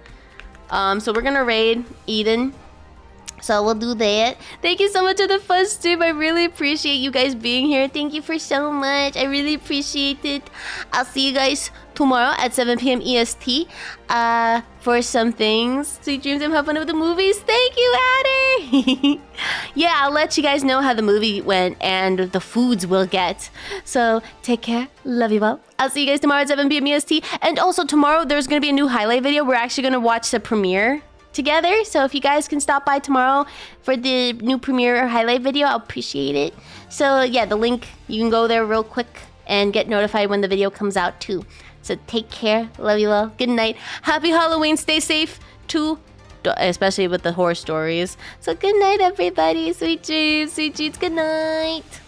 So we're gonna raid Eden. So we'll do that. Thank you so much for the fun stream. I really appreciate you guys being here. Thank you for so much. I really appreciate it. I'll see you guys tomorrow at 7 p.m. EST for some things. Sweet dreams and have fun with the movies. Thank you, Adder. Yeah, I'll let you guys know how the movie went and the foods we'll get. So take care. Love you all. I'll see you guys tomorrow at 7 p.m. EST. And also tomorrow there's going to be a new highlight video. We're actually going to watch the premiere together. So if you guys can stop by tomorrow for the new premiere highlight video, I'll appreciate it. So yeah, the link, you can go there real quick and get notified when the video comes out too. So take care. Love you all. Good night. Happy Halloween. Stay safe too, especially with the horror stories. So good night, everybody. Sweet dreams. Sweet dreams. Good night.